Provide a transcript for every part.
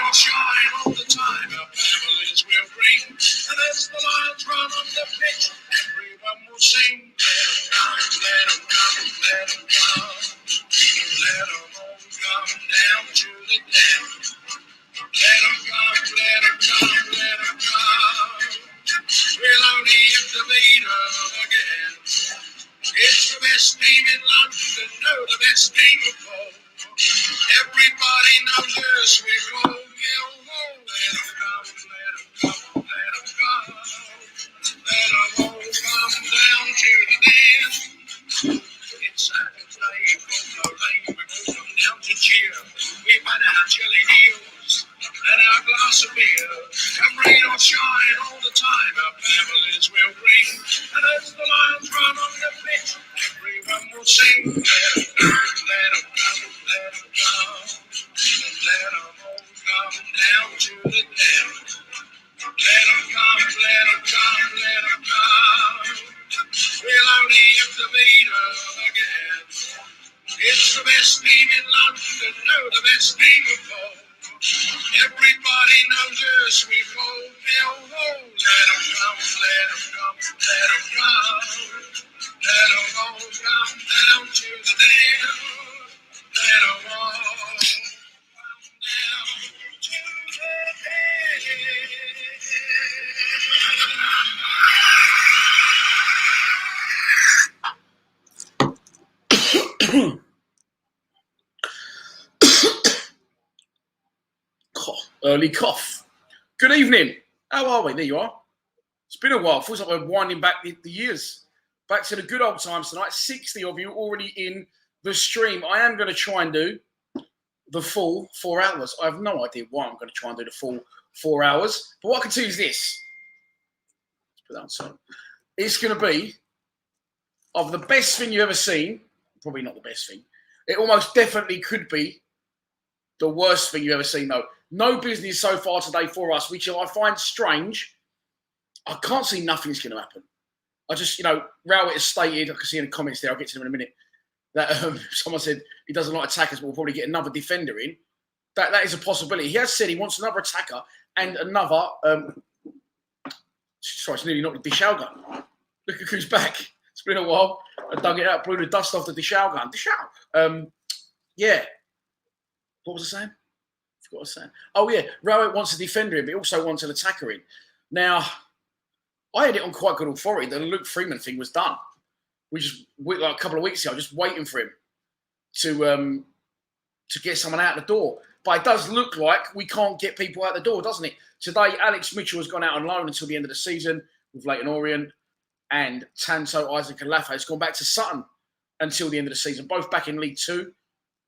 will shine all the time. Our families will ring. And as the lions run on the pitch, everyone will sing. Let them come, let them come, let them come. Let them all come down to the den. Let them come, let them come, let them come. We'll only have to beat them again. It's the best team in London, no, the best team of all. Everybody knows us, we roll, we'll roll. Let them come, let them come, let them come. Let them all come down to the den. It's Saturday, from the rain, we all come down to cheer. We've had our jelly deals and our glass of beer. And rain or shine all the time, our families will ring. And as the lions run on the pitch, everyone will sing. Let them come, let them come, let them come. Let them all come down to the den. Let them come, let them come, let them come. We'll only have to beat them again. It's the best team in London, no, the best team of all. Everybody knows us, we roll, we'll roll. Let them come, let them come, let them come. Let them all come down to the den. Let them all come down to the den. Early cough. Good evening. How are we? There you are. It's been a while. Feels like we're winding back the years. Back to the good old times tonight. 60 of you already in the stream. I am going to try and do the full 4 hours. I have no idea why I'm going to try and do the full 4 hours. But what I can tell you is this. Let's put that on silent. It's going to be of the best thing you've ever seen. Probably not the best thing. It almost definitely could be the worst thing you've ever seen, though. No business so far today for us, which I find strange. I can't see nothing's going to happen. I just, Rowett has stated, I can see in the comments there, I'll get to them in a minute, that someone said he doesn't like attackers, but we'll probably get another defender in. That is a possibility. He has said he wants another attacker and another, sorry, it's nearly knocked the Dishal gun. Look at who's back. It's been a while. I dug it out, blew the dust off the Dishal gun. Dishal. Yeah. What was I saying? Forgot what I was saying. Oh, yeah. Rowett wants a defender in, but he also wants an attacker in. Now, I had it on quite good authority that the Luke Freeman thing was done. We just, like a couple of weeks ago, just waiting for him to get someone out the door. But it does look like we can't get people out the door, doesn't it? Today, Alex Mitchell has gone out on loan until the end of the season with Leighton Orient, and Tanto, Isaac and Lafay has gone back to Sutton until the end of the season, both back in League Two.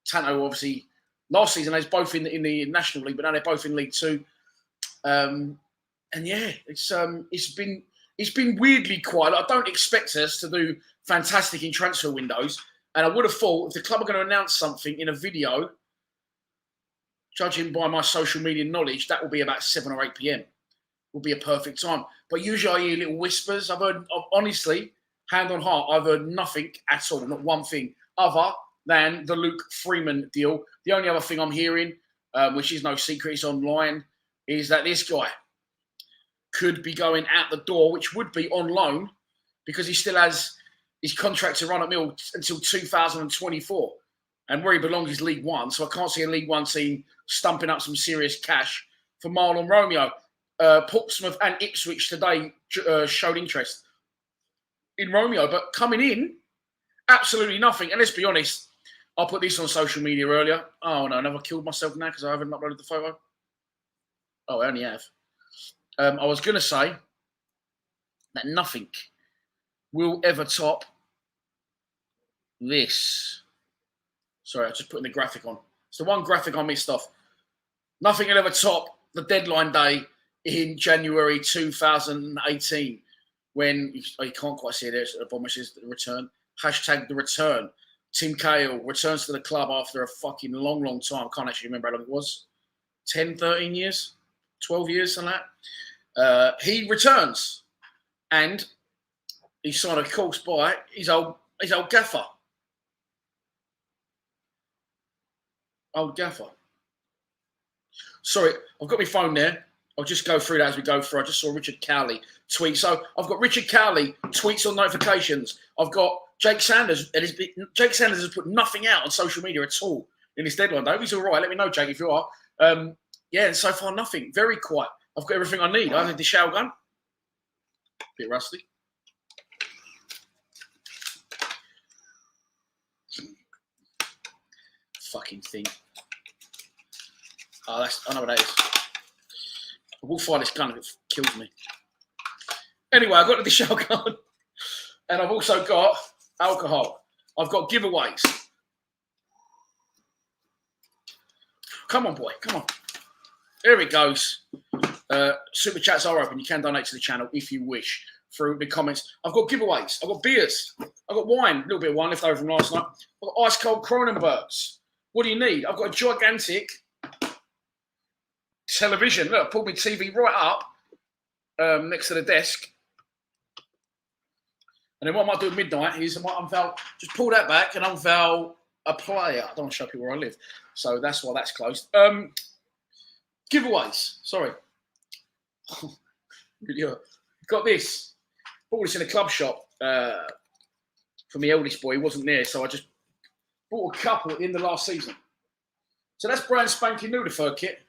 Tanto, obviously, last season, they was both in the National League, but now they're both in League Two. And yeah, it's been weirdly quiet. I don't expect us to do fantastic in transfer windows. And I would have thought if the club are going to announce something in a video, judging by my social media knowledge, that will be about 7 or 8 p.m. Will be a perfect time. But usually I hear little whispers. Honestly, hand on heart, I've heard nothing at all, not one thing, other than the Luke Freeman deal. The only other thing I'm hearing, which is no secret, it's online, is that this guy could be going out the door, which would be on loan, because he still has his contract to run at Mill until 2024. And where he belongs is League One, so I can't see a League One team stumping up some serious cash for Marlon Romeo. Portsmouth and Ipswich today showed interest in Romeo, but coming in, absolutely nothing. And let's be honest, I put this on social media earlier. Oh, no, I've killed myself now because I haven't uploaded the photo. Oh, I only have. I was going to say that nothing will ever top this. Sorry, I just put the graphic on. It's the one graphic I missed off. Nothing will ever top the deadline day in January 2018 when, you can't quite see it there, the bottom says the return. Hashtag the return. Tim Cahill returns to the club after a fucking long, long time. I can't actually remember how long it was. 10, 13 years? 12 years, something like that. He returns. And he's signed, of course, by his old gaffer. Old gaffer. Sorry, I've got my phone there. I'll just go through that as we go through. I just saw Richard Cowley tweet. So I've got Richard Cowley tweets on notifications. I've got Jake Sanders. Jake Sanders has put nothing out on social media at all in his deadline. I hope he's all right. Let me know, Jake, if you are. Yeah, and so far nothing. Very quiet. I've got everything I need. I have the shower gun. Bit rusty. Fucking thing. Oh, I know what that is. I will fire this gun if it kills me. Anyway, I've got the shower gun. And I've also got alcohol. I've got giveaways. Come on, boy. Come on. There it goes. Super chats are open. You can donate to the channel if you wish through the comments. I've got giveaways. I've got beers. I've got wine. A little bit of wine left over from last night. I've got ice cold Kronenbergs. What do you need? I've got a gigantic television. Look, I pulled my TV right up next to the desk. And then what I might do at midnight is I might unveil, just pull that back and unveil a player. I don't want to show people where I live. So that's why that's closed. Giveaways. Sorry. Got this. Bought this in a club shop for my eldest boy. He wasn't there, so I just bought a couple at the end of last season. So that's brand spanking new, the fur kit.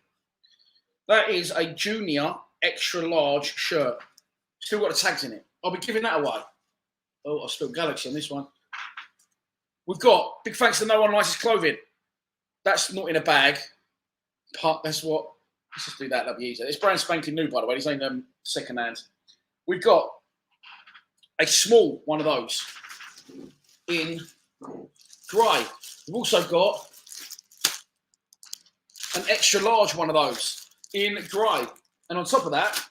That is a junior extra large shirt. Still got the tags in it. I'll be giving that away. Oh, I spilled Galaxy on this one. We've got big thanks to No One Likes His Clothing. That's not in a bag. That's what. Let's just do that. That'll be easier. It's brand spanking new, by the way. These ain't second hand. We've got a small one of those in grey. We've also got an extra large one of those in grey. And on top of that,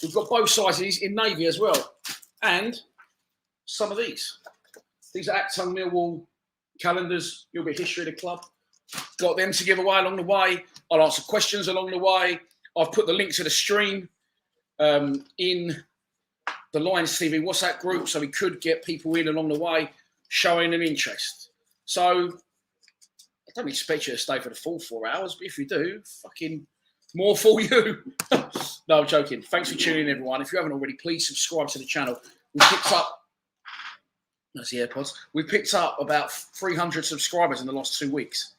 we've got both sizes in navy as well. And some of these. These are Acton Millwall calendars. A little bit of history of the club. Got them to give away along the way. I'll answer questions along the way. I've put the link to the stream in the Lions TV WhatsApp group so we could get people in along the way showing an interest. So I don't expect you to stay for the full 4 hours, but if you do, fucking more for you. No, I'm joking. Thanks for tuning in, everyone. If you haven't already, please subscribe to the channel. We picked up, that's the AirPods. We picked up about 300 subscribers in the last 2 weeks.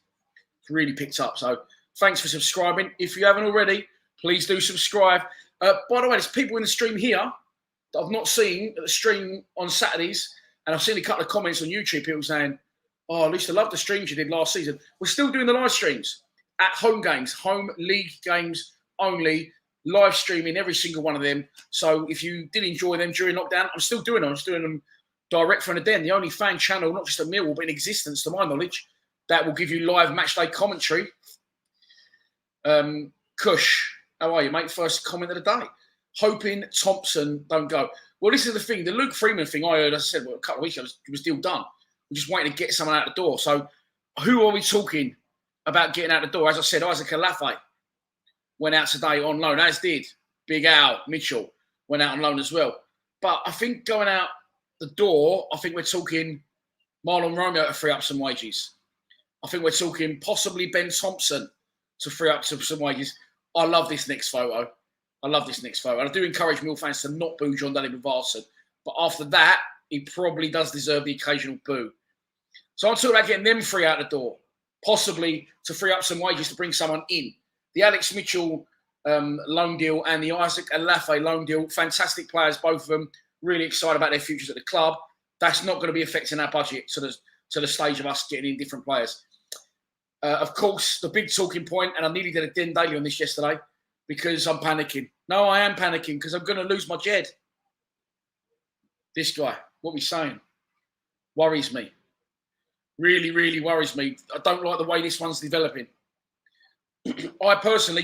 It's really picked up. So thanks for subscribing. If you haven't already, please do subscribe. By the way, there's people in the stream here that I've not seen at the stream on Saturdays. And I've seen a couple of comments on YouTube, people saying, oh, I used to love the streams you did last season. We're still doing the live streams at home games, home league games only, live streaming every single one of them. So if you did enjoy them during lockdown, I'm still doing them. I'm just doing them direct from the den. The only fan channel, not just at Millwall, but in existence, to my knowledge, that will give you live matchday commentary. Kush, how are you, mate? First comment of the day. Hoping Thompson don't go. Well, this is the thing. The Luke Freeman thing I heard, as I said, a couple of weeks ago, it was still done. We're just waiting to get someone out the door. So who are we talking about getting out the door? As I said, Isaac Alafe went out today on loan, as did Big Al Mitchell, went out on loan as well. But I think going out the door, I think we're talking Marlon Romeo to free up some wages. I think we're talking possibly Ben Thompson to free up some wages. I love this next photo. I love this next photo. And I do encourage Mill fans to not boo John Daly Varson. But after that, he probably does deserve the occasional boo. So I'm talking about getting them free out the door, possibly to free up some wages to bring someone in. The Alex Mitchell loan deal and the Isaac Alafe loan deal, fantastic players, both of them. Really excited about their futures at the club. That's not going to be affecting our budget to the stage of us getting in different players. Of course, the big talking point, and I nearly did a Den Daily on this yesterday because I'm panicking. No, I am panicking because I'm going to lose my Jed. This guy, what we're saying, worries me. Really, really worries me. I don't like the way this one's developing. I personally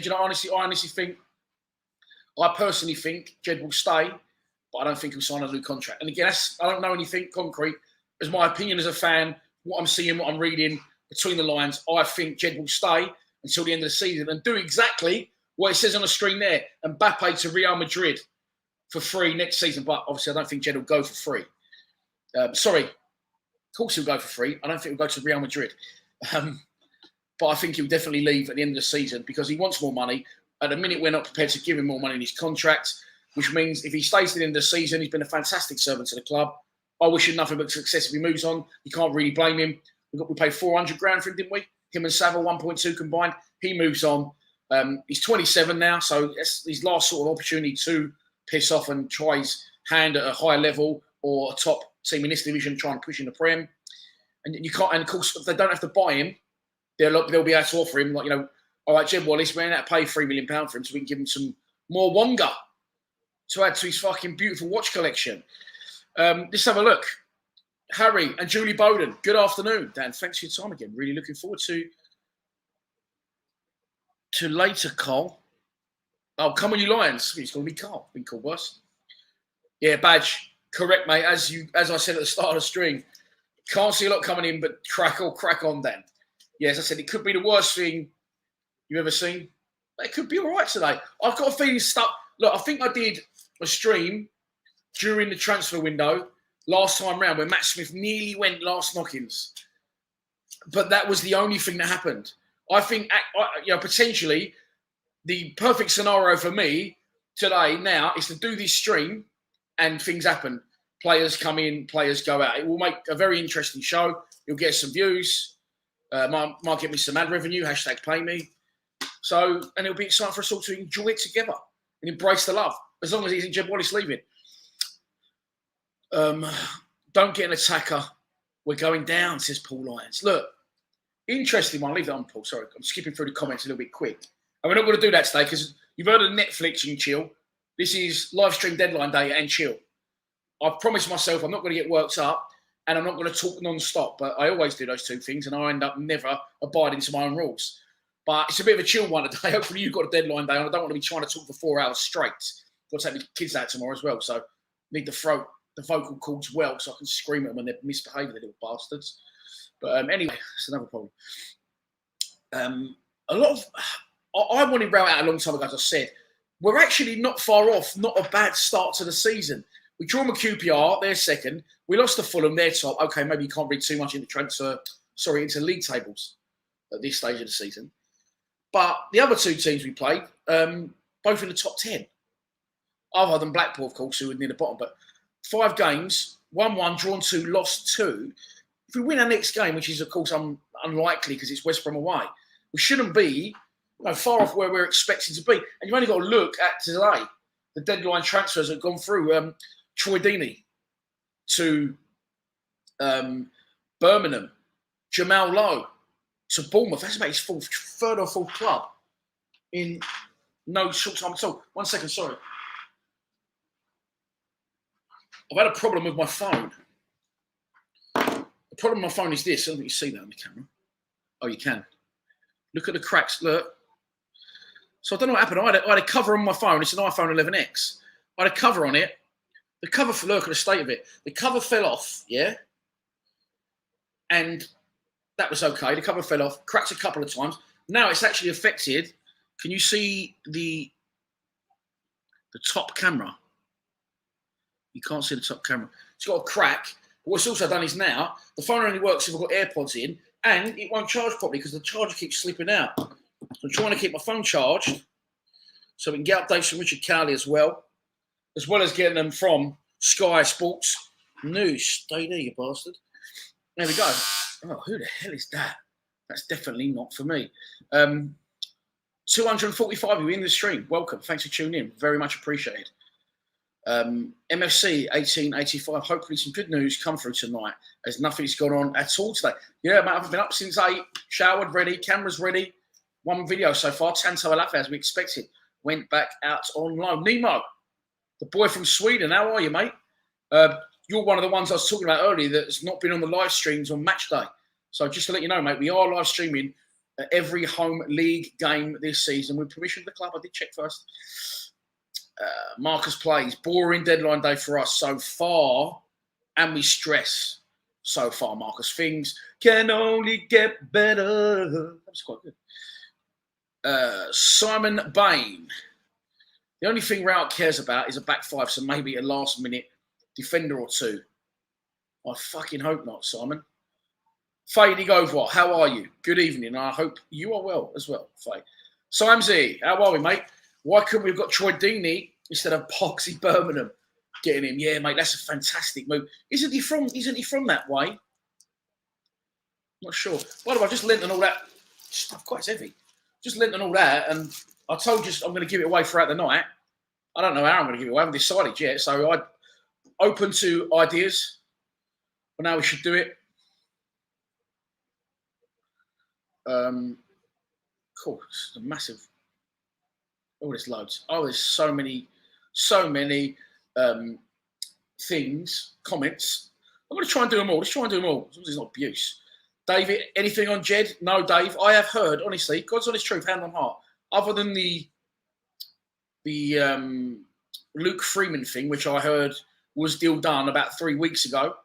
think Jed will stay, but I don't think he'll sign a new contract. And again, I don't know anything concrete. As my opinion as a fan, what I'm seeing, what I'm reading between the lines, I think Jed will stay until the end of the season and do exactly what it says on the screen there. Mbappe to Real Madrid for free next season. But obviously, I don't think Jed will go for free. Of course he'll go for free. I don't think he'll go to Real Madrid. but I think he'll definitely leave at the end of the season because he wants more money. At the minute, we're not prepared to give him more money in his contract, which means if he stays to the end of the season, he's been a fantastic servant to the club. I wish him nothing but success if he moves on. You can't really blame him. We paid 400 grand for him, didn't we? Him and Savile, 1.2 combined. He moves on. He's 27 now, so that's his last sort of opportunity to piss off and try his hand at a higher level or a top team in this division, try and push in the Prem. And you can't. And of course, if they don't have to buy him, they'll be able to offer him, like, all right, Jed Wallace, we're going to have to pay £3 million for him so we can give him some more Wonga to add to his fucking beautiful watch collection. Let's have a look. Harry and Julie Bowden, good afternoon. Dan, thanks for your time again. Really looking forward to later, Cole. Oh, come on, you Lions. He's calling me Carl. Been called worse. Yeah, Badge. Correct, mate. As I said at the start of the stream, can't see a lot coming in, but crack on, Dan. Yeah, as I said, it could be the worst thing you've ever seen. But it could be all right today. I've got a feeling stuck. Look, I think I did a stream during the transfer window last time round where Matt Smith nearly went last knockings. But that was the only thing that happened. I think, potentially the perfect scenario for me today now is to do this stream and things happen. Players come in, players go out. It will make a very interesting show. You'll get some views. Might get me some ad revenue, #pay me. So, and it'll be exciting for us all to enjoy it together and embrace the love, as long as he's in Jed Wallace leaving. Don't get an attacker. We're going down, says Paul Lyons. Look, interesting one. I'll leave that on, Paul. Sorry, I'm skipping through the comments a little bit quick. And we're not going to do that today because you've heard of Netflix and chill. This is live stream deadline day and chill. I've promised myself I'm not going to get worked up and I'm not going to talk non-stop, but I always do those two things and I end up never abiding to my own rules. But it's a bit of a chill one today. Hopefully you've got a deadline day and I don't want to be trying to talk for 4 hours straight. Got to take my kids out tomorrow as well, so need the vocal cords well so I can scream at them when they're misbehaving, the little bastards. But anyway, it's another problem. I wanted Rail out a long time ago, as I said. We're actually not far off, not a bad start to the season. We draw them a QPR, they're second. We lost to Fulham, they're top. Okay, maybe you can't read too much into into league tables at this stage of the season. But the other two teams we played, both in the top 10. Other than Blackpool, of course, who were near the bottom. But 5 games, 1-1, drawn 2, lost 2. If we win our next game, which is, of course, unlikely because it's West Brom away, we shouldn't be far off where we're expecting to be. And you've only got to look at today. The deadline transfers have gone through. Troy Deeney to Birmingham. Jamal Lowe to Bournemouth. That's about his third or fourth club in no short time at all. 1 second, sorry. I've had a problem with my phone. The problem with my phone is this. I don't think you see that on the camera. Oh, you can. Look at the cracks. Look. So I don't know what happened. I had a cover on my phone. It's an iPhone 11X. I had a cover on it. The cover, look at the state of it. The cover fell off, yeah? And that was okay. The cover fell off, cracked a couple of times. Now it's actually affected. Can you see the top camera? You can't see the top camera. It's got a crack. But what's also done is now, the phone only works if I've got AirPods in, and it won't charge properly because the charger keeps slipping out. So I'm trying to keep my phone charged so we can get updates from Richard Cowley as well as getting them from Sky Sports News. Stay there, you bastard. There we go. Oh, who the hell is that? That's definitely not for me. 245 of you in the stream. Welcome. Thanks for tuning in. Very much appreciated. MFC 1885. Hopefully some good news come through tonight as nothing's gone on at all today. Yeah, mate, I've been up since 8, showered, ready, cameras ready. 1 video so far. Tanto Alafe, as we expected, went back out on loan. Nemo, the boy from Sweden, how are you, mate? You're one of the ones I was talking about earlier that's not been on the live streams on match day. So just to let you know, mate, we are live streaming every home league game this season with permission of the club. I did check first. Marcus plays. Boring deadline day for us so far. And we stress so far, Marcus. Things can only get better. That was quite good. Simon Bain. The only thing Raul cares about is a back 5, so maybe a last-minute defender or 2. I fucking hope not, Simon. Faye Nigova, how are you? Good evening. I hope you are well as well, Faye. Simesy, how are we, mate? Why couldn't we have got Troy Deeney instead of Poxy Birmingham getting him? Yeah, mate, that's a fantastic move. Isn't he from that way? Not sure. By the way, I just lent and all that stuff, quite heavy. Just lent and all that, and I told you I'm going to give it away throughout the night. I don't know how I'm going to give it away. I haven't decided yet. So I'm open to ideas on how we should do it. Cool. It's a massive. Oh, there's loads. Oh, there's so many things, comments. I'm going to try and do them all. Let's try and do them all. As long as it's not abuse. David, anything on Jed? No, Dave. I have heard, honestly, God's honest truth, hand on heart. Other than the Luke Freeman thing, which I heard was deal done about 3 weeks ago,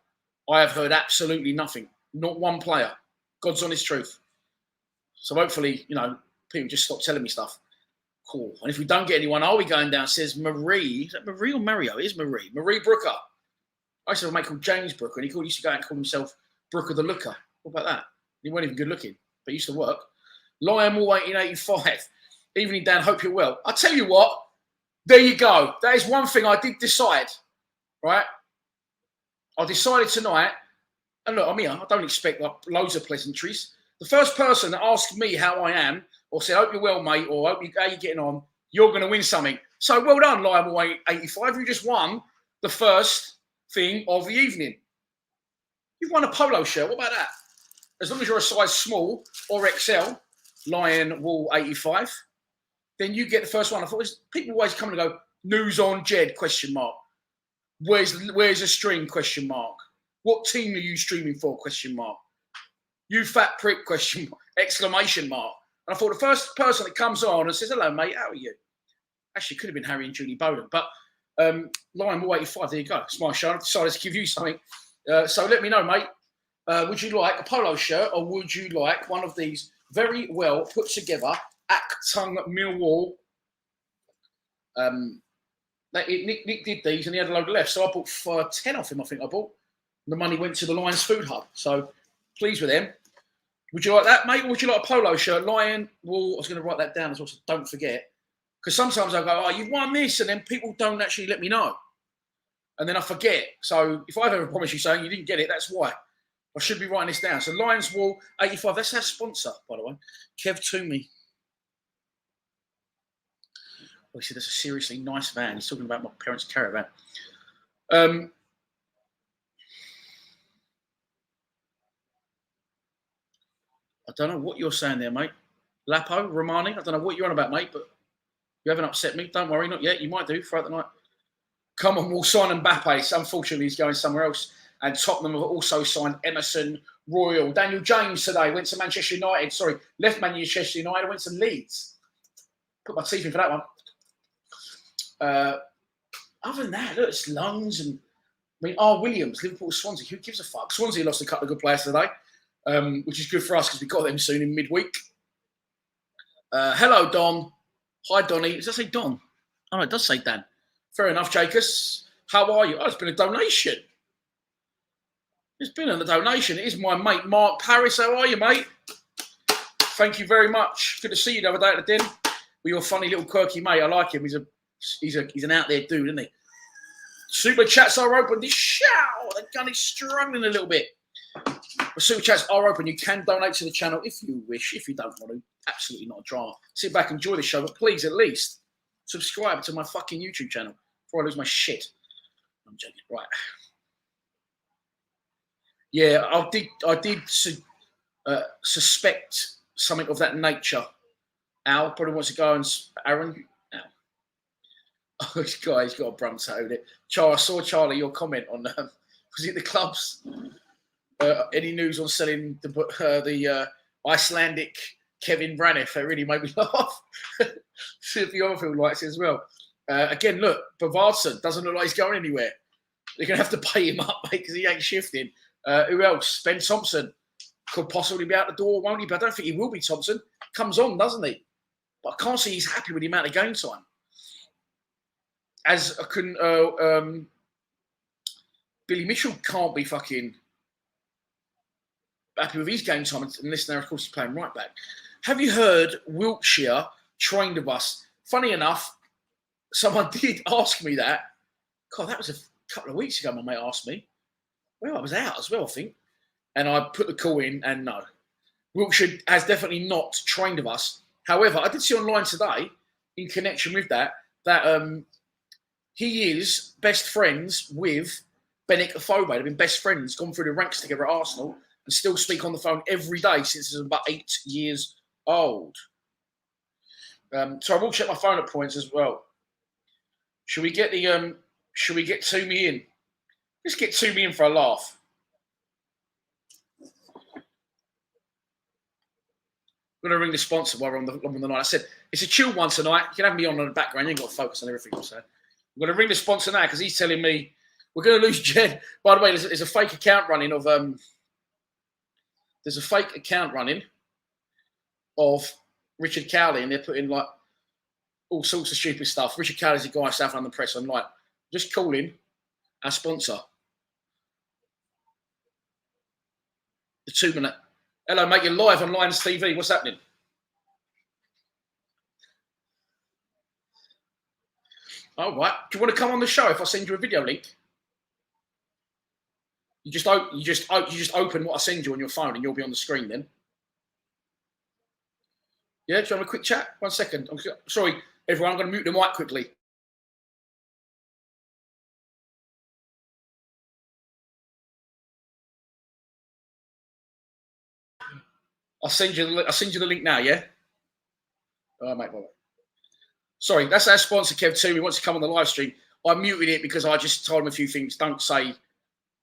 I have heard absolutely nothing. Not one player. God's honest truth. So hopefully, people just stop telling me stuff. Cool. And if we don't get anyone, are we going down? Says Marie. Is that Marie or Mario? It is Marie. Marie Brooker. I used to have a mate called James Brooker, and he used to go out and call himself Brooker the Looker. What about that? He wasn't even good looking, but he used to work. Lion Wall 1885. Evening, Dan. Hope you're well. I tell you what. There you go. That is one thing I did decide. Right? I decided tonight, and look, I'm here. I don't expect loads of pleasantries. The first person that asked me how I am, or said, hope you're well, mate, or how you're getting on, you're going to win something. So well done, Lion Wall 85. You just won the first thing of the evening. You've won a polo shirt. What about that? As long as you're a size small or XL, Lion Wall 85, then you get the first one. I thought people always come and go, news on Jed, question mark. Where's the stream, question mark. What team are you streaming for, question mark. You fat prick, question mark, exclamation mark. And I thought the first person that comes on and says, hello, mate, how are you? Actually, it could have been Harry and Julie Bowden. But Lion Wall 85, there you go. It's my show. I've decided to give you something. So let me know, mate. Would you like a polo shirt, or would you like one of these very well put together Actung Millwall? Nick did these, and he had a load left, so I bought for 10 off him. I think I bought. The money went to the Lions Food Hub, so pleased with them. Would you like that, mate, or would you like a polo shirt? Lion Wall. I was going to write that down as well, so don't forget, because sometimes I go, oh, you've won this, and then people don't actually let me know, and then I forget. So if I've ever promised you saying you didn't get it, that's why. I should be writing this down. So Lions Wall 85. That's our sponsor, by the way. Kev Toomey. Oh, he said that's a seriously nice van. He's talking about my parents' caravan. I don't know what you're saying there, mate. Lapo, Romani. I don't know what you're on about, mate, but you haven't upset me. Don't worry, not yet. You might do throughout the night. Come on, we'll sign Mbappe. Unfortunately, he's going somewhere else. And Tottenham have also signed Emerson Royal. Daniel James today went to Manchester United. Sorry, left Manchester United, went to Leeds. Put my teeth in for that one. Other than that, look, it's Lungs and Williams, Liverpool, Swansea. Who gives a fuck? Swansea lost a couple of good players today, which is good for us because we got them soon in midweek. Hello, Don. Hi, Donny. Does that say Don? Oh, no, it does say Dan. Fair enough, Jacobs. How are you? Oh, it's been a donation. It's been a donation. It is my mate, Mark Paris. How are you, mate? Thank you very much. Good to see you the other day at the din. With your funny little quirky mate. I like him. He's an out there dude, isn't he? Super chats are open. This show. The gun is struggling a little bit. The super chats are open. You can donate to the channel if you wish. If you don't want to, absolutely not a drama. Sit back, enjoy the show, but please at least subscribe to my fucking YouTube channel before I lose my shit. I'm joking. Right. Yeah, I did suspect something of that nature. Al probably wants to go and Aaron. Al. Oh, this guy's got a brum tattooed it. I saw Charlie your comment on was it the clubs? Any news on selling the Icelandic Kevin Braniff? That really made me laugh. See if the other film likes it as well. Again, look, Bavardson doesn't look like he's going anywhere. They're going to have to pay him up, mate, because he ain't shifting. Who else? Ben Thompson could possibly be out the door, won't he? But I don't think he will be. Thompson comes on, doesn't he? But I can't see he's happy with the amount of game time. As I couldn't, Billy Mitchell can't be fucking happy with his game time, and this now, of course, he's playing right back. Have you heard Wiltshire trained with us? Funny enough, someone did ask me that. God, that was a couple of weeks ago. My mate asked me. Well, I was out as well, I think, and I put the call in, and no, Wiltshire has definitely not trained with us. However, I did see online today, in connection with that he is best friends with Benik Afobe. They've been best friends, gone through the ranks together at Arsenal, and still speak on the phone every day since he was about 8 years old. So I will check my phone at points as well. Should we get Toomey in? Let's get Toomey in for a laugh. I'm going to ring the sponsor while we're on the night. I said, it's a chill one tonight. You can have me on in the background. You ain't got to focus on everything I'm saying. I'm going to ring the sponsor now because he's telling me we're going to lose Jed. By the way, there's a fake account running of Richard Cowley, and they're putting like all sorts of stupid stuff. Richard Cowley's a guy, South London Press. I'm like, just calling our sponsor. The 2 minute. Hello, mate. You're live on Lions TV. What's happening? All right. Do you want to come on the show if I send you a video link? You just open what I send you on your phone, and you'll be on the screen then. Yeah. Do you want a quick chat? 1 second. I'm sorry, everyone. I'm going to mute the mic quickly. I'll send you the link now, yeah? All right, mate. Bye. Sorry, that's our sponsor, Kev Toomey. Wants to come on the live stream. I muted it because I just told him a few things. Don't say,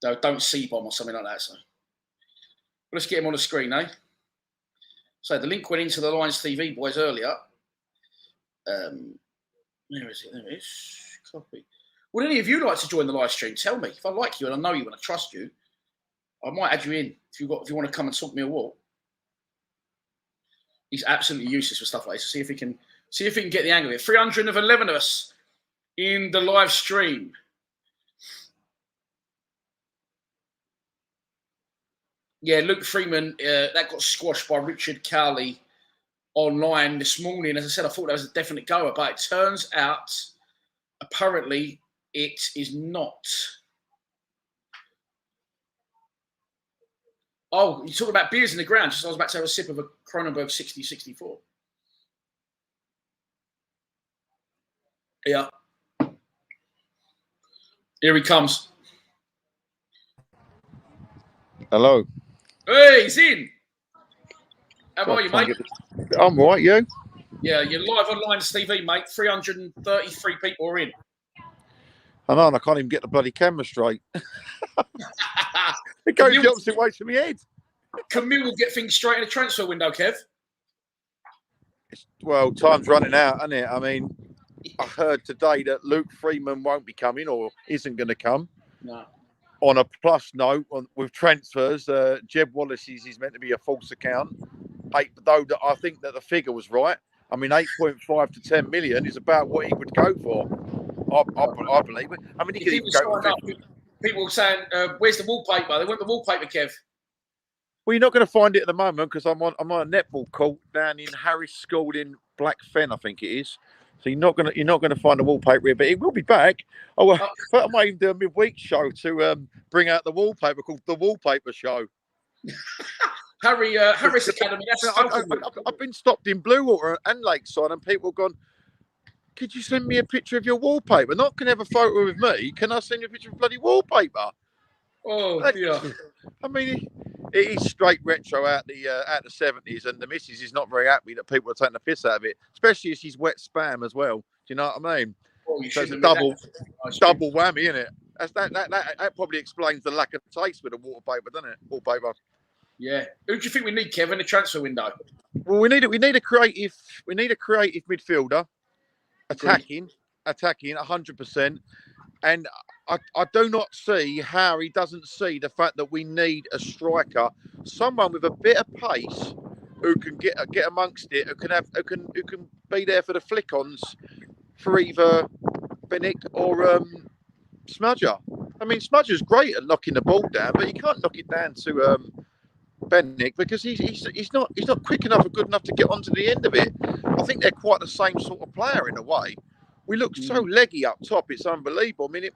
don't C-bomb or something like that. So let's get him on the screen, eh? So the link went into the Lions TV boys earlier. Where is it? There it is. Copy. Would any of you like to join the live stream? Tell me. If I like you and I know you and I trust you, I might add you in if you want to come and talk me a walk. He's absolutely useless for stuff like this. So see if we can get the angle of it. 311 of us in the live stream. Yeah, Luke Freeman, that got squashed by Richard Cowley online this morning. As I said, I thought that was a definite goer, but it turns out apparently it is not. Oh, you're talking about beers in the ground. Just I was about to have a sip of a Kronenberg 6064. Yeah. Here he comes. Hello. Hey, he's in. How are you, mate? I'm right, you? Yeah, you're live on Lions TV, mate. 333 people are in. I know, and I can't even get the bloody camera straight. It goes the opposite way to my head. Camille will get things straight in the transfer window, Kev. Well, time's running out, isn't it? I mean, I heard today that Luke Freeman won't be coming or isn't going to come. No. On a plus note, with transfers, Jeb Wallace's is meant to be a false account. Though I think that the figure was right. I mean, 8.5 to 10 million is about what he would go for. I believe it. I mean, he could even go for people saying, where's the wallpaper? They want the wallpaper, Kev. Well, you're not going to find it at the moment because I'm on a netball court down in Harris School in Black Fen, I think it is. So you're not going to find the wallpaper here, but it will be back. I might even do a midweek show to bring out the wallpaper called The Wallpaper Show. Harris Academy. I've been stopped in Bluewater and Lakeside, and people have gone, could you send me a picture of your wallpaper? Not can I have a photo with me. Can I send you a picture of bloody wallpaper? Oh, dear. I mean, it is straight retro out the 70s, and the missus is not very happy that people are taking the piss out of it, especially if she's wet spam as well. Do you know what I mean? Oh, so it's a double whammy, isn't it? That probably explains the lack of taste with the wallpaper, doesn't it? Wallpaper. Yeah. Who do you think we need, Kevin, in the transfer window? Well, we need a creative midfielder, attacking 100%, and I do not see how he doesn't see the fact that we need a striker, someone with a bit of pace who can get amongst it, who can be there for the flick-ons for either Benik or Smudger. I mean, Smudger's great at knocking the ball down, but you can't knock it down to Bennick, because he's not quick enough or good enough to get onto the end of it. I think they're quite the same sort of player in a way. We look so leggy up top; it's unbelievable. I mean,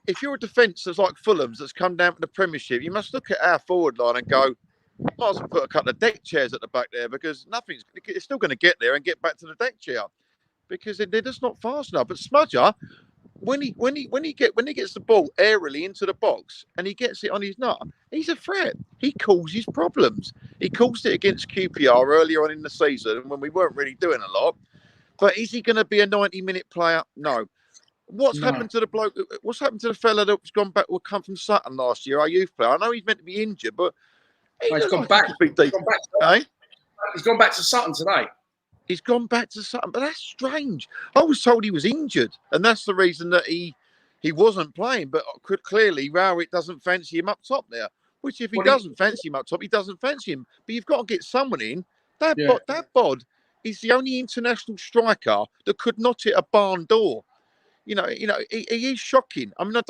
if you're a defence that's like Fulham's that's come down from the Premiership, you must look at our forward line and go, might as well put a couple of deck chairs at the back there, because it's still going to get there and get back to the deck chair, because they're just not fast enough. But Smudger, when he gets the ball aerially into the box and he gets it on his nut, he's a threat. He causes problems. He caused it against QPR earlier on in the season when we weren't really doing a lot. But is he going to be a 90-minute player? No. What's happened to the bloke? What's happened to the fella that's gone back? Will come from Sutton last year, our youth player. I know he's meant to be injured, but he's gone back. He's gone back to Sutton today. He's gone back to Sutton, but that's strange. I was told he was injured, and that's the reason that he wasn't playing. But clearly, Rowett doesn't fancy him up top there. Which, if he doesn't fancy him up top, he doesn't fancy him. But you've got to get someone in. That bod is the only international striker that could not hit a barn door. He is shocking. I mean, I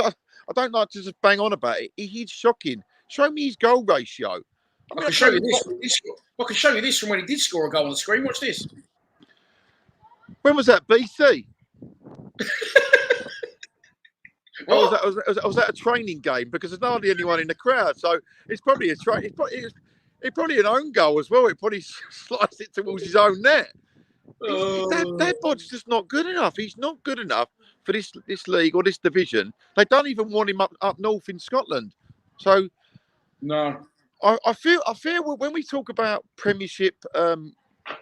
don't like to just bang on about it. He is shocking. Show me his goal ratio. I can show you this. I can show you this from when he did score a goal on the screen. Watch this. When was that? BC. Was that a training game? Because there's hardly anyone in the crowd, so it's probably a it's probably an own goal as well. It probably sliced it towards his own net. That bod's just not good enough. He's not good enough for this league or this division. They don't even want him up north in Scotland. So no, I feel when we talk about Premiership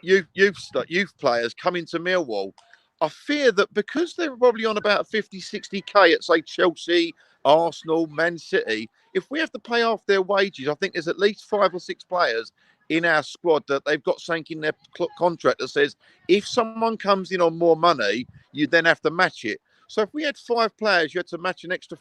youth players coming to Millwall, I fear that because they're probably on about 50, 60k at, say, Chelsea, Arsenal, Man City, if we have to pay off their wages, I think there's at least 5 or 6 players in our squad that they've got something in their contract that says if someone comes in on more money, you then have to match it. So if we had 5 players, you had to match an extra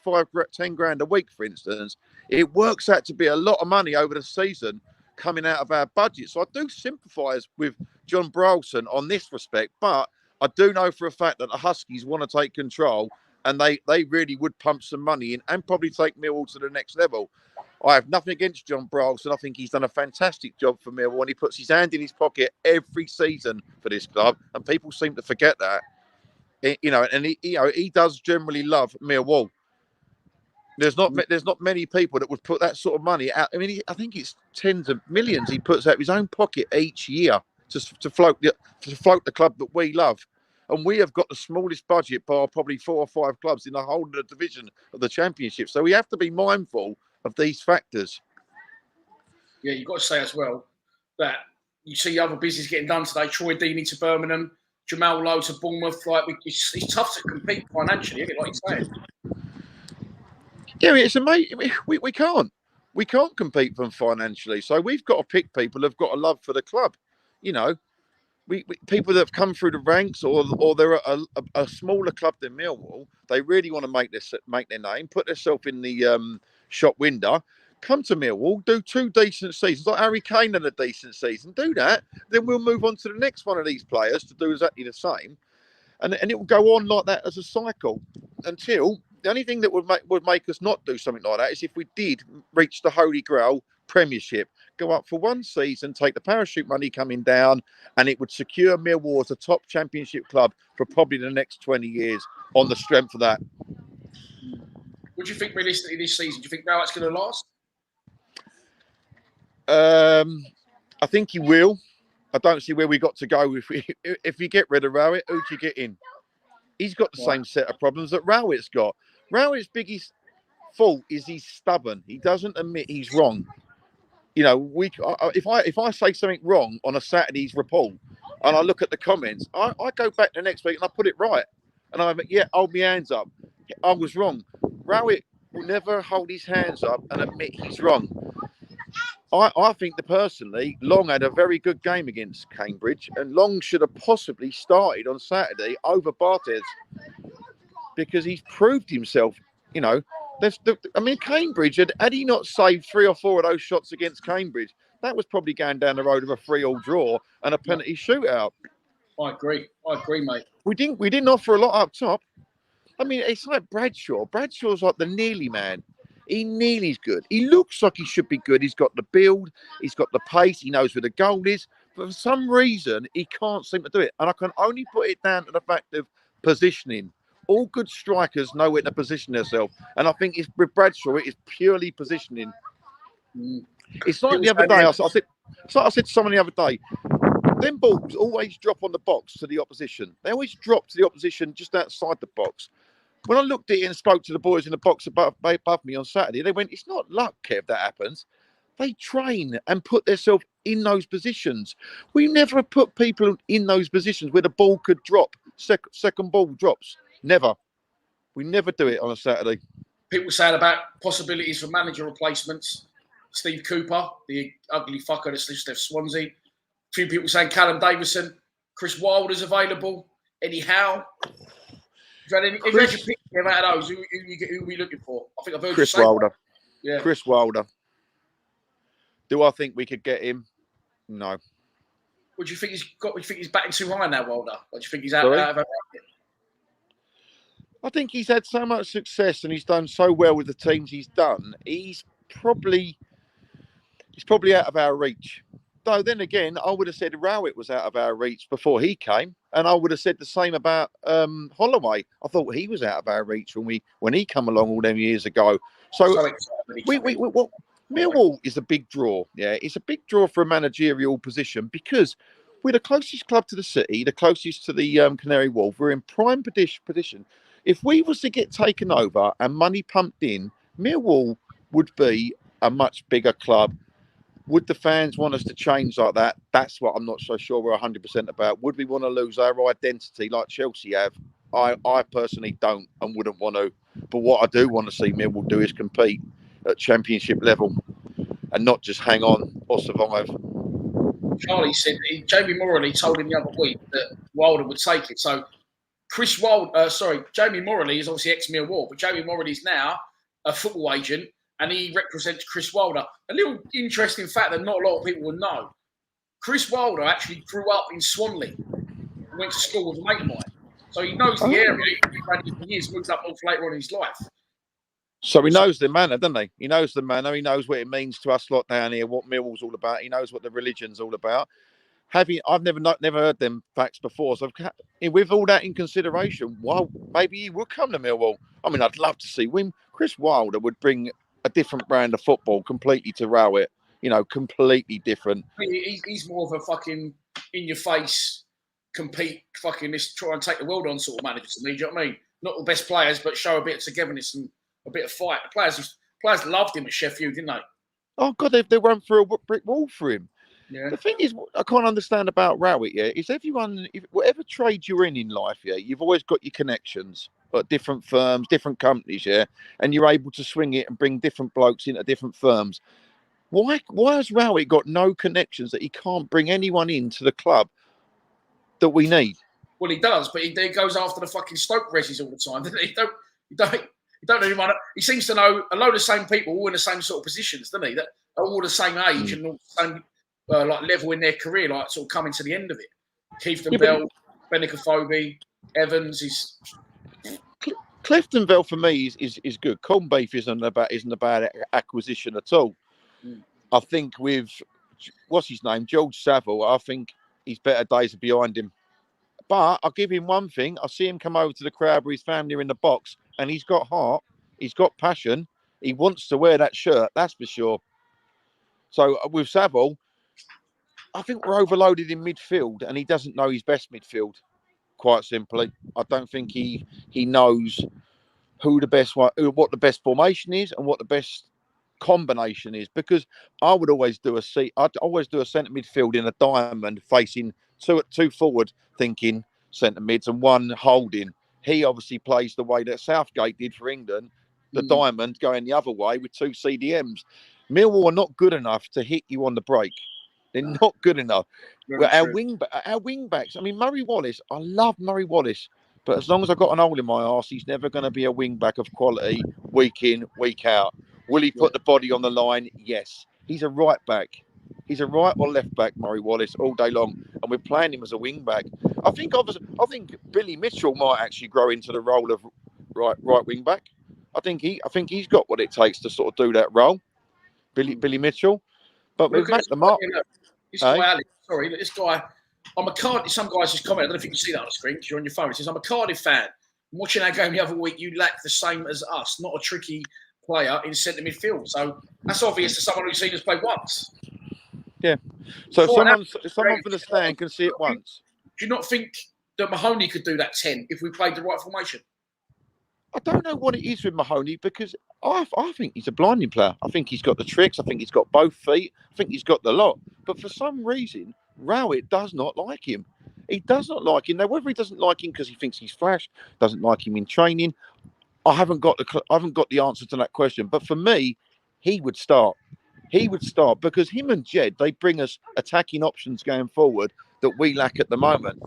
10 grand a week, for instance, it works out to be a lot of money over the season coming out of our budget. So I do sympathise with John Brolson on this respect, but I do know for a fact that the Huskies want to take control, and they really would pump some money in and probably take Millwall to the next level. I have nothing against John Brolson. I think he's done a fantastic job for Millwall, and he puts his hand in his pocket every season for this club, and people seem to forget that. And he does generally love Millwall. There's not many people that would put that sort of money out. I mean, I think it's tens of millions he puts out of his own pocket each year to float the club that we love. And we have got the smallest budget by probably 4 or 5 clubs in the whole of the division of the Championship. So we have to be mindful of these factors. Yeah, you've got to say as well that you see other business getting done today. Troy Deeney to Birmingham, Jamal Lowe to Bournemouth. Like, it's tough to compete financially, isn't it? Like you say. Yeah, it's amazing. We can't compete for them financially. So we've got to pick people who've got a love for the club. People that have come through the ranks, or they're a smaller club than Millwall. They really want to make their name, put themselves in the shop window. Come to Millwall, do 2 decent seasons, like Harry Kane had a decent season. Do that, then we'll move on to the next one of these players to do exactly the same, and it will go on like that as a cycle until the only thing that would make us not do something like that is if we did reach the Holy Grail Premiership, go up for 1 season, take the parachute money coming down, and it would secure Millwall as a top Championship club for probably the next 20 years on the strength of that. What do you think realistically this season? Do you think Rowett's going to last? I think he will. I don't see where we got to go if you get rid of Rowett. Who do you get in? He's got the same set of problems that Rowett's got. Rowett's biggest fault is he's stubborn. He doesn't admit he's wrong. If I say something wrong on a Saturday's report and I look at the comments, I go back the next week and I put it right. And I hold my hands up. I was wrong. Rowett will never hold his hands up and admit he's wrong. I think that personally, Long had a very good game against Cambridge, and Long should have possibly started on Saturday over Barthez because he's proved himself. Cambridge, had he not saved 3 or 4 of those shots against Cambridge, that was probably going down the road of a 3-3 draw and a penalty shootout. I agree, mate. We didn't offer a lot up top. I mean, it's like Bradshaw. Bradshaw's like the nearly man. He nearly is good. He looks like he should be good. He's got the build. He's got the pace. He knows where the goal is. But for some reason, he can't seem to do it. And I can only put it down to the fact of positioning. All good strikers know where to position themselves. And I think with Bradshaw, it is purely positioning. It's like the other day, I said to someone the other day, them balls always drop on the box to the opposition. They always drop to the opposition just outside the box. When I looked at it and spoke to the boys in the box above me on Saturday, they went, it's not luck, Kev, that happens. They train and put themselves in those positions. We never put people in those positions where the ball could drop. Second ball drops. Never. We never do it on a Saturday. People saying about possibilities for manager replacements. Steve Cooper, the ugly fucker that's left Swansea. A few people saying Callum Davison. Chris Wilder's available. Eddie Howe. Have you had your pick out of those? Who are we looking for? I think I've heard Chris Wilder. Yeah. Chris Wilder. Do I think we could get him? No. What do you think he's got? Do you think he's batting too high now, Wilder? Or do you think he's out of our bracket? I think he's had so much success and he's done so well with the teams he's done. He's probably out of our reach. Though then again, I would have said Rowett was out of our reach before he came, and I would have said the same about Holloway. I thought he was out of our reach when he come along all them years ago. So Millwall is a big draw. Yeah, it's a big draw for a managerial position because we're the closest club to the city, the closest to the Canary Wharf. We're in prime position. If we was to get taken over and money pumped in, Millwall would be a much bigger club. Would the fans want us to change like that? That's what I'm not so sure we're 100% about. Would we want to lose our identity like Chelsea have? I personally don't and wouldn't want to. But what I do want to see Millwall do is compete at championship level and not just hang on or survive. Charlie said, Jamie Morley told him the other week that Wilder would take it. So Jamie Morley is obviously ex-Millwall, but Jamie Morley is now a football agent and he represents Chris Wilder. A little interesting fact that not a lot of people will know. Chris Wilder actually grew up in Swanley. He went to school with a mate of mine. So he knows the area. He's been for years, moved up north later on in his life. So he knows the manner, doesn't he? He knows the manner. He knows what it means to us lot down here, what Millwall's all about. He knows what the religion's all about. I've never heard them facts before. So with all that in consideration, well, maybe he would come to Millwall. I mean, I'd love to see him. Chris Wilder would bring a different brand of football completely to Rowett. Completely different. He's more of a fucking in-your-face, compete, fucking let's try and take the world on sort of manager to me. Do you know what I mean? Not the best players, but show a bit of togetherness and a bit of fight. The players loved him at Sheffield, didn't they? Oh God, they run through a brick wall for him. Yeah. The thing is, I can't understand about Rowett. Yeah, is whatever trade you're in life, yeah, you've always got your connections at different firms, different companies, yeah, and you're able to swing it and bring different blokes into different firms. Why has Rowett got no connections that he can't bring anyone into the club that we need? Well, he does, but he goes after the fucking Stoke resis all the time. He don't know anyone. He seems to know a load of the same people, all in the same sort of positions, doesn't he? That are all the same age and all the same level in their career, like sort of coming to the end of it. Clifton Bell, Benicophobe, Evans is. Clifton Bell for me is good. Corned beef isn't a bad acquisition at all. I think with what's his name, George Saville, I think his better days are behind him. But I'll give him one thing. I see him come over to the crowd with his family in the box, and he's got heart, he's got passion, he wants to wear that shirt, that's for sure. So with Saville, I think we're overloaded in midfield, and he doesn't know his best midfield, quite simply. I don't think he knows what the best formation is and what the best combination is, because I'd always do a centre midfield in a diamond facing two forward thinking centre mids and one holding. He obviously plays the way that Southgate did for England, the diamond going the other way with two CDMs. Millwall are not good enough to hit you on the break. They're not good enough. Our wing backs. I mean, Murray Wallace. I love Murray Wallace, but as long as I've got an hole in my arse, he's never going to be a wing back of quality week in, week out. Will he put the body on the line? Yes. He's a right back. He's a right or left back, Murray Wallace, all day long, and we're playing him as a wing back. I think Billy Mitchell might actually grow into the role of right wing back. I think he's got what it takes to sort of do that role, Billy Mitchell. But Look with at McNamara, this guy, Alex. Sorry, this guy. I'm a Cardiff. Some guys just comment. I don't know if you can see that on the screen because you're on your phone. It says, "I'm a Cardiff fan. I'm watching our game the other week. You lack the same as us. Not a tricky player in centre midfield." So that's obvious to someone who's seen us play once. Yeah. So someone from the stand can see it once. Do you not think that Mahoney could do that 10 if we played the right formation? I don't know what it is with Mahoney because I think he's a blinding player. I think he's got the tricks. I think he's got both feet. I think he's got the lot. But for some reason, Rowett does not like him. He does not like him. Now, whether he doesn't like him because he thinks he's flash, doesn't like him in training, I haven't got the answer to that question. But for me, he would start. He would start because him and Jed, they bring us attacking options going forward that we lack at the moment.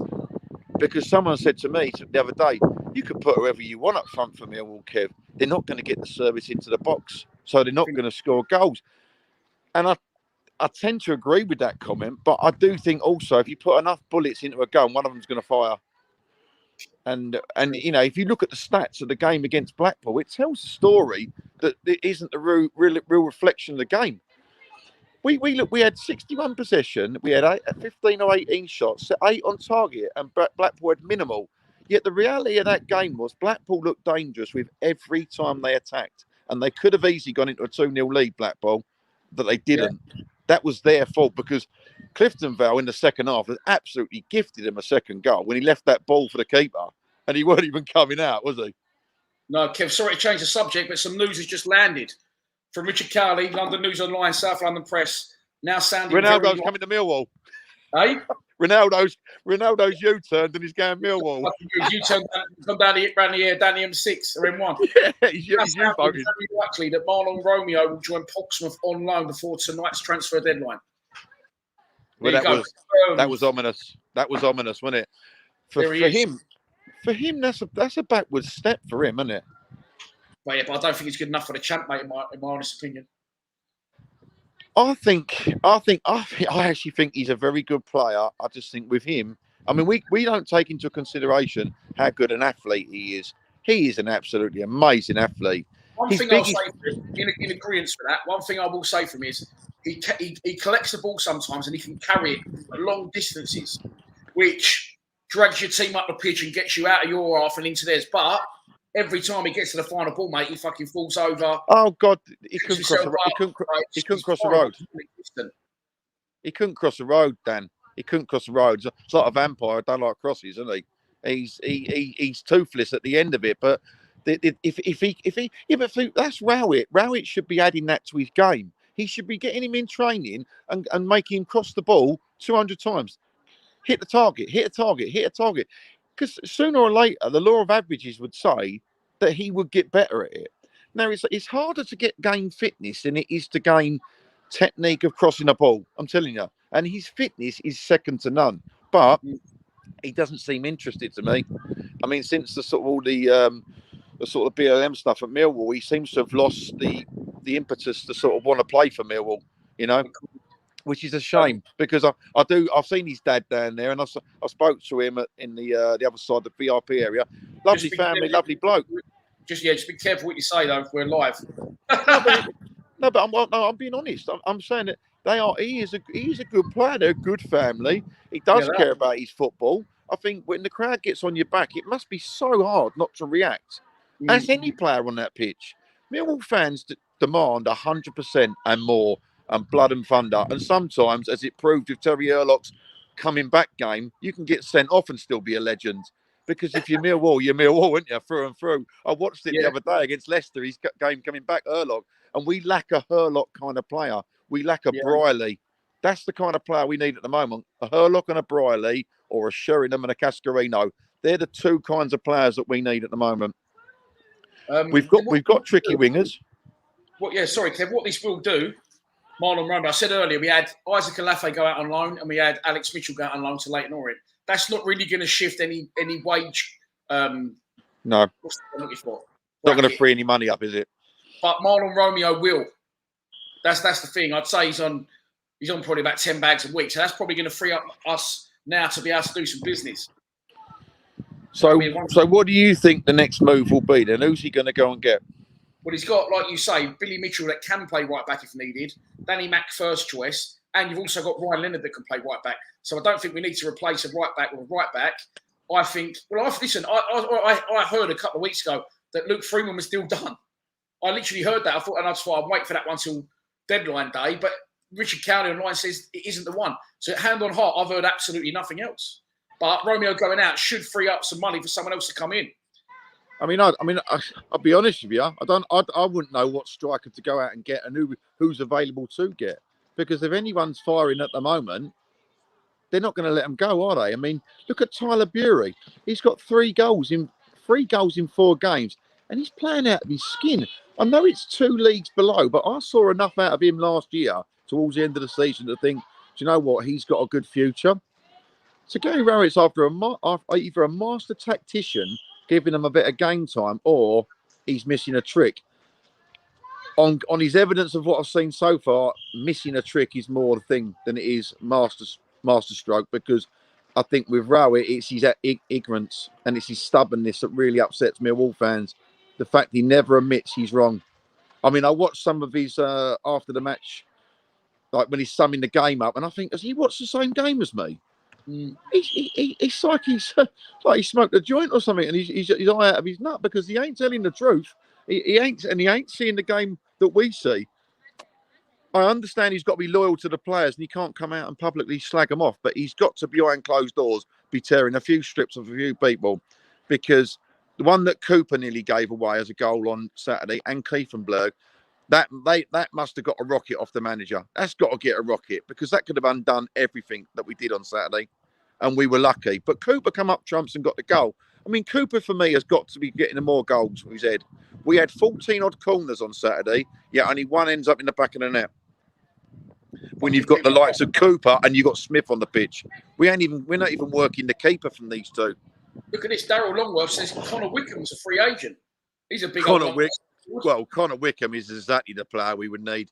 Because someone said to me the other day, you could put whoever you want up front for Millwall, Kev. They're not going to get the service into the box, so they're not going to score goals. And I tend to agree with that comment, but I do think also if you put enough bullets into a gun, one of them's going to fire. And you know, if you look at the stats of the game against Blackpool, it tells a story that it isn't the real reflection of the game. We had 61 possession, we had 15 or 18 shots, 8 on target, and Blackpool had minimal. Yet the reality of that game was Blackpool looked dangerous with every time they attacked, and they could have easily gone into a 2-0 lead, Blackpool, but they didn't. Yeah. That was their fault because Clifton Vale in the second half has absolutely gifted him a second goal when he left that ball for the keeper, and he weren't even coming out, was he? No, Kev, sorry to change the subject, but some news has just landed. From Richard Cowley, London News Online, South London Press. Now sounding Ronaldo's coming to Millwall. Hey? Ronaldo's U-turned and he's going Millwall. U-turned down the M6 or M1. Yeah, he's U-voted. It's very likely that Marlon Romeo will join Portsmouth on loan before tonight's transfer deadline. Well, that was ominous. That was ominous, wasn't it? For him, that's a backwards step for him, isn't it? But I don't think he's good enough for the champ, mate. In my honest opinion. I actually think he's a very good player. I just think with him, I mean, we don't take into consideration how good an athlete he is. He is an absolutely amazing athlete. One thing I'll say for him, in agreement with that, one thing I will say for him is he collects the ball sometimes and he can carry it long distances, which drags your team up the pitch and gets you out of your half and into theirs. But every time he gets to the final ball, mate, he fucking falls over. Oh God, he couldn't cross the road. He couldn't cross the road. He couldn't cross the road, Dan. He couldn't cross the road. It's like a vampire. I don't like crosses, isn't he? He's toothless at the end of it. But if that's Rowett. Rowett should be adding that to his game. He should be getting him in training and making him cross the ball 200 times. Hit the target. Hit a target. Hit a target. Because sooner or later, the law of averages would say that he would get better at it. Now, it's harder to gain fitness than it is to gain technique of crossing a ball. I'm telling you. And his fitness is second to none. But he doesn't seem interested to me. I mean, since the sort of BLM stuff at Millwall, he seems to have lost the impetus to sort of want to play for Millwall, you know. Which is a shame because I've seen his dad down there and I spoke to him in the other side, the VIP area. Lovely family, lovely bloke. Just be careful what you say though. If we're live. No, but I'm being honest. I'm saying that he is a good player. They're a good family. He does care about his football. I think when the crowd gets on your back, it must be so hard not to react. As any player on that pitch, Millwall fans demand 100% and more. And blood and thunder. And sometimes, as it proved with Terry Erlock's coming back game, you can get sent off and still be a legend. Because if you're Millwall, aren't you? Through and through. I watched it the other day against Leicester, his game coming back, Erlock. And we lack a Herlock kind of player. We lack a Briley. That's the kind of player we need at the moment. A Herlock and a Briley, or a Sheringham and a Cascarino. They're the two kinds of players that we need at the moment. We've got tricky wingers. Sorry, Kev. What this will do, Marlon Romeo. I said earlier we had Isaac Alafe go out on loan and we had Alex Mitchell go out on loan to Leyton Orient. That's not really going to shift any wage. No. What's the looking for? Not going to free any money up, is it? But Marlon Romeo will. That's the thing. I'd say he's on probably about 10 bags a week. So that's probably going to free up us now to be able to do some business. So what do you think the next move will be then? Who's he going to go and get? Well, he's got, like you say, Billy Mitchell that can play right back if needed, Danny Mack first choice, and you've also got Ryan Leonard that can play right back. So I don't think we need to replace a right back with a right back. I think, well, I heard a couple of weeks ago that Luke Freeman was still done. I literally heard that. I thought, and I just thought I'd wait for that one till deadline day. But Richard Cowley online says it isn't the one. So hand on heart, I've heard absolutely nothing else. But Romeo going out should free up some money for someone else to come in. I mean, I'll be honest with you. I wouldn't know what striker to go out and get and who's available to get, because if anyone's firing at the moment, they're not going to let them go, are they? I mean, look at Tyler Bury. He's got 3 goals in 4 games, and he's playing out of his skin. I know it's 2 leagues below, but I saw enough out of him last year towards the end of the season to think, do you know what? He's got a good future. So Gary Rowett's after either a master tactician giving him a bit of game time, or he's missing a trick. On his evidence of what I've seen so far, missing a trick is more the thing than it is master stroke, because I think with Rowett, it's his ignorance and it's his stubbornness that really upsets Millwall fans. The fact he never admits he's wrong. I mean, I watched some of his after the match, like when he's summing the game up, and I think, has he watched the same game as me? It's like he smoked a joint or something, and he's eye out of his nut, because he ain't telling the truth. He ain't seeing the game that we see. I understand he's got to be loyal to the players, and he can't come out and publicly slag them off, but he's got to, behind closed doors, be tearing a few strips of a few people, because the one that Cooper nearly gave away as a goal on Saturday, and Kiefenberg, that must have got a rocket off the manager. That's got to get a rocket, because that could have undone everything that we did on Saturday, and we were lucky. But Cooper come up trumps and got the goal. I mean, Cooper for me has got to be getting more goals with his head. We had 14 odd corners on Saturday, yet only one ends up in the back of the net. When you've got the likes of Cooper and you've got Smith on the pitch, we're not even working the keeper from these two. Look at this. Daryl Longworth says Connor Wickham's a free agent. He's a big Connor Wickham is exactly the player we would need.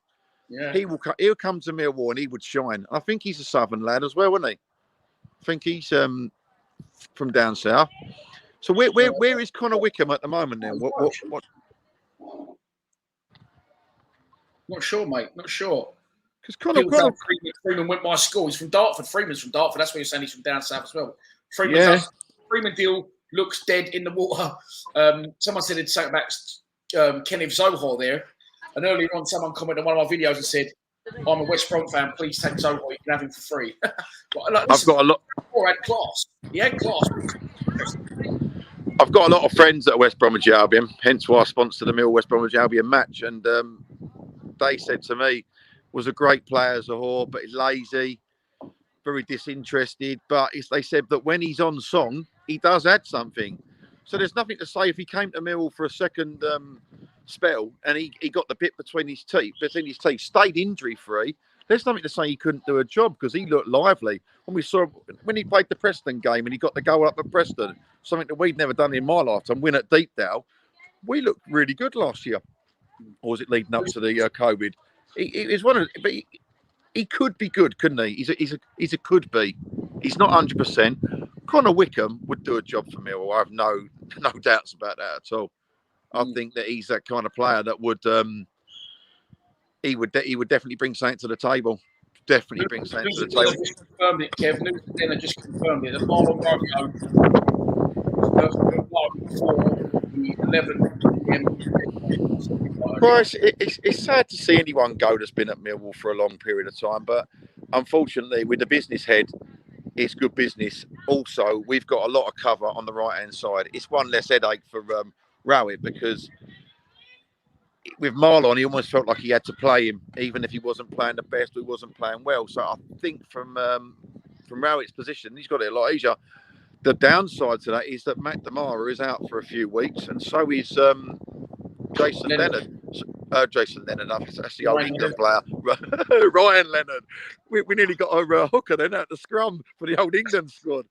Yeah. He'll come to Millwall and he would shine. I think he's a southern lad as well, isn't he? I think he's from down south. So where is Connor Wickham at the moment then? What? Not sure, mate. Not sure. Because Freeman went by school. He's from Dartford. Freeman's from Dartford. That's why you're saying he's from down south as well. Freeman deal looks dead in the water. Someone said it's something about Kenneth Zohar there. And earlier on, someone commented on one of my videos and said, I'm a West Brom fan. Please take Zohar. You can have him for free. I've got a lot. Had class. He had class. I've got a lot of friends at West Bromwich Albion, hence why I sponsored the Mill West Bromwich Albion match. And they said to me, was a great player, Zohar, but he's lazy, very disinterested. But they said that when he's on song, he does add something. So there's nothing to say if he came to Mill for a second spell and he got the bit between his teeth, stayed injury free. There's nothing to say he couldn't do a job, because he looked lively. When he played the Preston game and he got the goal up at Preston, something that we'd never done in my lifetime, win at Deepdale, we looked really good last year. Or was it leading up to the COVID? But he could be good, couldn't he? He's a could be. He's not 100%. Connor Wickham would do a job for me. I have no doubts about that at all. I think that he's that kind of player that would he would definitely bring something to the table. Definitely bring something to the table. Just confirmed it, Kev. News Dinner just confirmed it. The Marlon Romeo Bryce, it's sad to see anyone go that's been at Millwall for a long period of time, but unfortunately, with the business head, it's good business. Also, we've got a lot of cover on the right-hand side. It's one less headache for Rowett, because with Marlon, he almost felt like he had to play him, even if he wasn't playing the best or he wasn't playing well. So I think from Rowett's position, he's got it a lot easier. The downside to that is that Matt Damara is out for a few weeks, and so is Jason Leonard. Jason Leonard, that's the old England player. Ryan Leonard. We nearly got a hooker then out the scrum for the old England squad.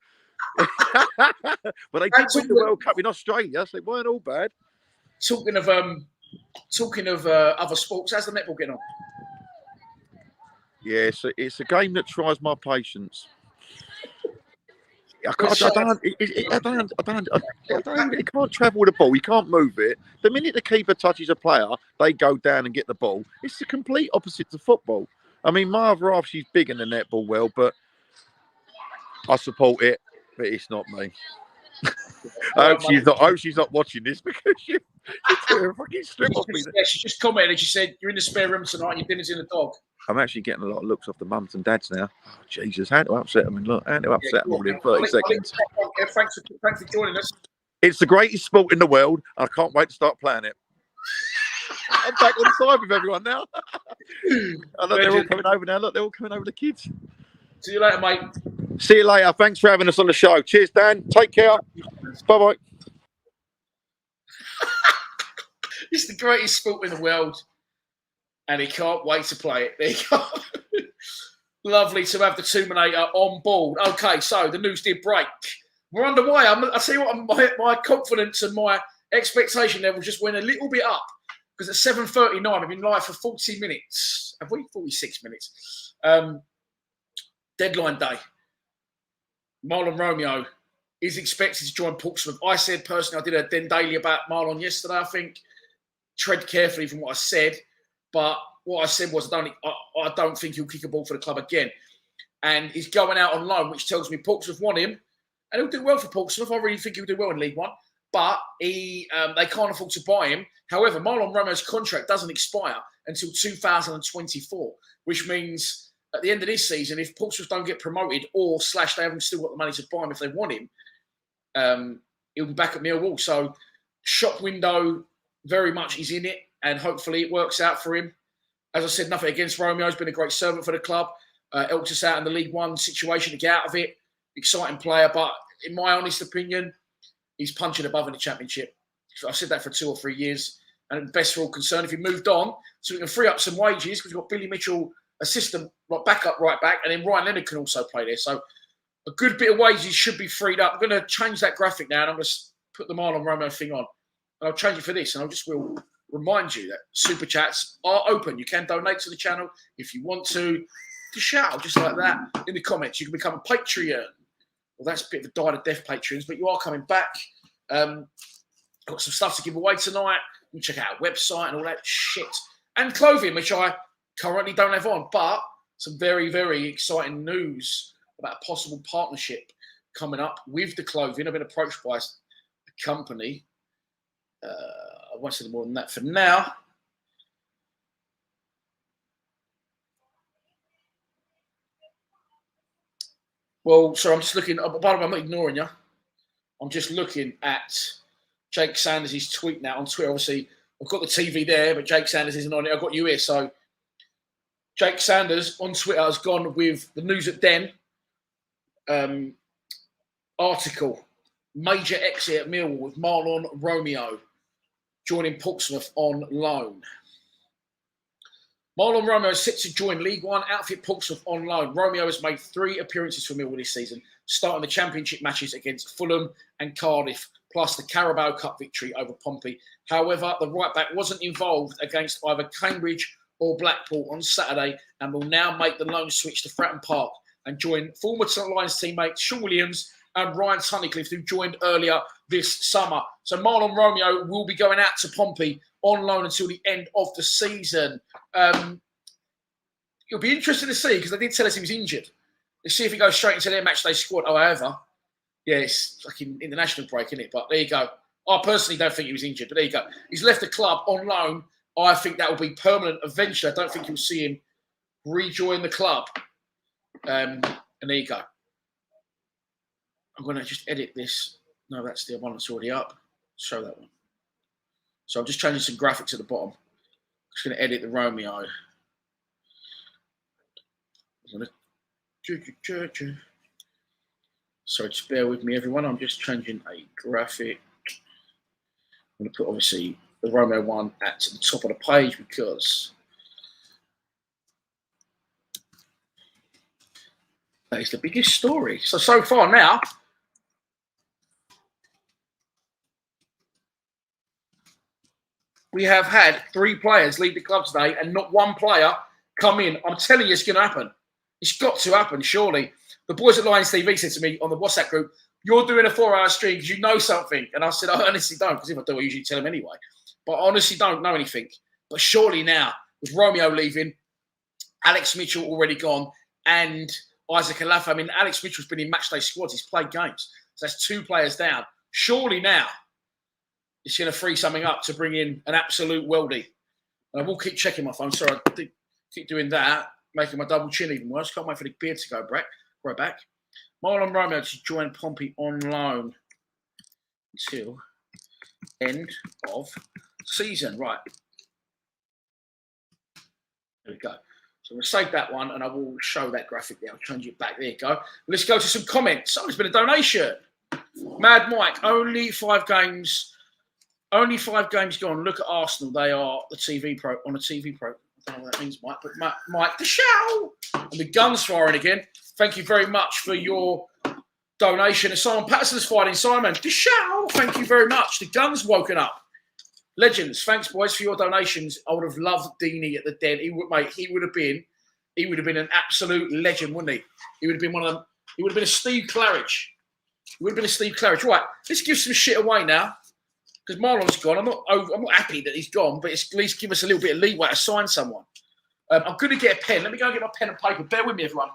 But they did win the World Cup in Australia, so they weren't all bad. Talking of other sports, how's the netball getting on? Yeah, it's a game that tries my patience. He can't travel with the ball. He can't move it. The minute the keeper touches a player, they go down and get the ball. It's the complete opposite to football. I mean, my other half, she's big in the netball well, but I support it, but it's not me. I hope she's not watching this because she tear a fucking strip off me. Yeah, she just commented. She said, "You're in the spare room tonight. And your dinner's in the dog." I'm actually getting a lot of looks off the mums and dads now. Oh, Jesus, how to upset them? And look, how to upset them all in 30 seconds. Thanks for joining us. It's the greatest sport in the world. I can't wait to start playing it. I'm back on side with everyone now. I know they're all coming over now. Look, they're all coming over, the kids. See you later, mate. See you later. Thanks for having us on the show. Cheers, Dan. Take care. Bye-bye. It's the greatest sport in the world, and he can't wait to play it. There you go. Lovely to have the Terminator on board. Okay, so the news did break. We're underway. I tell you what, my confidence and my expectation level just went a little bit up because at 7:39, I've been live for 40 minutes. Have we? 46 minutes. Deadline day. Marlon Romeo is expected to join Portsmouth. I said personally, I did a Den Daily about Marlon yesterday. I think tread carefully from what I said, but what I said was I don't think he'll kick a ball for the club again. And he's going out on loan, which tells me Portsmouth want him, and he'll do well for Portsmouth. I really think he'll do well in League One, but they can't afford to buy him. However, Marlon Romeo's contract doesn't expire until 2024, which means at the end of this season, if Portsmouth don't get promoted or / they haven't still got the money to buy him if they want him, he'll be back at Millwall. So shop window very much is in it, and hopefully it works out for him. As I said, nothing against Romeo. He's been a great servant for the club. Helped us out in the League One situation to get out of it. Exciting player, but in my honest opinion, he's punching above in the Championship. So I've said that for 2 or 3 years, and best for all concerned, if he moved on, so we can free up some wages because we've got Billy Mitchell, assistant backup right back, and then Ryan Leonard can also play there. So a good bit of wages should be freed up. I'm going to change that graphic now, and I'm going to put the Marlon Romeo thing on. And I'll change it for this, and will remind you that Super Chats are open. You can donate to the channel if you want to. Just shout, just like that, in the comments. You can become a Patreon. Well, that's a bit of a died of death Patreons, but you are coming back. I've got some stuff to give away tonight. You can check out our website and all that shit. And clothing, which I currently don't have on, but some very, very exciting news about a possible partnership coming up with the clothing. I've been approached by a company. I won't say more than that for now. Well, sorry, I'm just looking. By the way, I'm not ignoring you. I'm just looking at Jake Sanders' tweet now on Twitter. Obviously, I've got the TV there, but Jake Sanders isn't on it. I've got you here. So Jake Sanders on Twitter has gone with the News at Den article. Major exit at Millwall with Marlon Romeo joining Portsmouth on loan. Marlon Romeo is set to join League One outfit Portsmouth on loan. Romeo has made 3 appearances for Millwall this season, starting the Championship matches against Fulham and Cardiff, plus the Carabao Cup victory over Pompey. However, the right-back wasn't involved against either Cambridge or Blackpool on Saturday and will now make the loan switch to Fratton Park and join former Lions teammates Sean Williams and Ryan Tunnicliffe, who joined earlier this summer. So Marlon Romeo will be going out to Pompey on loan until the end of the season. It'll be interesting to see because they did tell us he was injured. Let's see if he goes straight into their matchday squad. However, yeah, it's like an international break, isn't it? But there you go. I personally don't think he was injured, but there you go. He's left the club on loan. I think that will be permanent eventually. I don't think you'll see him rejoin the club. And there you go. I'm going to just edit this. No, that's the one that's already up. Show that one. So I'm just changing some graphics at the bottom. Just going to edit the Romeo. I'm going to... Sorry, just bear with me, everyone. I'm just changing a graphic. I'm going to put, obviously, the Romeo one at the top of the page because that is the biggest story. So far now, we have had 3 players leave the club today and not one player come in. I'm telling you it's going to happen. It's got to happen, surely. The boys at Lions TV said to me on the WhatsApp group, "You're doing a 4-hour stream because you know something." And I said, "I honestly don't, because if I do, I usually tell them anyway. But I honestly don't know anything. But surely now, with Romeo leaving, Alex Mitchell already gone, and Isaac Alafa, I mean, Alex Mitchell's been in matchday squads. He's played games. So that's 2 players down. Surely now, it's going to free something up to bring in an absolute worldie. And I will keep checking my phone. Sorry, I keep doing that, making my double chin even worse. Can't wait for the beard to go back. Marlon Romeo to join Pompey on loan until end of season. Right. There we go. So we'll save that one, and I will show that graphic there. I'll change it back. There you go. Let's go to some comments. Oh, there's been a donation. Mad Mike, only 5 games. Only 5 games gone. Look at Arsenal. They are the TV pro on a TV pro. I don't know what that means, Mike. But Mike, the show and the guns firing again. Thank you very much for your donation. And Simon Patterson's fighting Simon. The show. Thank you very much. The guns woken up. Legends. Thanks, boys, for your donations. I would have loved Deeney at the Den. He would have been an absolute legend, wouldn't he? He would have been one of them. He would have been a Steve Claridge. Right. Let's give some shit away now. Because Marlon's gone. I'm not happy that he's gone, but it's at least give us a little bit of leeway to sign someone. I'm going to get a pen. Let me go and get my pen and paper. Bear with me, everyone.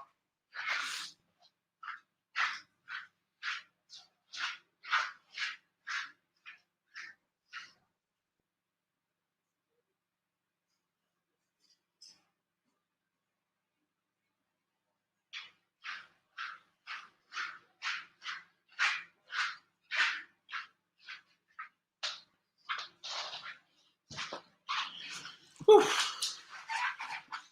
Whew.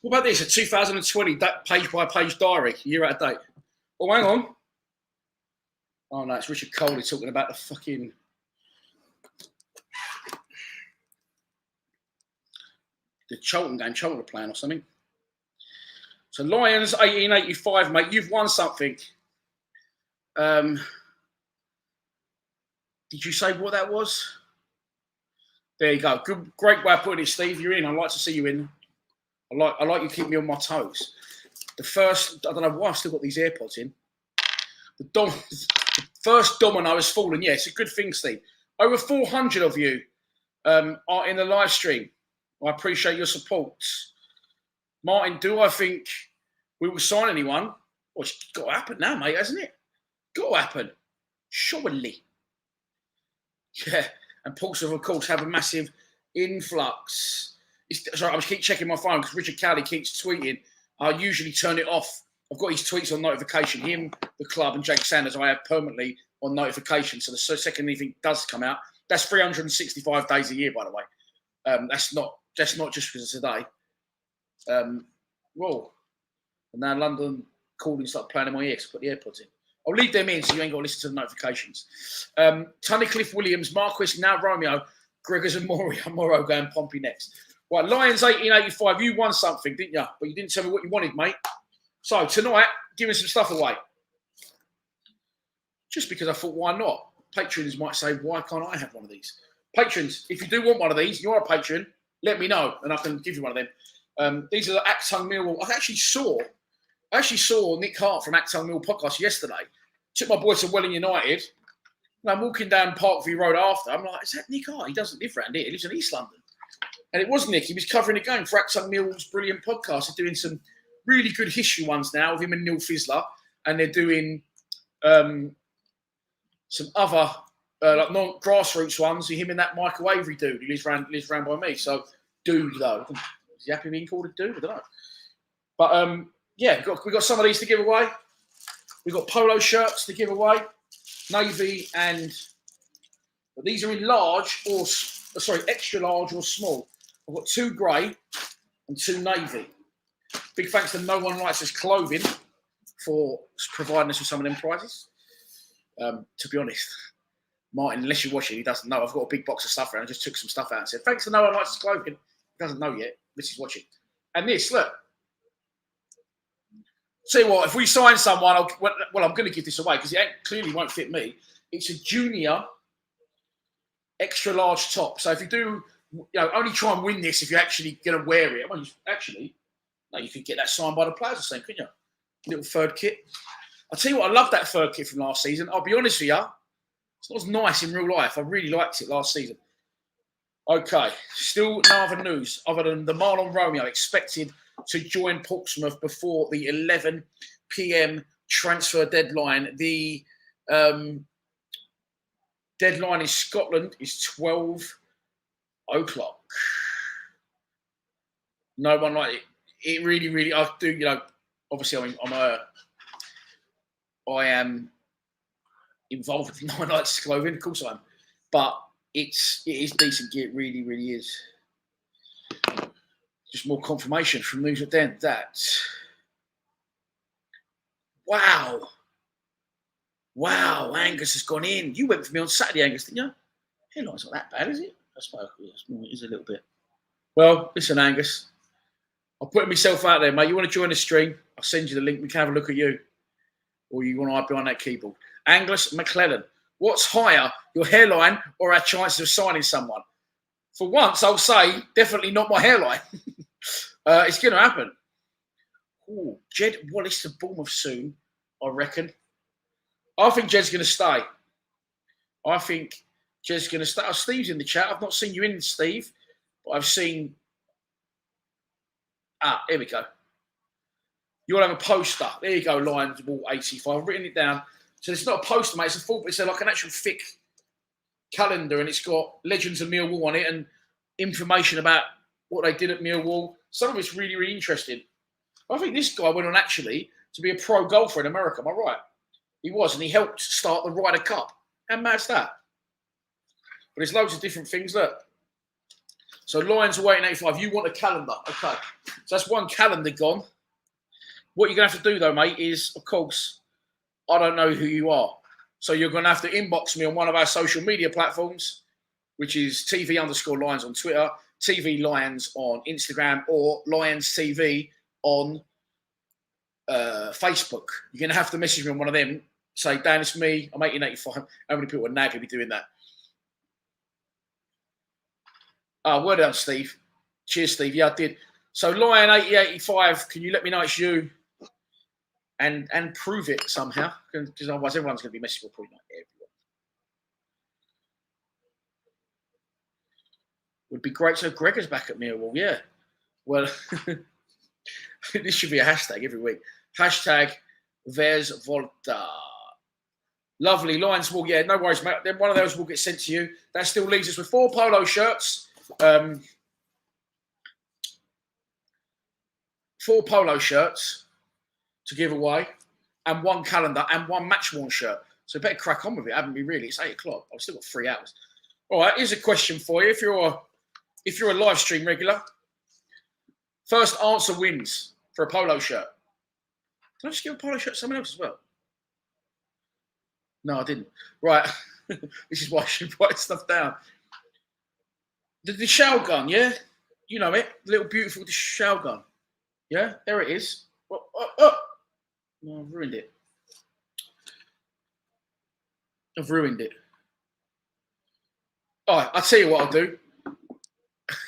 What about this? A 2020 page-by-page diary, year out of date. Oh, hang on. Oh, no, it's Richard Coley talking about the fucking... the Cholton game, Cholton are playing or something. So, Lions, 1885, mate. You've won something. Did you say what that was? There you go. Good, great way of putting it, Steve. You're in. I'd like to see you in. I like you keep me on my toes. The first, I don't know why I've still got these AirPods in. The first domino has fallen. Yeah, it's a good thing, Steve. Over 400 of you are in the live stream. I appreciate your support. Martin, do I think we will sign anyone? Well, it's got to happen now, mate, hasn't it? Got to happen. Surely. Yeah. And Portsmouth, of course, have a massive influx. Sorry, I keep checking my phone because Richard Cowley keeps tweeting. I usually turn it off. I've got his tweets on notification. Him, the club, and Jake Sanders, I have permanently on notification. So the second anything does come out, that's 365 days a year, by the way. That's not just because of today. Well, and now London calling start playing in my ear because I put the AirPods in. I'll leave them in so you ain't got to listen to the notifications. Tunnicliffe Williams, Marquis, now Romeo, Gregors and Morrow going Pompey next. Right, Lions 1885, you won something, didn't you? But you didn't tell me what you wanted, mate. So tonight, giving some stuff away. Just because I thought, why not? Patrons might say, why can't I have one of these? Patrons, if you do want one of these, you're a patron, let me know and I can give you one of them. These are the Acton Millwall. I actually saw Nick Hart from Acton Mill podcast yesterday. Took my boy to Welling United. And I'm walking down Parkview Road after. I'm like, is that Nick Hart? He doesn't live around here. He lives in East London. And it was Nick. He was covering the game for Acton Mill's brilliant podcast. They're doing some really good history ones now with him and Neil Fizzler. And they're doing some other like non-grassroots ones with him and that Michael Avery dude who lives around by me. So, dude, though. Is he happy being called a dude? I don't know. But, yeah, we got some of these to give away. We've got polo shirts to give away, navy, and but these are in large or extra large or small. I've got 2 grey and 2 navy. Big thanks to No One Writes Us Clothing for providing us with some of them prizes. To be honest, Martin, unless you're watching, he doesn't know. I've got a big box of stuff around. I just took some stuff out and said, thanks to No One Writes Us Clothing. He doesn't know yet. This is watching. And this, look. Tell you what, if we sign someone, I'm going to give this away because it clearly won't fit me. It's a junior extra large top. So if you do, only try and win this if you're actually going to wear it. Well, you could get that signed by the players or something, couldn't you? Little third kit. I'll tell you what, I love that third kit from last season. I'll be honest with you, it's not as nice in real life. I really liked it last season. Okay, still no other news other than the Marlon Romeo expected to join Portsmouth before the 11 p.m. transfer deadline. The deadline in Scotland is 12 o'clock. No one like it. It really, really. I do. You know, obviously, I am involved with Nine Nights Clothing. Of course, I am. But it is decent gear. It really, really is. Just more confirmation from news at Den that. Wow, Angus has gone in. You went for me on Saturday, Angus, didn't you? Hairline's not that bad, is it? I suppose it is a little bit. Well, listen, Angus. I'm putting myself out there, mate. You want to join the stream? I'll send you the link. We can have a look at you. Or you want to hide behind that keyboard. Angus McClellan. What's higher, your hairline or our chances of signing someone? For once, I'll say definitely not my hairline. It's going to happen. Ooh, Jed Wallace to Bournemouth soon, I reckon. I think Jed's going to stay. I think Jed's going to stay. Oh, Steve's in the chat. I've not seen you in, Steve, but I've seen. Here we go. You'll have a poster. There you go, Lions Wall 85. I've written it down. So it's not a poster, mate. It's a full. It's like an actual thick calendar, and it's got legends of Millwall on it and information about what they did at Millwall. Some of it's really, really interesting. I think this guy went on actually to be a pro golfer in America. Am I right? He was, and he helped start the Ryder Cup. How mad's that? But there's loads of different things. Look. So Lions away in 85. You want a calendar. Okay. So that's one calendar gone. What you're going to have to do, though, mate, is, of course, I don't know who you are. So you're going to have to inbox me on one of our social media platforms, which is TV_Lions on Twitter, TV Lions on Instagram, or Lions TV on Facebook. You're going to have to message me on one of them. Say, Dan, it's me. I'm 1885. How many people are now going to be doing that? Well done, Steve. Cheers, Steve. Yeah, I did. So, Lion 8085, can you let me know it's you? And prove it somehow, because otherwise everyone's going to be messaging. Well, probably not everyone. Would be great. So Gregor's back at Millwall. Yeah. Well, this should be a hashtag every week. Hashtag Vez Volta. Lovely. Lions will, yeah, no worries, mate. Then one of those will get sent to you. That still leaves us with 4 polo shirts. 4 polo shirts to give away, and 1 calendar and 1 match-worn shirt. So better crack on with it, haven't we? Really, it's 8 o'clock. I've still got 3 hours. All right, here's a question for you. If you're a live stream regular, first answer wins for a polo shirt. Did I just give a polo shirt to someone else as well? No, I didn't. Right, this is why I should write stuff down. The shell gun, yeah, you know it, the little beautiful shell gun. Yeah, there it is. Oh. No, I've ruined it. All right, I'll tell you what I'll do.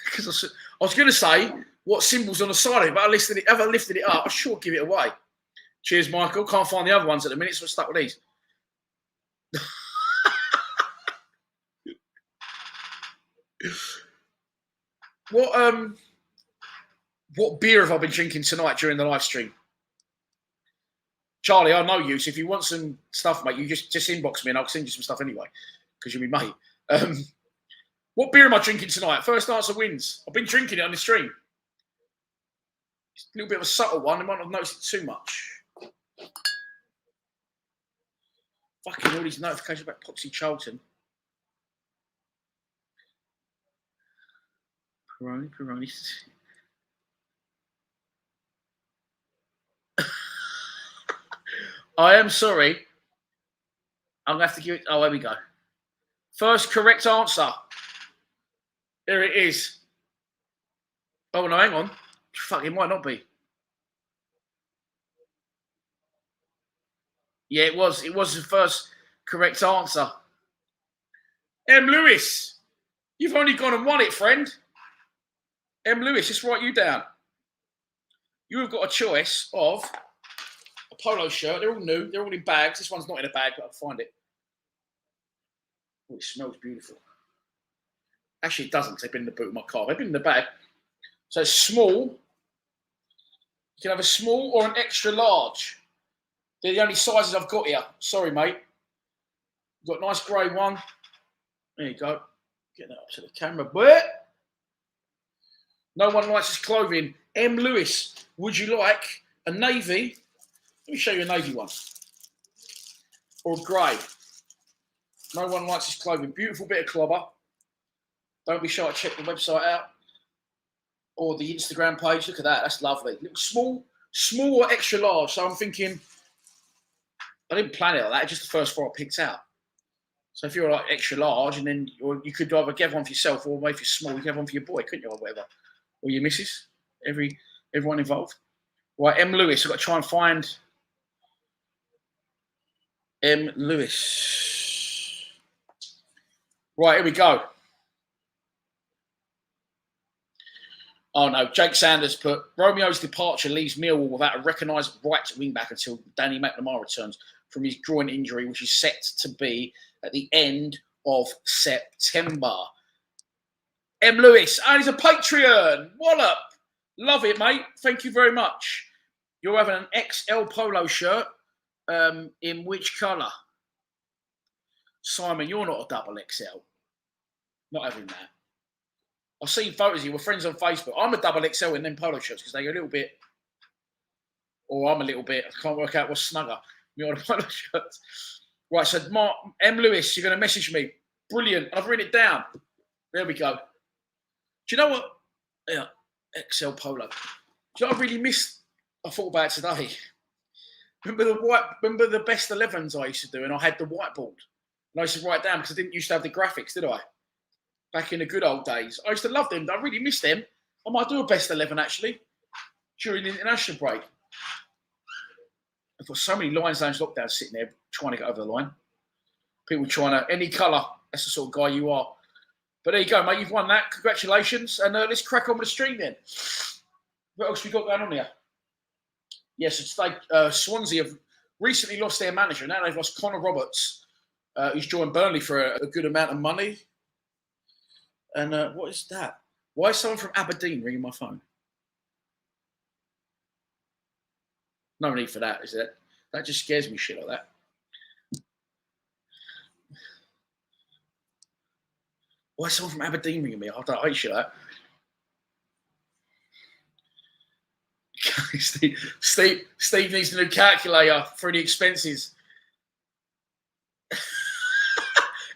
Because I was going to say what symbol's on the side of it, but I lifted it up, I sure give it away. Cheers, Michael. Can't find the other ones at the minute, so I'm stuck with these. What beer have I been drinking tonight during the live stream? Charlie, I know you, so if you want some stuff, mate, you just inbox me and I'll send you some stuff anyway, because you're my mate. What beer am I drinking tonight? First answer wins. I've been drinking it on the stream. It's a little bit of a subtle one. I might not have noticed it too much. Fucking all these notifications about Poxy Charlton. Peroni. I am sorry. I'm going to have to give it... Oh, there we go. First correct answer. There it is. Oh, no, hang on. Fuck, it might not be. Yeah, it was. It was the first correct answer. M. Lewis. You've only gone and won it, friend. M. Lewis, just write you down. You have got a choice of a polo shirt. They're all new. They're all in bags. This one's not in a bag, but I'll find it. Oh, it smells beautiful. Actually, it doesn't. They've been in the boot of my car. They've been in the bag. So it's small. You can have a small or an extra large. They're the only sizes I've got here. Sorry, mate. You've got a nice grey one. There you go. Get that up to the camera. But no one likes his clothing. M. Lewis, would you like a navy? Let me show you a navy one. Or a grey. No one likes his clothing. Beautiful bit of clobber. Don't be shy to check the website out. Or the Instagram page. Look at that. That's lovely. Look, small or extra large. So I'm thinking, I didn't plan it like that. It's just the first 4 I picked out. So if you're like extra large, and then you could either get one for yourself, or maybe if you're small, you can have one for your boy, couldn't you, or whatever, or your missus, everyone involved. Right, M. Lewis. I've got to try and find M. Lewis. Right, here we go. Oh no, Jake Sanders put Romeo's departure leaves Millwall without a recognised right wing back until Danny McNamara returns from his groin injury, which is set to be at the end of September. M. Lewis, and he's a Patreon. Wallop. Love it, mate. Thank you very much. You're having an XL polo shirt. In which colour? Simon, you're not a double XL. Not having that. I've seen photos of you. We're friends on Facebook. I'm a double XL in them polo shirts because they're a little bit, or I'm a little bit, I can't work out what's snugger. Me on a polo shirt. Right, so Mark, M. Lewis, you're going to message me. Brilliant. I've written it down. There we go. Do you know what? Yeah, XL polo. Do you know what I really missed? I thought about it today. Remember the best 11s I used to do, and I had the whiteboard. And I used to write down because I didn't used to have the graphics, did I? Back in the good old days. I used to love them. I really miss them. I might do a best 11 actually during the international break. I've got so many Lions Lounge lockdowns sitting there trying to get over the line. People trying to, any colour. That's the sort of guy you are. But there you go, mate. You've won that. Congratulations. And let's crack on with the stream then. What else we got going on here? Yes, it's like Swansea have recently lost their manager. Now they've lost Connor Roberts, who's joined Burnley for a good amount of money. And what is that? Why is someone from Aberdeen ringing my phone? No need for that, is there? That just scares me shit like that. Why is someone from Aberdeen ringing me? I hate shit like that. Steve needs a new calculator for the expenses.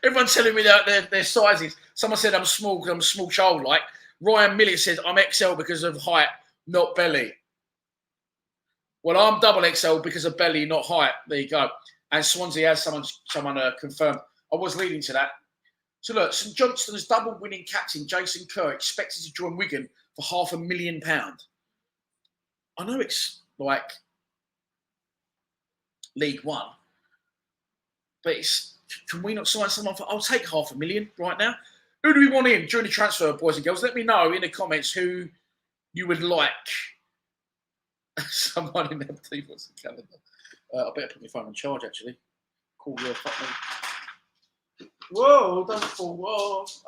Everyone's telling me their sizes. Someone said I'm small because I'm a small child. Like Ryan Millett said, I'm XL because of height, not belly. Well, I'm double XL because of belly, not height. There you go. And Swansea has someone confirmed. I was leading to that. So look, St Johnstone's double-winning captain Jason Kerr expected to join Wigan for £500,000. I know it's like League One, but can we not sign someone for? I'll take £500,000 right now. Who do we want in during the transfer, boys and girls? Let me know in the comments who you would like. Someone in their team wants the calendar. I better put my phone on charge, actually. Call your fuck me. Whoa, don't fall off.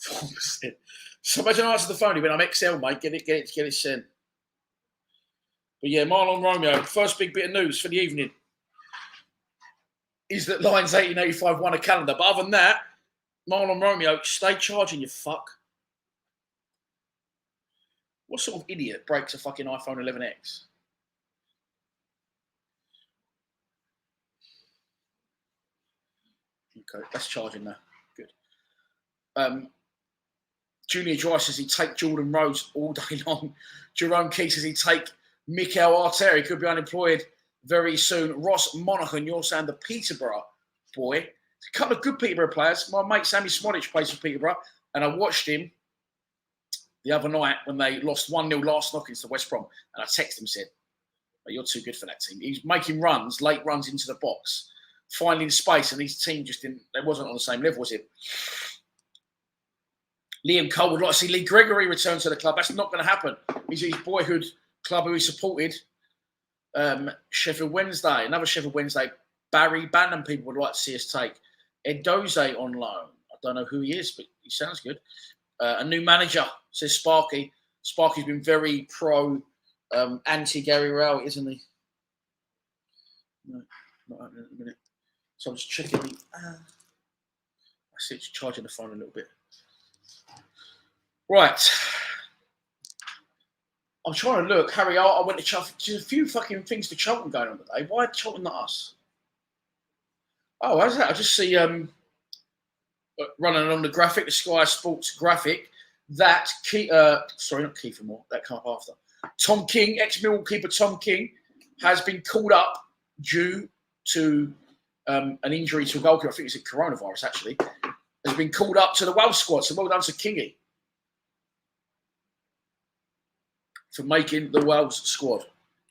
4%. So imagine I answered the phone. He went, I'm XL, mate. Get it sent. But yeah, Marlon Romeo, first big bit of news for the evening is that Lions 1885 won a calendar. But other than that, Marlon Romeo, stay charging, you fuck. What sort of idiot breaks a fucking iPhone 11X? Okay, that's charging now. Good. Junior Dry says he'd take Jordan Rhodes all day long. Jerome Key says he'd take Mikel Arteta. He could be unemployed very soon. Ross Monaghan, you're saying the Peterborough boy. There's a couple of good Peterborough players. My mate Sammy Smodic plays for Peterborough, and I watched him the other night when they lost 1-0 last knock into West Brom, and I texted him and said, oh, you're too good for that team. He's making late runs into the box, finding space, and his team just didn't, they wasn't on the same level as him. Liam Cole would like to see Lee Gregory return to the club. That's not going to happen. He's his boyhood club who he supported Sheffield Wednesday, another Sheffield Wednesday. Barry Bannon, people would like to see us take. Ed Doze on loan. I don't know who he is, but he sounds good. A new manager, says Sparky. Sparky's been very pro anti-Gary Rowett, isn't he? No, not happening in a minute. So I'm just checking. I see it's charging the phone a little bit. Right. I'm trying to look. Harry, I went to Charlton. There's a few fucking things for Charlton going on today. Why Charlton not us? Oh, how's that? I just see running on the graphic, the Sky Sports graphic, that sorry, not Kiefer Moore, that came up after. Tom King, ex-Millwall keeper Tom King, has been called up due to an injury to a goalkeeper. I think it's a coronavirus, actually. Has been called up to the Wales squad. So well done to Kingy for making the Wales squad.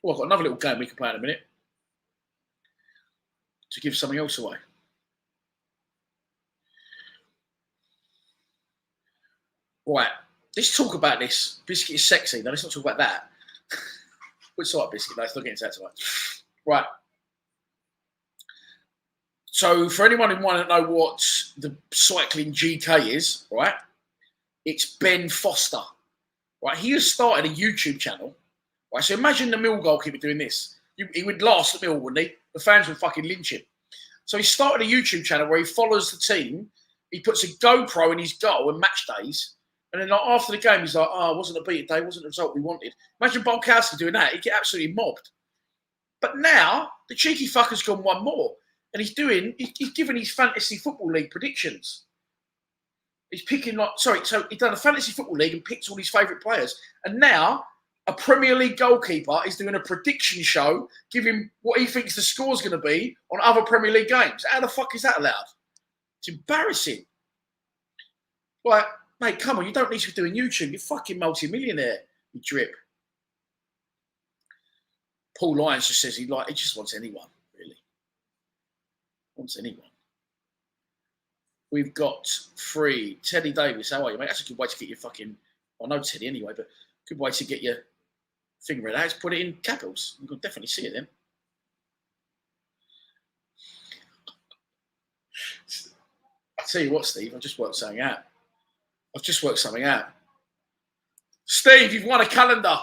Oh, I've got another little game we can play in a minute to give something else away. Right, let's talk about this. Biscuit is sexy. No, let's not talk about that. What's like Biscuit? No, let's not get into that tonight. Right. So, for anyone who want to know what the cycling GK is, right, it's Ben Foster. Right, he has started a YouTube channel. Right, so imagine the Mill goalkeeper doing this. He would last at Mill, wouldn't he? The fans would fucking lynch him. So he started a YouTube channel where he follows the team. He puts a GoPro in his goal and match days. And then like, after the game, he's like, oh, it wasn't a beat day, wasn't the result we wanted. Imagine Bolkowski doing that. He'd get absolutely mobbed. But now, the cheeky fucker's gone one more. And he's giving his fantasy football league predictions. He's picking so he's done a fantasy football league and picked all his favourite players. And now, a Premier League goalkeeper is doing a prediction show, giving what he thinks the score's going to be on other Premier League games. How the fuck is that allowed? It's embarrassing. Like, mate, come on, you don't need to be doing YouTube. You're fucking multi-millionaire, you drip. Paul Lyons just says he just wants anyone, really. Wants anyone. We've got 3. Teddy Davis, how are you, mate? That's a good way to get your fucking... I know Teddy anyway, but good way to get your thing read out is put it in capitals. You can definitely see it then. I'll tell you what, Steve, I've just worked something out. Steve, you've won a calendar.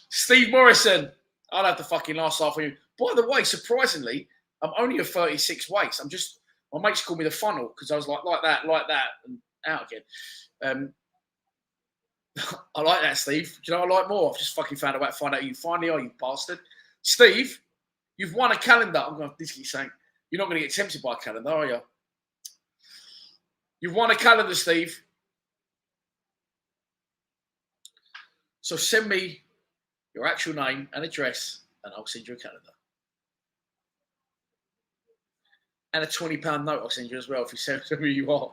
Steve Morrison. I'll have the fucking last laugh on you. By the way, surprisingly, I'm only a 36 waist. My mates call me the funnel because I was like that, and out again. I like that, Steve. Do you know what I like more? I've just fucking found a way to find out who you finally are, you bastard. Steve, you've won a calendar. I'm going to keep saying, you're not going to get tempted by a calendar, are you? You've won a calendar, Steve. So send me your actual name and address, and I'll send you a calendar. And a £20 note I'll send you as well if you send me who you are.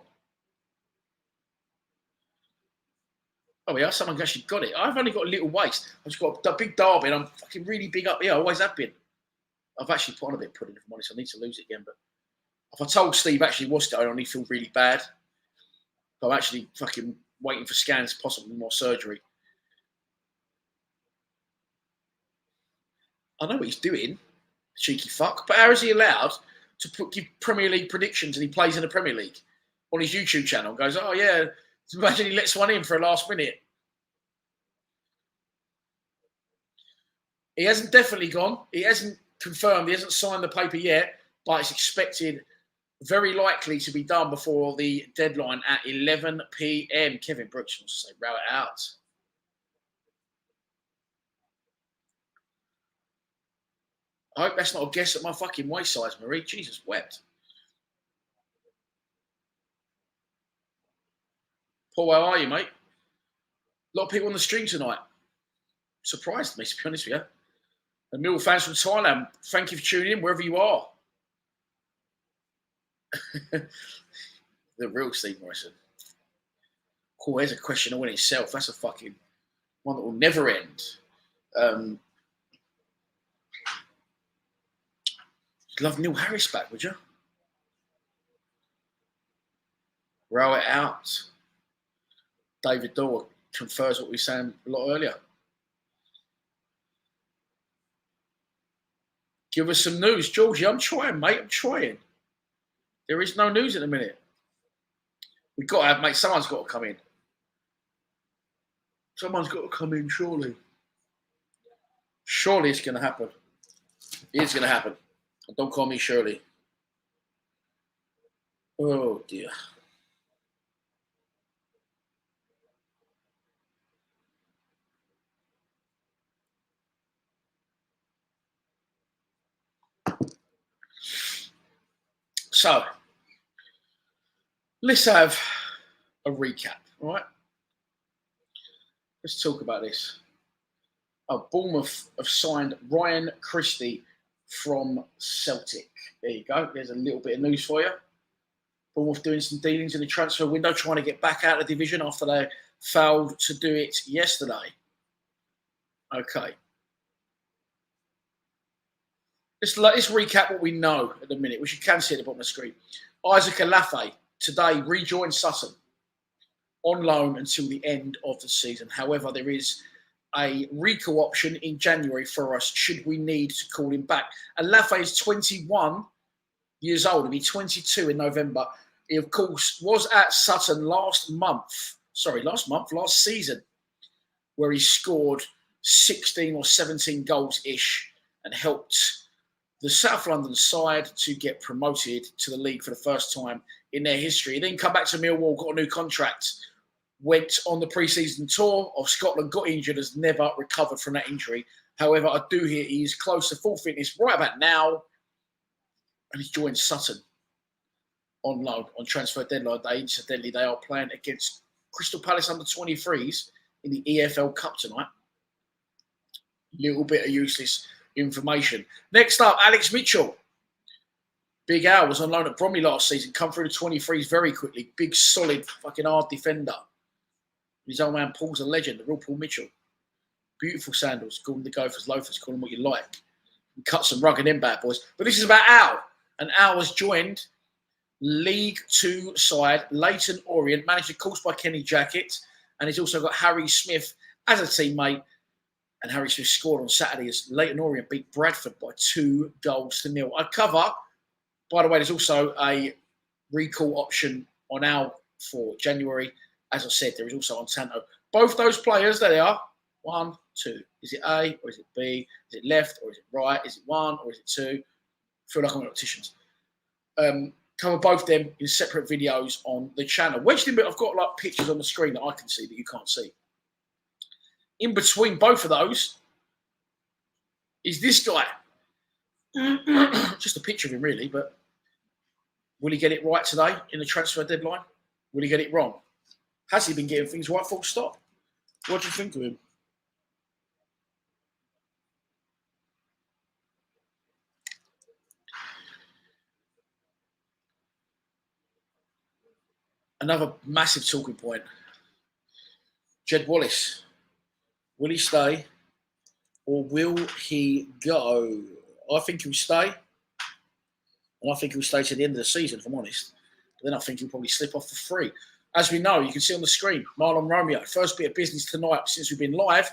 Oh, yeah, someone actually got it. I've only got a little waist. I've just got a big derby, and I'm fucking really big up here. I always have been. I've actually put on a bit of pudding, if I'm honest. I need to lose it again. But if I told Steve actually what's going on, he'd feel really bad. I'm actually fucking waiting for scans, possibly more surgery. I know what he's doing, cheeky fuck. But how is he allowed to give Premier League predictions and he plays in the Premier League on his YouTube channel? And goes, oh yeah, imagine he lets one in for a last minute. He hasn't definitely gone. He hasn't confirmed. He hasn't signed the paper yet, but it's expected very likely to be done before the deadline at 11 p.m. Kevin Brooks wants to say, row it out. I hope that's not a guess at my fucking waist size, Marie. Jesus wept. Paul, how are you, mate? A lot of people on the stream tonight. Surprised me, to be honest with you. And Mill fans from Thailand, thank you for tuning in, wherever you are. The real Steve Morrison. Cool, there's a question all in itself. That's a fucking one that will never end. You'd love Neil Harris back, would you? Row it out. David Dorr confirms what we were saying a lot earlier. Give us some news, Georgie. I'm trying, mate. I'm trying. There is no news at the minute. We've got to have, mate. Someone's got to come in. Someone's got to come in, surely. Surely it's going to happen. It's going to happen. Don't call me Shirley. Oh, dear. So, let's have a recap, all right? Let's talk about this. Oh, Bournemouth have signed Ryan Christie from Celtic. There you go. There's a little bit of news for you. Bournemouth doing some dealings in the transfer window, trying to get back out of the division after they failed to do it yesterday. Okay. Let's recap what we know at the minute, which you can see at the bottom of the screen. Isaac Alafe today rejoined Sutton on loan until the end of the season. However, there is a recall option in January for us should we need to call him back. Alafe is 21 years old. He'll be 22 in November. He, of course, was at Sutton last season, where he scored 16 or 17 goals-ish and helped the South London side to get promoted to the league for the first time in their history. He then come back to Millwall, got a new contract, went on the pre-season tour of Scotland, got injured, has never recovered from that injury. However, I do hear he's close to full fitness right about now, and he's joined Sutton on loan on transfer deadline day. Incidentally, they are playing against Crystal Palace under 23s in the EFL Cup tonight. Little bit of useless information. Next up, Alex Mitchell. Big Al was on loan at Bromley last season, come through the 23s very quickly. Big, solid, fucking hard defender. His old man Paul's a legend, the real Paul Mitchell. Beautiful sandals, call them the Gophers, loafers, call them what you like. Cut some rug in them bad boys. But this is about Al. And Al has joined League Two side Leyton Orient, managed of course by Kenny Jackett. And he's also got Harry Smith as a teammate. And Harry Smith scored on Saturday as Leyton Orient beat Bradford by 2-0. I cover, by the way, there's also a recall option on Al for January. As I said, there is also on Tanto. Both those players, there they are. 1, 2. Is it A or is it B? Is it left or is it right? Is it 1 or is it 2? I feel like I'm an opticians. Cover both of them in separate videos on the channel. Wedged in, but I've got like pictures on the screen that I can see that you can't see. In between both of those is this guy. Just a picture of him, really, but will he get it right today in the transfer deadline? Will he get it wrong? Has he been getting things right, full stop? What do you think of him? Another massive talking point. Jed Wallace. Will he stay or will he go? I think he'll stay. And I think he'll stay to the end of the season, if I'm honest. But then I think he'll probably slip off for free. As we know, you can see on the screen, Marlon Romeo, first bit of business tonight since we've been live,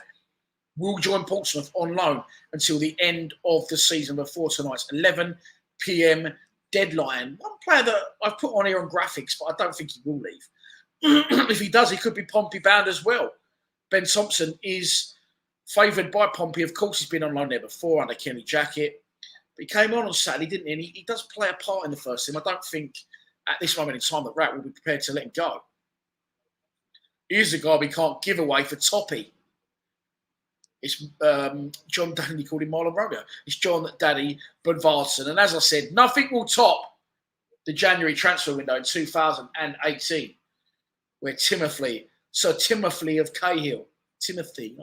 will join Portsmouth on loan until the end of the season before tonight's 11 p.m. deadline. One player that I've put on here on graphics, but I don't think he will leave. If he does, he could be Pompey bound as well. Ben Thompson is favoured by Pompey. Of course, he's been on loan there before under Kenny Jackett. But he came on Saturday, didn't he? And he does play a part in the first team. I don't think at this moment in time that Rat will be prepared to let him go. Here's a guy we can't give away for Toppy. It's John Daddy, called him Marlon Romeo. It's John Daddy Budvarsson. And as I said, nothing will top the January transfer window in 2018, where Sir Timothy of Cahill, Timothy,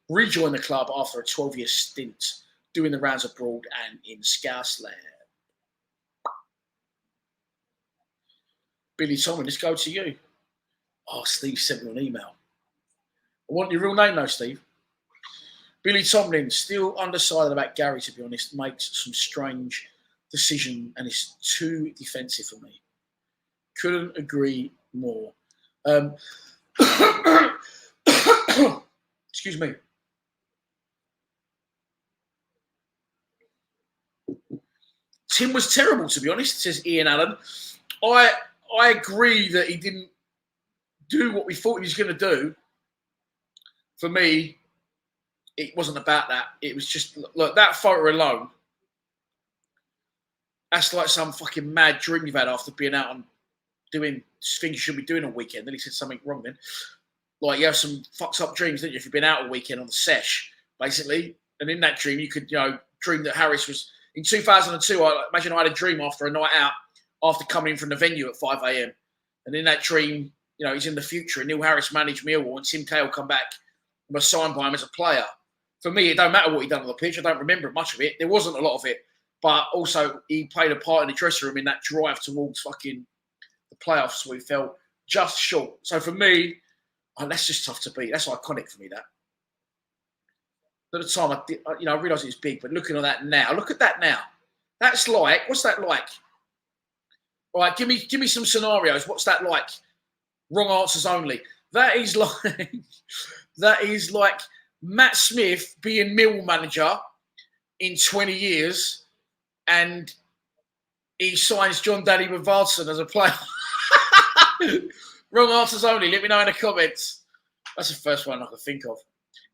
rejoined the club after a 12-year stint doing the rounds abroad and in Scousland. Billy Tomlin, let's go to you. Oh, Steve sent me an email. I want your real name though, Steve. Billy Tomlin, still undecided about Gary, to be honest, makes some strange decision and is too defensive for me. Couldn't agree more. Excuse me. Tim was terrible, to be honest, says Ian Allen. I agree that he didn't do what we thought he was going to do. For me, it wasn't about that. It was just, look, that photo alone, that's like some fucking mad dream you've had after being out and doing things you should be doing all weekend. Then he said something wrong then. Like, you have some fucked up dreams, don't you, if you've been out all weekend on the sesh, basically. And in that dream, you could, dream that Harris was... In 2002, I imagine I had a dream after a night out, after coming in from the venue at 5 a.m. And in that dream, he's in the future, and Neil Harris managed Millwall, and Tim Cahill come back and was signed by him as a player. For me, it don't matter what he done on the pitch. I don't remember much of it. There wasn't a lot of it. But also, he played a part in the dressing room in that drive towards fucking the playoffs where he fell just short. So for me, that's just tough to beat. That's iconic for me, that. At the time, I realised it was big, but looking at that now, look at that now. That's like, what's that like? All right, give me some scenarios. What's that like? Wrong answers only. That is like Matt Smith being Millwall manager in 20 years, and he signs John Daddy Bavardson as a player. Wrong answers only. Let me know in the comments. That's the first one I can think of.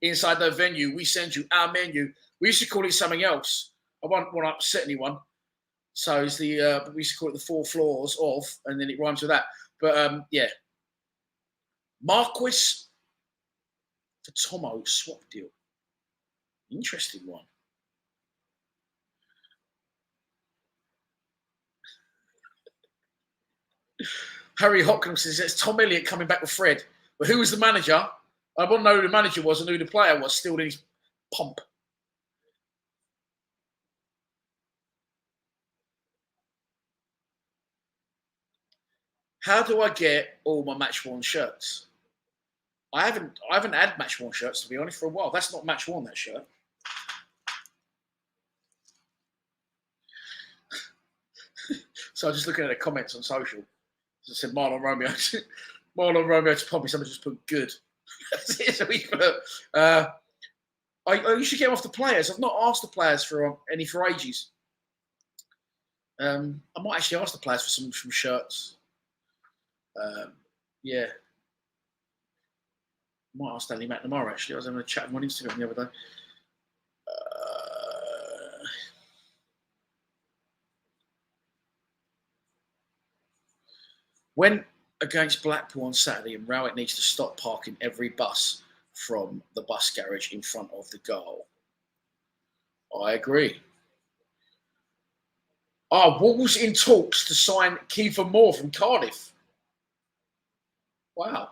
Inside the venue, we send you our menu. We used to call it something else. I won't want to upset anyone. So it's we used to call it the 4 floors of, and then it rhymes with that. But yeah. Marquis for Tomo swap deal. Interesting one. Harry Hopkins says it's Tom Elliott coming back with Fred. But who was the manager? I want to know who the manager was and who the player was still in his pomp. How do I get all my match-worn shirts? I haven't had match-worn shirts, to be honest, for a while. That's not match-worn, that shirt. So I was just looking at the comments on social. As I said, Marlon Romeo. Marlon Romeo to Pompey. Someone just put good. That's it. So we put, I usually get off the players. I've not asked the players for any for ages. I might actually ask the players for some shirts. Yeah. I might ask Stanley McNamara, actually. I was having a chat with him on Instagram the other day. When against Blackpool on Saturday, and Rowett needs to stop parking every bus from the bus garage in front of the goal. I agree. Wolves in talks to sign Kelliher Moore from Cardiff. Wow.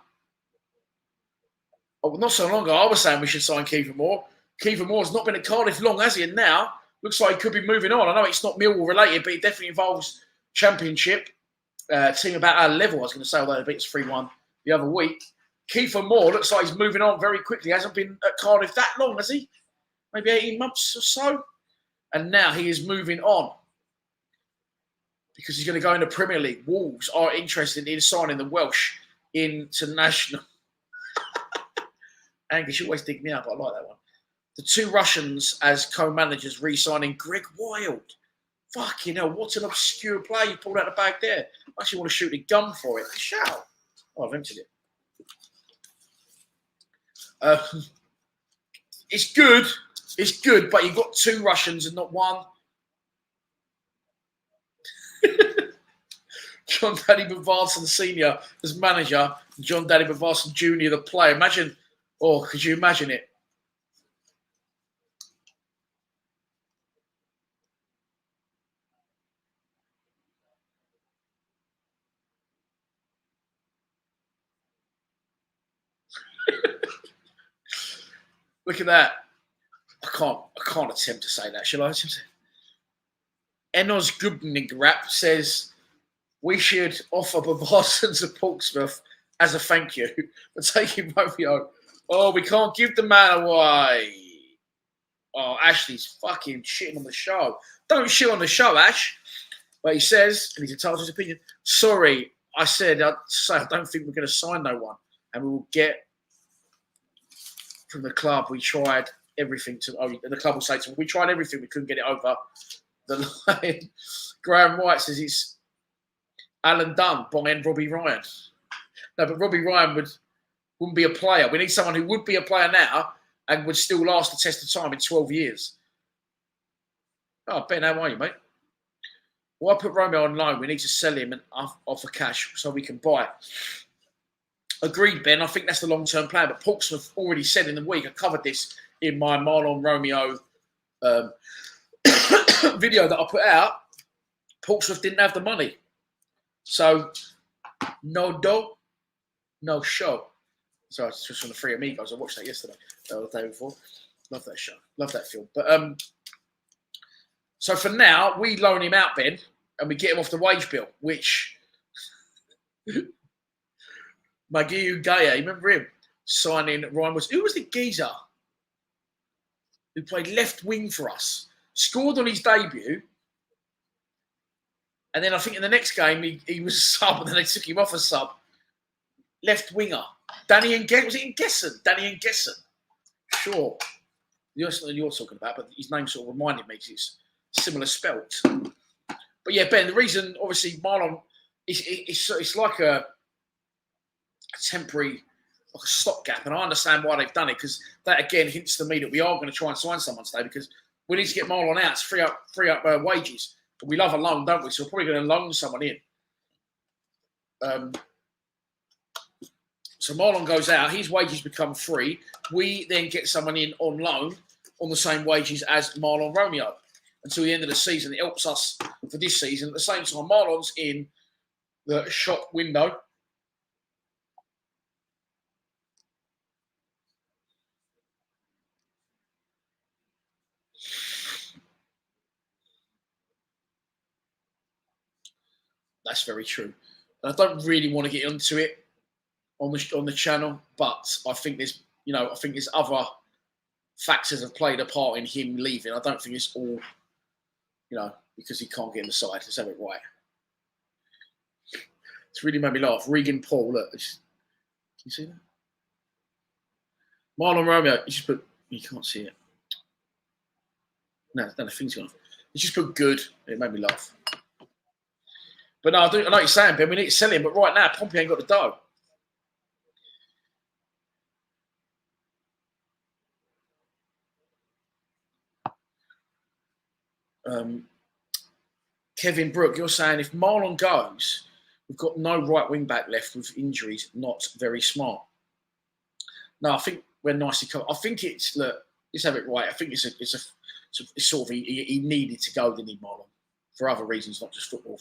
Oh, not so long ago, I was saying we should sign Kelliher Moore. Kelliher Moore's not been at Cardiff long, has he? And now, looks like he could be moving on. I know it's not Millwall related, but it definitely involves Championship. Team about our level, I was going to say, although they beat us 3-1 the other week. Kelliher Moore looks like he's moving on very quickly. He hasn't been at Cardiff that long, has he? Maybe 18 months or so. And now he is moving on because he's going to go in the Premier League. Wolves are interested in signing the Welsh international. Angus, you always dig me up. I like that one. The 2 Russians as co-managers re-signing Greg Wild. Fucking hell, what an obscure play you pulled out the bag there. I actually want to shoot a gun for it. Shout. Oh, I've emptied it. It's good. It's good, but you've got 2 Russians and not 1. John Daddy Bavardson Sr. as manager, John Daddy Bavardson Jr. the player. Imagine, could you imagine it? Look at that. I can't attempt to say that, shall I? Enos Gubnigrap says we should offer Bavardson to Portsmouth as a thank you for taking Romeo. Oh, we can't give the man away. Oh, Ashley's fucking shitting on the show. Don't shit on the show, Ash. But he says, and he's entitled to his opinion, sorry, I said, I don't think we're going to sign no one. And we will get from the club, we tried everything to, the club will say to him, we tried everything, we couldn't get it over. The line, Graham White says it's Alan Dunn buying Robbie Ryan. No, but Robbie Ryan wouldn't be a player. We need someone who would be a player now and would still last the test of time in 12 years. Oh, Ben, how are you, mate? Why put Romeo on loan? We need to sell him and offer cash so we can buy. Agreed, Ben. I think that's the long-term plan. But Portsmouth already said in the week, I covered this in my Marlon Romeo video that I put out. Portsmouth didn't have the money. So, no dough, no show. So it's just from the Three Amigos. I watched that yesterday, the day before. Love that show. Love that film. But so for now, we loan him out, Ben, and we get him off the wage bill, which Magiu Gaya, you remember him signing Ryan was who was the geezer who played left wing for us? Scored on his debut. And then I think in the next game, he was a sub, and then they took him off a sub. Left winger. Danny and was it in Gessen? Danny and Gessen. Sure. You're talking about, but his name sort of reminded me because it's similar spelt. But yeah, Ben, the reason, obviously, Marlon, it's like a temporary, like a stopgap, and I understand why they've done it, because that, again, hints to me that we are going to try and sign someone today, because we need to get Marlon out to free up wages. But we love a loan, don't we? So we're probably going to loan someone in. So Marlon goes out, his wages become free. We then get someone in on loan on the same wages as Marlon Romeo until the end of the season. It helps us for this season. At the same time, Marlon's in the shop window. That's very true. And I don't really want to get into it on the channel, but I think there's other factors have played a part in him leaving. I don't think it's all, because he can't get in the side. Let's have it right. It's really made me laugh. Regan Paul, look. Can you see that? Marlon Romeo, you can't see it. No, the thing's gone off. You just put good. It made me laugh. But no, I know what you're saying, Ben. We need to sell him. But right now, Pompey ain't got the dough. Kevin Brook, you're saying if Marlon goes, we've got no right wing back left with injuries. Not very smart. No, I think we're nicely covered. I think let's have it right. I think it's sort of he needed to go, didn't he, Marlon, for other reasons, not just football.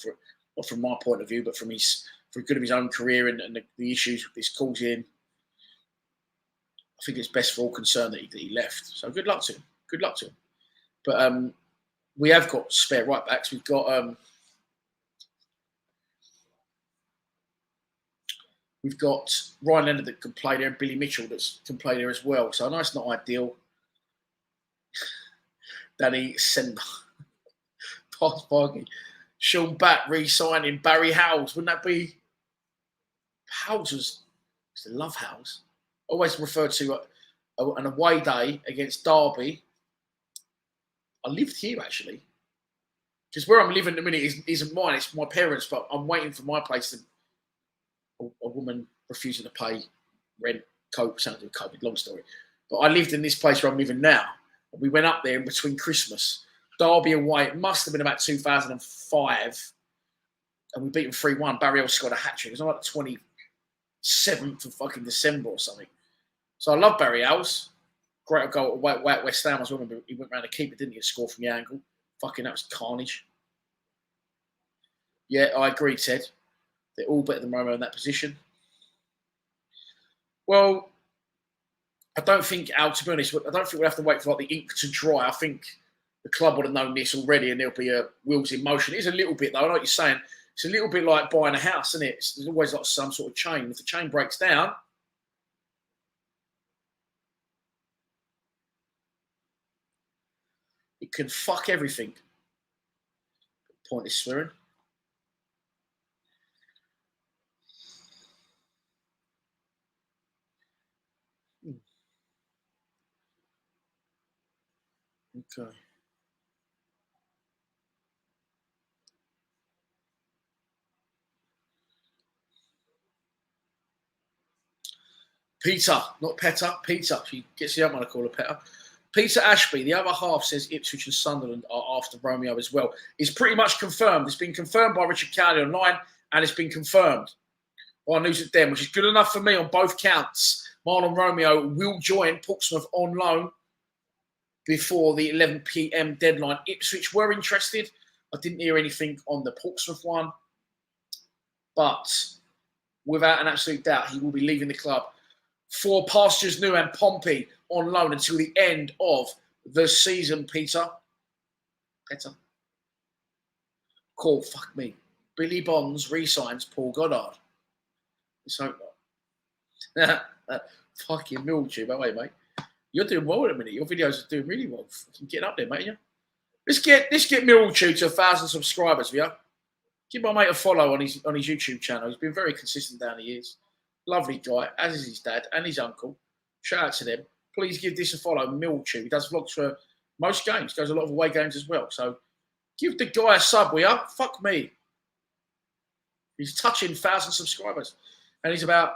Not from my point of view, but for good of his own career and the issues this causing. I think it's best for all concerned that he left. So good luck to him. Good luck to him. But we have got spare right backs. We've got Ryan Leonard that can play there, and Billy Mitchell that can play there as well. So I know it's not ideal. Danny Sender, Pass Bargy, Sean Batt re-signing Barry Howells. Wouldn't that be? Howells used to love Howells. Always referred to an away day against Derby. I lived here, actually. Because where I'm living at the minute isn't mine. It's my parents', but I'm waiting for my place to... A woman refusing to pay rent, something to do with COVID, long story. But I lived in this place where I'm living now. We went up there in between Christmas. Derby away, it must have been about 2005. And we beat them 3-1. Barry Howells scored a hat-trick. It was like the 27th of fucking December or something. So I love Barry Howells. Great goal at West Ham as well. He went round the keeper, didn't he? A score from the angle. Fucking, that was carnage. Yeah, I agree, Ted. They're all better than Romeo in that position. Well, I don't think, Al, to be honest, I don't think we'll have to wait for the ink to dry. I think the club would have known this already and there'll be wheels in motion. It is a little bit, though. I know what you're saying. It's a little bit like buying a house, isn't it? There's always some sort of chain. If the chain breaks down, it can fuck everything. Point is swearing. Okay. Peter, not Petter, Peter. She gets the other one to call her Petter. Peter Ashby, the other half, says Ipswich and Sunderland are after Romeo as well. It's pretty much confirmed. It's been confirmed by Richard Cowley online, and it's been confirmed by News at Den, which is good enough for me on both counts. Marlon Romeo will join Portsmouth on loan before the 11 p.m. deadline. Ipswich were interested. I didn't hear anything on the Portsmouth one, but without an absolute doubt, he will be leaving the club for pastures new and Pompey on loan until the end of the season, Peter. Cool, fuck me. Billy Bonds re-signs Paul Goddard. Let's hope not. Fucking Milltube, away, mate. You're doing well at the minute. Your videos are doing really well. Fucking getting up there, mate. Yeah? Let's get Milltube to 1,000 subscribers, yeah? Give my mate a follow on his YouTube channel. He's been very consistent down the years. Lovely guy, as is his dad and his uncle. Shout out to them. Please give this a follow, Milltube. He does vlogs for most games. Goes a lot of away games as well. So give the guy a sub, will ya? Fuck me. He's touching 1,000 subscribers. And he's about,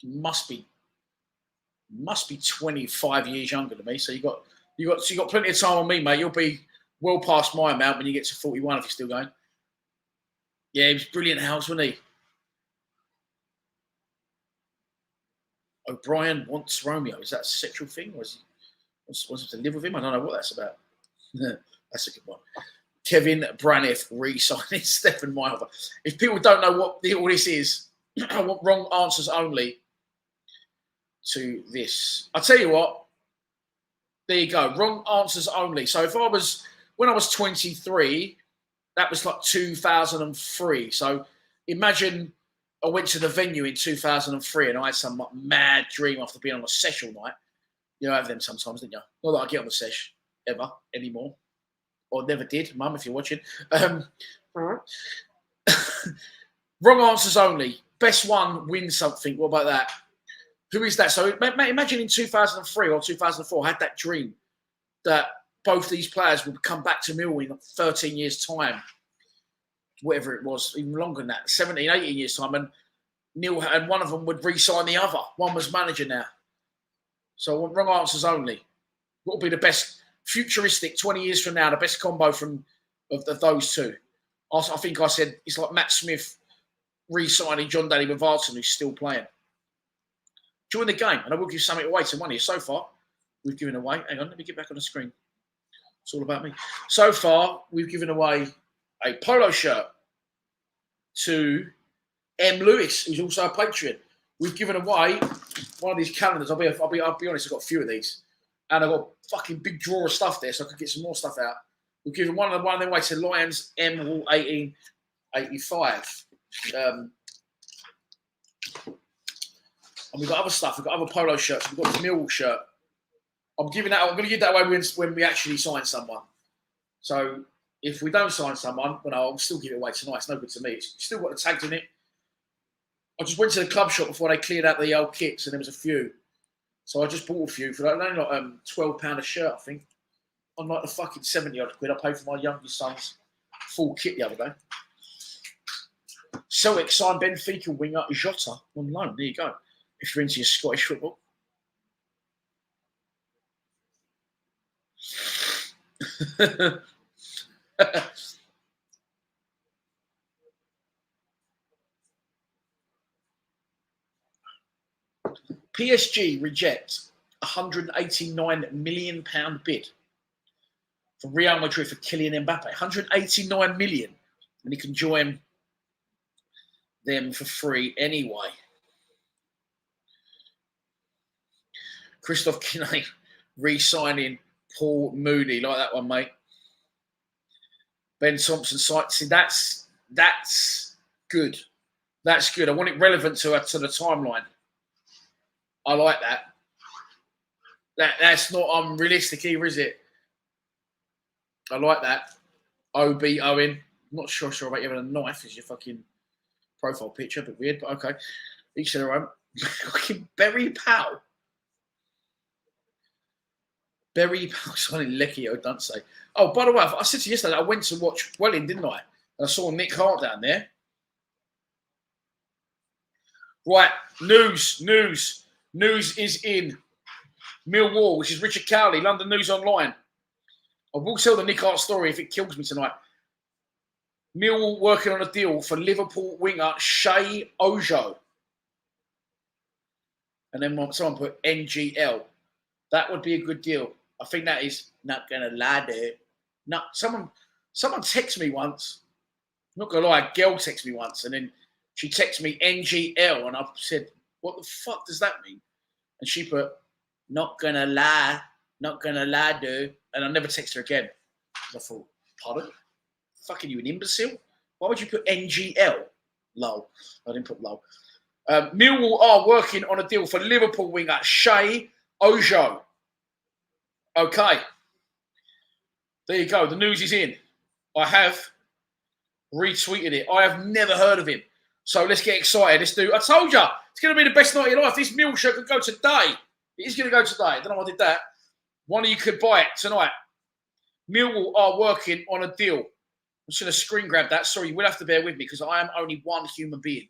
must be 25 years younger than me. So you got plenty of time on me, mate. You'll be well past my amount when you get to 41 if you're still going. Yeah, he was brilliant house, wasn't he? O'Brien wants Romeo. Is that a sexual thing? Or wants him to live with him? I don't know what that's about. That's a good one. Kevin Braniff re-signing Stefan Meyhofer. If people don't know what all this is, I want wrong answers only to this. I'll tell you what. There you go. Wrong answers only. So when I was 23, that was like 2003. So imagine I went to the venue in 2003 and I had some mad dream after being on a session night. You have them sometimes, didn't you? Not that I get on the sesh ever anymore. Or never did, Mum, if you're watching. Wrong answers only. Best one wins something. What about that? Who is that? So imagine in 2003 or 2004, I had that dream that both these players would come back to Mill in 13 years' time. Whatever it was, even longer than that, 17, 18 years' time. And and one of them would re-sign the other. One was manager now. So I want wrong answers only. What will be the best futuristic 20 years from now, the best combo of those two? I think I said it's like Matt Smith re-signing John Daly with Arsenal, who's still playing. Join the game, and I will give something away to money. So far, we've given away. Hang on, let me get back on the screen. It's all about me. So far, we've given away a polo shirt to M. Lewis, who's also a Patreon. We've given away one of these calendars. I'll be honest, I've got a few of these. And I've got a fucking big drawer of stuff there, so I could get some more stuff out. We've given one of them away to Lions M. Hall 1885. And we've got other stuff. We've got other polo shirts. We've got this Millwall shirt. I'm going to give that away when we actually sign someone. So if we don't sign someone, well, I'll still give it away tonight. It's no good to me. It's still got the tags in it. I just went to the club shop before they cleared out the old kits, and there was a few. So I just bought a few for only like £12 a shirt, I think. On like the fucking 70-odd quid I paid for my youngest son's full kit the other day. Celtic signed Benfica winger Jota on loan. There you go. If you're into your Scottish football. PSG reject £189 million bid from Real Madrid for Kylian Mbappe. £189 million. And he can join them for free anyway. Christoph Kinney re-signing Paul Mooney. Like that one, mate. Ben Thompson see, that's good. That's good. I want it relevant to the timeline. I like that. That's not unrealistic either, is it? I like that. O.B. Owen. I'm not sure about you having a knife as your fucking profile picture. A bit weird, but okay. Each to their own. Fucking Berry Powell. Berry Powell signing Lecchio, don't say. Oh, by the way, I said to you yesterday, I went to watch Welling, didn't I? And I saw Nick Hart down there. Right, news is in. Millwall, which is Richard Cowley, London News Online. I will tell the Nick Hart story if it kills me tonight. Millwall working on a deal for Liverpool winger Shay Ojo. And then someone put NGL. That would be a good deal. I think that is not going to lie there. No, someone texted me once. I'm not going to lie, a girl texted me once. And then she texted me NGL. And I said, what the fuck does that mean? And she put, not going to lie, dude. And I never text her again. I thought, pardon? Fucking you an imbecile? Why would you put NGL? Lol. I didn't put lol. Millwall are working on a deal for Liverpool winger Shay Ojo. Okay. There you go. The news is in. I have retweeted it. I have never heard of him. So let's get excited. Let's do. I told you, it's going to be the best night of your life. This Mill shirt could go today. It is going to go today. I don't know why I did that. One of you could buy it tonight. Millwall are working on a deal. I'm just going to screen grab that. Sorry, you will have to bear with me because I am only one human being.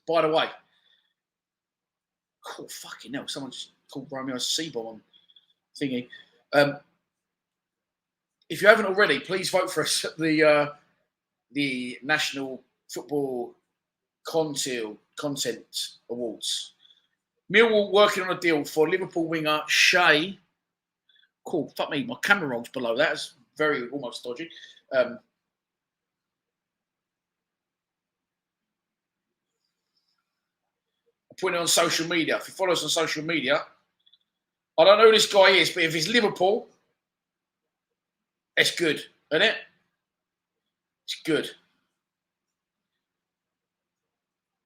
By the way, oh, fucking hell, someone just called Romeo a C-bomb on thingy. If you haven't already, please vote for us at the National Football Content Awards. Millwall working on a deal for Liverpool winger Shay. Cool, fuck me, my camera roll's below that. It's very almost dodgy. I'm putting it on social media. If you follow us on social media, I don't know who this guy is, but if it's Liverpool, it's good, isn't it? It's good.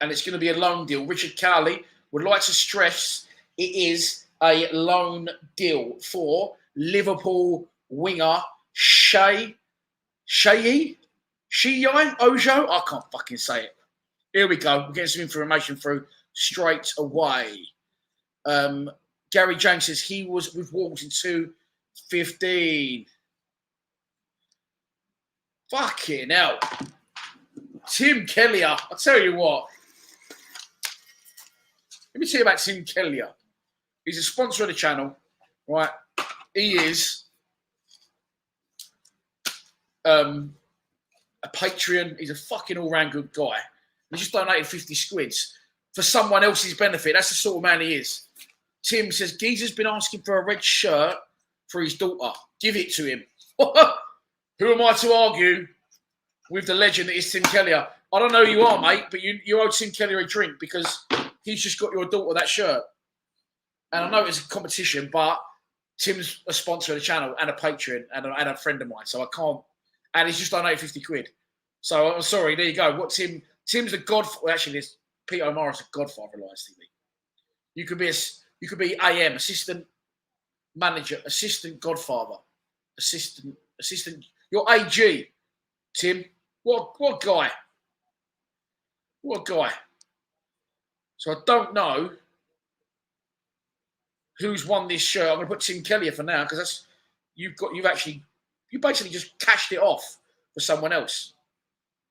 And it's going to be a loan deal. Richard Cowley would like to stress it is a loan deal for Liverpool winger Shay Ojo. I can't fucking say it. Here we go. We're getting some information through straight away. Gary James says he was with Wolves in 2015. Fucking hell. Tim Kelliher. I'll tell you what. Let me tell you about Tim Kelliher. He's a sponsor of the channel, right? He is a Patreon. He's a fucking all-round good guy. He just donated 50 squids for someone else's benefit. That's the sort of man he is. Tim says, Geezer's been asking for a red shirt for his daughter. Give it to him. Who am I to argue with the legend that is Tim Kelliher? I don't know who you are, mate, but you owe Tim Kelliher a drink because he's just got your daughter that shirt. And I know it's a competition, but Tim's a sponsor of the channel and a Patreon and a friend of mine, so I can't. And he's just donated 50 quid. So I'm sorry. There you go. What Tim's a godfather. Well, actually, there's Peter O'Mara's a godfather of Lions TV. You could be AM, assistant manager, assistant godfather, assistant. You're AG, Tim. What guy? What guy? So I don't know who's won this shirt. I'm going to put Tim Kelliher for now because that's you basically just cashed it off for someone else.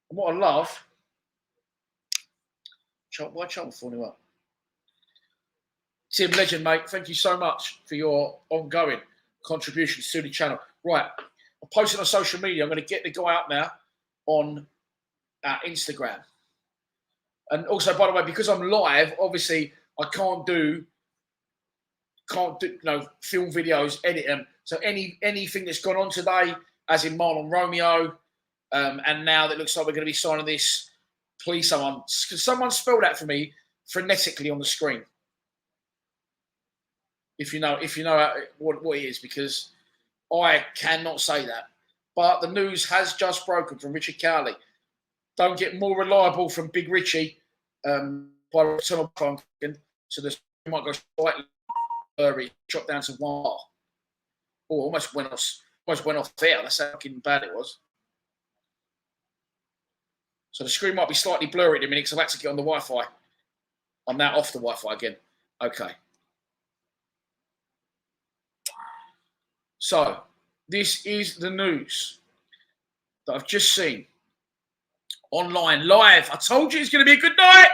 And what I love, why Charlton phoning up? Tim, legend, mate. Thank you so much for your ongoing contributions to the channel. Right, I'm posting on social media. I'm going to get the guy up now on Instagram. And also, by the way, because I'm live, obviously I can't do film videos, edit them. So anything that's gone on today, as in Marlon Romeo, and now that looks like we're going to be signing this, please someone spell that for me phonetically on the screen. If you know what it is, because I cannot say that. But the news has just broken from Richard Cowley. Don't get more reliable from Big Richie. So this might go slightly blurry, shot down to 1 bar. Oh, almost went off there. That's how fucking bad it was. So the screen might be slightly blurry in a minute because I've had to get on the Wi-Fi. I'm now off the Wi-Fi again. Okay. So this is the news that I've just seen online, live. I told you it's going to be a good night.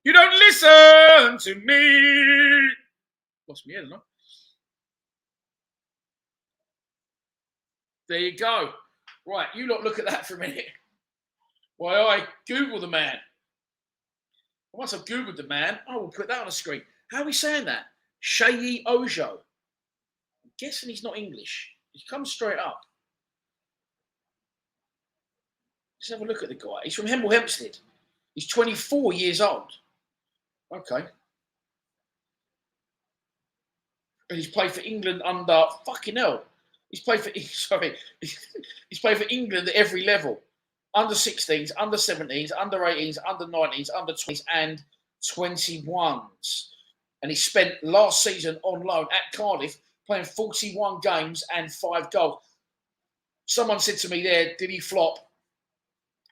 You don't listen to me. Lost me head, no? There you go. Right, you lot look at that for a minute. Why, I Google the man. Once I've Googled the man, I will put that on the screen. How are we saying that? Sheyi Ojo. I'm guessing he's not English. He comes straight up. Let's have a look at the guy. He's from Hemel Hempstead. He's 24 years old. Okay. And he's played for England under fucking hell. He's played for he's played for England at every level. Under 16s, under 17s, under 18s, under 19s, under 20s, and 21s. And he spent last season on loan at Cardiff playing 41 games and 5 goals. Someone said to me there, did he flop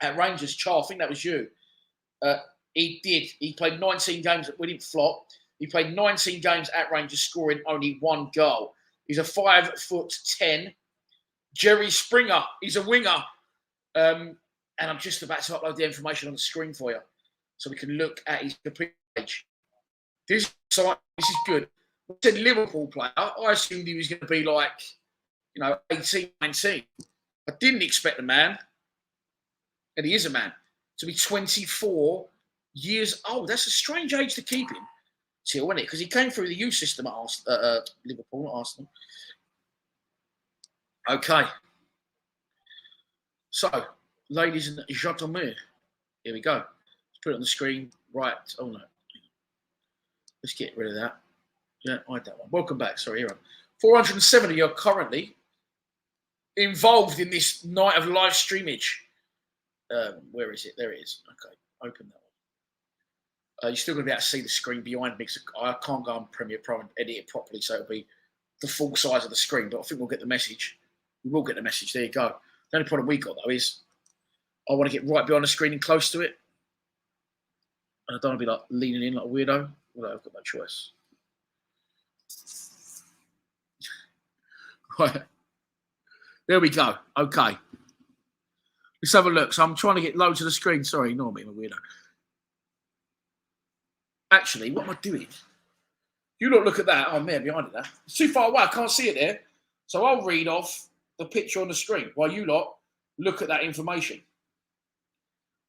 at Rangers? Char, I think that was you. He did. He played 19 games. We didn't flop. He played 19 games at Rangers, scoring only 1 goal. He's a 5'10". Jerry Springer. He's a winger. And I'm just about to upload the information on the screen for you, so we can look at his page. This is good. I said Liverpool player. I assumed he was going to be like, 18, 19. I didn't expect the man, and he is a man, to be 24 years old. That's a strange age to keep him till, isn't it? Because he came through the youth system at Liverpool, not Arsenal. Okay. So, ladies and gentlemen, here we go. Let's put it on the screen. Right. Oh, no. Let's get rid of that. Yeah, I hide that one. Welcome back. Sorry, here. 470 are currently involved in this night of live streamage. Where is it? There it is. Okay, open that one. You're still going to be able to see the screen behind me. I can't go on Premiere Pro and edit it properly, so it'll be the full size of the screen. But I think we'll get the message. We will get the message. There you go. The only problem we got, though, is I want to get right behind the screen and close to it. And I don't want to be like leaning in like a weirdo. Well, I've got no choice. Right. There we go. Okay. Let's have a look. So I'm trying to get low to the screen. Sorry, ignore me, I'm a weirdo. Actually, what am I doing? You look at that. Oh, man, behind it there. It's too far away. I can't see it there. So I'll read off the picture on the screen while you lot look at that information.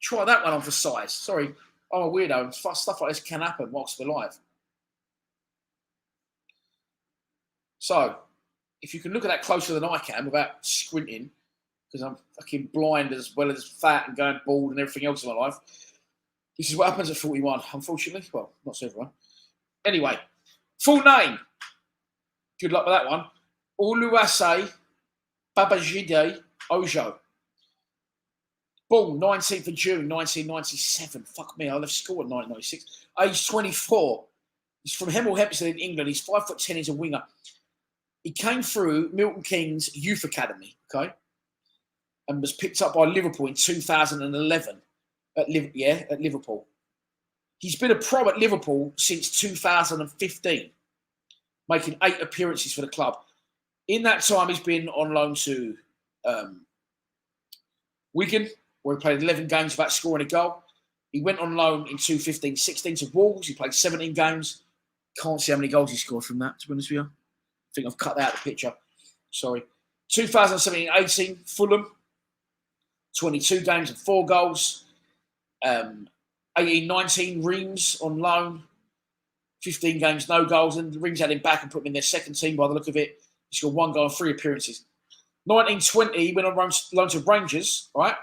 Try that one on for size. Sorry, I'm a weirdo. Stuff like this can happen whilst we're live. So, if you can look at that closer than I can without squinting, because I'm fucking blind as well as fat and going bald and everything else in my life, this is what happens at 41, unfortunately. Well, not to everyone. Anyway, full name. Good luck with that one. Oluwase Babajide Ojo. Born 19th of June, 1997. Fuck me, I left school in 1996. Age 24. He's from Hemel Hempstead in England. He's 5'10". He's a winger. He came through Milton Keynes Youth Academy, okay, and was picked up by Liverpool in 2011. At Liverpool. He's been a pro at Liverpool since 2015, making 8 appearances for the club. In that time, he's been on loan to Wigan, where he played 11 games without scoring a goal. He went on loan in 2015-16 to Wolves. He played 17 games. Can't see how many goals he scored from that, to be honest with you. I think I've cut that out of the picture. Sorry. 2017-18, Fulham. 22 games and 4 goals. 18-19, Reims on loan. 15 games, no goals. And the Reims had him back and put him in their second team by the look of it. He scored 1 goal and 3 appearances. 19-20, he went on loan to Rangers, right?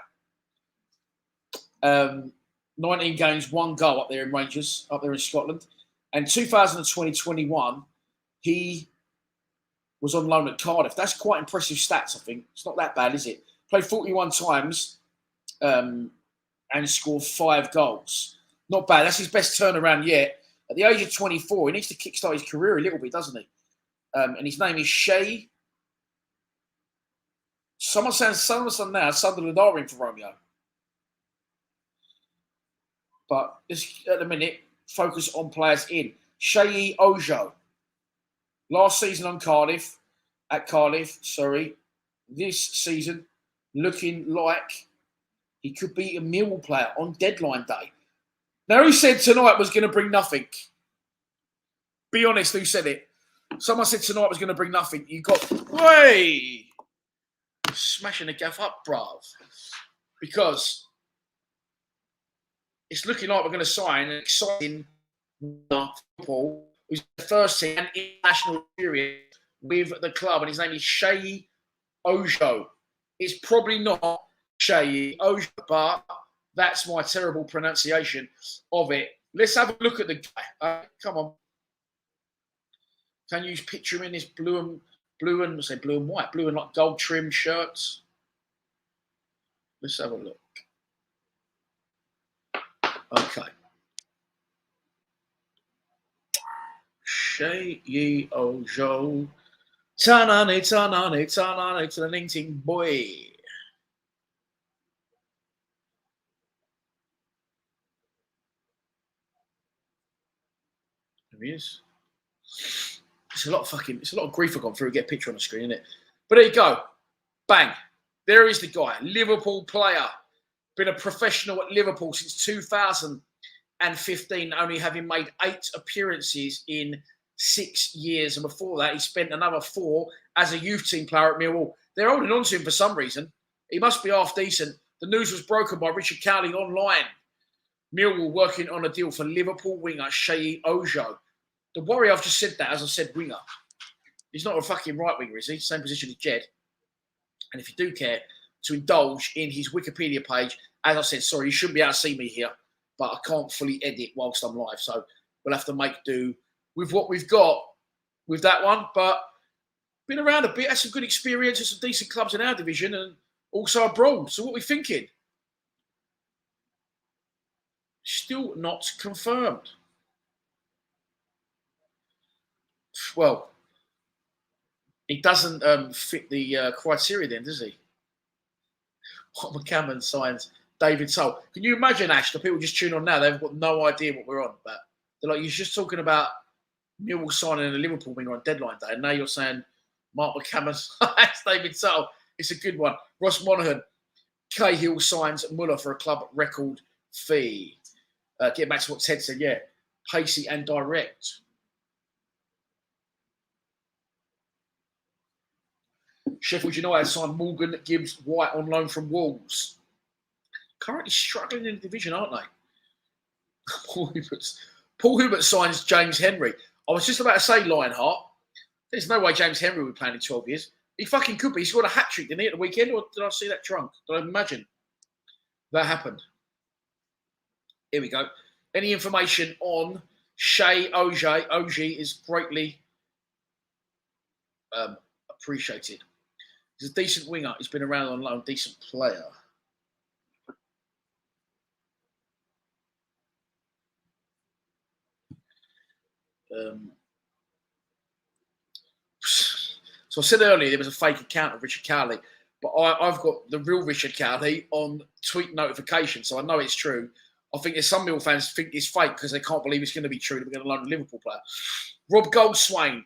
19 games, 1 goal up there in Rangers, up there in Scotland. And 2020-21, he was on loan at Cardiff. That's quite impressive stats, I think. It's not that bad, is it? Played 41 times and scored 5 goals. Not bad. That's his best turnaround yet. At the age of 24, he needs to kickstart his career a little bit, doesn't he? And his name is Shay. Someone now, Sunderland are in for Romeo. But let's, at the minute, focus on players in. Sheyi Ojo. Last season at Cardiff. This season, looking like He could be a Millwall player on deadline day. Now, who said tonight was going to bring nothing? Be honest, who said it? Someone said tonight was going to bring nothing. You got, way smashing the gaff up, bruv. Because it's looking like we're going to sign an exciting Liverpool, who's the first team and international experience with the club, and his name is Sheyi Ojo. It's probably not Sheyi Ojo, but that's my terrible pronunciation of it. Let's have a look at the guy. Come on. Can you picture him in this blue and white, blue and like gold trimmed shirts? Let's have a look. Okay. Sheyi Ojo. Turn on it, ning boy. There he is. It's a lot of grief I've gone through to get a picture on the screen, isn't it? But there you go. Bang. There is the guy. Liverpool player. Been a professional at Liverpool since 2015, only having made 8 appearances in 6 years. And before that, he spent another 4 as a youth team player at Millwall. They're holding on to him for some reason. He must be half decent. The news was broken by Richard Cowley online. Millwall working on a deal for Liverpool winger Sheyi Ojo. The worry, I've just said that, as I said, winger. He's not a fucking right winger, is he? Same position as Jed. And if you do care to indulge in his Wikipedia page, as I said, sorry, you shouldn't be able to see me here, but I can't fully edit whilst I'm live. So we'll have to make do with what we've got with that one. But been around a bit, had some good experience at some decent clubs in our division and also abroad. So what are we thinking? Still not confirmed. Well, he doesn't fit the criteria then, does he? McCammon signs David Soul. Can you imagine, Ash, the people just tune on now, they've got no idea what we're on about. They're like, you're just talking about Millwall signing a Liverpool winger on deadline day, and now you're saying Mark McCammon signs David Soul. It's a good one. Ross Monaghan, Cahill signs Muller for a club record fee. Getting back to what Ted said, yeah, pacey and direct. Sheffield United signed Morgan Gibbs White on loan from Wolves. Currently struggling in the division, aren't they? Paul Hubert signs James Henry. I was just about to say Lionheart. There's no way James Henry would be playing in 12 years. He fucking could be. He scored a hat-trick, didn't he, at the weekend? Or did I see that drunk? Did I imagine that happened? Here we go. Any information on Sheyi Ojo? OG is greatly appreciated. He's a decent winger. He's been around on loan. Decent player. So I said earlier there was a fake account of Richard Cowley, but I've got the real Richard Cowley on tweet notification, so I know it's true. I think there's some Mill fans think it's fake because they can't believe it's going to be true that we're going to loan a Liverpool player. Rob Goldswain,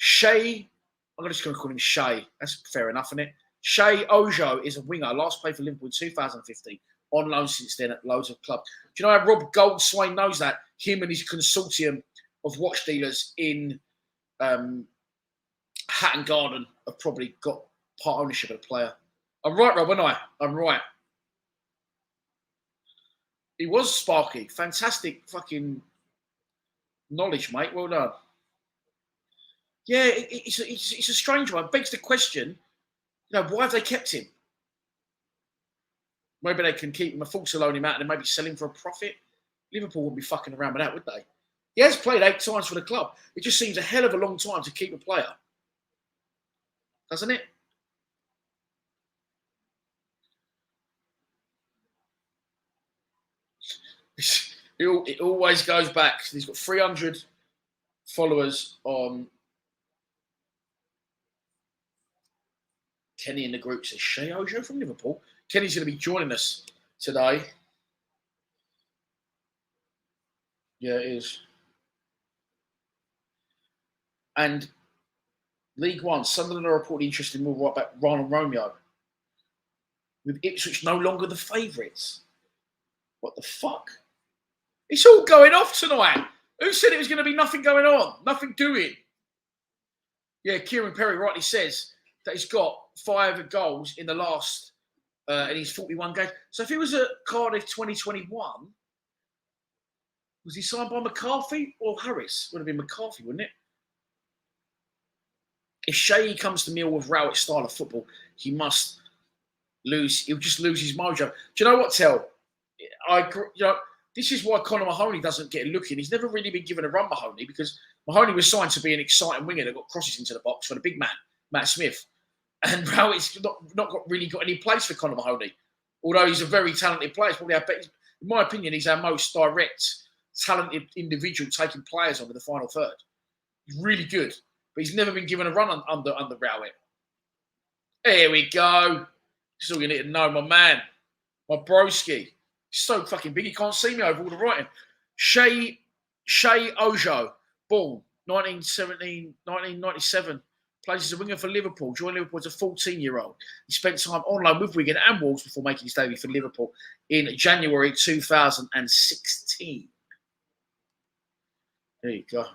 Sheyi. I'm just going to call him Shay. That's fair enough, isn't it? Sheyi Ojo is a winger. Last played for Liverpool in 2015. On loan since then at loads of clubs. Do you know how Rob Goldswain knows that? Him and his consortium of watch dealers in Hatton Garden have probably got part ownership of the player. I'm right, Rob, aren't I? I'm right. He was sparky. Fantastic fucking knowledge, mate. Well done. Yeah, it's a strange one. It begs the question, why have they kept him? Maybe they can keep him, afford to loan him out and then maybe sell him for a profit. Liverpool wouldn't be fucking around with that, would they? He has played 8 times for the club. It just seems a hell of a long time to keep a player. Doesn't it? It always goes back. He's got 300 followers on Kenny in the group. Says Sheyi Ojo from Liverpool. Kenny's going to be joining us today. Yeah, it is. And League One, Sunderland are reporting interest in more right back Romeo. with Ipswich no longer the favourites. What the fuck? It's all going off tonight. Who said it was going to be nothing going on? Nothing doing. Yeah, Kieran Perry rightly says that he's got 5 goals in the last, in his 41 games. So if he was at Cardiff 2021, was he signed by McCarthy or Harris? Would have been McCarthy, wouldn't it? If Shea comes to Millwall with Rowett's style of football, he must lose. He'll just lose his mojo. Do you know what, Tel? This is why Conor Mahoney doesn't get a look in. He's never really been given a run, Mahoney, because Mahoney was signed to be an exciting winger that got crosses into the box for the big man, Matt Smith. And Rowett's not really got any place for Conor Mahoney. Although he's a very talented player. In my opinion, he's our most direct, talented individual taking players on with the final third. He's really good. But he's never been given a run under Rowett. Here we go. This is all you need to know, my man. My broski. He's so fucking big, he can't see me over all the writing. Shea Ojo, born 1997. Plays as a winger for Liverpool. Joined Liverpool as a 14-year-old. He spent time on loan with Wigan and Wolves before making his debut for Liverpool in January 2016. There you go.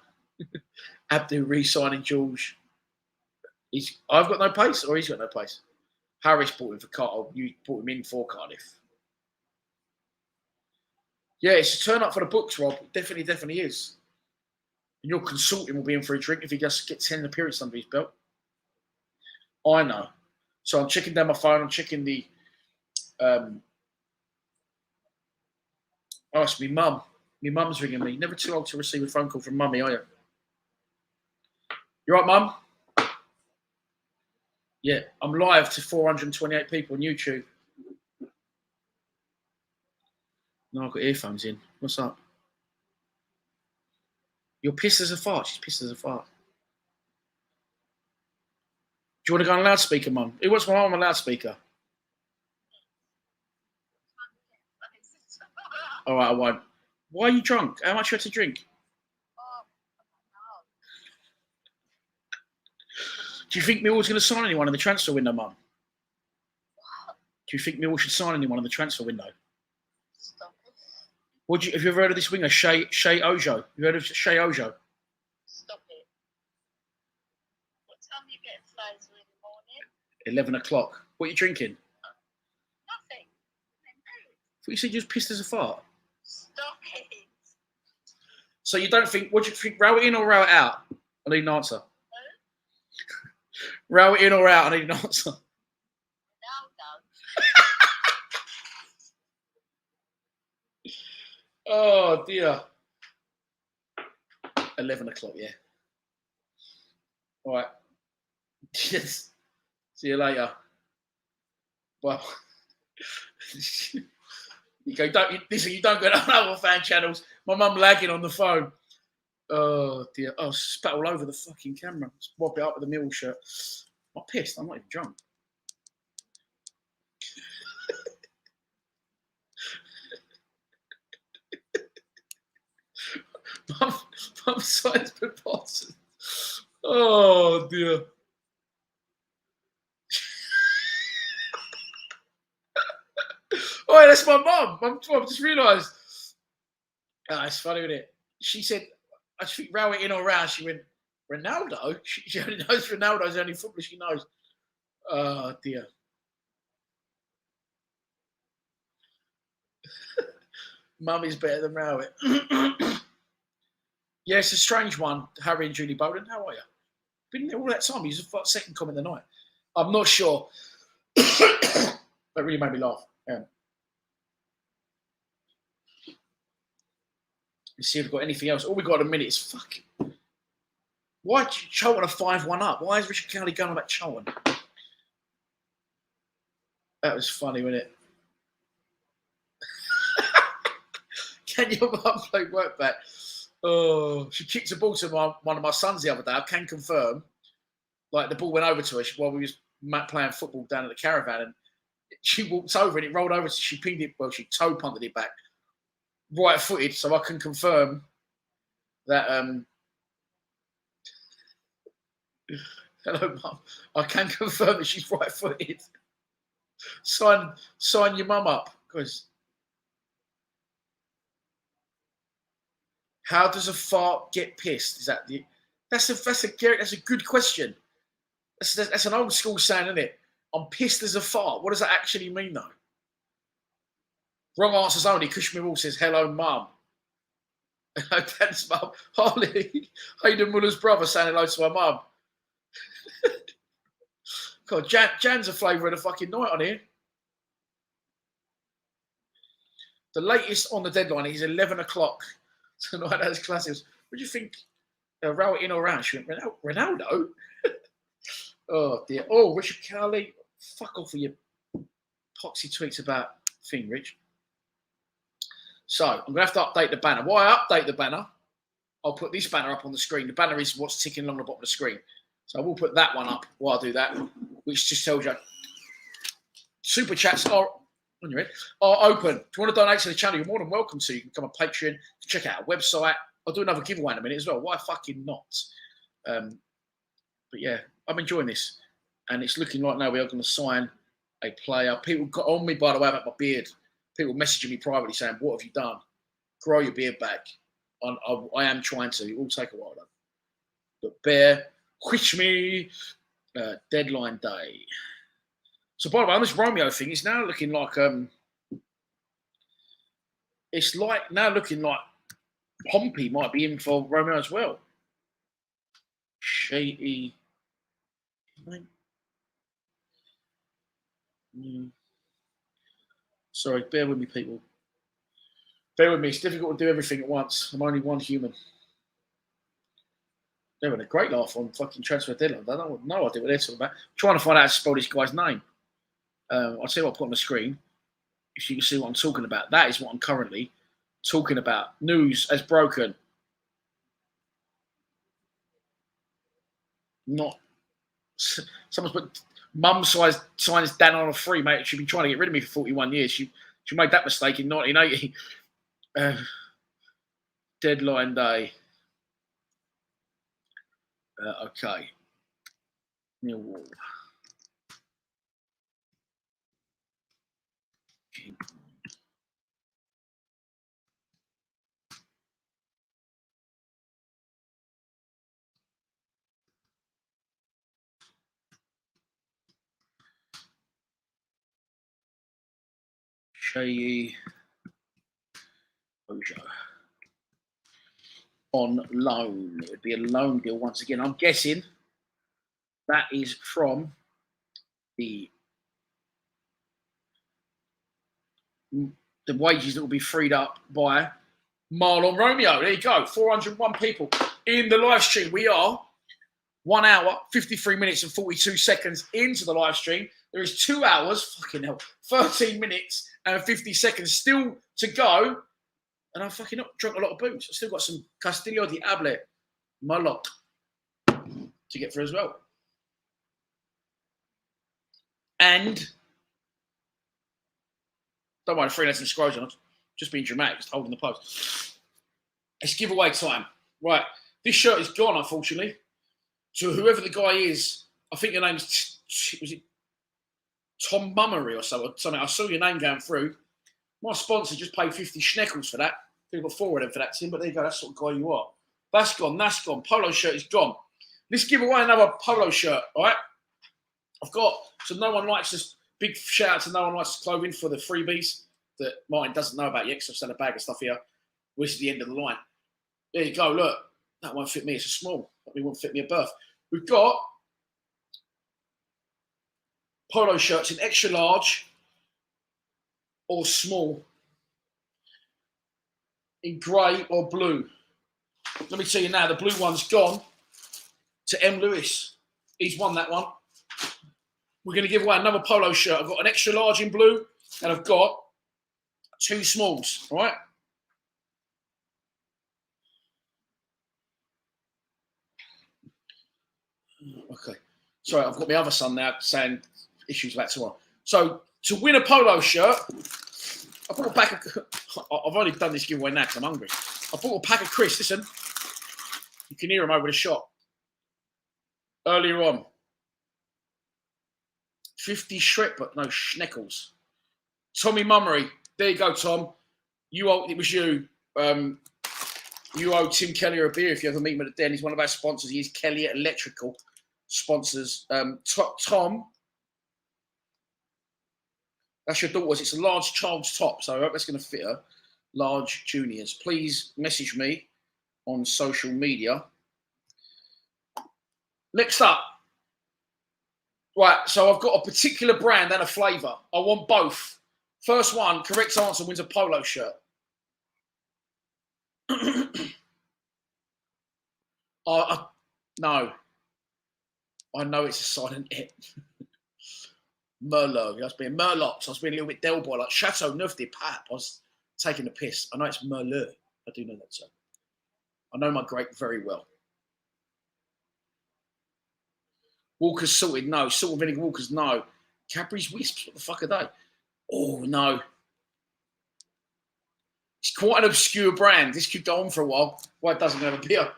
Abdul re-signing George. I've got no pace, or he's got no pace. Harris bought him for Cardiff. You bought him in for Cardiff. Yeah, it's a turn up for the books, Rob. It definitely is. And your consultant will be in for a drink if he just gets 10 appearances under his belt. I know. So I'm checking down my phone. I'm checking the... it's me mum. My mum's ringing me. Never too old to receive a phone call from mummy, are you? You right, mum? Yeah, I'm live to 428 people on YouTube. No, I've got earphones in. What's up? You're pissed as a fart. She's pissed as a fart. Do you want to go on loudspeaker, mum? Who wants my mum on loudspeaker? All right, I won't. Why are you drunk? How much you had to drink? Do you think Millwall's going to sign anyone in the transfer window, mum? Do you think Millwall should sign anyone in the transfer window? Stop it. Have you ever heard of this winger, Shea Ojo? You heard of Shea Ojo? Stop it. What time you get flies in the morning? 11 o'clock. What are you drinking? Nothing. I thought you said you was pissed as a fart. Stop it. So you don't think, what do you think, row it in or row it out? I need an answer. Row it in or out? I need an answer. No. Oh, dear. 11 o'clock, yeah. All right. Yes. See you later. Well, you go, you don't go on other fan channels. My mum lagging on the phone. Oh, dear. Oh, spat all over the fucking camera. Just wipe it up with the Millwall shirt. I'm pissed. I'm not even drunk. Mum signs the boss. Oh, dear. Oh, that's my mum. Mum just realised. Oh, it's funny, isn't it? She said, I think row it in or round. She went, Ronaldo? She only knows Ronaldo's the only footballer she knows. Oh, dear. Mum is better than Rowett. Yeah, it's a strange one, Harry and Julie Bowden. How are you? Been there all that time. He's the second comment of the night. I'm not sure. That really made me laugh. Let's see if we've got anything else. All we've got in a minute is fucking... Why did Charlton a 5-1 up? Why is Richard Cowley going on about Charlton? That was funny, wasn't it? Can your mum play work back? Oh, she kicked a ball to one of my sons the other day. I can confirm. Like, the ball went over to her while we was playing football down at the caravan, and she walked over and it rolled over. So she pinged it. Well, she toe punted it back, right-footed. So I can confirm that. Hello, Mum. I can confirm that she's right-footed. Sign your mum up. Because how does a fart get pissed? Is that the? That's a good question. That's an old school saying, isn't it? I'm pissed as a fart. What does that actually mean, though? Wrong answers only. Kushmir Wall says, hello, mum. Hello, Dad's mum. Harley, Hayden Muller's brother saying hello to my mum. God, Jan's a flavour of the fucking night on here. The latest on the deadline is 11 o'clock tonight. That's classics. What do you think? Row it in or out? She went, Ronaldo? Oh, dear. Oh, Richard Cowley. Fuck off with your poxy tweets about thing, Rich. So, I'm going to have to update the banner. Why I update the banner, I'll put this banner up on the screen. The banner is what's ticking along the bottom of the screen. So, I will put that one up while I do that, which just tells you super chats are on your head, are open. If you want to donate to the channel, you're more than welcome to. You can become a patron, check out our website. I'll do another giveaway in a minute as well. Why fucking not? But yeah, I'm enjoying this. And it's looking like now we are going to sign a player. People got on me, by the way, about my beard. People messaging me privately saying, what have you done? Grow your beard back. I am trying to. It will take a while, though. But bear with me. Deadline day. So, by the way, on this Romeo thing, it's now looking like it's like now looking like Pompey might be in for Romeo as well. Shady. Sorry, bear with me, people. Bear with me. It's difficult to do everything at once. I'm only one human. They're having a great laugh on fucking transfer deadline. I don't know what they're talking about. I'm trying to find out how to spell this guy's name. I'll tell you what I put on the screen. If you can see what I'm talking about, that is what I'm currently talking about. News has broken. Not someone's put mum signs Dan on a free, mate. She's been trying to get rid of me for 41 years. She made that mistake in 1980. Deadline day. Okay. Millwall. Shea Ojo. On loan. It would be a loan deal once again. I'm guessing that is from the wages that will be freed up by Marlon Romeo. There you go. 401 people in the live stream. We are 1 hour, 53 minutes and 42 seconds into the live stream. There is 2 hours, fucking hell, 13 minutes and 50 seconds still to go. And I've fucking not drunk a lot of booze. I've still got some Castillo Diable, Malot, to get through as well. And don't worry, freelance and scrolls on. Just being dramatic, just holding the post. It's giveaway time. Right. This shirt is gone, unfortunately. So whoever the guy is, I think your name's was it Tom Mummery or something. I saw your name going through. My sponsor just paid 50 schneckels for that. We've got 4 of them for that, Tim, but there you go. That's the sort of guy you are. That's gone. That's gone. Polo shirt is gone. Let's give away another polo shirt, all right? I've got, so no one likes this. Big shout out to No One Likes Clothing for the freebies that Martin doesn't know about yet because I've sent a bag of stuff here. Which is the end of the line. There you go. Look, that won't fit me. It's a small. That won't fit me a birth. We've got polo shirts in extra large or small, in grey or blue. Let me tell you now, the blue one's gone to M. Lewis. He's won that one. We're going to give away another polo shirt. I've got an extra large in blue and I've got 2 smalls, all right? Okay. Sorry, I've got my other son now saying issues about tomorrow. So to win a polo shirt, I bought a pack of... I've only done this giveaway now because I'm hungry. I bought a pack of crisps. Listen, you can hear them over the shop. Earlier on, 50 Shrek, but no, Schneckles. Tommy Mummery. There you go, Tom. It was you. You owe Tim Kelliher a beer if you ever meet him at the den. He's one of our sponsors. He's Kelliher-electrical sponsors. Tom, that's your daughter's. It's a large child's top, so I hope that's going to fit her. Large juniors. Please message me on social media. Next up. Right, so I've got a particular brand and a flavour. I want both. First one, correct answer wins a polo shirt. No. I know it's a silent hit. Merlot. I was being Merlot. I was being a little bit Del Boy, like Chateau Neuf de Pape. I was taking the piss. I know it's Merlot. I do know that, sir. I know my grape very well. Walker's salted, no. Salt and vinegar Walker's, no. Cadbury's Wisps, what the fuck are they? Oh, no. It's quite an obscure brand. This could go on for a while. Why it doesn't have a beer?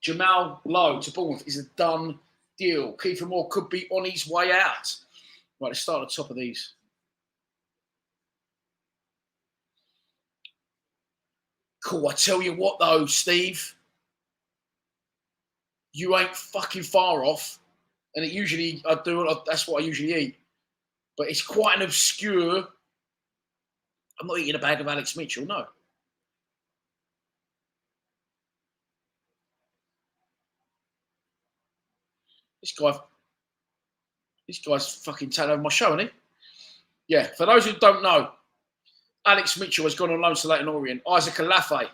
Jamal Lowe to Bournemouth is a done deal. Kiefer Moore could be on his way out. Right, let's start at the top of these. Cool. I tell you what, though, Steve. You ain't fucking far off. And it usually, that's what I usually eat. But it's quite an obscure. I'm not eating a bag of Alex Mitchell, no. This guy's fucking taken over my show, isn't he? Yeah, for those who don't know, Alex Mitchell has gone on loan to Leyton Orient. Isaac Alafe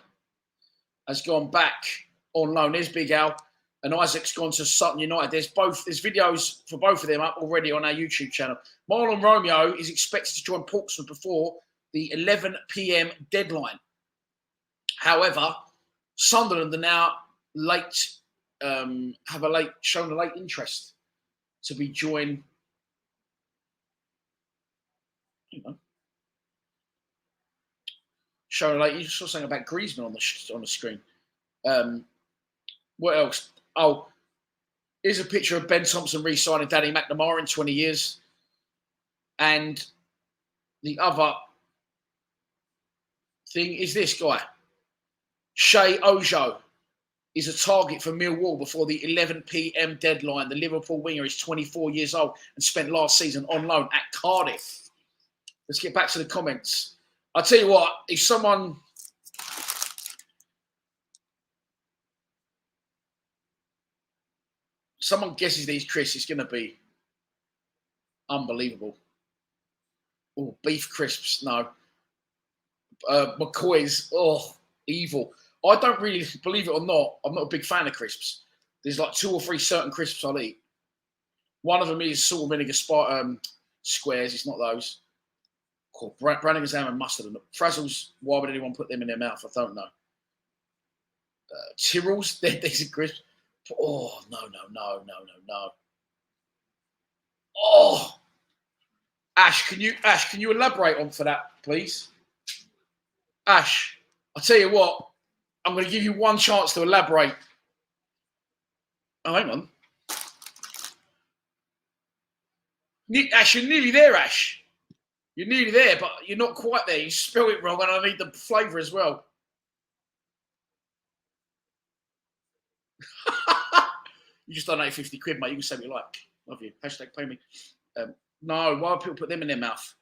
has gone back on loan. There's Big Al. And Isaac's gone to Sutton United. There's videos for both of them up already on our YouTube channel. Marlon Romeo is expected to join Portsmouth before the 11 p.m. deadline. However, Sunderland are now shown a late interest to be joined. Showing a late. You saw something about Griezmann on the screen. What else? Oh, here's a picture of Ben Thompson re-signing Danny McNamara in 20 years. And the other thing is this guy. Shea Ojo is a target for Millwall before the 11 p.m. deadline. The Liverpool winger is 24 years old and spent last season on loan at Cardiff. Let's get back to the comments. I'll tell you what, if someone guesses these, Chris, it's going to be unbelievable. Oh, beef crisps, no. McCoy's, evil. I don't really, believe it or not, I'm not a big fan of crisps. There's like 2 or 3 certain crisps I'll eat. One of them is salt and vinegar squares. It's not those. Cool. Brannigan's ham and mustard. And Frazzles, why would anyone put them in their mouth? I don't know. Tyrrells, there's a crisp. Oh, no. Oh, Ash, can you elaborate on for that, please? Ash, I'll tell you what, I'm going to give you one chance to elaborate. Oh, hang on. Ash, you're nearly there, Ash. You're nearly there, but you're not quite there. You spelled it wrong, and I need the flavour as well. You just donate 50 quid, mate. You can say what you like. Love you. Hashtag pay me. No, why do people put them in their mouth?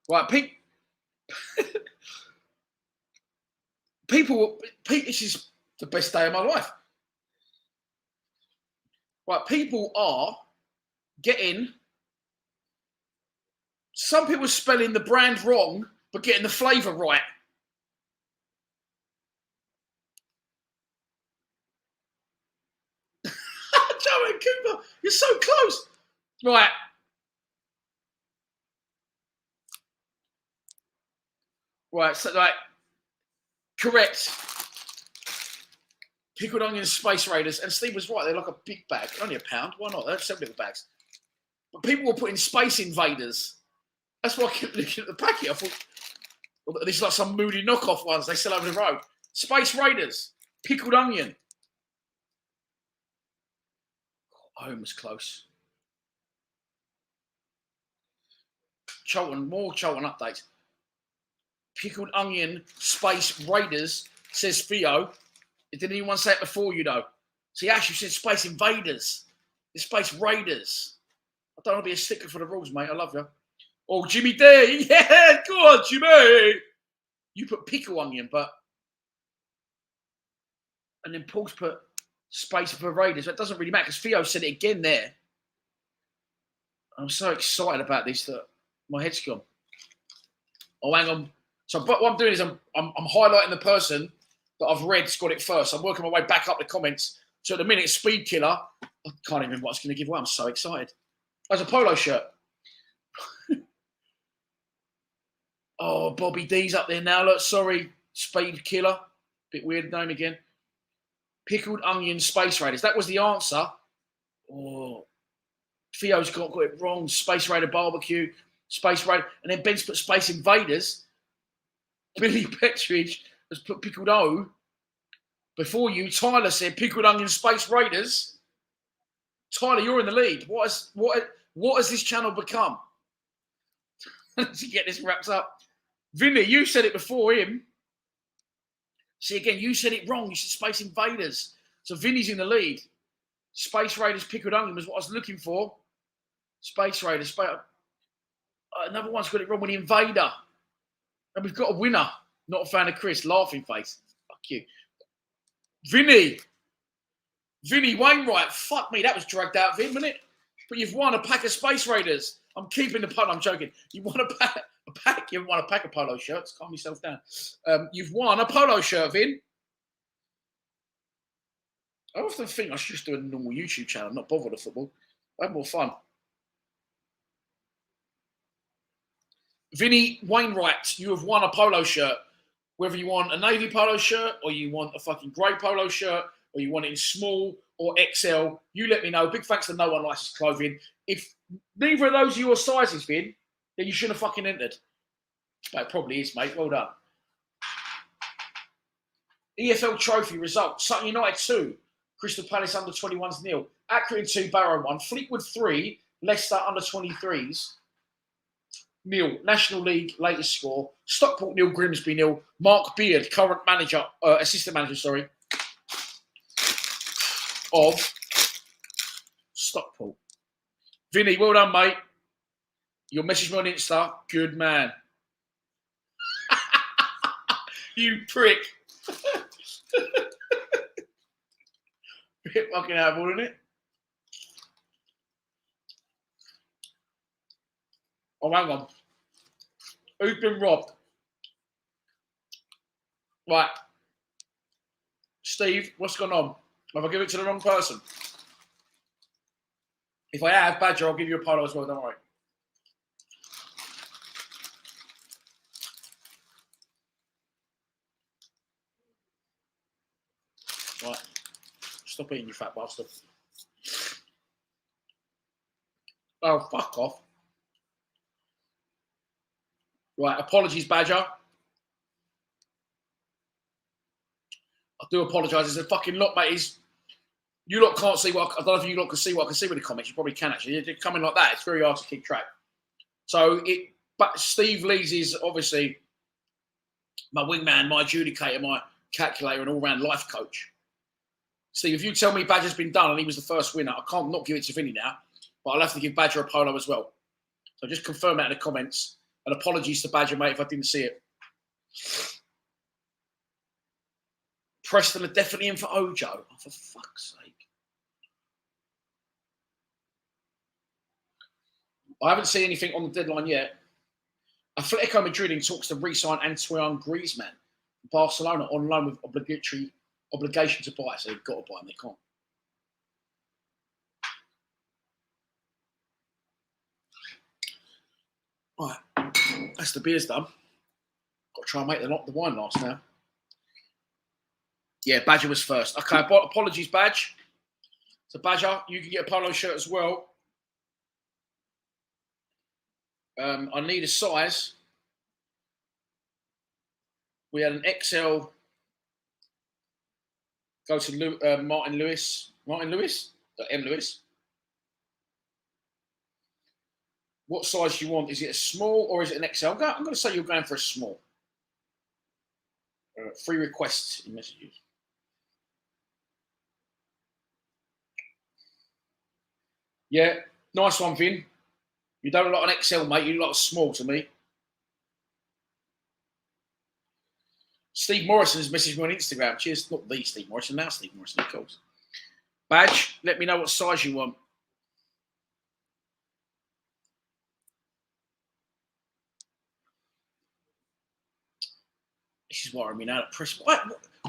Right, people, this is the best day of my life. Right, people are getting. Some people are spelling the brand wrong, but getting the flavour right. Joey Cooper, you're so close. Right. Right, so correct. Pickled onion Space Raiders. And Steve was right. They're like a big bag. Only a pound. Why not? They're 7 little bags. But people were putting Space Invaders. That's why I kept looking at the packet. I thought, well, these are like some moody knockoff ones they sell over the road. Space Raiders. Pickled onion. Home was close. Charlton, more Charlton updates. Pickled onion Space Raiders, says Theo. Did anyone say it before you, though? See, Ash, you said Space Invaders. The Space Raiders. I don't want to be a sticker for the rules, mate. I love you. Oh, Jimmy D. Yeah, go on, Jimmy. You put pickle onion, but... And then Paul's put Space for Raiders. That doesn't really matter because Theo said it again there. I'm so excited about this that my head's gone. Oh, hang on. So what I'm doing is I'm highlighting the person that I've read's got it first. I'm working my way back up the comments. So at the minute, Speed Killer. I can't even remember what I was going to give away. I'm so excited. That's a polo shirt. Oh, Bobby D's up there now. Look, sorry, Speed Killer. Bit weird name again. Pickled onion Space Raiders. That was the answer. Oh, Theo's got it wrong. Space Raider barbecue. Space Raider. And then Ben's put Space Invaders. Billy Petridge has put pickled O. Before you, Tyler said pickled onion Space Raiders. Tyler, you're in the lead. What has this channel become? To get this wrapped up. Vinny, you said it before him. See, again, you said it wrong. You said Space Invaders. So Vinny's in the lead. Space Raiders pickled onion was what I was looking for. Space Raiders. Another one's got it wrong with the Invader. And we've got a winner. Not a fan of Chris. Laughing face. Fuck you. Vinny Wainwright. Fuck me. That was dragged out of him, wasn't it? But you've won a pack of Space Raiders. I'm keeping the polo. I'm joking. You won a pack. You haven't won a pack of polo shirts. Calm yourself down. You've won a polo shirt, Vin. I often think I should just do a normal YouTube channel, not bother with football. I have more fun. Vinny Wainwright, you have won a polo shirt. Whether you want a navy polo shirt or you want a fucking grey polo shirt or you want it in small or XL, you let me know. Big thanks to No One Likes Clothing. If neither of those are your sizes, Vin, then you shouldn't have fucking entered. But it probably is, mate. Well done. EFL trophy result. Sutton United 2. Crystal Palace under 21s 0. Accrington 2, Barrow 1. Fleetwood 3. Leicester under 23s 0. National League latest score. Stockport 0. Grimsby 0. Mark Beard, current manager, assistant manager, sorry, of Stockport. Vinny, well done, mate. You'll message me on Insta. Good man. You prick. Bit fucking eyeball, isn't it? Oh, hang on. Who's been robbed? Right. Steve, what's going on? Have I given it to the wrong person? If I have, Badger, I'll give you a polo as well, don't worry. Right. Stop eating, you fat bastard. Oh, fuck off. Right, apologies, Badger. I do apologise. It's a fucking lot, mate. You lot can't see what I don't know if you lot can see what I can see with the comments. You probably can actually. They're coming like that. It's very hard to keep track. So but Steve Lees is obviously my wingman, my adjudicator, my calculator, and all-round life coach. Steve, if you tell me Badger's been done and he was the first winner, I can't not give it to Vinny now, but I'll have to give Badger a polo as well. So just confirm that in the comments. And apologies to Badger, mate, if I didn't see it. Preston are definitely in for Ojo. Oh, for fuck's sake. I haven't seen anything on the deadline yet. Atletico Madrid in talks to re-sign Antoine Griezmann. Barcelona on loan with obligation to buy. So they've got to buy him. They can't. Right. That's the beers done. Got to try and make the wine last now. Yeah, Badger was first. Okay, apologies, Badge. So, Badger, you can get a polo shirt as well. I need a size. We had an XL. Go to Martin Lewis. Martin Lewis? M. Lewis. What size do you want? Is it a small or is it an XL? I'm going to say you're going for a small. 3 requests in messages. Yeah, nice one, Vin. You don't look like an XL, mate. You look like a small to me. Steve Morrison has messaged me on Instagram. Cheers. Not the Steve Morrison, now Steve Morrison, of course. Badge, let me know what size you want. This is worrying me now.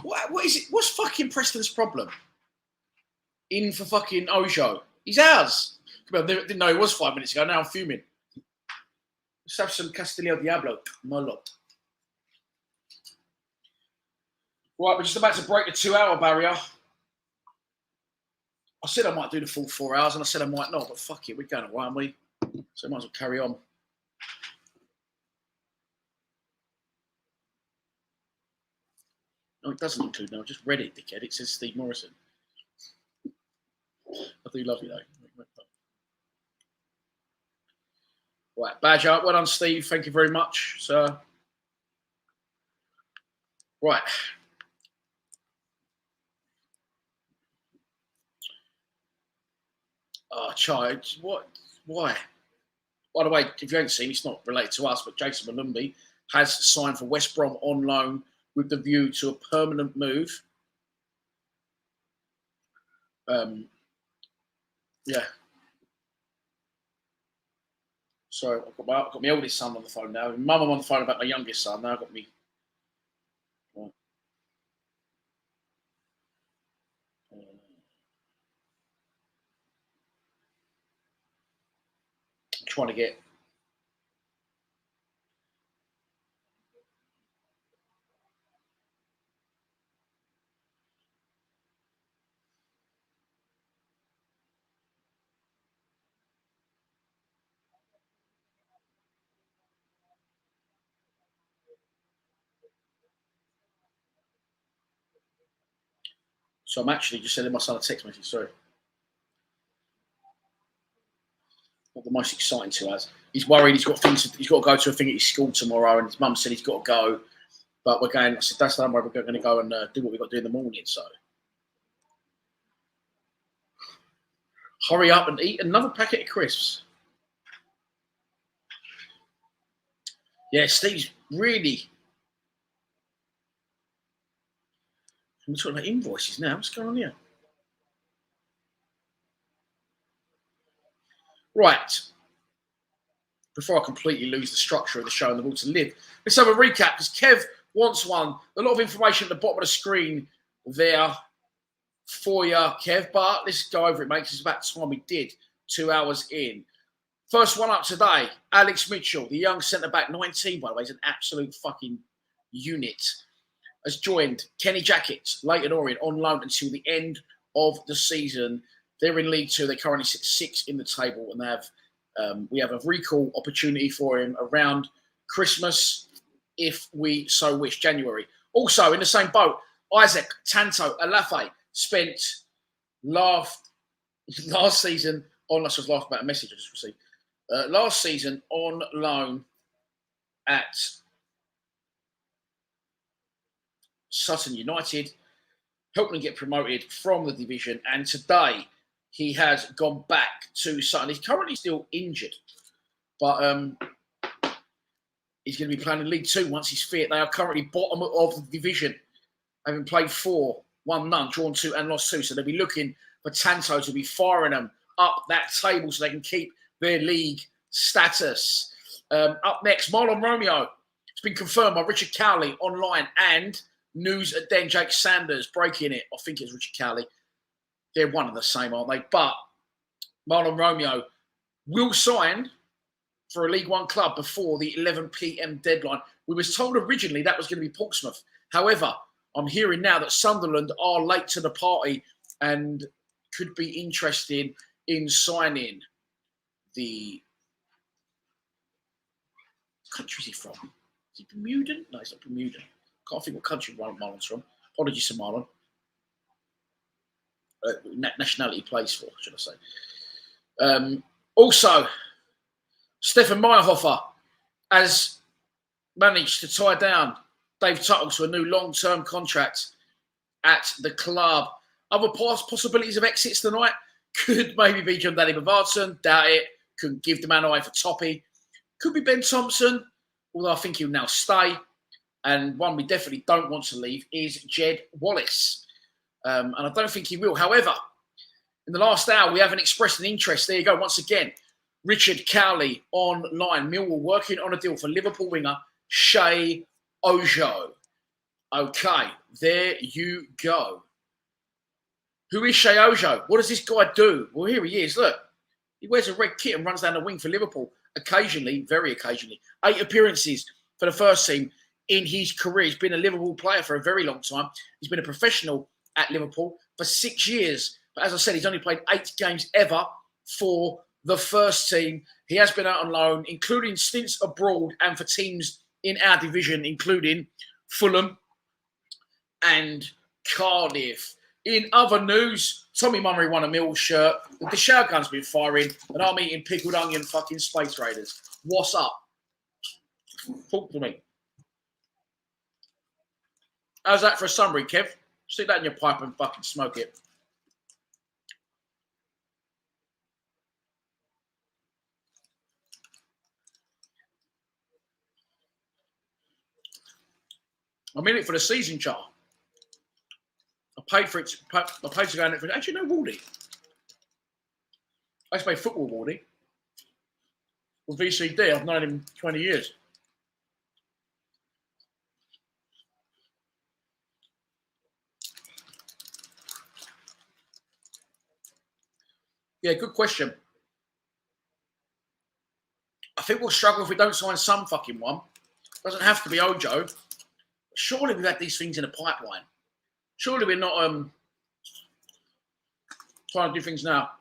What is it? What's fucking Preston's problem? In for fucking Ojo. He's ours. I didn't know he was 5 minutes ago. Now I'm fuming. Let's have some Castillo Diablo. Merlot. Right, we're just about to break the 2-hour barrier. I said I might do the full 4 hours, and I said I might not, but fuck it, we're going away, aren't we? So I might as well carry on. No, it doesn't include now. I just read it, dickhead. It says Steve Morrison. I do love you, though. Right, badge up. Well done, Steve. Thank you very much, sir. Right. Oh, Chai, what? Why? By the way, if you haven't seen, it's not related to us, but Jason Malumbi has signed for West Brom on loan with the view to a permanent move. Yeah. So I've got my oldest son on the phone now. Mum, I'm on the phone about my youngest son. Now I've got me. Right. I'm trying to get. So I'm actually just sending my son a text message. Sorry. Not the most exciting to us. He's worried. He's got things. He's got to go to a thing at his school tomorrow, and his mum said he's got to go. But we're going. I said that's the number. We're going to go and do what we've got to do in the morning. So hurry up and eat another packet of crisps. Yeah, Steve's really. We're talking about invoices now. What's going on here? Right. Before I completely lose the structure of the show and the will to live, let's have a recap because Kev wants one. A lot of information at the bottom of the screen there for you, Kev. But let's go over it, mate, because it's about time we did 2 hours in. First one up today, Alex Mitchell, the young centre-back, 19, by the way. He's an absolute fucking unit. Has joined Kenny Jackets, Leyton Orient, on loan until the end of the season. They're in League Two. They currently sit 6th in the table, and they have we have a recall opportunity for him around Christmas, if we so wish, January. Also, in the same boat, Isaac Tanto Alafe spent last season on. I was laughing about a message I just received. Last season on loan at Sutton United, helped them get promoted from the division, and today he has gone back to Sutton. He's currently still injured, but he's going to be playing in League Two once he's fit. They are currently bottom of the division, having played 4, won none, drawn 2 and lost 2. So they'll be looking for Tanto to be firing them up that table so they can keep their league status. Up next, Marlon Romeo. It's been confirmed by Richard Cowley online, and news at Den Jake Sanders breaking it. I think it's Richard Cowley. They're one and the same, aren't they? But Marlon Romeo will sign for a League One club before the 11 p.m. deadline. We was told originally that was going to be Portsmouth. However, I'm hearing now that Sunderland are late to the party and could be interested in signing the country is he from? Is he Bermudan? No, he's not Bermudan. Can't think what country Marlon's from. Apologies to Marlon. Nationality he plays for, should I say. Also, Stefan Meyerhofer has managed to tie down Dave Tuttle to a new long-term contract at the club. Other possibilities of exits tonight could maybe be John Danny Bavardson. Doubt it. Couldn't give the man away for Toppy. Could be Ben Thompson, although I think he'll now stay. And one we definitely don't want to leave is Jed Wallace. And I don't think he will. However, in the last hour, we haven't expressed an interest. There you go. Once again, Richard Cowley online. Millwall working on a deal for Liverpool winger Shea Ojo. Okay, there you go. Who is Shea Ojo? What does this guy do? Well, here he is. Look, he wears a red kit and runs down the wing for Liverpool. Occasionally, very occasionally. 8 appearances for the first team in his career. He's been a Liverpool player for a very long time. He's been a professional at Liverpool for 6 years. But as I said, he's only played 8 games ever for the first team. He has been out on loan, including stints abroad and for teams in our division, including Fulham and Cardiff. In other news, Tommy Mummery won a Mill shirt. The shower gun's been firing, and I'm eating pickled onion fucking Space Raiders. What's up? Talk to me. How's that for a summary, Kev? Stick that in your pipe and fucking smoke it. I'm in it for the season chart. I paid for it. I paid to go in it for. Actually, no, Wardy. I used to play football, Wardy. With VCD, I've known him 20 years. Yeah, good question. I think we'll struggle if we don't sign some fucking one. Doesn't have to be Ojo. Surely we've had these things in a pipeline. Surely we're not trying to do things now.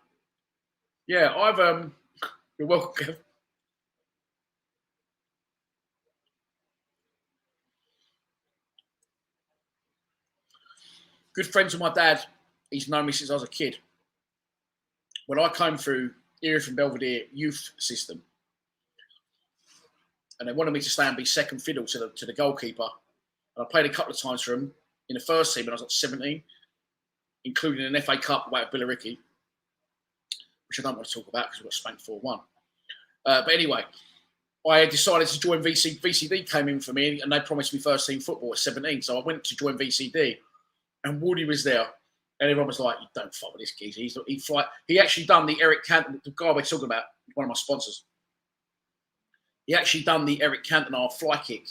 Yeah, I've you're welcome, Kev. Good friends of my dad. He's known me since I was a kid. When I came through Erith and Belvedere youth system, and they wanted me to stay and be second fiddle to the goalkeeper, and I played a couple of times for him in the first team when I was like 17, including an FA Cup away at Billericay, which I don't want to talk about because we got spanked 4-1. But anyway, I decided to join VCD. VCD came in for me and they promised me first team football at 17. So I went to join VCD and Woody was there. And everyone was like, you don't fuck with this geezer. He actually done the Eric Cantona, the guy we're talking about, one of my sponsors. He actually done the Eric Cantona fly kick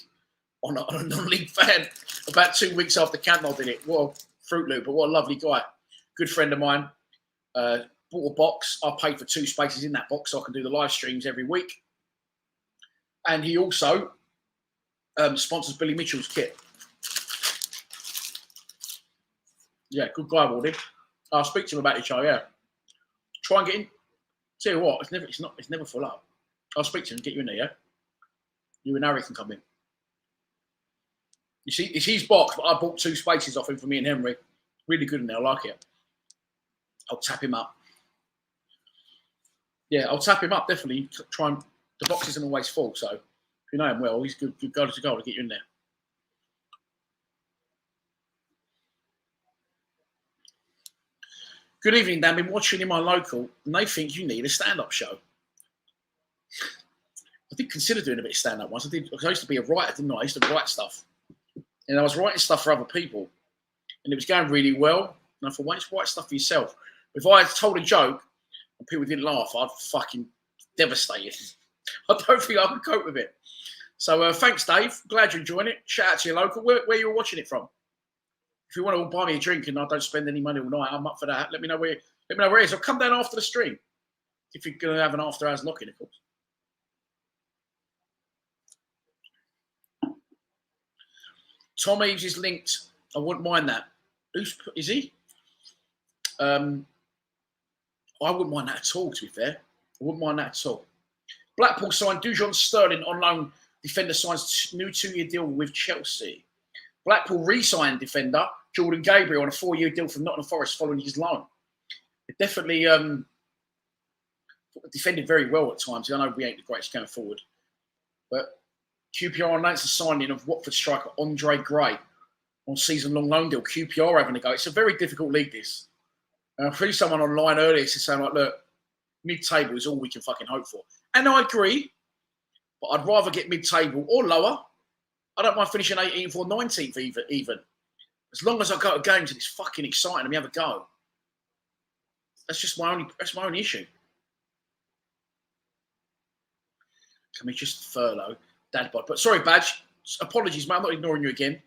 on a non-league fan about 2 weeks after Cantona did it. What a Fruit Loop, but what a lovely guy. Good friend of mine. Bought a box. I paid for 2 spaces in that box so I can do the live streams every week. And he also sponsors Billy Mitchell's kit. Yeah, good guy, Wardy. I'll speak to him about your show, yeah. Try and get in. Tell you what, it's never full up. I'll speak to him and get you in there, yeah? You and Harry can come in. You see, it's his box, but I bought 2 spaces off him for me and Henry. Really good in there, I like it. I'll tap him up. Yeah, I'll tap him up, definitely. Try and, the box isn't always full, so if you know him well, he's good goal to get you in there. Good evening, Dan. Been watching in my local, and they think you need a stand-up show. I did consider doing a bit of stand-up once. I used to be a writer, didn't I? I used to write stuff. And I was writing stuff for other people. And it was going really well. And I thought, why don't you write stuff for yourself? If I had told a joke and people didn't laugh, I'd fucking devastated. I don't think I could cope with it. So thanks, Dave. Glad you're enjoying it. Shout out to your local. Where you were watching it from? If you want to buy me a drink and I don't spend any money all night, I'm up for that. Let me know where it is. I'll come down after the stream. If you're going to have an after-hours lock-in, of course. Tom Eaves is linked. I wouldn't mind that. Is he? I wouldn't mind that at all, to be fair. I wouldn't mind that at all. Blackpool signed Dujon Sterling on loan. Defender signs new 2-year deal with Chelsea. Blackpool re-signed defender Jordan Gabriel on a 4-year deal from Nottingham Forest following his loan. It definitely defended very well at times. I know we ain't the greatest going forward. But QPR announced the signing of Watford striker Andre Gray on season-long loan deal. QPR having a go. It's a very difficult league, this. I heard someone online earlier saying, like, look, mid-table is all we can fucking hope for. And I agree, but I'd rather get mid-table or lower. I don't mind finishing 18th or 19th even. As long as I go to games and it's fucking exciting and we have a go. That's my only issue. Can we just furlough D.WARD? But sorry, Badge. Apologies, mate. I'm not ignoring you again.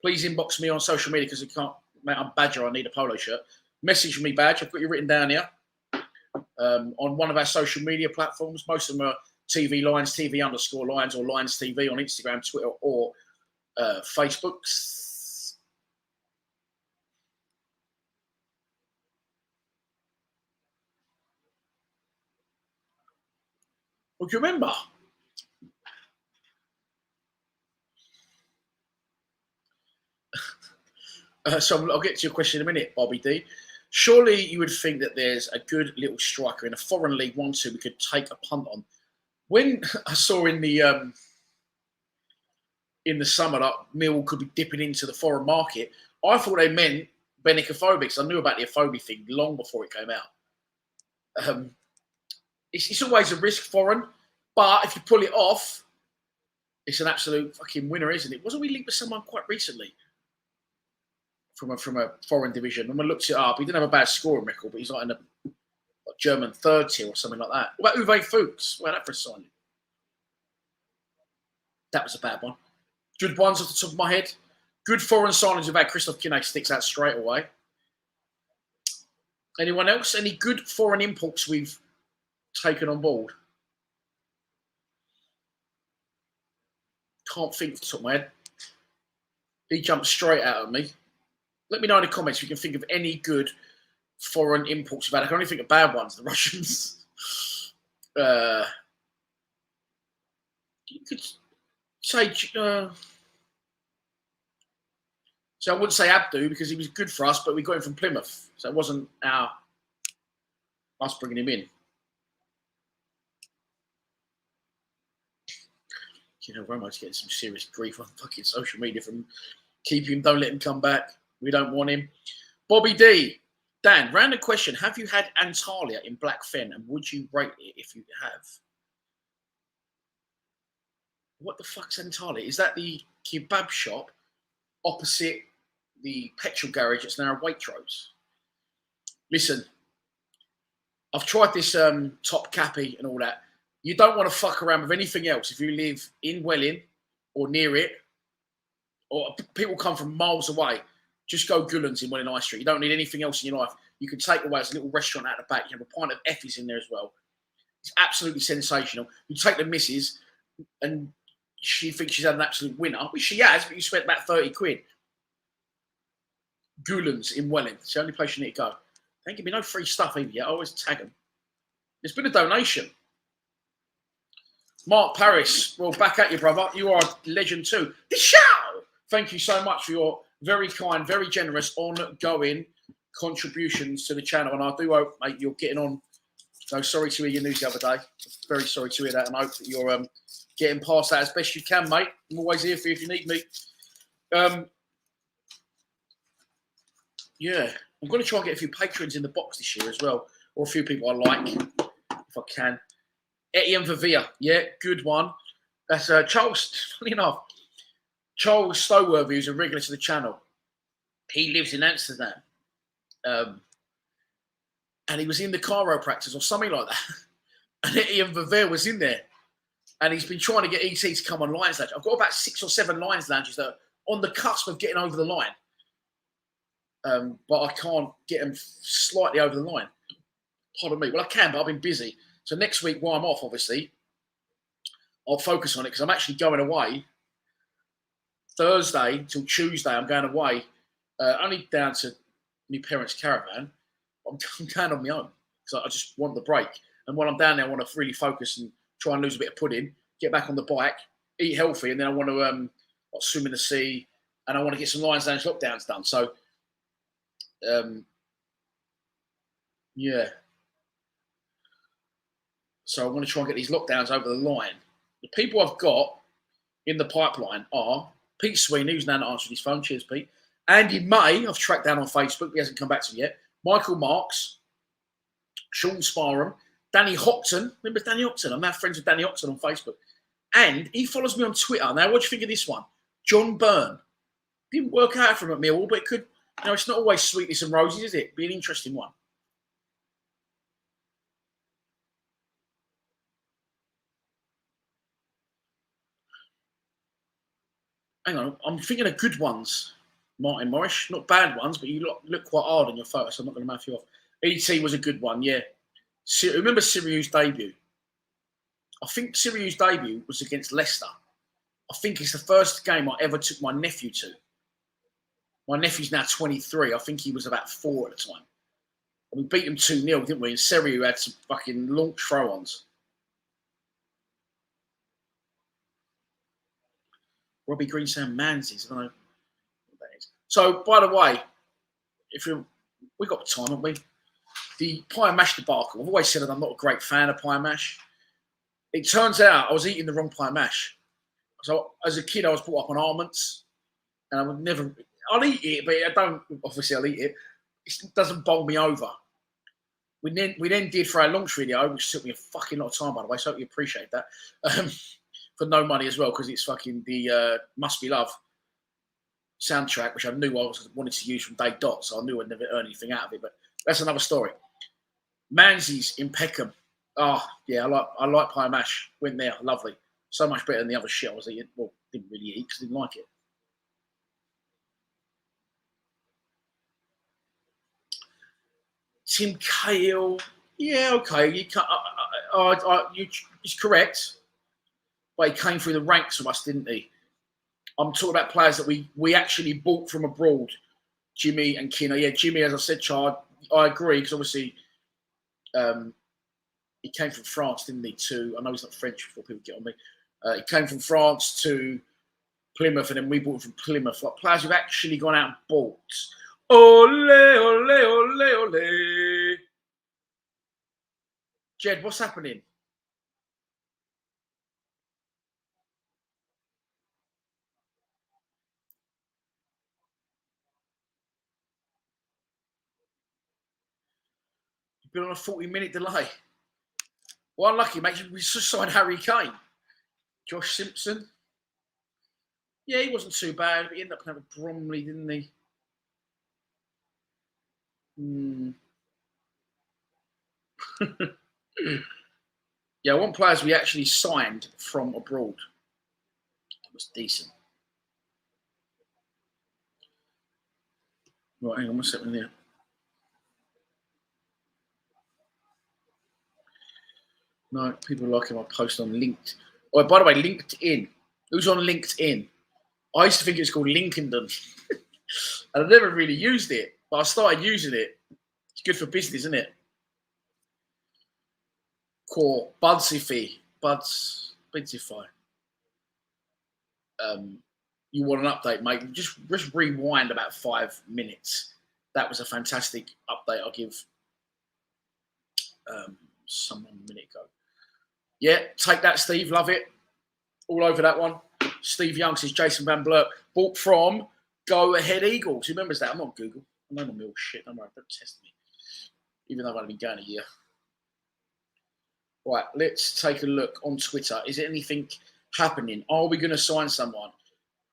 Please inbox me on social media because I can't. Mate, I'm Badger. I need a polo shirt. Message me, Badge. I've got you written down here. On one of our social media platforms. Most of them are TV Lines, TV_Lines, or Lines TV on Instagram, Twitter, or Facebook. Well, do you remember? So I'll get to your question in a minute, Bobby D. Surely you would think that there's a good little striker in a foreign league 1-2 we could take a punt on. When I saw in the summer that Mill could be dipping into the foreign market, I thought they meant Benicophobics. I knew about the Aphobia thing long before it came out. It's always a risk foreign, but if you pull it off, it's an absolute fucking winner, isn't it? Wasn't we linked with someone quite recently from a foreign division? When I looked it up, he didn't have a bad scoring record, but he's like in a German third tier or something like that. What about Uwe Fuchs? Well, that for a signing. That was a bad one. Good ones off the top of my head. Good foreign signings we've had. Christoph Kinnack sticks out straight away. Anyone else? Any good foreign imports we've taken on board? Can't think off the top of my head. He jumped straight out at me. Let me know in the comments if you can think of any good foreign imports we've had. I can only think of bad ones. The Russians. You could say... so I wouldn't say Abdu because he was good for us, but we got him from Plymouth. So it wasn't us bringing him in. You know, Romo's getting some serious grief on fucking social media from keep him, don't let him come back. We don't want him. Bobby D. Dan, random question. Have you had Antalya in Blackfen and would you rate it if you have? What the fuck's Antalya? Is that the kebab shop opposite the petrol garage that's now Waitrose? Listen, I've tried this Top Cappy and all that. You don't want to fuck around with anything else if you live in Welling or near it, or people come from miles away. Just go Gullens in Welling High Street. You don't need anything else in your life. You can take away as a little restaurant out the back. You have a pint of Effie's in there as well. It's absolutely sensational. You take the missus and she thinks she's had an absolute winner, which she has, but you spent about 30 quid. Gullens in Welling. It's the only place you need to go. They ain't give me no free stuff either yet. I always tag them. It's been a donation. Mark Paris, well, back at you, brother. You are a legend too. The show! Thank you so much for your very kind, very generous, ongoing contributions to the channel. And I do hope, mate, you're getting on. So sorry to hear your news the other day. Very sorry to hear that. And I hope that you're getting past that as best you can, mate. I'm always here for you if you need me. Yeah, I'm going to try and get a few patrons in the box this year as well. Or a few people I like, if I can. Etienne Vivia, yeah, good one. That's Charles, funny enough, Charles Stoworthy, who's a regular to the channel. He lives in Amsterdam. And he was in the chiropractors or something like that. And Etienne Vivia was in there. And he's been trying to get ET to come on Lions Lounge. I've got about 6 or 7 Lions Lounges that are on the cusp of getting over the line. But I can't get them slightly over the line. Pardon me. Well, I can, but I've been busy. So next week, while I'm off, obviously, I'll focus on it because I'm actually going away Thursday till Tuesday. I'm going away only down to my parents' caravan. I'm going on my own because I just want the break. And while I'm down there, I want to really focus and try and lose a bit of pudding, get back on the bike, eat healthy, and then I want to swim in the sea, and I want to get some Lions Lounge lockdowns done. So, yeah. So I want to try and get these lockdowns over the line. The people I've got in the pipeline are Pete Sweeney, who's now not answering his phone. Cheers, Pete. Andy May, I've tracked down on Facebook. He hasn't come back to me yet. Michael Marks, Sean Sparham, Danny Hopton. Remember Danny Hopton? I'm now friends with Danny Hopton on Facebook. And he follows me on Twitter. Now, what do you think of this one? John Byrne. Didn't work out for him at Millwall, but it could, it's not always sweetness and roses, is it? Be an interesting one. Hang on, I'm thinking of good ones. Martin Morris, not bad ones, but you look quite hard on your photo, so I'm not going to mouth you off. ET was a good one, yeah. Remember Siriu's debut? I think Siriu's debut was against Leicester. I think it's the first game I ever took my nephew to. My nephew's now 23. I think he was about 4 at the time. And we beat him 2-0, didn't we? And Siriu had some fucking launch throw-ons. Robbie Green saying Manzies. I don't know what that is. So, by the way, we got time, haven't we? The pie and mash debacle. I've always said that I'm not a great fan of pie and mash. It turns out I was eating the wrong pie and mash. So, as a kid, I was brought up on almonds, and I would never. I'll eat it, but I don't. Obviously, I'll eat it. It doesn't bowl me over. We then did for our launch video, which took me a fucking lot of time, by the way. So I hope you appreciate that. For no money as well, because it's fucking the Must Be Love soundtrack, which I knew I wanted to use from Day Dot, so I knew I'd never earn anything out of it. But that's another story. Manzies in Peckham. Oh yeah, I like pie and mash. Went there, lovely. So much better than the other shit I was eating. Well, didn't really eat because I didn't like it. Tim Cahill. Yeah, okay. You can't. He's correct. But he came through the ranks of us, didn't he? I'm talking about players that we actually bought from abroad. Jimmy and Kinner. Yeah, Jimmy, as I said, Chard, I agree, because obviously he came from France, didn't he, I know he's not French before people get on me. He came from France to Plymouth, and then we bought him from Plymouth. Like players who've actually gone out and bought. Ole, ole, ole, ole. Jed, what's happening? You've been on a 40-minute delay. Well, unlucky, mate. We just signed Harry Kane. Josh Simpson. Yeah, he wasn't too bad. But he ended up having Bromley, didn't he? Yeah, I want players we actually signed from abroad. It was decent. Right, hang on, what's happening there? No, people are liking my post on LinkedIn. Oh, by the way, LinkedIn. Who's on LinkedIn? I used to think it was called Lincolndon. And I never really used it, but I started using it. It's good for business, isn't it? Core, Budsify. You want an update, mate? Just rewind about 5 minutes. That was a fantastic update I'll give someone a minute ago. Yeah, take that, Steve. Love it. All over that one. Steve Young says Jason Van Blurt bought from Go Ahead Eagles. Who remembers that? I'm on Google. I know my mill shit. Don't worry, don't test me. Even though I've only been going a year. Right, let's take a look on Twitter. Is there anything happening? Are we going to sign someone?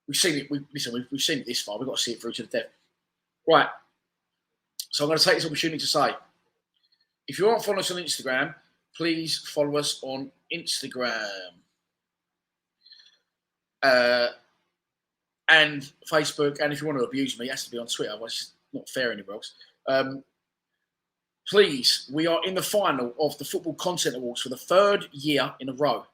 We've seen it. We've seen it this far. We've got to see it through to the death. Right. So I'm going to take this opportunity to say, if you aren't following us on Instagram, please follow us on Instagram and Facebook. And if you want to abuse me, it has to be on Twitter. Otherwise, it's not fair anywhere else. Please, we are in the final of the Football Content Awards for the 3rd year in a row.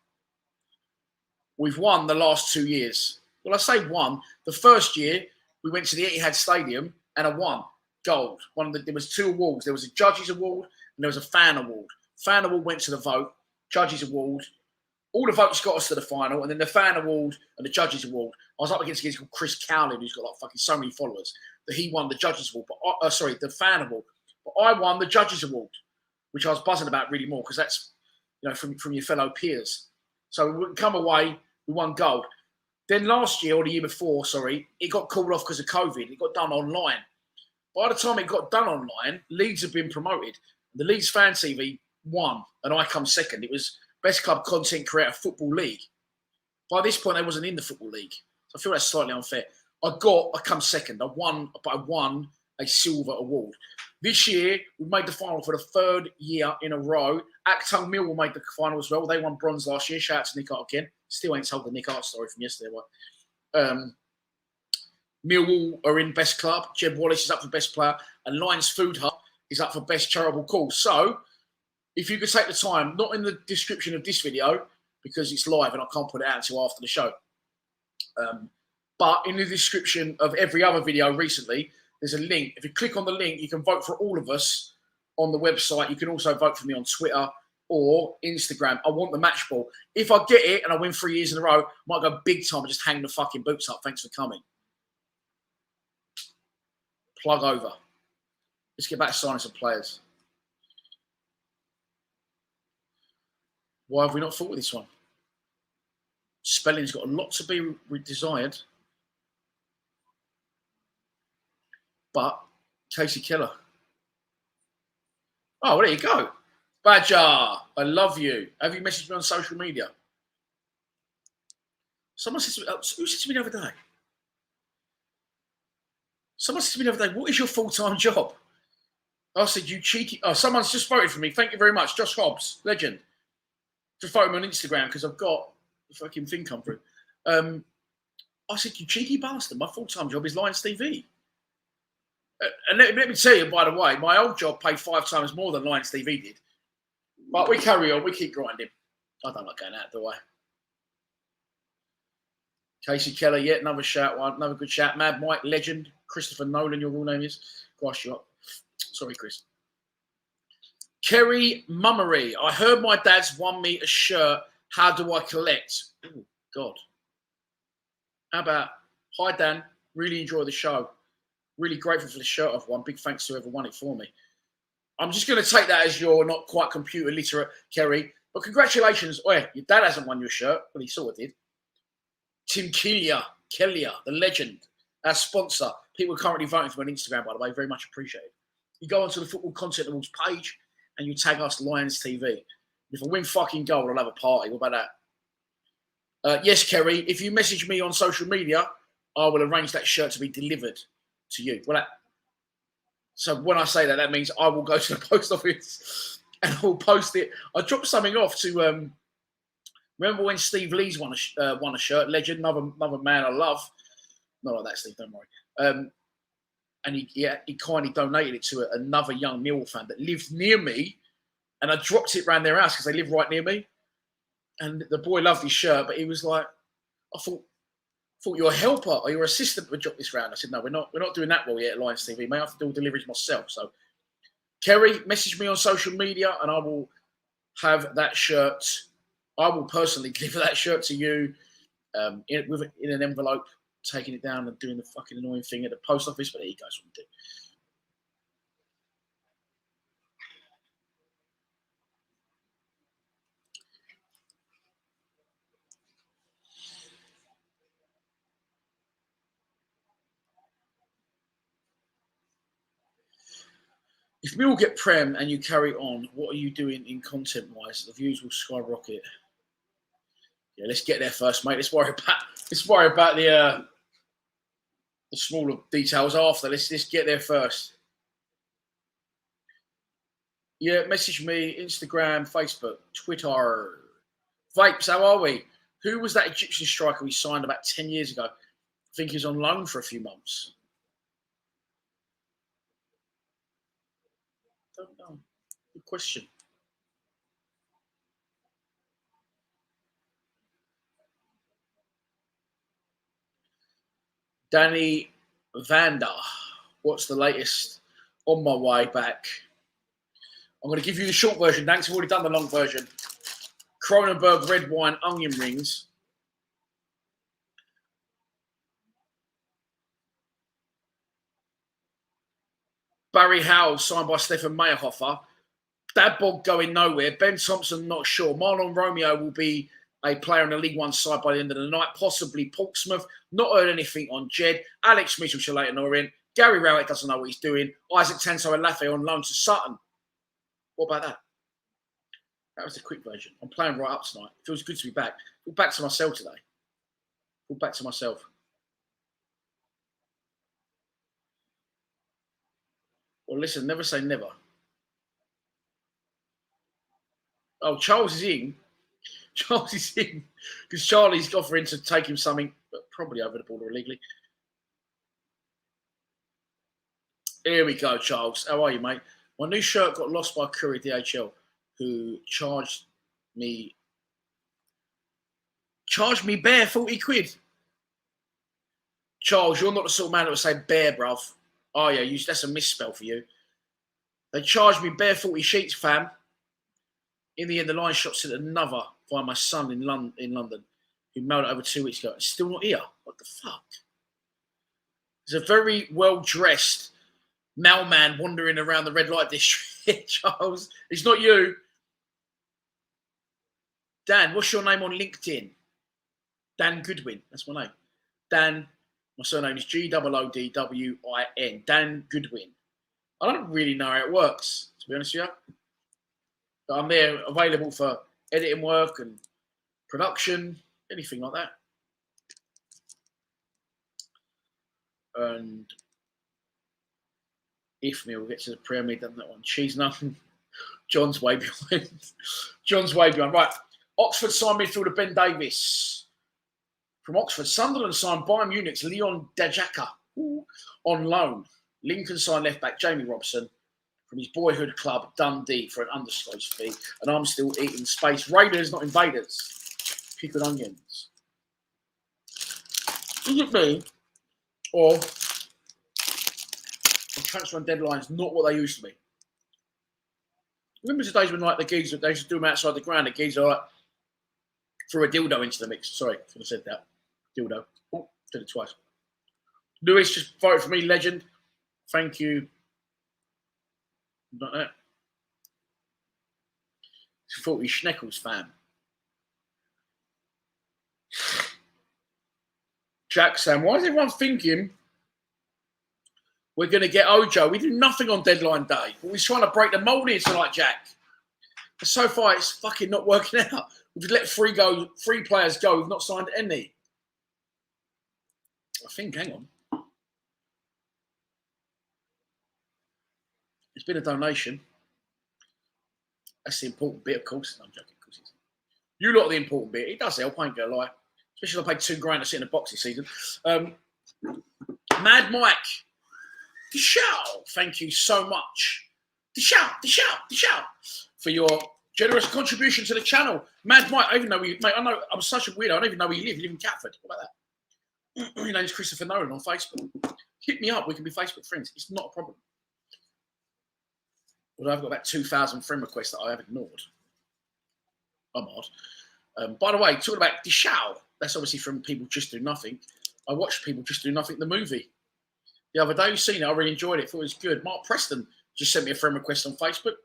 We've won the last 2 years. Well, I say won. The first year, we went to the Etihad Stadium and I won gold. There was 2 awards. There was a judges award and there was a fan award. Fan award went to the vote. Judges award, all the votes got us to the final, and then the fan award and the judges award. I was up against a guy called Chris Cowlin, who's got like fucking so many followers, that he won the judges award. But the fan award. But I won the judges award, which I was buzzing about really more because that's, you know, from your fellow peers. So we wouldn't come away. We won gold. Then last year or the year before, it got called off because of COVID. It got done online. By the time it got done online, Leeds had been promoted. The Leeds Fan TV won, and I come second. It was Best Club Content Creator Football League. By this point, I wasn't in the Football League. So I feel that's slightly unfair. I come second. I won a silver award. This year, we made the final for the 3rd year in a row. Acton Millwall made the final as well. They won bronze last year. Shout out to Nick Hart again. Still ain't told the Nick Hart story from yesterday. Millwall are in Best Club. Jeb Wallace is up for Best Player. And Lions Food Hut is up for Best Charitable Cause. So, if you could take the time, not in the description of this video, because it's live and I can't put it out until after the show, but in the description of every other video recently, there's a link. If you click on the link, you can vote for all of us on the website. You can also vote for me on Twitter or Instagram. I want the match ball. If I get it and I win 3 years in a row, I might go big time and just hang the fucking boots up. Thanks for coming. Plug over. Let's get back to signing some players. Why have we not thought of this one? Spelling's got a lot to be desired. But Casey Keller. Oh, well, there you go. Badger, I love you. Have you messaged me on social media? Someone said to me, who said to me the other day? Someone said to me the other day, what is your full-time job? I said, you cheeky. Oh, someone's just voted for me. Thank you very much. Josh Hobbs, legend. Just voted me on Instagram because I've got the fucking thing come through. I said, you cheeky bastard. My full-time job is Lions TV. And let me tell you, by the way, my old job paid 5 times more than Lions TV did. But we carry on. We keep grinding. I don't like going out, do I? Casey Keller, yeah, another shout. Another good shout. Mad Mike, legend. Christopher Nolan, your real name is. Gosh, you up. Sorry, Chris. Kerry Mummery. I heard my dad's won me a shirt. How do I collect? Oh, God. How about, hi, Dan. Really enjoy the show. Really grateful for the shirt I've won. Big thanks to whoever won it for me. I'm just going to take that as you're not quite computer literate, Kerry. But congratulations. Oh, yeah, your dad hasn't won your shirt. Well, he sort of did. Tim Kelliher, the legend, our sponsor. People are currently voting for me on Instagram, by the way. Very much appreciated. You go onto the Football Content Awards page and you tag us Lions TV. If I win fucking gold, I'll have a party. What about that? Yes, Kerry. If you message me on social media, I will arrange that shirt to be delivered to you. Well, so when I say that, that means I will go to the post office and I will post it. I dropped something off to remember when Steve Lees won a shirt, legend, another man I love. Not like that, Steve. Don't worry. And he kindly donated it to another young Millwall fan that lived near me, and I dropped it around their house because they live right near me. And the boy loved his shirt, but he was like, I thought you're a helper or your assistant would drop this round. I said, no, we're not doing that well yet at Lions TV. May I have to do all deliveries myself. So, Kerry, message me on social media and I will have that shirt. I will personally deliver that shirt to you in an envelope, taking it down and doing the fucking annoying thing at the post office. But there you go, that's what we do. If we all get Prem and you carry on, what are you doing in content-wise? The views will skyrocket. Yeah, let's get there first, mate. Let's worry about the smaller details after. Let's get there first. Yeah, message me, Instagram, Facebook, Twitter. Vapes, how are we? Who was that Egyptian striker we signed about 10 years ago? I think he was on loan for a few months. Don't know. Good question. Danny Vander. what's the latest on my way back. I'm going to give you the short version, Dan, 'cause I've already done the long version. Kronenberg red wine onion rings. Barry Howell, signed by Stefan Meyerhofer. D.WARD going nowhere. Ben Thompson, not sure. Marlon Romeo will be a player on the League One side by the end of the night, possibly Portsmouth. Not heard anything on Jed. Alex Mitchell, Leyton Orient. Gary Rowett doesn't know what he's doing. Isaac Tanto and Lafay on loan to Sutton. What about that? That was the quick version. I'm playing right up tonight. It feels good to be back. Feel back to myself today. Feel back to myself. Well, listen, never say never. Oh, Charles is in. Charles is in because Charlie's offering to take him something, but probably over the border illegally. Here we go, Charles. How are you, mate? My new shirt got lost by a courier DHL who charged me bare 40 quid. Charles, you're not the sort of man that would say bare, bruv. Oh, yeah, that's a misspell for you. They charged me bare 40 sheets, fam. In the end, the line shop sent another via my son in London, who mailed it over 2 weeks ago. It's still not here. What the fuck? There's a very well-dressed mailman wandering around the red light district, Charles. It's not you. Dan, what's your name on LinkedIn? Dan Goodwin. That's my name. Dan, my surname is G-O-O-D-W-I-N. Dan Goodwin. I don't really know how it works, to be honest with you. But I'm there available for editing work and production, anything like that. And if me, we'll get to the Premier, done that one. Cheese nothing. John's way behind. John's way behind. Right. Oxford signed midfielder Ben Davis. From Oxford, Sunderland signed Bayern Munich's Leon Dajaka on loan. Lincoln signed left-back Jamie Robson from his boyhood club, Dundee, for an undisclosed fee. And I'm still eating space. Raiders, not invaders. Pickled onions. Is it me? Or transfer and deadlines not what they used to be? Remember the days when like the geezer, they used to do them outside the ground, the geezer like threw a dildo into the mix. Sorry, I should have said that. Dildo. Oh, did it twice. Lewis just voted for me, legend. Thank you. Not that. 40 Schneckles fan. Jack Sam, why is everyone thinking we're going to get Ojo? We do nothing on deadline day. But we're trying to break the mold here tonight, Jack. But so far, it's fucking not working out. We've let three players go. We've not signed any. I think, hang on. It's been a donation. That's the important bit, of course. No, I'm joking, of course it isn't. You lot are the important bit. It does help, I ain't going to lie. Especially if I paid $2,000 to sit in a box this season. Mad Mike. Dishow, thank you so much. Dishow, for your generous contribution to the channel. Mad Mike, I even know mate, I know I'm such a weirdo. I don't even know where you live. You live in Catford. What about that? Your name's Christopher Nolan on Facebook. Hit me up. We can be Facebook friends. It's not a problem. Although I've got about 2,000 friend requests that I have ignored. I'm odd. By the way, talking about Dishow, that's obviously from People Just Do Nothing. I watched People Just Do Nothing, the movie. The other day, you've seen it. I really enjoyed it. Thought it was good. Mark Preston just sent me a friend request on Facebook.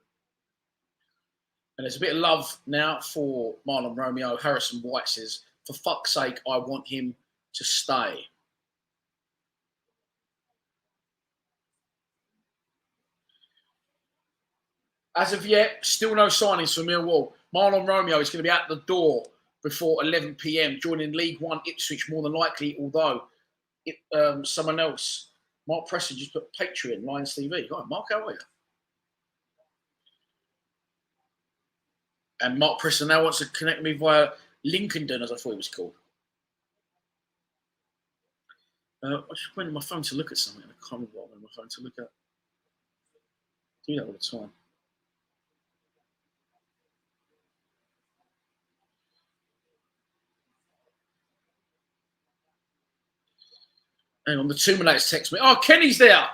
And there's a bit of love now for Marlon Romeo. Harrison White says, for fuck's sake, I want him to stay. As of yet, still no signings for Millwall. Marlon Romeo is going to be out the door before 11 p.m, joining League One Ipswich more than likely, although someone else. Mark Preston just put Patreon, Lions TV. Right, Mark, how are you? And Mark Preston now wants to connect me via Lincoln, as I thought it was called. I just went on my phone to look at something. I can't remember what I went on my phone to look at. I do that all the time. Hang on, the Two Minutes text me. Oh, Kenny's there.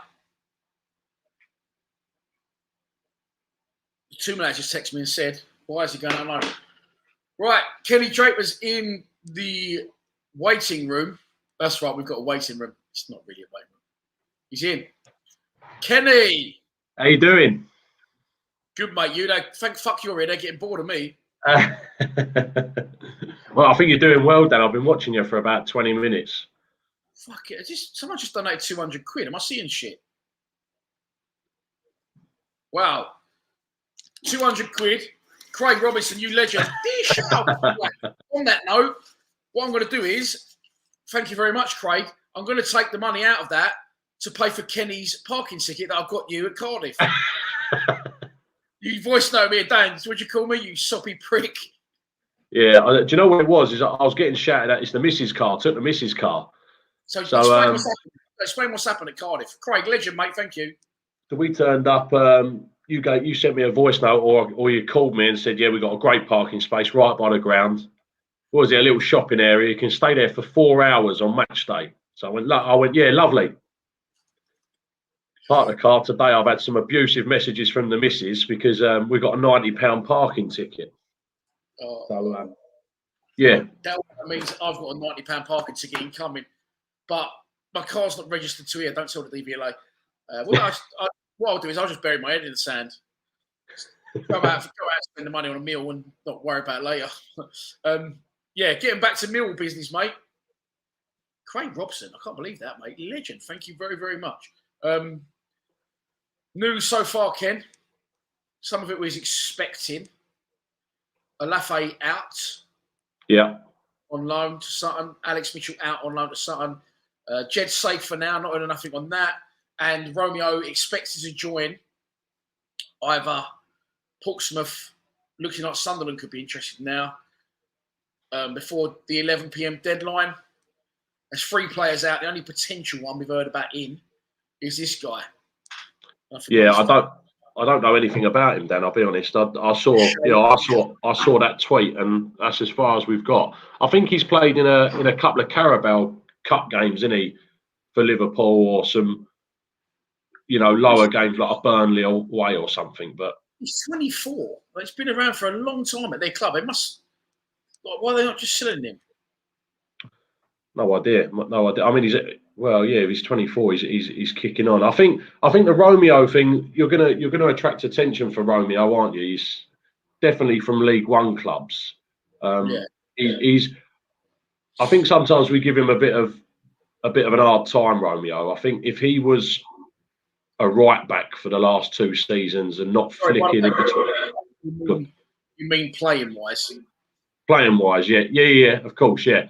Two minutes just texted me and said, why is he going on? Right, Kenny Draper's in the waiting room. That's right, we've got a waiting room. It's not really a waiting room. He's in. Kenny! How you doing? Good, mate. You know, fuck you're in. They're getting bored of me. Well, I think you're doing well, Dan. I've been watching you for about 20 minutes. Fuck it. Someone just donated 200 quid. Am I seeing shit? Wow. 200 quid. Craig Robinson, you legend. On that note, what I'm going to do is, thank you very much, Craig. I'm going to take the money out of that to pay for Kenny's parking ticket that I've got you at Cardiff. You voice note me, Dan. What'd you call me? You soppy prick. Yeah. Do you know what it was? Is I was getting shouted at. It's the missus' car. Took the missus' car. So explain what's happened at Cardiff. Craig, legend, mate. Thank you. So we turned up. You sent me a voice note, or you called me and said, "Yeah, we got a great parking space right by the ground. What was it? A little shopping area. You can stay there for 4 hours on match day." So I went, yeah, lovely. Parked the car today. I've had some abusive messages from the missus because we got a £90 parking ticket. Oh. So yeah, that means I've got a £90 parking ticket incoming, but my car's not registered to here. Don't tell the DVLA. What I'll do is I'll just bury my head in the sand. Go out and spend the money on a meal and not worry about it later. Yeah, getting back to meal business, mate. Craig Robson, I can't believe that, mate. Legend. Thank you very, very much. News so far, Ken. Some of it was expecting. Alafe out. Yeah. On loan to Sutton. Alex Mitchell out on loan to Sutton. Jed safe for now. Not heard nothing on that. And Romeo expected to join either Portsmouth. Looking like Sunderland could be interested now. Before the 11 p.m. deadline. There's 3 players out. The only potential one we've heard about in is this guy. Yeah, I don't know anything about him, Dan. I'll be honest. I saw that tweet, and that's as far as we've got. I think he's played in a couple of Carabao Cup games, isn't he, for Liverpool, or some, lower games like a Burnley away or something. But he's 24. It's been around for a long time at their club. They must. Why are they not just selling him? No idea. I mean, he's 24. He's kicking on. I think the Romeo thing. You're gonna attract attention for Romeo, aren't you? He's definitely from League One clubs. He's. I think sometimes we give him a bit of an hard time, Romeo. I think if he was a right back for the last 2 seasons and not flicking in between. You mean playing wise? Playing wise, yeah, of course, yeah.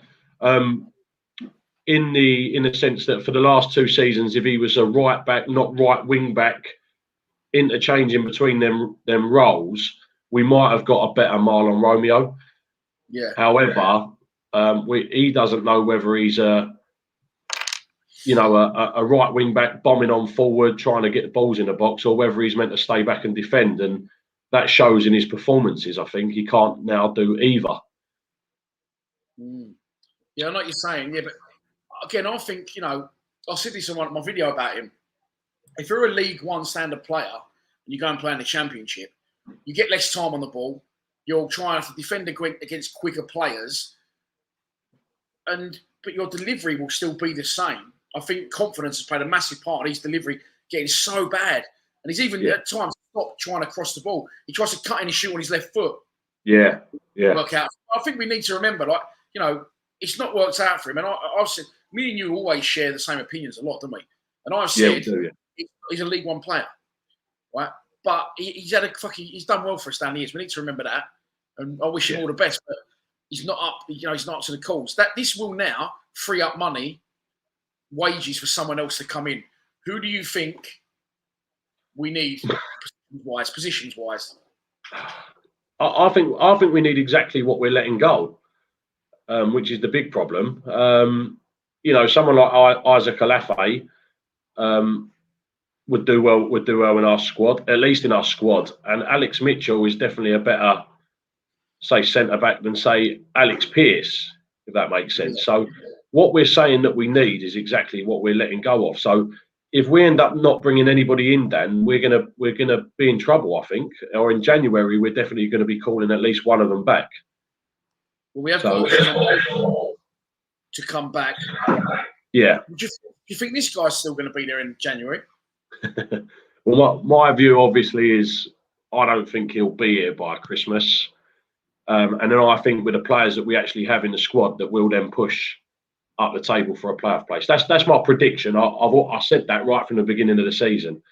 In the sense that for the last 2 seasons, if he was a right back, not right wing back, interchanging between them roles, we might have got a better Marlon Romeo. Yeah. However, he doesn't know whether he's a right wing back bombing on forward, trying to get the balls in the box, or whether he's meant to stay back and defend. And that shows in his performances. I think he can't now do either. Yeah, I know what you're saying. Yeah, but again, I think, I said this in my video about him. If you're a League One standard player and you go and play in the Championship, you get less time on the ball. You're trying to defend against quicker players, but your delivery will still be the same. I think confidence has played a massive part in his delivery getting so bad. And he's even at times stopped trying to cross the ball. He tries to cut in and shoot on his left foot. Yeah. Work out. I think we need to remember, it's not worked out for him. And I've said, me and you always share the same opinions a lot, don't we? And I've said he's a League One player, right? But he's done well for us down the years. We need to remember that. And I wish him all the best. But he's not up. He's not up to the calls. This will now free up money, wages for someone else to come in. Who do you think we need positions wise? I think we need exactly what we're letting go, which is the big problem. Someone like Isaac Alafe would do well in our squad, at least in our squad. And Alex Mitchell is definitely a better, say, centre back than, say, Alex Pearce, if that makes sense. So what we're saying that we need is exactly what we're letting go of. So if we end up not bringing anybody in, Dan, we're gonna be in trouble, I think. Or in January, we're definitely going to be calling at least one of them back. Well, we have got to come back. Yeah. Do you think this guy's still going to be there in January? Well, my view obviously is I don't think he'll be here by Christmas. And then I think with the players that we actually have in the squad, that we'll then push up the table for a playoff place. That's my prediction. I said that right from the beginning of the season.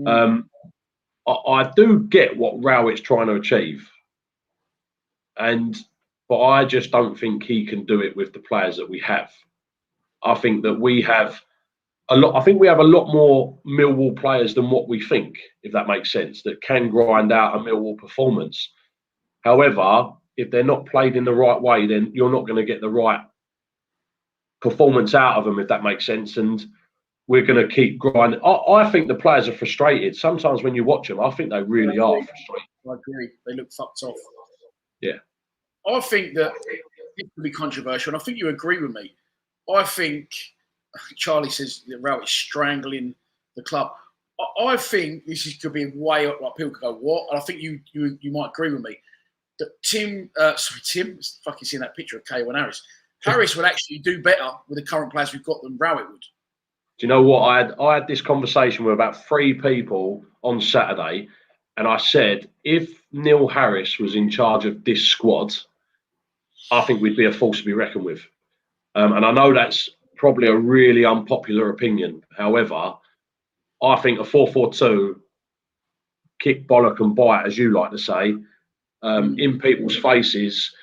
I do get what Rowett's trying to achieve, but I just don't think he can do it with the players that we have. I think that we have a lot. I think we have a lot more Millwall players than what we think, if that makes sense, that can grind out a Millwall performance. However, if they're not played in the right way, then you're not going to get the right performance out of them, if that makes sense. And we're going to keep grinding. I think the players are frustrated. Sometimes when you watch them, I think they really are frustrated. I agree. They look fucked off. Yeah. I think that it could be controversial, and I think you agree with me. I think Charlie says that Rowett's strangling the club. I think this could be way up. Like people could go, what? And I think you might agree with me that Tim, fucking seeing that picture of K1 Harris. Harris would actually do better with the current players we've got than Rowett would. Do you know what? I had this conversation with about 3 people on Saturday, and I said, if Neil Harris was in charge of this squad, I think we'd be a force to be reckoned with. And I know that's probably a really unpopular opinion. However, I think a 4-4-2, kick, bollock and bite, as you like to say, in people's faces.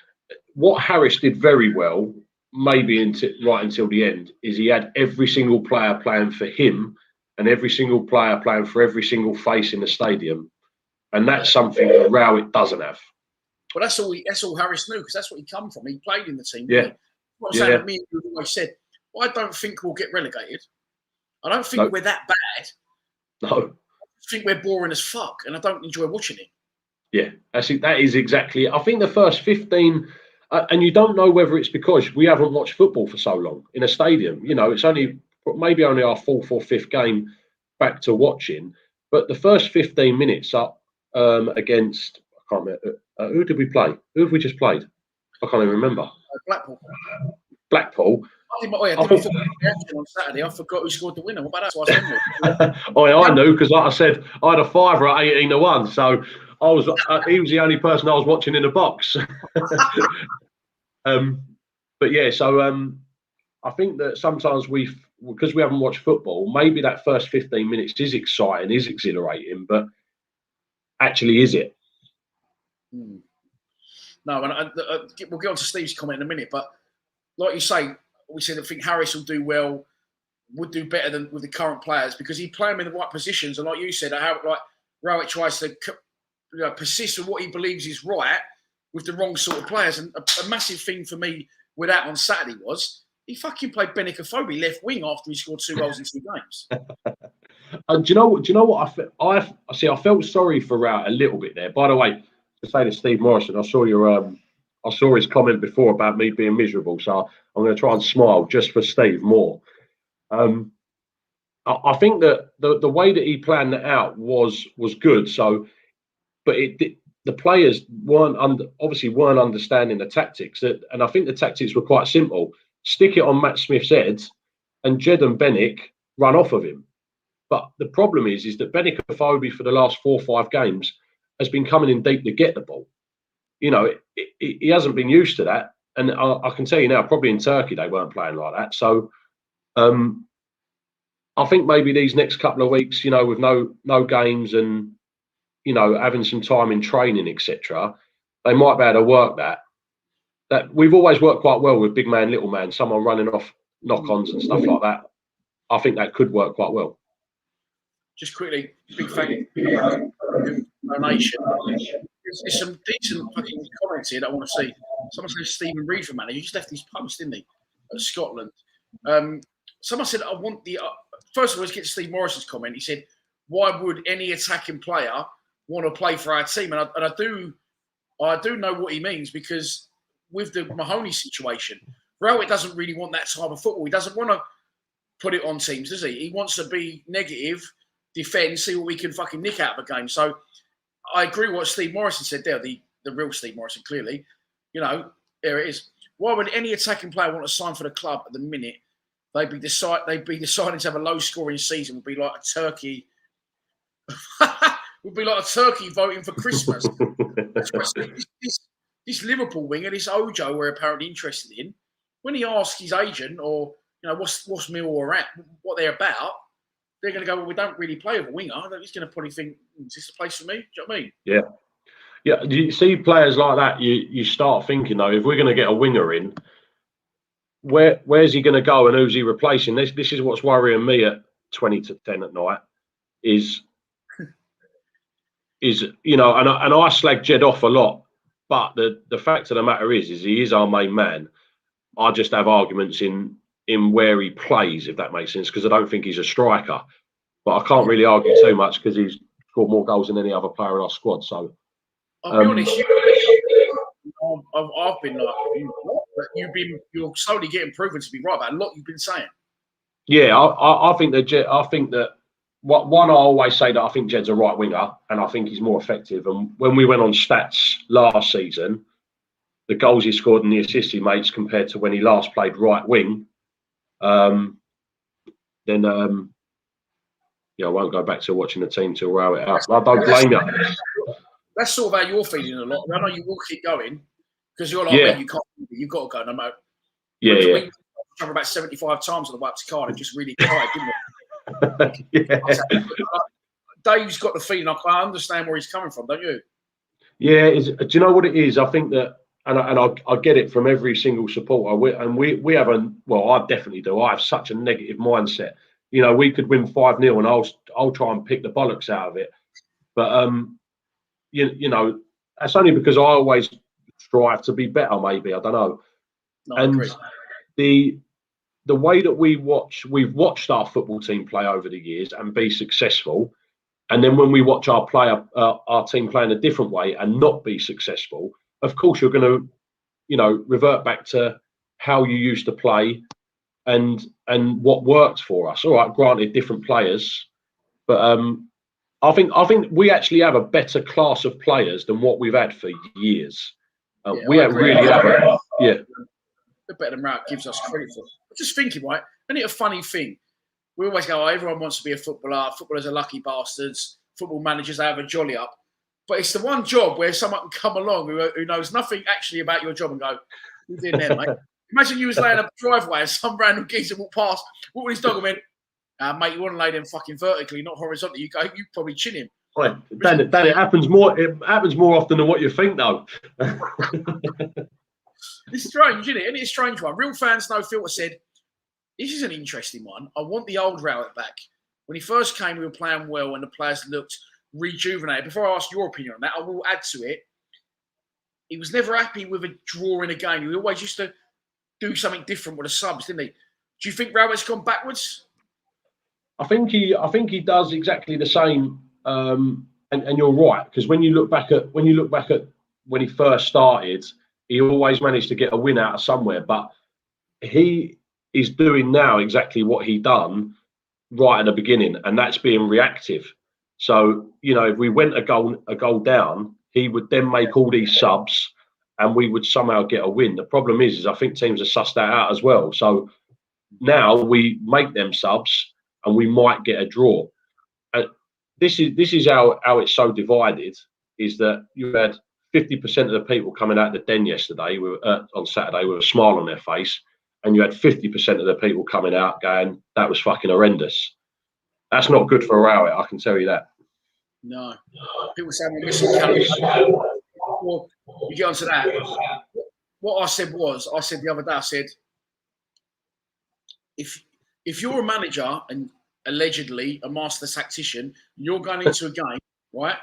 What Harris did very well, maybe right until the end, is he had every single player playing for him and every single player playing for every single face in the stadium. And that's something that Rowett doesn't have. But that's all Harris knew, because that's what he come from. He played in the team. Yeah. What I'm saying, me and you always said, I don't think we'll get relegated. I don't think we're that bad. No. I think we're boring as fuck, and I don't enjoy watching it. Yeah, that is exactly it. I think the first 15, and you don't know whether it's because we haven't watched football for so long in a stadium. You know, it's maybe only our 4th or 5th game back to watching. But the first 15 minutes up against, I can't remember, who did we play? Who have we just played? I can't even remember. Blackpool. I thought on Saturday. I forgot who scored the winner. What about that? I knew, because like I said, I had a fiver at 18-1, so I was. He was the only person I was watching in the box. But yeah, so I think that sometimes because we haven't watched football, maybe that first 15 minutes is exciting, is exhilarating, but actually, is it? No, and we'll get on to Steve's comment in a minute, but like you say, we said I think Harris will do well, would do better than with the current players, because he play them in the right positions, and like you said, how like Rowett tries to persist with what he believes is right with the wrong sort of players. And a massive thing for me with that on Saturday was he fucking played Benicophobe left wing after he scored 2 goals in 2 games. Do you know what I felt sorry for Rowett a little bit there. By the way, to say to Steve Morrison, I saw his comment before about me being miserable, so I'm going to try and smile just for Steve more. I think that the way that he planned it out was good. So, but the players weren't understanding the tactics. And I think the tactics were quite simple: stick it on Matt Smith's head, and Jed and Benick run off of him. But the problem is that Benicophobe for the last 4 or 5 games has been coming in deep to get the ball. You know, he hasn't been used to that. And I can tell you now, probably in Turkey, they weren't playing like that. So I think maybe these next couple of weeks, you know, with no games and, you know, having some time in training, etc., they might be able to work that. That we've always worked quite well with big man, little man, someone running off knock-ons and stuff like that. I think that could work quite well. Just quickly, big thank you for donation. There's some decent fucking comments here that I want to see. Someone said Stephen Reid for man. He just left his post, didn't he, at Scotland? Someone said, I want the... first of all, let's get to Steve Morrison's comment. He said, why would any attacking player want to play for our team? And I do know what he means, because with the Mahoney situation, Rowett doesn't really want that type of football. He doesn't want to put it on teams, does he? He wants to be negative, defend, see what we can fucking nick out of a game. So I agree with what Steve Morrison said there, the real Steve Morrison, clearly. You know, there it is. Why would any attacking player want to sign for the club at the minute? They'd be deciding to have a low-scoring season. Would be like a turkey. Would be like a turkey voting for Christmas. This Liverpool winger, this Ojo, we're apparently interested in. When he asks his agent, or you know, what's Millwall at, what they're about, they're going to go, well, we don't really play with a winger. He's going to probably think, is this the place for me? Do you know what I mean? Yeah. Yeah, you see players like that, you start thinking, though, if we're going to get a winger in, where's he going to go and who's he replacing? This is what's worrying me at 20 to 10 at night is you know, and I slag Jed off a lot, but the fact of the matter is he is our main man. I just have arguments in where he plays, if that makes sense, because I don't think he's a striker. But I can't really argue too much because he's scored more goals than any other player in our squad. So I'll be honest, I've been like, you're slowly getting proven to be right about a lot you've been saying. Yeah, I think that one, I always say that I think Jed's a right winger and I think he's more effective. And when we went on stats last season, the goals he scored and the assists he made compared to when he last played right wing, then yeah, I won't go back to watching the team to row it up. I don't blame you. That's sort of how you're feeling a lot. I know you will keep going because you're like, yeah, me, you've got to go no matter. Yeah. We traveled about 75 times on the way up to Cardiff and just really tired, didn't we? Yeah. Dave's got the feeling. I understand where he's coming from, don't you? Yeah. Do you know what it is? I think that, and I get it from every single supporter. We have well, I definitely do. I have such a negative mindset. You know, we could win 5-0 and I'll try and pick the bollocks out of it. But you know, that's only because I always strive to be better. Maybe I don't know. No, and I agree. The way that we've watched our football team play over the years and be successful, and then when we watch our team play in a different way and not be successful, of course you're going to, you know, revert back to how you used to play and what worked for us. All right, granted, different players, but I think we actually have a better class of players than what we've had for years. We really have it. Yeah. The better than Rout gives us credit for. I'm just thinking, right? Isn't it a funny thing? We always go, oh, everyone wants to be a footballer. Footballers are lucky bastards. Football managers, they have a jolly up. But it's the one job where someone can come along who knows nothing actually about your job and go, who's in there, mate? Imagine you was laying up a driveway and some random geezer walked past, walked with his dog and went, mate, you want to lay them fucking vertically, not horizontally. You probably chin him. Right. Dan, it happens more. It happens more often than what you think, though. It's strange, isn't it? Isn't it a strange one? Real Fans No Filter said, this is an interesting one. I want the old Rowett back. When he first came, we were playing well and the players looked rejuvenated. Before I ask your opinion on that, I will add to it. He was never happy with a draw in a game. He always used to do something different with the subs, didn't he? Do you think Rowett's gone backwards? I think he does exactly the same. And you're right, because when you look back at when he first started, he always managed to get a win out of somewhere. But he is doing now exactly what he done right at the beginning, and that's being reactive. So, you know, if we went a goal down, he would then make all these subs and we would somehow get a win. The problem is I think teams have sussed that out as well. So now we make them subs and we might get a draw. This is how it's so divided, is that you had 50% of the people coming out of the den yesterday on Saturday with a smile on their face, and you had 50% of the people coming out going, that was fucking horrendous. That's not good for Rowett, I can tell you that. No. People say we're missing calories. Well, you get onto that. What I said the other day, I said, if you're a manager and allegedly a master tactician, you're going into a game, right?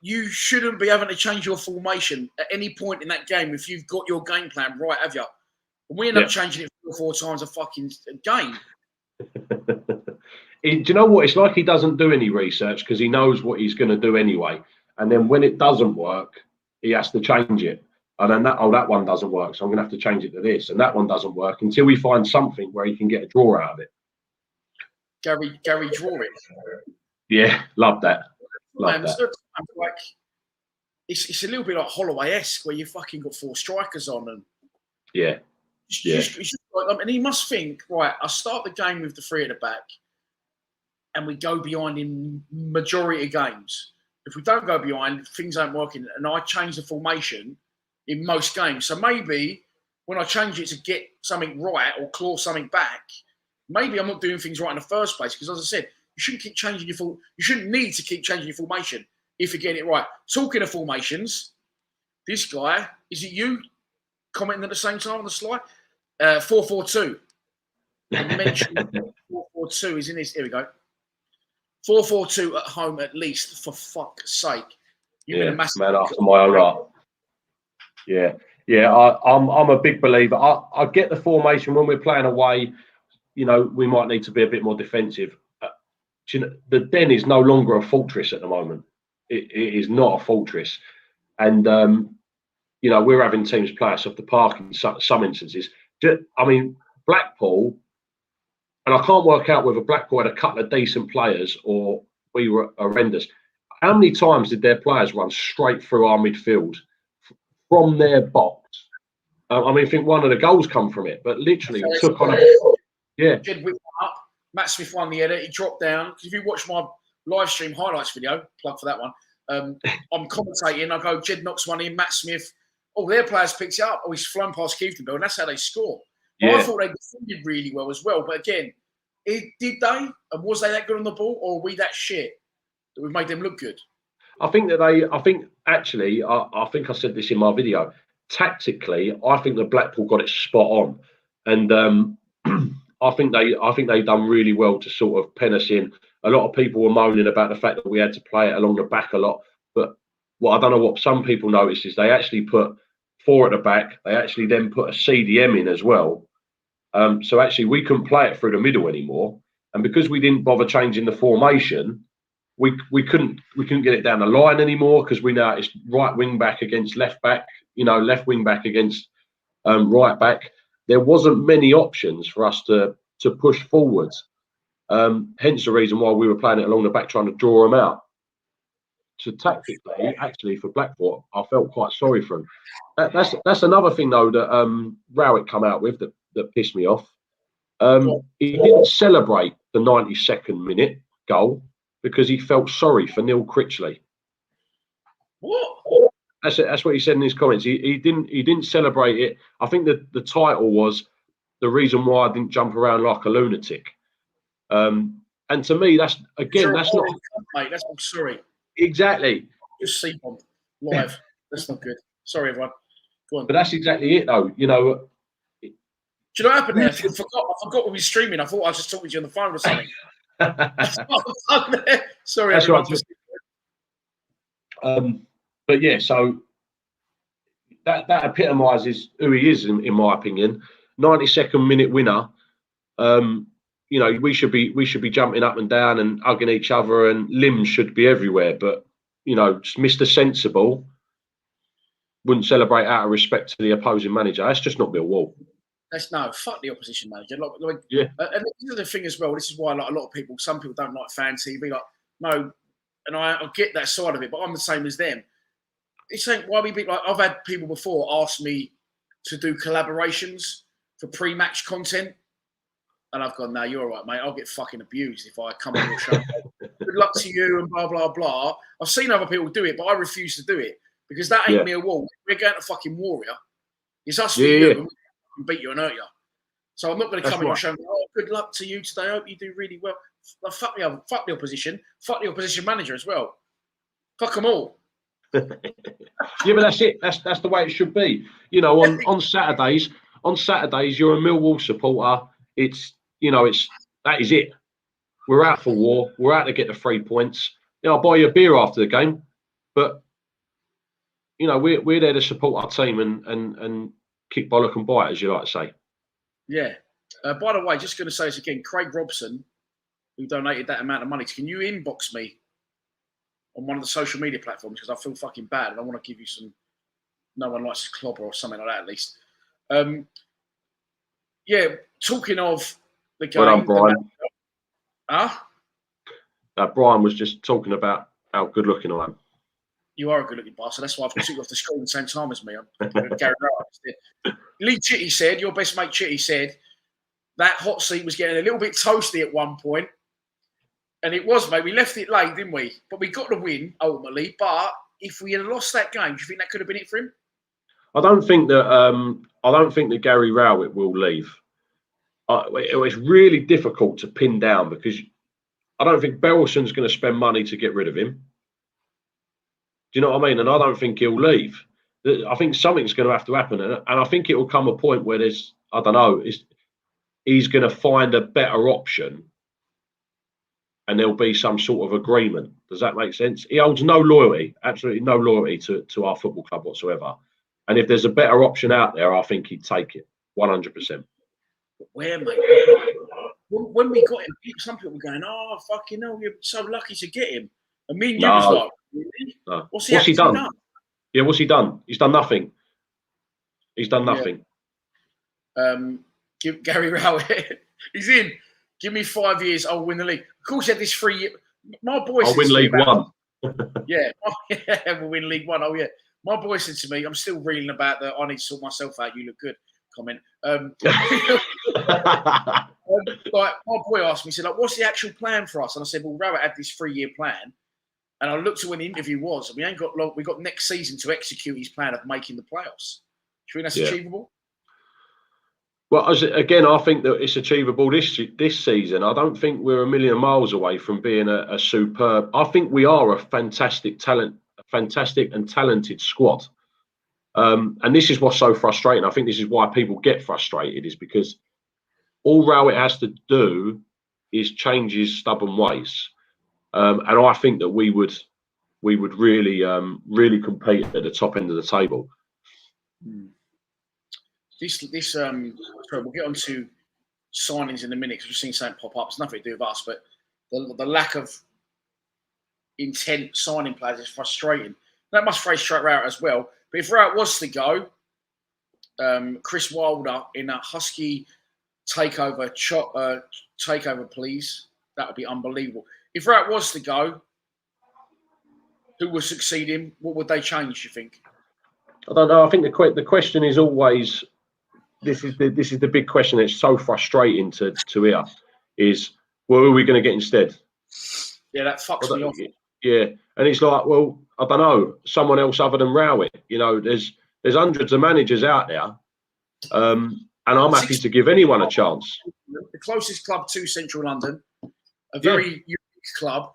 You shouldn't be having to change your formation at any point in that game if you've got your game plan right, have you? And we end up changing it 3 or 4 times a fucking game. Do you know what? It's like he doesn't do any research because he knows what he's going to do anyway. And then when it doesn't work, he has to change it. And then that one doesn't work, so I'm gonna have to change it to this, and that one doesn't work until we find something where he can get a draw out of it. Gary draw it. Yeah, love that. Love that. Like, it's a little bit like Holloway-esque, where you fucking got 4 strikers on, and yeah. And he must think, right, I start the game with the 3 at the back, and we go behind in majority of games. If we don't go behind, things aren't working, and I change the formation in most games. So maybe when I change it to get something right or claw something back, maybe I'm not doing things right in the first place. Because as I said, you shouldn't keep changing you shouldn't need to keep changing your formation if you're getting it right. Talking of formations, this guy, is it you commenting at the same time on the slide? 4-4-2. I mentioned 4-4-2 is in this. Here we go. 4-4-2 at home at least, for fuck's sake. You've been a massive man after my own heart. Yeah. I'm a big believer. I get the formation when we're playing away. You know, we might need to be a bit more defensive. You know, the Den is no longer a fortress at the moment. It is not a fortress, and you know, we're having teams play us off the park in some instances. I mean, Blackpool, and I can't work out whether Blackpool had a couple of decent players or we were horrendous. How many times did their players run straight through our midfield from their box? I mean, I think one of the goals come from it, but literally took on a... Yeah. Jed whipped up. Matt Smith won the header. He dropped down. If you watch my live stream highlights video, plug for that one, I'm commentating. I go, Jed knocks one in, Matt Smith. Oh, their players picks it up. Oh, he's flown past Keefenbill, and that's how they score. Yeah. I thought they defended really well as well. But again, did they? And was they that good on the ball, or were we that shit that we made them look good? I think actually, I think I said this in my video. Tactically, I think that Blackpool got it spot on, and I think they done really well to sort of pen us in. A lot of people were moaning about the fact that we had to play it along the back a lot, but what I don't know what some people noticed is they actually put 4 at the back. They actually then put a CDM in as well. So actually, we couldn't play it through the middle anymore, and because we didn't bother changing the formation, we couldn't get it down the line anymore, because we know it's right wing back against left back, you know, left wing back against right back. There wasn't many options for us to push forwards. Hence the reason why we were playing it along the back, trying to draw them out. So tactically, actually, for Blackpool, I felt quite sorry for him. That's another thing though that Rowett come out with that pissed me off. He didn't celebrate the 92nd minute goal because he felt sorry for Neil Critchley. What? That's what he said in his comments. He didn't celebrate it. I think that the title was the reason why I didn't jump around like a lunatic. And to me, that's not, mate. That's I'm sorry. Exactly. Just C-bomb live. That's not good. Sorry, everyone. Go on. But that's exactly it, though. You know. Do you know what happened there? I forgot we were streaming. I thought I was just talking to you on the phone or something. Sorry, that's everyone. Right. But yeah, so that epitomises who he is, in my opinion. 92nd minute winner. You know, we should be jumping up and down and hugging each other, and limbs should be everywhere. But you know, just Mr. Sensible wouldn't celebrate out of respect to the opposing manager. That's just not Millwall. Fuck the opposition manager. Yeah. And this is the thing as well. This is why, like, a lot of people, some people don't like fan TV. Like, no, and I get that side of it, but I'm the same as them. It's saying why we be like, I've had people before ask me to do collaborations for pre-match content, and I've gone, no, you're all right, mate. I'll get fucking abused if I come on your show. Good luck to you and blah blah blah. I've seen other people do it, but I refuse to do it because that ain't me a wall. We're going to fucking Warrior. It's us for you, and we can beat you and hurt you. So I'm not going to come on your show and go, oh, good luck to you today. I hope you do really well. Like, fuck the opposition. Fuck the opposition manager as well. Fuck them all. Yeah, but that's it. That's the way it should be. You know, on Saturdays, you're a Millwall supporter. That is it. We're out for war. We're out to get the 3 points. You know, I'll buy you a beer after the game, but you know, we're there to support our team and kick bollock and bite, as you like to say. Yeah. By the way, just going to say this again, Craig Robson, who donated that amount of money, can you inbox me on one of the social media platforms, because I feel fucking bad and I want to give you some no one likes a clobber or something like that, at least. Yeah, talking of the game. Well done, Brian. Brian was just talking about how good looking I am. You are a good looking bastard. That's why I've took you off the screen at the same time as me. I'm Gary Rowett. Lee Chitty said, your best mate Chitty said, that hot seat was getting a little bit toasty at one point. And it was, mate. We left it late, didn't we? But we got the win, ultimately. But if we had lost that game, do you think that could have been it for him? I don't think that Gary Rowett will leave. It's really difficult to pin down because I don't think Berylson's going to spend money to get rid of him. Do you know what I mean? And I don't think he'll leave. I think something's going to have to happen. And I think it will come a point where there's, I don't know, he's going to find a better option and there'll be some sort of agreement. Does that make sense? He holds no loyalty, absolutely no loyalty to our football club whatsoever. And if there's a better option out there, I think he'd take it 100%. Where, mate? When we got him, some people were going, "Oh, fucking hell, you're so lucky to get him." And me and you was like, "Really? No. What's he done? Yeah, what's he done? He's done nothing. He's done nothing. Give Gary Rowett, he's in. Give me 5 years, I'll win the league. Of course, he had this 3 year. My boy, I'll win League One. Yeah, we'll win League One. Oh yeah. My boy said to me, I'm still reeling about the I need to sort myself out, you look good comment. Like my boy asked me, he said, like, what's the actual plan for us? And I said, well, Rowett had this 3 year plan. And I looked at when the interview was, and we ain't got long, we got next season to execute his plan of making the playoffs. Do you think that's achievable? Well, again, I think that it's achievable this season. I don't think we're a million miles away from being a superb. I think we are a fantastic and talented squad. And this is what's so frustrating. I think this is why people get frustrated, is because all Rowett has to do is change his stubborn ways. And I think that we would really compete at the top end of the table. Sorry, we'll get on to signings in a minute because we've seen something pop up. It's nothing to do with us, but the lack of intent signing players is frustrating. That must frustrate Rowett as well. But if Rowett was to go, Chris Wilder in a Husky takeover, please, that would be unbelievable. If Rowett was to go, who would succeed him? What would they change, you think? I don't know. I think the question is always, this is the big question. It's so frustrating to hear. Is, well, who are we going to get instead? Yeah, that fucks me off. Yeah, and it's like, well, I don't know, someone else other than Rowett. You know, there's hundreds of managers out there, and I'm happy to give anyone a chance. The closest club to Central London, a very unique club,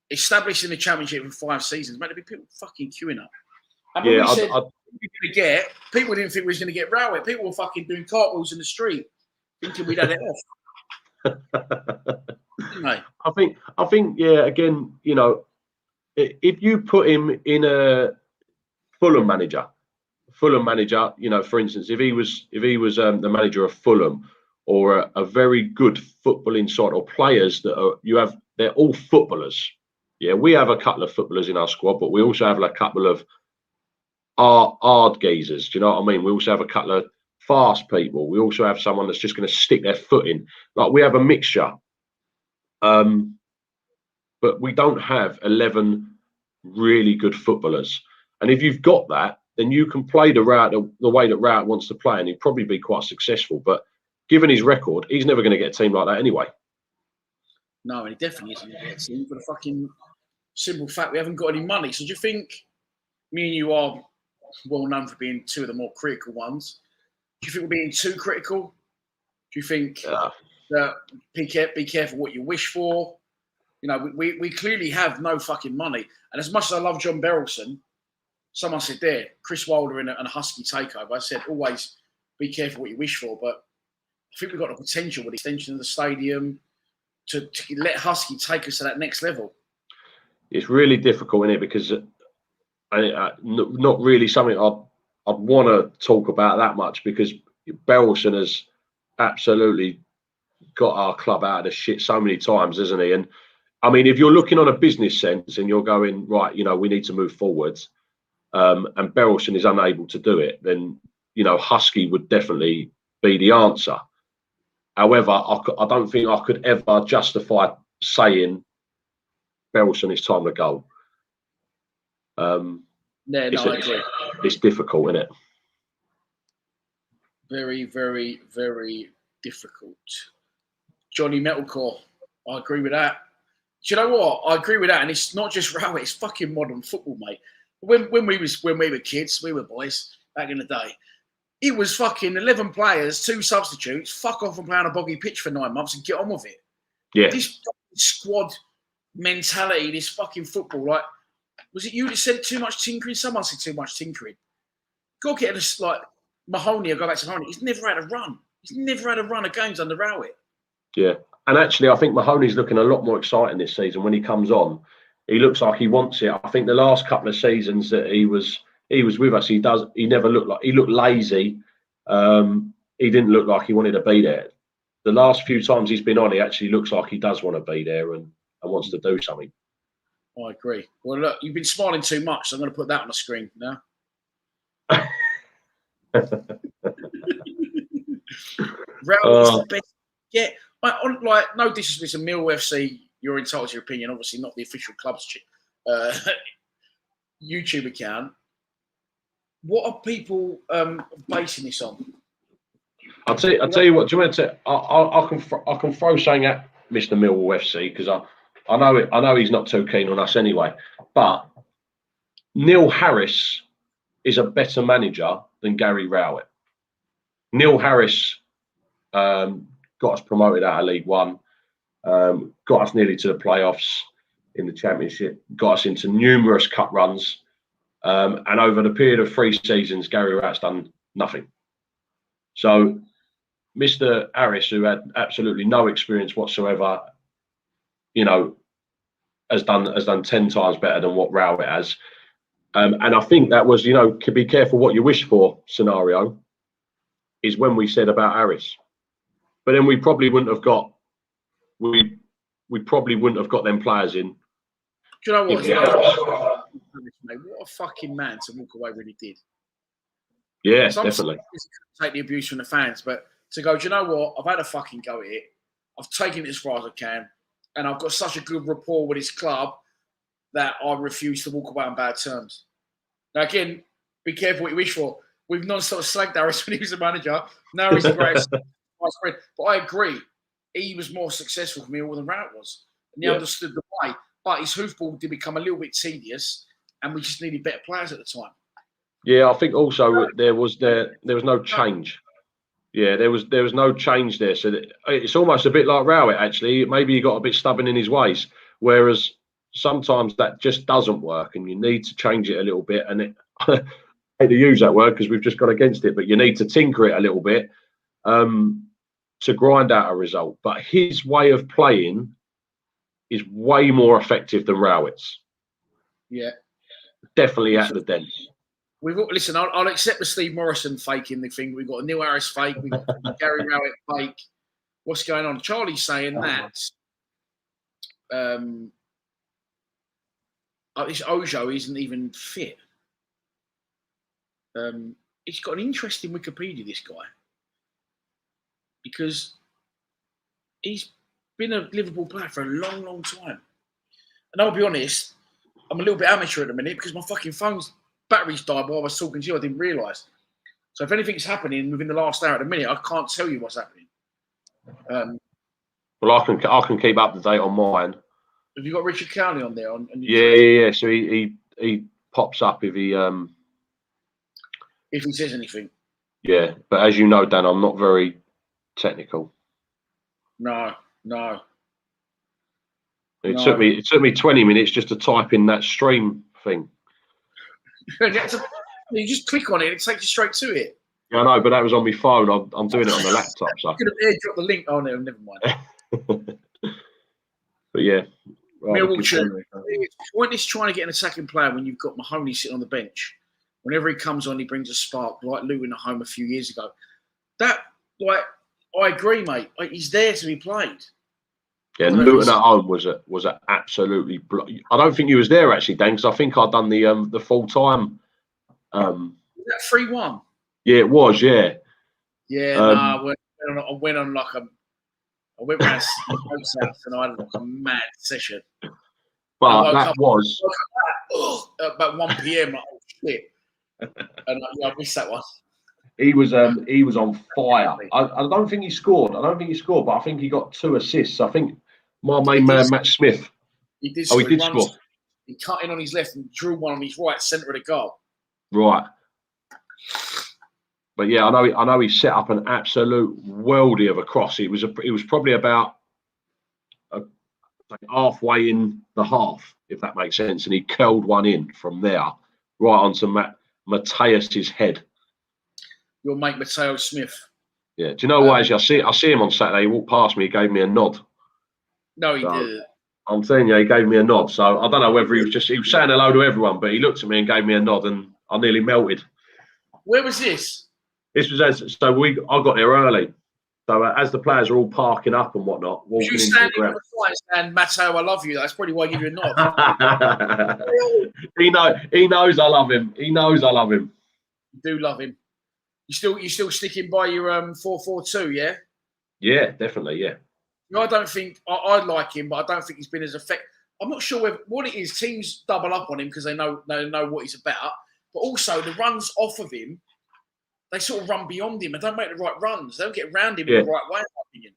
established in the Championship for 5 seasons. Mate, there'd be people fucking queuing up. And when we said people didn't think we was going to get Rowett. People were fucking doing cartwheels in the street, thinking we'd had it off. I think, yeah, again, you know, if you put him in a Fulham manager, you know, for instance, if he was the manager of Fulham, or a very good footballing side, or players that they're all footballers. Yeah, we have a couple of footballers in our squad, but we also have a couple of hard geezers. Do you know what I mean? We also have a couple of fast people. We also have someone that's just going to stick their foot in. Like, we have a mixture. But we don't have 11 really good footballers. And if you've got that, then you can play the way that Rowett wants to play, and he'd probably be quite successful. But given his record, he's never going to get a team like that anyway. No, and he definitely isn't going to get a team for the fucking simple fact we haven't got any money. So do you think, me and you are well known for being two of the more critical ones, do you think we're being too critical? Do you think that be careful what you wish for? You know, we clearly have no fucking money. And as much as I love John Berylson, someone said there, Chris Wilder in a Husky takeover, I said, always be careful what you wish for. But I think we've got the potential with the extension of the stadium to let Husky take us to that next level. It's really difficult, isn't it? Because not really something I'd want to talk about that much, because Berylson has absolutely got our club out of the shit so many times, hasn't he? And I mean, if you're looking on a business sense and you're going, right, you know, we need to move forwards, and Berylson is unable to do it, then, you know, Husky would definitely be the answer. However, I don't think I could ever justify saying Berylson, it's time to go. Yeah, no, I agree. It's difficult, isn't it? Very, very, very difficult. Johnny Metalcore, I agree with that. Do you know what? I agree with that, and it's not just Rowett, it's fucking modern football, mate. When we were kids, we were boys back in the day. It was fucking 11 players, 2 substitutes, fuck off and play on a boggy pitch for 9 months and get on with it. Yeah. This squad mentality, this fucking football, like, was it you that said too much tinkering? Someone said too much tinkering. Go get us like Mahoney, or go back to Mahoney. He's never had a run. He's never had a run of games under Rowett. Yeah. And actually, I think Mahoney's looking a lot more exciting this season. When he comes on, he looks like he wants it. I think the last couple of seasons that he was with us, he never looked like, he looked lazy. He didn't look like he wanted to be there. The last few times he's been on, he actually looks like he does want to be there and wants to do something. I agree. Well, look, you've been smiling too much, so I'm going to put that on the screen now. Rowett is the best. Yeah, like, no disrespect to Mill FC, you're entitled to your opinion. Obviously, not the official club's YouTube account. What are people basing this on? I'll tell you what. Do you want to? I can throw something at Mr. Millwall FC because I know he's not too keen on us anyway. But Neil Harris is a better manager than Gary Rowett. Neil Harris got us promoted out of League One, got us nearly to the playoffs in the Championship, got us into numerous cup runs, and over the period of 3 seasons, Gary Rowett's done nothing. So, Mr. Harris, who had absolutely no experience whatsoever, you know, has done 10 times better than what Rowett has. And I think that was, you know, be careful what you wish for scenario is when we said about Harris. But then we probably wouldn't have got them players in. Do you know what? What a fucking man to walk away when he did. Yeah, definitely. Take the abuse from the fans, but to go, do you know what? I've had a fucking go at it. I've taken it as far as I can, and I've got such a good rapport with his club that I refuse to walk away on bad terms. Now, again, be careful what you wish for. We've non-stop slagged Harris when he was a manager. Now he's the greatest vice president. But I agree, he was more successful for me than Rowett was. And he understood the way. But his hoofball did become a little bit tedious, and we just needed better players at the time. Yeah, I think also there was no change. Yeah, there was no change there. So it's almost a bit like Rowett, actually. Maybe he got a bit stubborn in his ways, whereas sometimes that just doesn't work, and you need to change it a little bit. And I hate to use that word because we've just gone against it, but you need to tinker it a little bit to grind out a result. But his way of playing is way more effective than Rowett's. Yeah, definitely at the dent. Listen, I'll accept the Steve Morrison fake in the thing. We've got a Neil Harris fake. We've got Gary Rowett fake. What's going on? Charlie's saying that this Ojo isn't even fit. He's got an interesting Wikipedia, this guy, because he's been a Liverpool player for a long, long time. And I'll be honest, I'm a little bit amateur at the minute because my fucking phone's batteries died while I was talking to you. I didn't realise. So if anything's happening within the last hour at the minute, I can't tell you what's happening. Well, I can keep up to date on mine. Have you got Richard Cowley on there? Yeah. So he pops up if he says anything. Yeah, but as you know, Dan, I'm not very technical. No. It took me 20 minutes just to type in that stream thing. You just click on it and it takes you straight to it. Yeah, I know, but that was on my phone. I'm doing it on the laptop. So. You could have airdropped the link. Oh, no, never mind. But yeah. Point is trying to get an attacking player when you've got Mahoney sitting on the bench. Whenever he comes on, he brings a spark, like Luton at home a few years ago. I agree, mate. He's there to be played. Yeah, Luton at home was a absolutely. I don't think you was there actually, Dan, because I think I'd done the full time Was that 3-1? Yeah, it was. Yeah. Yeah, I went on like I went round my house and I had like a mad session. But that was about 1 p.m. Like, oh shit, and I missed that one. he was on fire. I don't think he scored. But I think he got 2 assists. I think my main man Matt Smith. He did. Oh, he did score. He cut in on his left and drew one on his right, centre of the goal. Right. But yeah, I know he set up an absolute worldie of a cross. It was probably about halfway in the half, if that makes sense, and he curled one in from there right onto Mateus's head. Your mate Mateo Smith. Yeah. Do you know why? I see him on Saturday. He walked past me. He gave me a nod. No, he did. I'm saying, yeah, he gave me a nod. So I don't know whether he was saying hello to everyone, but he looked at me and gave me a nod, and I nearly melted. Where was this? This was I got there early. So as the players are all parking up and whatnot, walking into the ground. And Matteo, I love you. That's probably why I give you a nod. He knows I love him. He knows I love him. You do love him. You still sticking by your 4-4-2, yeah? Yeah, definitely, yeah. I don't think I like him, but I don't think he's been as effective. I'm not sure what it is. Teams double up on him because they know what he's about, but also the runs off of him, they sort of run beyond him and don't make the right runs. They don't get around him in the right way, in my opinion.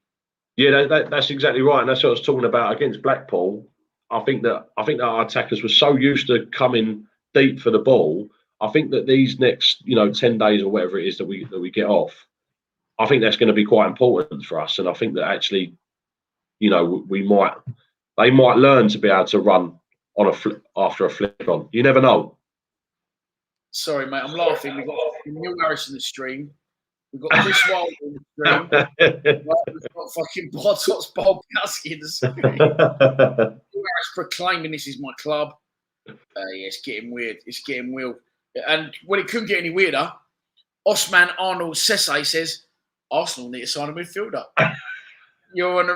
Yeah, that's exactly right, and that's what I was talking about against Blackpool. I think that our attackers were so used to coming deep for the ball. I think that these next 10 days or whatever it is that we get off, I think that's going to be quite important for us, and I think that actually, they might learn to be able to run on after a flick on. You never know. Sorry, mate, I'm laughing. We've got Neil Harris in the stream. We've got Chris Wilder in the stream. We've got fucking Bartot's Bob Kasky in the stream. Neil Harris proclaiming this is my club. Yeah, it's getting weird. It's getting weird. And when it couldn't get any weirder, Osman Arnold Sese says, Arsenal need to sign a midfielder. You're in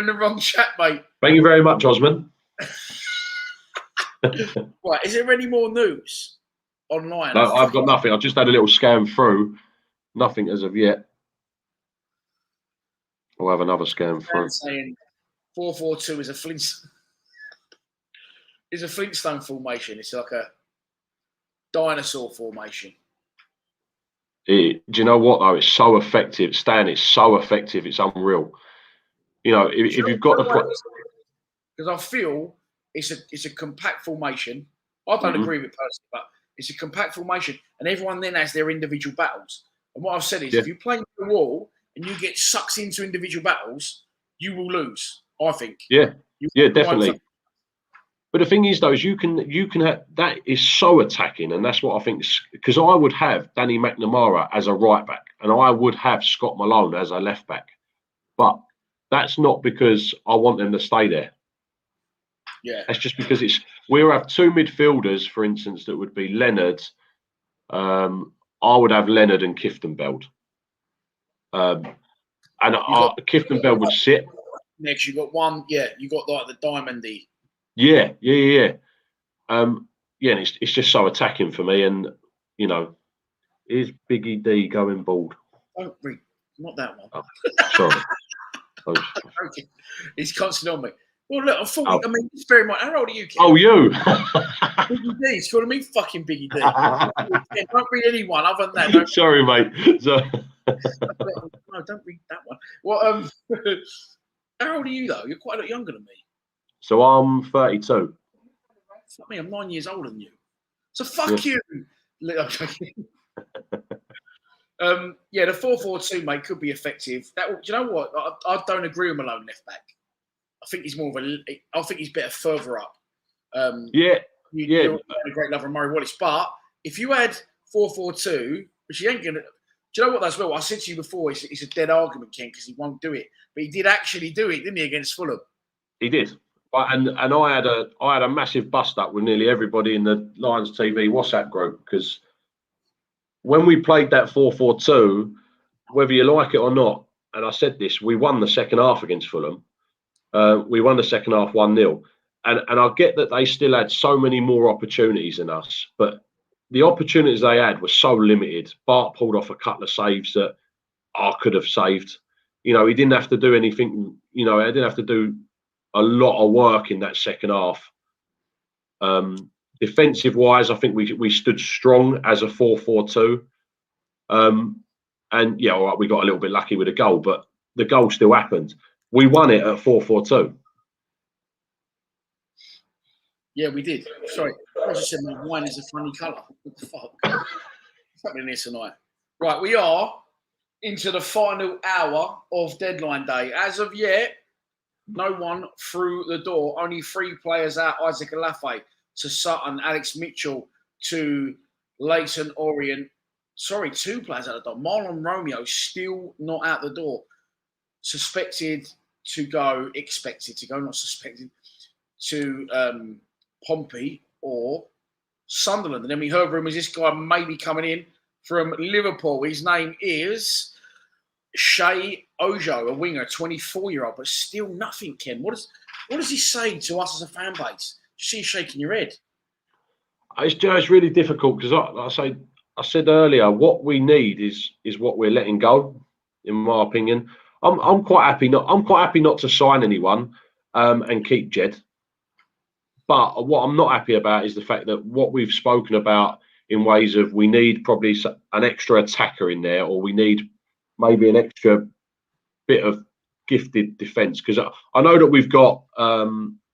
the wrong chat, mate. Thank you very much, Osman. Right, is there any more news online? No, I've got nothing. I've just had a little scan through. Nothing as of yet. I'll have another scan through. Saying 4-4-2 is a Flintstone formation. It's like a dinosaur formation. Do you know what though? It's so effective, Stan. It's so effective. It's unreal. If you've got the because I feel it's a compact formation. I don't agree with it personally, but it's a compact formation, and everyone then has their individual battles. And what I've said is, if you play the wall and you get sucked into individual battles, you will lose. I think. Yeah, definitely. But the thing is, though, is you can have, that is so attacking, and that's what I think. Because I would have Danny McNamara as a right back, and I would have Scott Malone as a left back, but that's not because I want them to stay there. Yeah, that's just because we'll have 2 midfielders, for instance, that would be Leonard. I would have Leonard and Kieftenbeld, and Kieftenbeld would sit. Next, you got one. Yeah, you got like the diamondy. Yeah. And it's just so attacking for me. And is Biggie D going bald? Don't read, not that one. Oh, sorry. He's constantly on me. Well, look, I mean, just bear in mind, how old are you, kid? Oh, you. Biggie D. It's calling me fucking Biggie D. Don't read anyone other than that. Sorry, mate. No, don't read that one. Well, how old are you, though? You're quite a lot younger than me. So I'm 32. Fuck me, I'm 9 years older than you. So fuck you. Yeah, the 4-4-2, mate, could be effective. Do you know what? I don't agree with Malone left back. I think he's I think he's better further up. You're a great lover of Murray Wallace. But if you had 4-4-2, which he ain't going to... Do you know what that's well? I said to you before, it's a dead argument, Ken, because he won't do it. But he did actually do it, didn't he, against Fulham? He did. And I had a massive bust up with nearly everybody in the Lions TV WhatsApp group, because when we played that 4-4-2, whether you like it or not, and I said this, we won the second half against Fulham. We won the second half 1-0. And I get that they still had so many more opportunities than us, but the opportunities they had were so limited. Bart pulled off a couple of saves that I could have saved. He didn't have to do anything. He didn't have to do a lot of work in that second half. Defensive wise, I think we stood strong as a 4-4-2. And yeah, all right, we got a little bit lucky with a goal, but the goal still happened. We won it at 4-4-2. Yeah, we did. Sorry, I just said my wine is a funny colour. What the fuck? What's happening here tonight? Right, we are into the final hour of deadline day. As of yet, no one through the door. Only 3 players out. Isaac Alafe to Sutton, Alex Mitchell to Leighton Orient. Sorry, 2 players out the door. Marlon Romeo still not out the door. Expected to go, not suspected, to Pompey or Sunderland. And then we heard rumours this guy may be coming in from Liverpool. His name is Shay Ojo, a winger, 24-year-old, but still nothing, Ken. What does he say to us as a fan base? You see you shaking your head. It's really difficult because I said earlier, what we need is what we're letting go. In my opinion, I'm quite happy not to sign anyone and keep Jed. But what I'm not happy about is the fact that what we've spoken about in ways of we need probably an extra attacker in there, or we need maybe an extra bit of gifted defence. Because I know that we've got,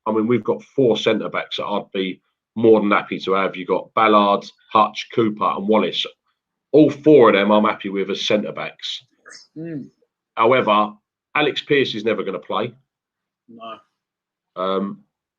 we've got 4 centre backs that I'd be more than happy to have. You've got Ballard, Hutch, Cooper, and Wallace. All 4 of them I'm happy with as centre backs. However, Alex Pearce is never going to play. No.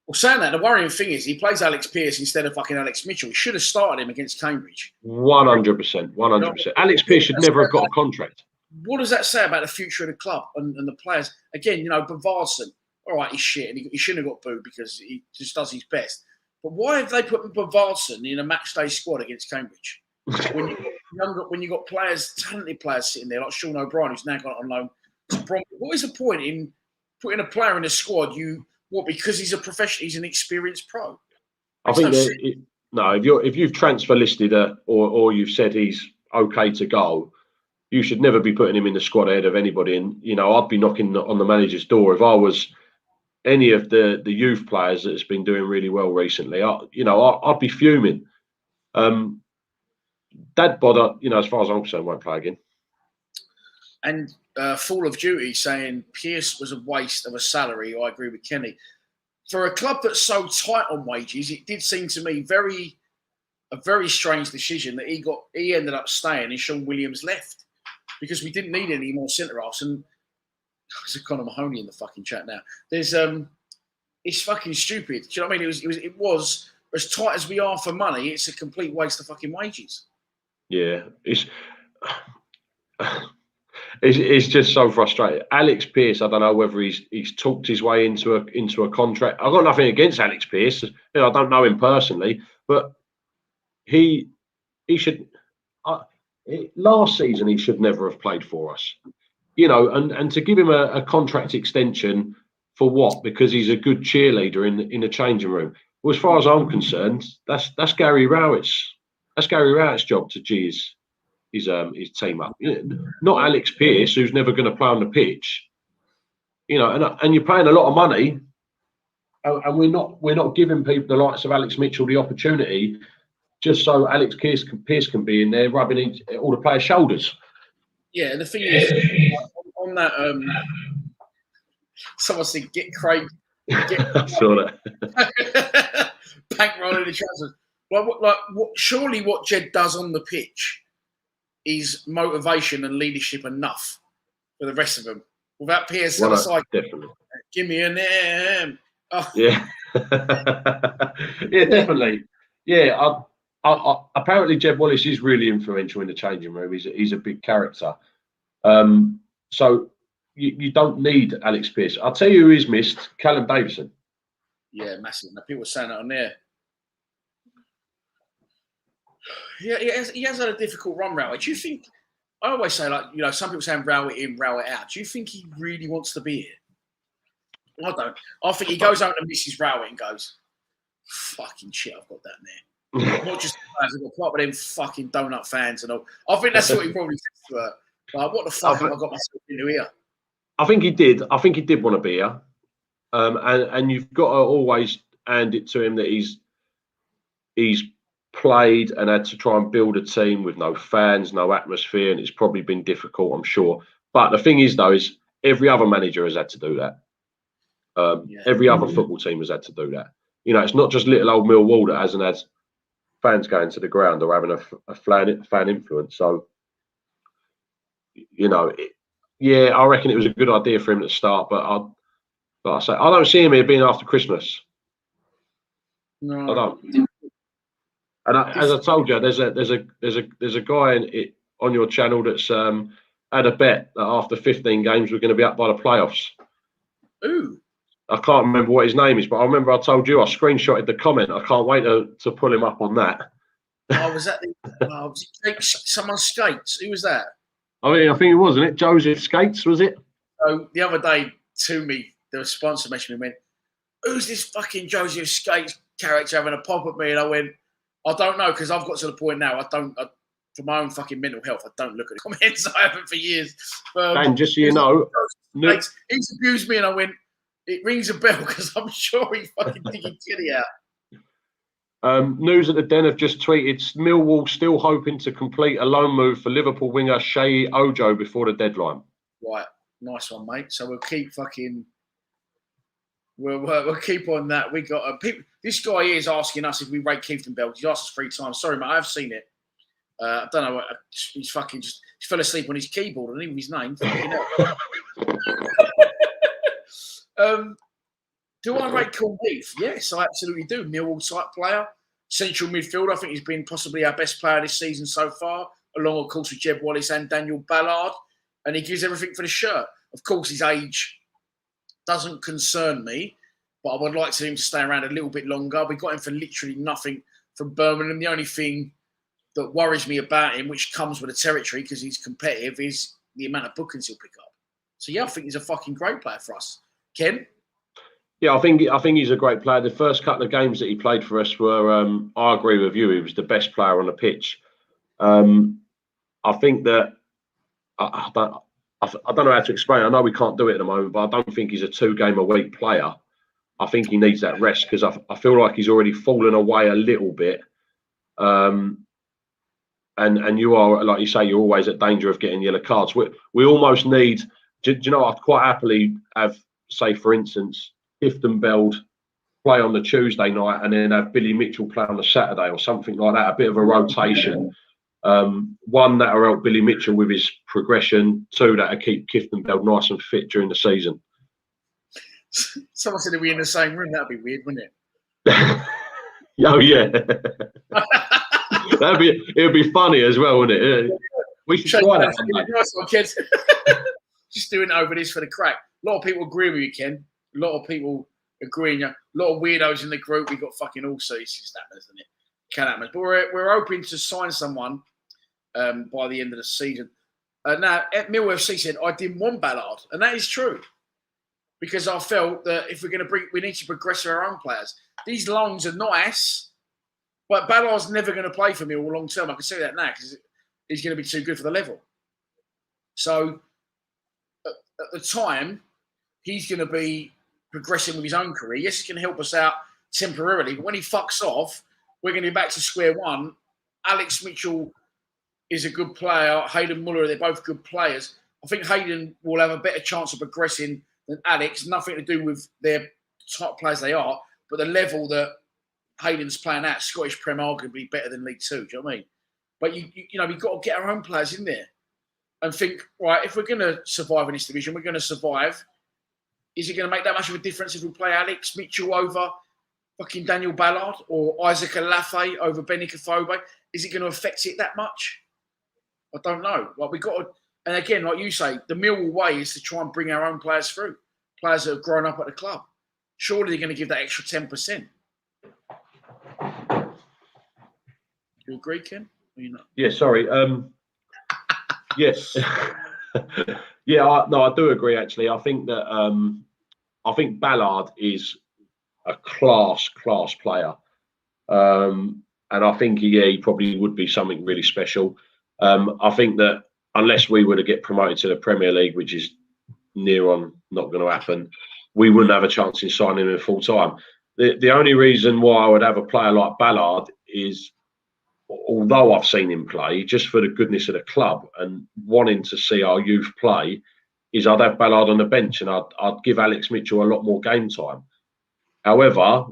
Well, saying that, the worrying thing is he plays Alex Pearce instead of fucking Alex Mitchell. He should have started him against Cambridge. 100%. 100%. Alex Pearce should never have got a contract. What does that say about the future of the club and the players? Again, Bavarsson, all right, he's shit, and he shouldn't have got booed because he just does his best. But why have they put Bavarsson in a match day squad against Cambridge? when you got players, talented players sitting there like Sean O'Brien, who's now gone on loan to Bromley. What is the point in putting a player in a squad? Because he's a professional, he's an experienced pro. I think if you've transfer listed or you've said he's okay to go, you should never be putting him in the squad ahead of anybody. And I'd be knocking on the manager's door if I was any of the youth players that's been doing really well recently. I'd be fuming. D.WARD, as far as I'm concerned, won't play again. And Fall of Duty saying Pearce was a waste of a salary. I agree with Kenny. For a club that's so tight on wages, it did seem to me a very strange decision that he ended up staying and Sean Williams left because we didn't need any more centre halves. And there's a Conor Mahoney in the fucking chat now. There's it's fucking stupid. Do you know what I mean? It was as tight as we are for money. It's a complete waste of fucking wages. Yeah, It's just so frustrating. Alex Pearce, I don't know whether he's talked his way into a contract. I've got nothing against Alex Pearce. I don't know him personally, but he should. Last season, he should never have played for us. And to give him a contract extension for what? Because he's a good cheerleader in the changing room. Well, as far as I'm concerned, that's Gary Rowett's. That's Gary Rowett's job to G his team up. Not Alex Pearce, who's never going to play on the pitch. And you're paying a lot of money, and we're not giving people the likes of Alex Mitchell the opportunity, just so Alex Pearce can be in there rubbing all the players' shoulders. Yeah, and the thing is, on that, someone said, "Get Craig." I saw that. Bankrolling the trousers. Surely what Jed does on the pitch is motivation and leadership enough for the rest of them. Without Pearce on the side, definitely. Give me a name. Oh. Yeah, yeah, definitely. Yeah, apparently Jed Wallace is really influential in the changing room. He's a big character. So you don't need Alex Pearce. I'll tell you who is missed: Callum Davison. Yeah, massive. Now, people were saying that on there. Yeah, he has had a difficult run, Rowett. Do you think? I always say, some people saying Rowett in, Rowett out. Do you think he really wants to be here? I don't. I think he goes out and misses Rowett and goes, "Fucking shit, I've got that there." Not just fans, I've got quite with them fucking donut fans and all. I think that's what he probably said to her. Like, what the fuck have I got myself into here? I think he did. I think he did want to be here. And you've got to always hand it to him that he's played and had to try and build a team with no fans, no atmosphere, and it's probably been difficult, I'm sure. But the thing is, though, is every other manager has had to do that. Every other football team has had to do that. You know, it's not just little old Millwall that hasn't had fans going to the ground or having a fan influence. So, you know, I reckon it was a good idea for him to start, but I don't see him here being after Christmas. No, I don't. And as I told you, there's a guy on your channel that's had a bet that after 15 games we're going to be up by the playoffs. Ooh. I can't remember what his name is, but I remember I told you I screenshotted the comment. I can't wait to pull him up on that. Oh, was that someone Skates? Who was that? I mean, I think it was, wasn't it? Joseph Skates, was it? So the other day, to me, the sponsor messaged me and went, "Who's this fucking Joseph Skates character having a pop at me?" And I went, "I don't know, because I've got to the point now. For my own fucking mental health, I don't look at the comments. I haven't for years." And just so you know, he's abused me, and I went, "It rings a bell," because I'm sure he fucking digging titty out. News at the Den have just tweeted Millwall still hoping to complete a loan move for Liverpool winger Sheyi Ojo before the deadline. Right, nice one, mate. So we'll keep fucking. We'll keep on that. We got people. This guy here is asking us if we rate Kieftenbeld. He's asked us 3 times. Sorry, mate, I have seen it. I don't know. He's fucking just. He fell asleep on his keyboard and even his name. Do I rate Cool Beef? Yes, I absolutely do. Millwall type player, central midfielder. I think he's been possibly our best player this season so far, along of course with Jeb Wallace and Daniel Ballard. And he gives everything for the shirt. Of course, his age doesn't concern me, but I would like him to stay around a little bit longer. We got him for literally nothing from Birmingham. The only thing that worries me about him, which comes with the territory because he's competitive, is the amount of bookings he'll pick up. So yeah, I think he's a fucking great player for us. Ken? Yeah, I think he's a great player. The first couple of games that he played for us were, I agree with you, he was the best player on the pitch. I think that I don't know how to explain. I know we can't do it at the moment, but I don't think he's a 2-game-a-week player. I think he needs that rest because I feel like he's already fallen away a little bit. And you are, like you say, you're always at danger of getting yellow cards. We almost need. Do you know? I'd quite happily have, say, for instance, Kieftenbeld play on the Tuesday night and then have Billy Mitchell play on the Saturday or something like that. A bit of a rotation. One, that'll help Billy Mitchell with his progression. 2, that'll keep Kieftenbeld nice and fit during the season. Someone said if we in the same room, that'd be weird, wouldn't it? Oh yeah, it'd be funny as well, wouldn't it? We should try that one day. Nice one, kids. Just doing over this for the crack. A lot of people agree with you, Ken. A lot of people agreeing. A lot of weirdos in the group. We got fucking all sorts of that, isn't it? Can happen. But we're hoping to sign someone by the end of the season. Now, at Mill FC said I didn't want Ballard, and that is true because I felt that if we're going to we need to progress our own players. These loans are nice, but Ballard's never going to play for Mill long term. I can say that now because he's going to be too good for the level. So at the time, he's going to be progressing with his own career. Yes, he's going to help us out temporarily, but when he fucks off, we're going to be back to square one. Alex Mitchell is a good player. Hayden Muller, they're both good players. I think Hayden will have a better chance of progressing than Alex. Nothing to do with their top players they are, but the level that Hayden's playing at, Scottish Prem arguably better than League Two. Do you know what I mean? But you know, we've got to get our own players in there and think, right, if we're going to survive in this division, we're going to survive. Is it going to make that much of a difference if we play Alex Mitchell over fucking Daniel Ballard or Isaac Alafe over Benny Kafobe? Is it going to affect it that much? I don't know. Like we got to, and again, like you say, the Millwall way is to try and bring our own players through, players that have grown up at the club. Surely they're going to give that extra 10%. You agree, Ken? Or you not? Yeah, sorry. Yes. Yeah, I do agree. Actually, I think that I think Ballard is a class player. and I think he probably would be something really special. I think that unless we were to get promoted to the Premier League, which is near on not going to happen, we wouldn't have a chance in signing him full time. The only reason why I would have a player like Ballard is, although I've seen him play, just for the goodness of the club and wanting to see our youth play, is I'd have Ballard on the bench and I'd give Alex Mitchell a lot more game time. However,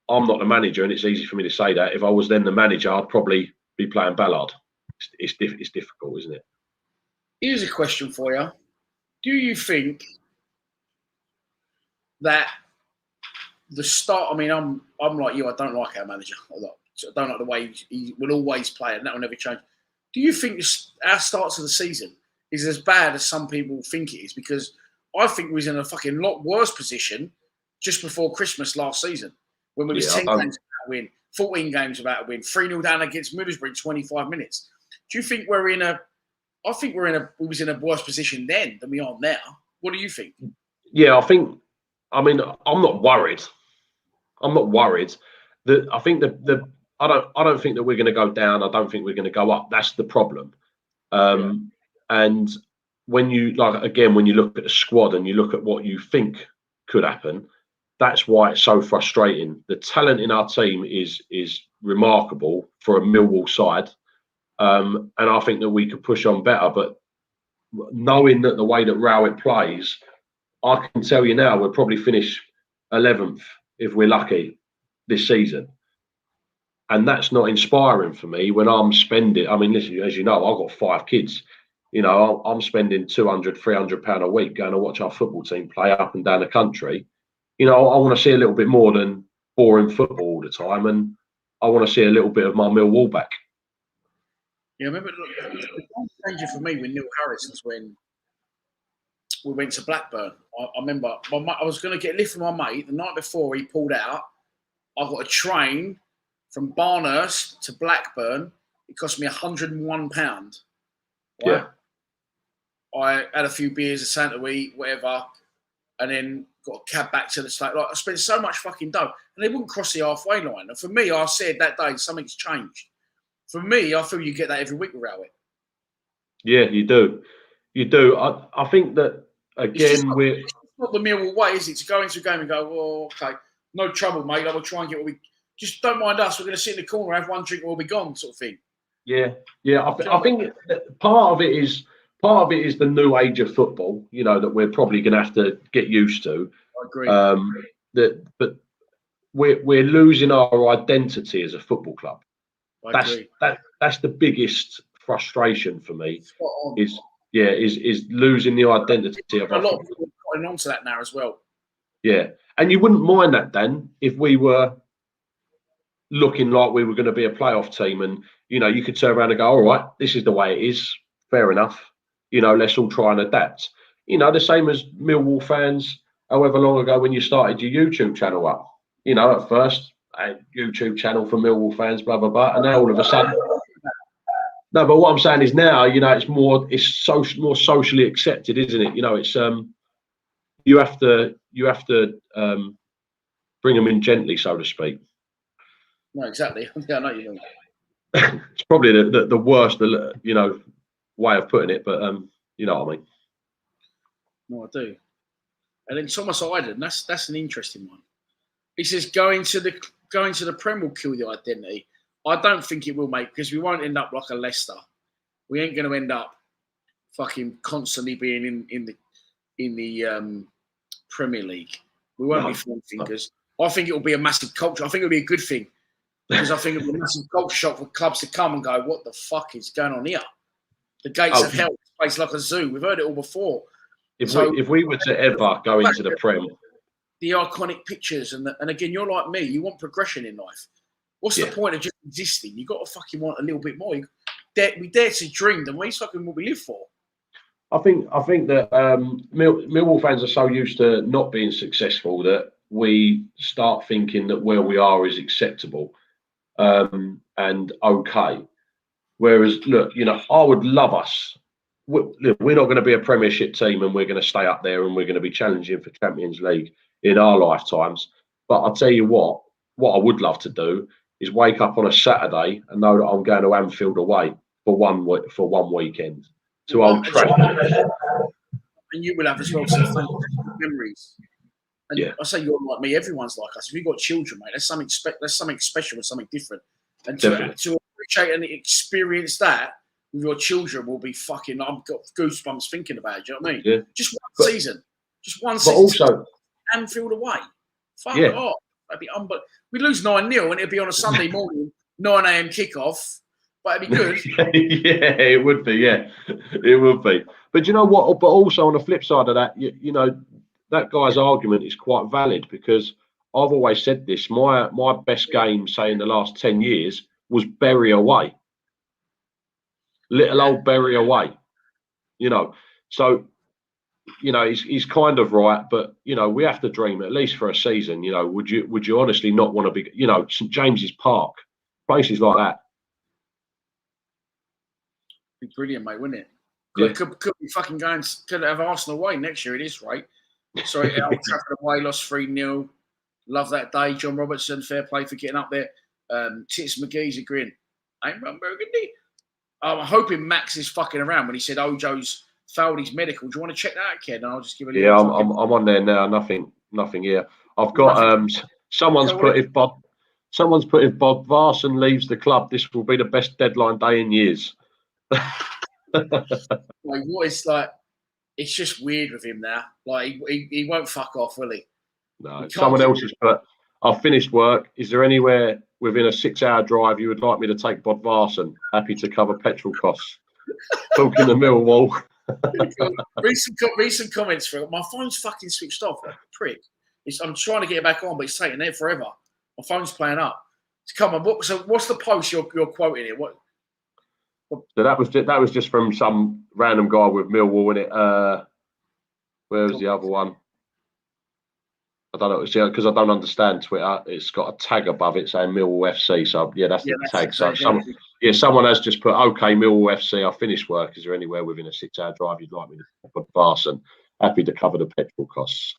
I'm not the manager, and it's easy for me to say that. If I was then the manager, I'd probably be playing Ballard. It's difficult, isn't it? Here's a question for you. Do you think that the start? I mean, I'm like you. I don't like our manager a lot. I don't like the way he will always play, and that will never change. Do you think our starts of the season is as bad as some people think it is? Because I think we was in a fucking lot worse position just before Christmas last season, when we was 10 games without a win, 14 games without a win, 3-0 down against Middlesbrough in 25 minutes. Do you think we're in a? I think we was in a worse position then than we are now. What do you think? Yeah, I mean, I'm not worried. I'm not worried. I think I don't think that we're going to go down. I don't think we're going to go up. That's the problem. And when you when you look at the squad and you look at what you think could happen, that's why it's so frustrating. The talent in our team is remarkable for a Millwall side, and I think that we could push on better. But knowing that the way that Rowett plays, I can tell you now we'll probably finish 11th if we're lucky this season. And that's not inspiring for me when I'm spending. I mean, listen, as you know, I've got 5 kids. You know, I'm spending £200, £300 a week going to watch our football team play up and down the country. You know, I want to see a little bit more than boring football all the time, and I want to see a little bit of my Millwall back. Yeah, I remember the changer for me with Neil Harris was when we went to Blackburn. I remember I was going to get a lift from my mate the night before he pulled out. I got a train from Barnhurst to Blackburn. It cost me £101. Right? Yeah. I had a few beers, a Santa eat, whatever, and then got a cab back to the state. Like, I spent so much fucking dough, and they wouldn't cross the halfway line. And for me, I said that day something's changed. For me, I feel you get that every week with Rowett. Yeah, you do. You do. I think that again it's not the Millwall way, is it? To go into a game and go, well, okay, no trouble, mate. I will try and get what we. Just don't mind us. We're going to sit in the corner, have one drink, and we'll be gone, sort of thing. Yeah. I think part of it is the new age of football. You know, that we're probably going to have to get used to. I agree. But we're losing our identity as a football club. That's the biggest frustration for me. Is losing the identity of a lot of people are putting onto that now as well. Yeah, and you wouldn't mind that, Dan, if we were looking like we were going to be a playoff team, and you know, you could turn around and go, all right, this is the way it is, fair enough, you know, let's all try and adapt. You know, the same as Millwall fans however long ago when you started your YouTube channel up, you know, at first a YouTube channel for Millwall fans, blah blah blah, and now all of a sudden, no, but what I'm saying is now, you know, it's more socially accepted, isn't it? You know, it's you have to bring them in gently, so to speak. No, exactly. Yeah, I know you don't. It's probably the worst, you know, way of putting it, but you know what I mean. No, I do. And then Thomas Iden, that's an interesting one. He says going to the Prem will kill the identity. I don't think it will, mate, because we won't end up like a Leicester. We ain't going to end up fucking constantly being in the Premier League. We won't be form fingers. I think it will be a massive culture. I think it'll be a good thing. Because I think it'll be a massive culture shock for clubs to come and go, what the fuck is going on here? The gates of hell, this place like a zoo. We've heard it all before. If we were to ever go into the Prem, the iconic pictures and again, you're like me. You want progression in life. What's the point of just existing? You got to fucking want a little bit more. We dare to dream, then we fucking what we live for. I think that Millwall fans are so used to not being successful that we start thinking that where we are is acceptable and okay. Whereas, look, you know, I would love us. We're not going to be a Premiership team and we're going to stay up there and we're going to be challenging for Champions League in our lifetimes. But I'll tell you what I would love to do is wake up on a Saturday and know that I'm going to Anfield away for one weekend to Old Trafford. And you will have as well some fantastic memories. And Yeah. I say you're like me. Everyone's like us. If you've got children, mate, there's something special and something different. And to appreciate and experience that with your children will be fucking. I've got goosebumps thinking about it. Do you know what I mean? Yeah. Just one season. Just one season. But also, Anfield away. Fuck off. That'd be we lose 9-0 and it'd be on a Sunday morning, 9 a.m. kickoff. But it'd be good. Yeah, it would be. Yeah, it would be. But you know what? But also on the flip side of that, you know, that guy's argument is quite valid, because I've always said this. My best game, say in the last 10 years, was Bury away. Little old Bury away. You know, so you know he's kind of right, but you know we have to dream at least for a season. You know, would you honestly not want to be? You know, St James's Park, places like that. Be brilliant, mate, wouldn't it? Yeah. Could be fucking going. Could have Arsenal away next year at this rate. Sorry, Old Trafford away, lost 3-0. Love that day. John Robertson, fair play for getting up there. Tits McGee's a grin. Ain't run Burgundy. I'm hoping Max is fucking around when he said Ojo's failed his medical. Do you want to check that out, Ken? And I'll just give it a I'm on there now. Nothing here. I've got someone's put if Bob Varson leaves the club, this will be the best deadline day in years. Like, what is like? It's just weird with him now. Like he won't fuck off, will he? No. Someone else has put, I've finished work. Is there anywhere within a 6-hour drive you would like me to take Bod Varson? Happy to cover petrol costs. Talking to Millwall. Recent comments for my phone's fucking switched off. Like a prick. I'm trying to get it back on, but it's taking there forever. My phone's playing up. Come on. So what's the post you're quoting here? What? So that was just from some random guy with Millwall in it. Where was the other one? I don't know. Because I don't understand Twitter. It's got a tag above it saying Millwall FC. So yeah, that's the tag. So someone has just put, okay, Millwall FC. I finished work. Is there anywhere within a 6-hour drive you'd like me to put Varson? Happy to cover the petrol costs.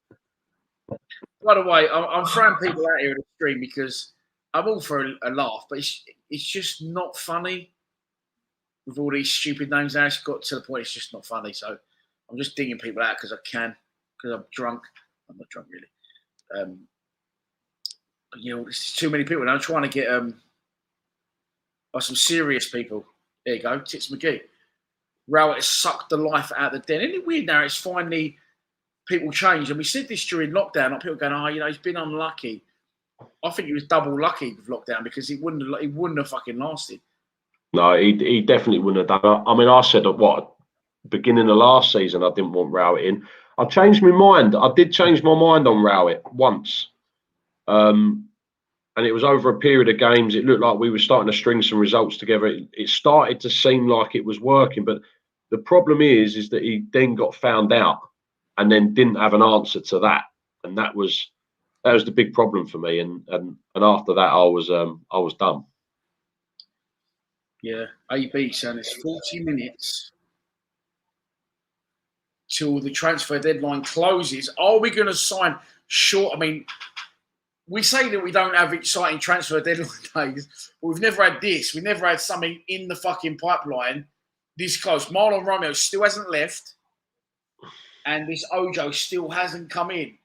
By the way, I'm throwing people out here in the stream because I'm all for a laugh, but it's just not funny. With all these stupid names now, it's got to the point it's just not funny. So I'm just dinging people out because I can, because I'm drunk. I'm not drunk really. But, you know, there's too many people. And I'm trying to get some serious people. There you go, Tits McGee. Rowett has sucked the life out of the den. Isn't it weird now? It's finally people change. And we said this during lockdown. Like people going, you know, he's been unlucky. I think he was double lucky with lockdown because he wouldn't have fucking lasted. No, he definitely wouldn't have done it. I mean, I said at beginning of last season, I didn't want Rowett in. I changed my mind. I did change my mind on Rowett once. And it was over a period of games. It looked like we were starting to string some results together. It started to seem like it was working. But the problem is that he then got found out and then didn't have an answer to that. And that was the big problem for me. And after that, I was done. Yeah, AB saying it's 40 minutes till the transfer deadline closes. Are we going to sign short? I mean, we say that we don't have exciting transfer deadline days, but we've never had this. We've never had something in the fucking pipeline this close. Marlon Romeo still hasn't left, and this Ojo still hasn't come in.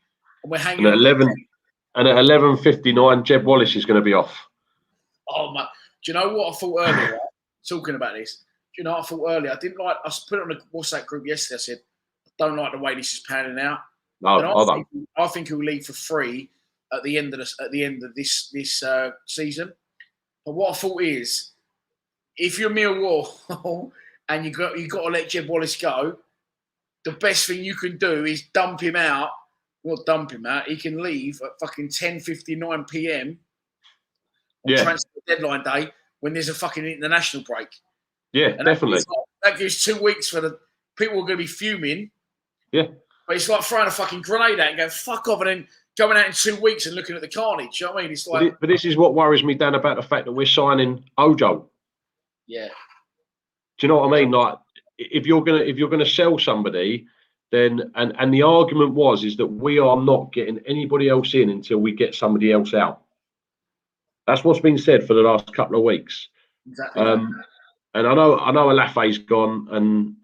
And we're hanging. And at 11:59, Jeb Wallace is going to be off. Oh my! Do you know what I thought earlier? Right? Talking about this, do you know what I thought earlier? I didn't like. I put it on the WhatsApp group yesterday. I said, I don't like the way this is panning out. No, I think he'll leave for free at the end of this season. But what I thought is, if you're Millwall and you got to let Jeb Wallace go, the best thing you can do is dump him out. Not dump him out. He can leave at fucking 10:59 p.m. on transfer deadline day when there's a fucking international break. Yeah, and definitely. That gives 2 weeks for the people who are going to be fuming. Yeah. But it's like throwing a fucking grenade out and going, fuck off, and then going out in 2 weeks and looking at the carnage. You know what I mean? It's like. But this is what worries me, Dan, about the fact that we're signing Ojo. Yeah. Do you know what I mean? Like, if you're gonna sell somebody, then and the argument is that we are not getting anybody else in until we get somebody else out. That's what's been said for the last couple of weeks. Exactly. And I know Alafe's gone and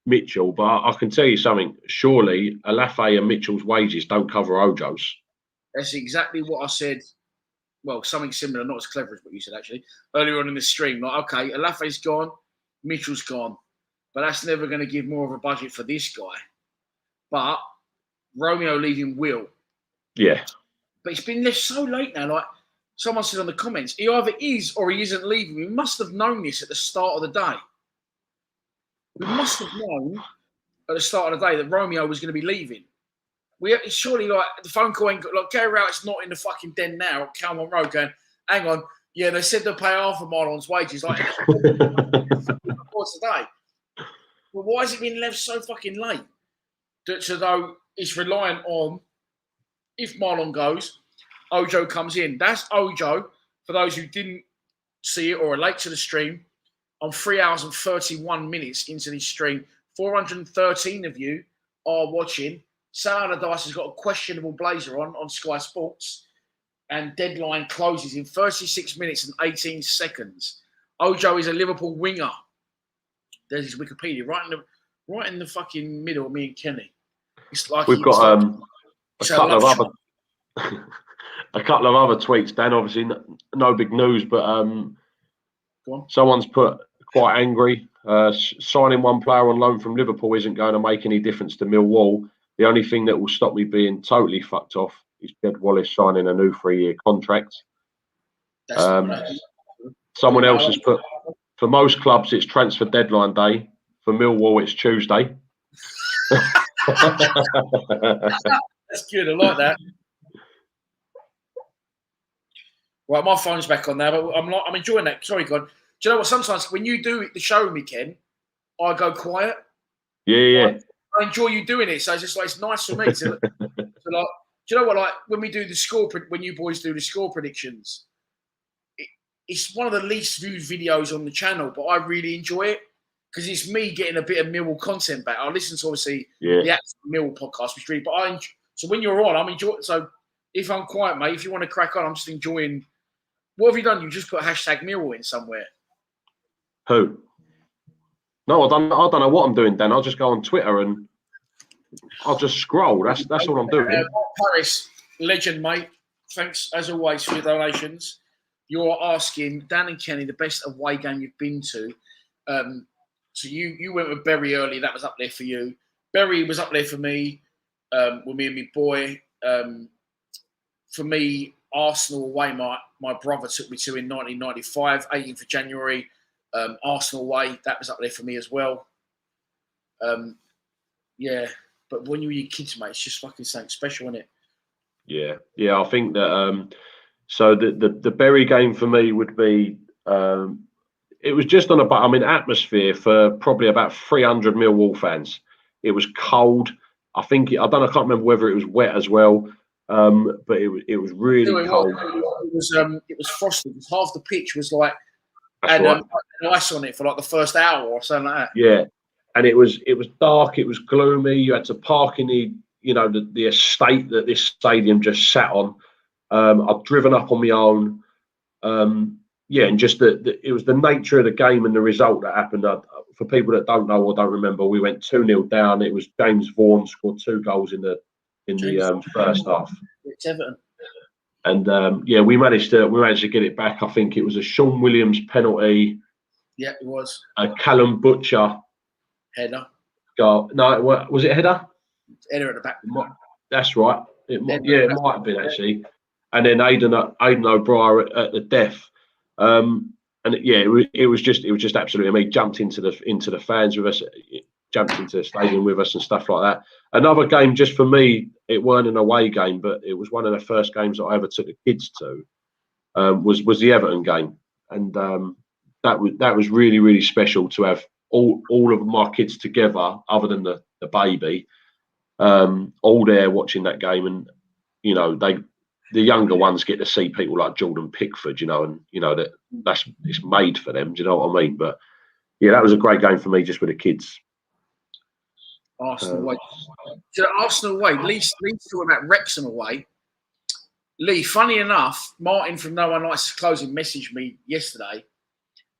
Mitchell, but I can tell you something. Surely Alafe and Mitchell's wages don't cover Ojo's. That's exactly what I said. Well, something similar, not as clever as what you said actually earlier on in the stream. Like, okay, Alafe's gone, Mitchell's gone, but that's never going to give more of a budget for this guy. But Romeo leaving will. Yeah. But it's been left so late now. Like someone said on the comments, he either is or he isn't leaving. We must have known this at the start of the day. We must have known at the start of the day that Romeo was going to be leaving. We surely, like, the phone call ain't got, like, Kelliher-electrical's not in the fucking den now at Calmont Road going, hang on, yeah, they said they'll pay half of Marlon's wages. Like, what's today? Well, why has it been left so fucking late? So, though, it's reliant on, if Marlon goes, Ojo comes in. That's Ojo, for those who didn't see it or are late to the stream, on 3 hours and 31 minutes into this stream. 413 of you are watching. Sal Allardyce has got a questionable blazer on Sky Sports, and deadline closes in 36 minutes and 18 seconds. Ojo is a Liverpool winger. There's his Wikipedia right in the fucking middle of me and Kenny. It's like we've got a couple of other tweets, Dan. Obviously, no big news, but someone's put quite angry. Signing one player on loan from Liverpool isn't going to make any difference to Millwall. The only thing that will stop me being totally fucked off is Jed Wallace signing a new 3-year contract. Someone else has put, for most clubs, it's transfer deadline day. For Millwall, it's Tuesday. That's good. I like that. Right, my phone's back on now, but I'm enjoying that. Sorry, God. Do you know what? Sometimes when you do the show with me, Ken, I go quiet. Yeah. I enjoy you doing it, so it's just like it's nice for me to like. Do you know what? Like when we do the score, when you boys do the score predictions, it's one of the least viewed videos on the channel, but I really enjoy it because it's me getting a bit of Millwall content back. I listen to obviously the actual Millwall podcast, which really, but so when you're on, I'm enjoying. So if I'm quiet, mate, if you want to crack on, I'm just enjoying. What have you done? You just put hashtag Millwall in somewhere. Who? No, I don't know what I'm doing, Dan. I'll just go on Twitter and I'll just scroll. That's all I'm doing. Paris, legend, mate. Thanks, as always, for your donations. You're asking Dan and Kenny the best away game you've been to. So you went with Bury early. That was up there for you. Bury was up there for me, with me and my boy. For me, Arsenal away, my brother took me to in 1995, 18th of January. Arsenal away, that was up there for me as well. Yeah, but when you were your kids, mate, it's just fucking something special, isn't it? Yeah. I think that so the Bury game for me would be it was just on atmosphere for probably about 300 Millwall fans. It was cold. I can't remember whether it was wet as well. But it was really cold. It was frosty. Half the pitch was like had ice on it for like the first hour or something like that. Yeah, and it was dark. It was gloomy. You had to park in the estate that this stadium just sat on. I've driven up on my own. And just it was the nature of the game and the result that happened. For people that don't know or don't remember, we went 2-0 down. It was James Vaughan scored 2 goals in the first half. It's Everton. And we managed to get it back. I think it was a Sean Williams penalty. Yeah, it was. A Callum Butcher header. Goal. No, was it a header? Header at the back. That's right. It might have been actually. And then Aidan O'Brien at the death. It was just absolutely amazing. Jumped into the fans with us, jumped into the stadium with us and stuff like that. Another game just for me, it weren't an away game, but it was one of the first games that I ever took the kids to. Was the Everton game, and that was really, really special to have all of my kids together, other than the baby, all there watching that game, and the younger ones get to see people like Jordan Pickford, and it's made for them. Do you know what I mean? But yeah, that was a great game for me, just with the kids. Arsenal away. So Arsenal away. Least talking about Wrexham away. Lee, funny enough, Martin from No One Likes Closing messaged me yesterday,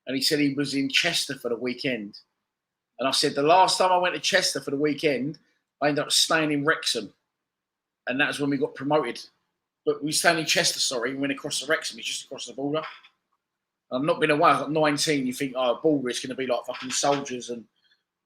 and he said he was in Chester for the weekend. And I said, the last time I went to Chester for the weekend, I ended up staying in Wrexham. And that was when we got promoted. But we stayed in Chester, sorry, and went across the Wrexham. It's just across the border. I've not been away. I was 19. You think, oh, border is going to be like fucking soldiers and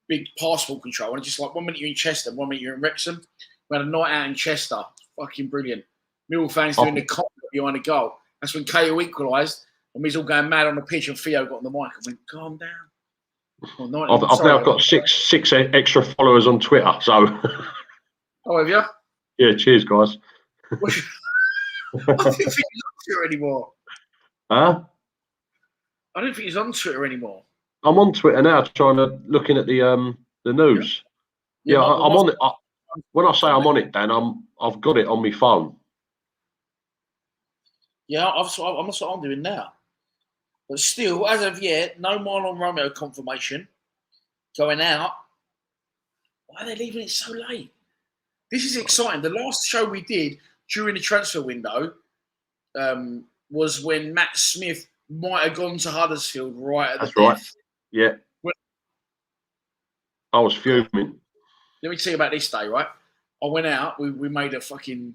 big passport control. And just like 1 minute you're in Chester, 1 minute you're in Wrexham. We had a night out in Chester. Fucking brilliant. Millwall fans doing the comp behind the goal. That's when KO equalised. And we was all going mad on the pitch, and Theo got on the mic and went, calm down. Well, I've now got six extra followers on Twitter. So, oh, have you? Yeah, cheers, guys. I don't think he's on Twitter anymore. Huh? I don't think he's on Twitter anymore. I'm on Twitter now, looking at the news. Yeah, I'm on it. When I say I'm on it, Dan, I've got it on my phone. Yeah, that's what I'm doing now. But still, as of yet, no more on Romeo confirmation going out. Why are they leaving it so late? This is exciting. The last show we did during the transfer window was when Matt Smith might have gone to Huddersfield right at the death. Right. Yeah. I was fuming. Let me tell you about this day, right? I went out. We made a fucking.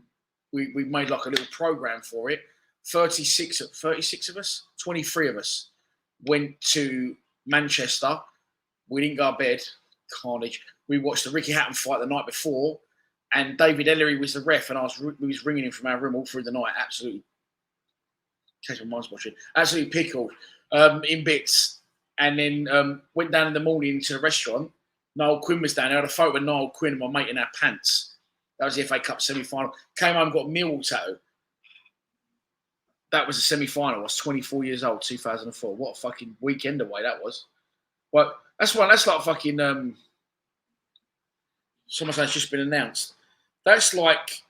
We made like a little program for it. 36 of us, 23 of us went to Manchester. We didn't go to bed. Carnage. We watched the Ricky Hatton fight the night before, and David Ellery was the ref, and we was ringing him from our room all through the night. Absolutely, catch my mind's watching. Absolutely pickled in bits, and then went down in the morning to the restaurant. Noel Quinn was down there. I had a photo of Noel Quinn and my mate in our pants. That was the FA Cup semi-final. Came home, got a Millwall tattoo. That was a semi-final. I was 24 years old, 2004. What a fucking weekend away that was. Well, that's like fucking. Someone said it's just been announced. That's like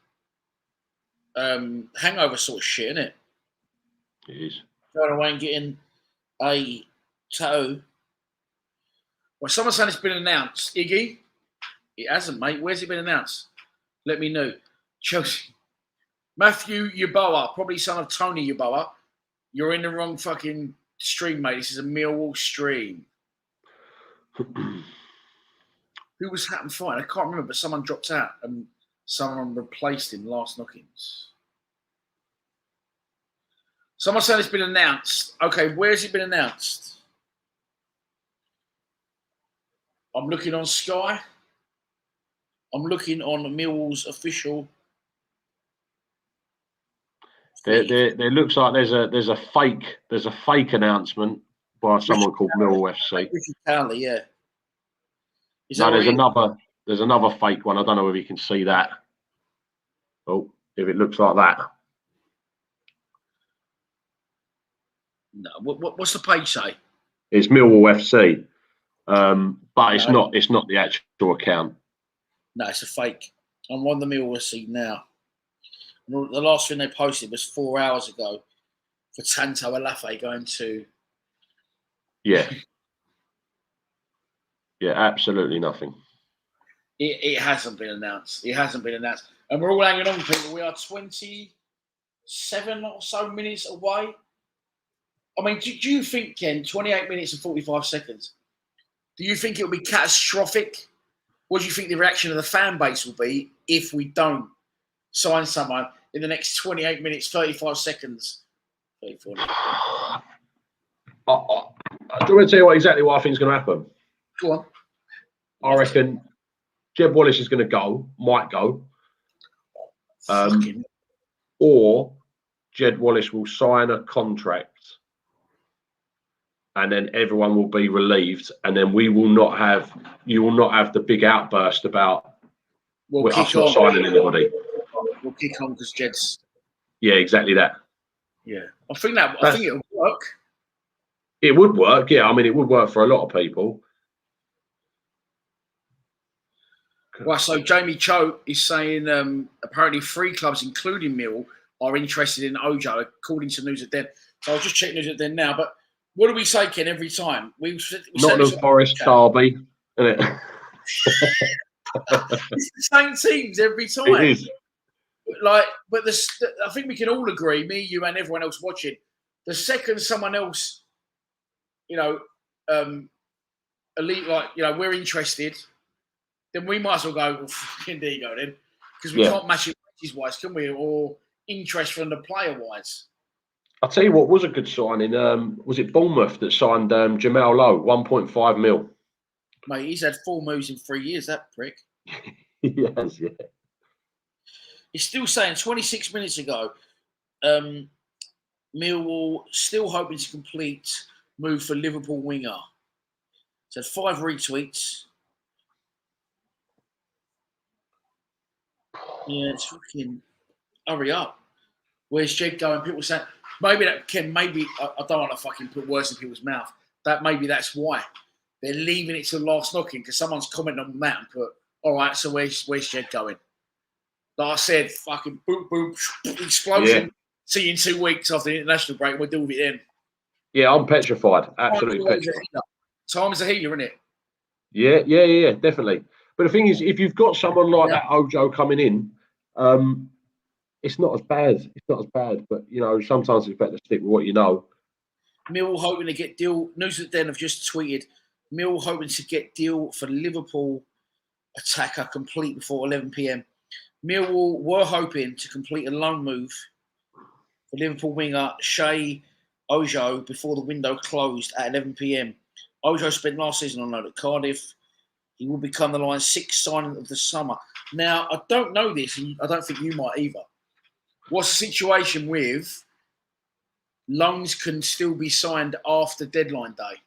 hangover sort of shit, isn't it? It is. Going away and getting a tattoo. Well, someone saying it's been announced. Iggy, it hasn't, mate. Where's it been announced? Let me know. Chelsea. Matthew Yeboah, probably son of Tony Yeboah. You're in the wrong fucking stream, mate. This is a Millwall stream. Who was Hatton fighting? I can't remember, but someone dropped out and someone replaced him last knockings. Someone said it's been announced. Okay, where's it been announced? I'm looking on Sky. I'm looking on Millwall's official. There looks like there's a fake announcement by someone called Millwall FC. Richard Cowley, yeah. No, there's another fake one. I don't know if you can see that. Oh, if it looks like that. No, what's the page say? It's Millwall FC, but it's not the actual account. No, it's a fake. I'm on the Millwall FC now. And the last thing they posted was 4 hours ago for Tanto Alafe going to. Yeah. Yeah, absolutely nothing. It hasn't been announced. It hasn't been announced. And we're all hanging on, people. We are 27 or so minutes away. I mean, do you think, Ken, 28 minutes and 45 seconds, do you think it will be catastrophic? What do you think the reaction of the fan base will be if we don't sign someone in the next 28 minutes, 35 seconds? 34 minutes. Do you want to tell you exactly what I think is going to happen? Go on. I reckon Jed Wallace is going to might go. Or Jed Wallace will sign a contract and then everyone will be relieved, and then you will not have the big outburst about us not signing anybody. We'll kick on because Jed's. Yeah, exactly that. Yeah, I think it'll work. It would work, yeah. I mean, it would work for a lot of people. Well, so Jamie Cho is saying apparently 3 clubs, including Mill, are interested in Ojo, according to News at Den. So I'll just check News at Den now. But what do we say, Ken, every time? Nottingham Forest, Derby, isn't it? It's the same teams every time. It is. like, but I think we can all agree, me, you, and everyone else watching, the second someone else, you know, elite, like, you know, we're interested, then we might as well go, well, fucking there you go then, because we can't match it wages-wise, can we? Or interest from the player-wise. I'll tell you what was a good signing. Was it Bournemouth that signed Jamal Lowe, 1.5 mil? Mate, he's had 4 moves in 3 years, that prick. Yes, yeah. He's still saying 26 minutes ago, Millwall still hoping to complete move for Liverpool winger. So 5 retweets. Yeah, it's fucking hurry up. Where's Jed going? People saying maybe that can I don't want to fucking put words in people's mouth. That's why they're leaving it till last knocking because someone's commented on that and put, all right, so where's Jed going? Like I said, fucking boom, boom, explosion. Yeah. See you in 2 weeks after the international break. We'll deal with it then. Yeah, I'm petrified. Absolutely petrified. Time is a healer, isn't it? Yeah, definitely. But the thing is, if you've got someone like that Ojo coming in, it's not as bad. It's not as bad. But, you know, sometimes it's better to stick with what you know. Millwall hoping to get deal. News of the Den have just tweeted, Millwall hoping to get deal for Liverpool attacker complete before 11 p.m. Millwall were hoping to complete a loan move for Liverpool winger Shea Ojo before the window closed at 11 p.m. Ojo spent last season on loan at Cardiff. He will become the line's 6th signing of the summer. Now, I don't know this, and I don't think you might either. What's the situation with loans can still be signed after deadline day?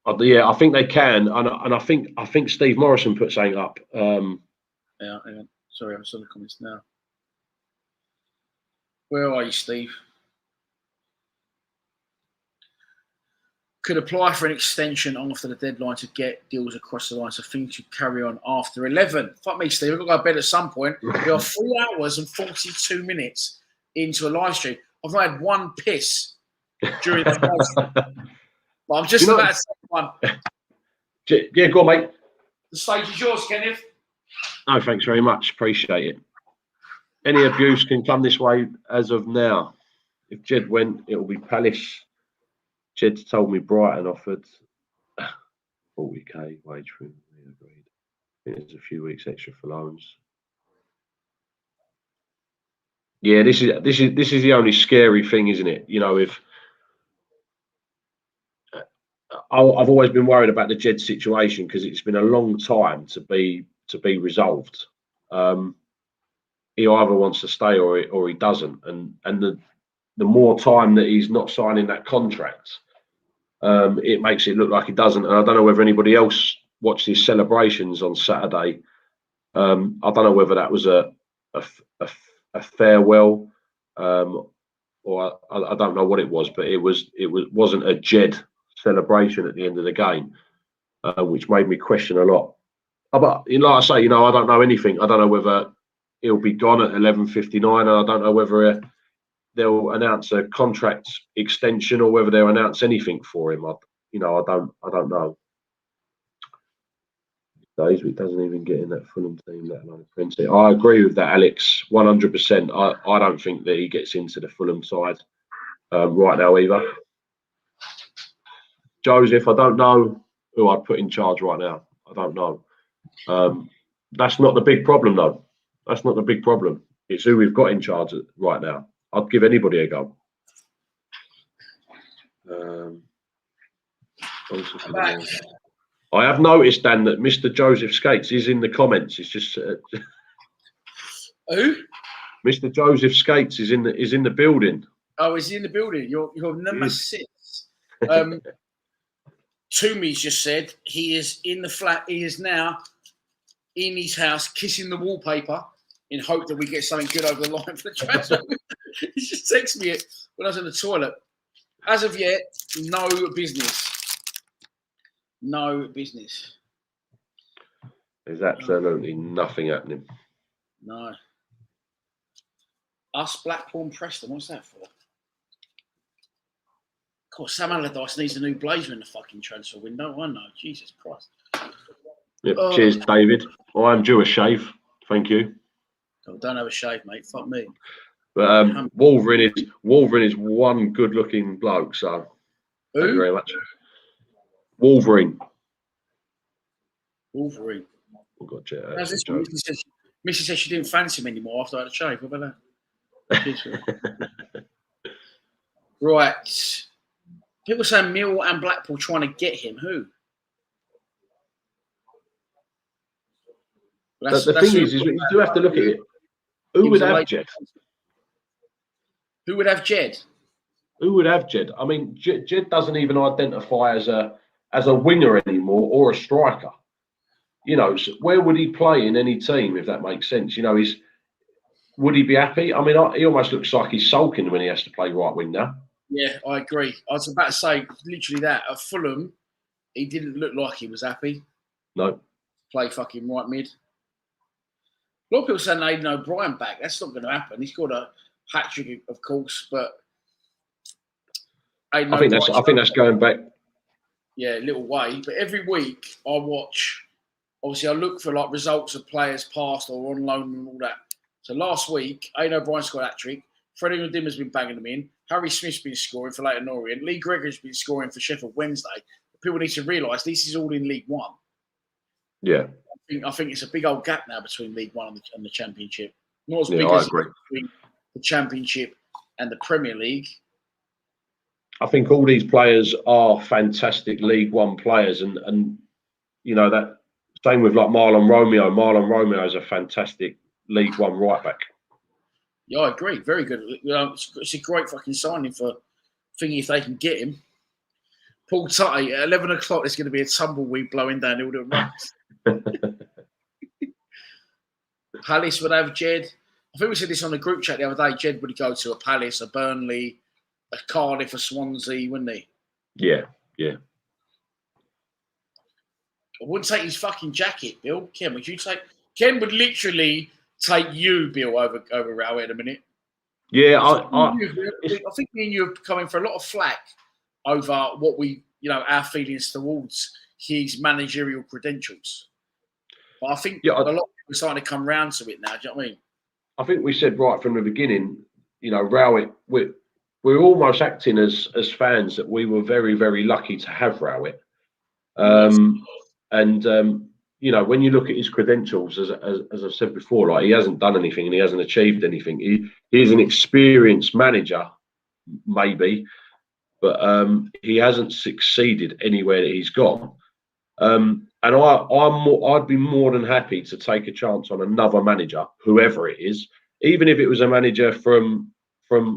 I think they can, and I think Steve Morrison put something up. Yeah, hang on. Sorry, I'm still in the comments now. Where are you, Steve? Could apply for an extension after the deadline to get deals across the line, so things should carry on after 11. Fuck me, Steve. I've got to go to bed at some point. We are 3 hours and 42 minutes into a live stream. I've not had one piss during the live stream. But I'm just about to say one. Yeah, go on, mate. The stage is yours, Kenneth. No, thanks very much. Appreciate it. Any abuse can come this way as of now. If Jed went, it will be Palace. Jed's told me Brighton offered 40k wage for him. We agreed. There's a few weeks extra for loans. Yeah, this is the only scary thing, isn't it? You know, if I've always been worried about the Jed situation because it's been a long time to be resolved. He either wants to stay or he doesn't, and the more time that he's not signing that contract, it makes it look like he doesn't. And I don't know whether anybody else watched his celebrations on Saturday. I don't know whether that was a farewell, or I don't know what it was, but it wasn't a Jed celebration at the end of the game, which made me question a lot. But like I say, you know, I don't know anything. I don't know whether he'll be gone at 11:59, and I don't know whether they'll announce a contract extension or whether they'll announce anything for him. I don't know. Days it doesn't even get in that Fulham team, let alone print it. I agree with that, Alex, 100%. I don't think that he gets into the Fulham side right now either. Joseph, I don't know who I'd put in charge right now. I don't know. That's not the big problem, though. That's not the big problem. It's who we've got in charge right now. I'd give anybody a go. I have noticed, Dan, that Mr. Joseph Skates is in the comments. It's just who? Mr. Joseph Skates is in the building. Oh, is he in the building? Your number 6. Toomey's just said he is in the flat. He is now in his house kissing the wallpaper in hope that we get something good over the line for the transfer. He just texted me it when I was in the toilet. As of yet, no business. No business. There's absolutely nothing happening. No. Us, Blackpool, Preston. What's that for? Of course, Sam Allardyce needs a new blazer in the fucking transfer window. I know. Jesus Christ. Yep. Cheers, David. I am due a shave. Thank you. Oh, don't have a shave, mate. Fuck me. But Wolverine is one good-looking bloke. So thank you very much. Wolverine. Oh, God, Missy said she didn't fancy him anymore after I had a shave. What about that? Right. People say Mill and Blackpool trying to get him. Who? The thing is you do have to look at it. Who would have Jed? Who would have Jed? Who would have Jed? I mean, Jed doesn't even identify as a winger anymore or a striker. You know, so where would he play in any team if that makes sense? You know, would he be happy? I mean, he almost looks like he's sulking when he has to play right wing now. Yeah, I agree. I was about to say literally that. At Fulham, he didn't look like he was happy. No. Play fucking right mid. A lot of people saying Aidan O'Brien back. That's not going to happen. He's got a hat trick, of course, but I think that's going back. Yeah, a little way. But every week I watch. Obviously, I look for like results of players past or on loan and all that. So last week, Aidan O'Brien scored a hat trick. Freddie Ndimma's been banging them in. Harry Smith's been scoring for Leyton Orient. Lee Gregory's been scoring for Sheffield Wednesday. People need to realise this is all in League One. Yeah. I think it's a big old gap now between League One and the Championship. Not as big I as agree. between the Championship and the Premier League. I think all these players are fantastic League One players, and you know that same with like Marlon Romeo. Marlon Romeo is a fantastic League One right back. Yeah, I agree. Very good. You know, it's a great fucking signing for thinking if they can get him. Paul Tutty, at 11 o'clock, there's going to be a tumbleweed blowing down all the runs. Palace would have Jed. I think we said this on the group chat the other day. Jed would go to a Palace, a Burnley, a Cardiff, a Swansea, wouldn't he? Yeah, yeah. I wouldn't take his fucking jacket, Bill. Ken, would you take? Ken would literally take you, Bill, over Raul in a minute. Yeah, I think me and you are coming for a lot of flack over what our feelings towards his managerial credentials. But I think a lot of people are starting to come round to it now. Do you know what I mean? I think we said right from the beginning, you know, Rowett, we're almost acting as fans that we were very, very lucky to have Rowett. You know, when you look at his credentials, as I've said before, like he hasn't done anything and he hasn't achieved anything. He is an experienced manager, maybe, but he hasn't succeeded anywhere that he's gone. And I'd be more than happy to take a chance on another manager, whoever it is, even if it was a manager from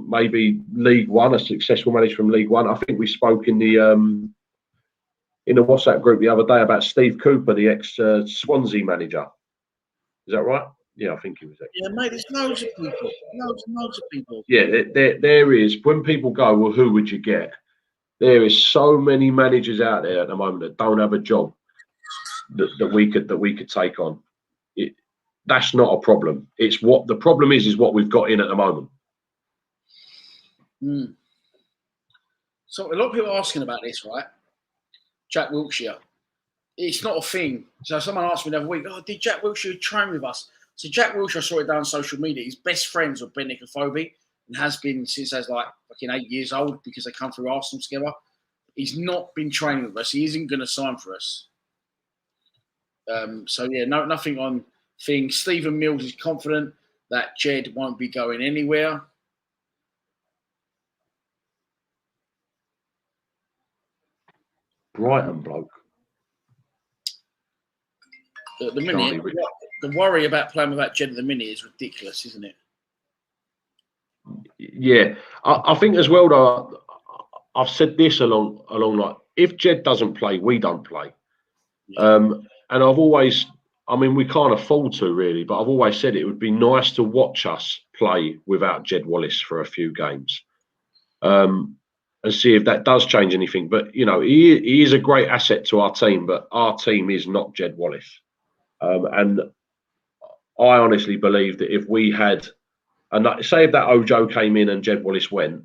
maybe League One, a successful manager from League One. I think we spoke in the WhatsApp group the other day about Steve Cooper, the ex-Swansea manager. Is that right? Yeah, I think he was. Yeah, mate, there's loads of people. Loads of people. Yeah, there is. When people go, well, who would you get? There is so many managers out there at the moment that don't have a job that we could take on. That's not a problem. It's what the problem is what we've got in at the moment. So a lot of people are asking about this, right? Jack Wilshere. It's not a thing. So someone asked me the other week, did Jack Wilshere train with us? So Jack Wilshere, I saw it down on social media. He's best friends with Ben Nicofobi and has been since he was like fucking 8 years old because they come through Arsenal together. He's not been training with us. He isn't going to sign for us. So yeah, nothing on things. Stephen Mills is confident that Jed won't be going anywhere. Brighton bloke. At the minute, the worry about playing without Jed at the minute is ridiculous, isn't it? Yeah, I think as well though. I've said this along like if Jed doesn't play, we don't play. Yeah. And I've always, I mean, we can't afford to really, but I've always said it would be nice to watch us play without Jed Wallace for a few games. And see if that does change anything. But, you know, he is a great asset to our team, but our team is not Jed Wallace. And I honestly believe that if we had, say if that Ojo came in and Jed Wallace went,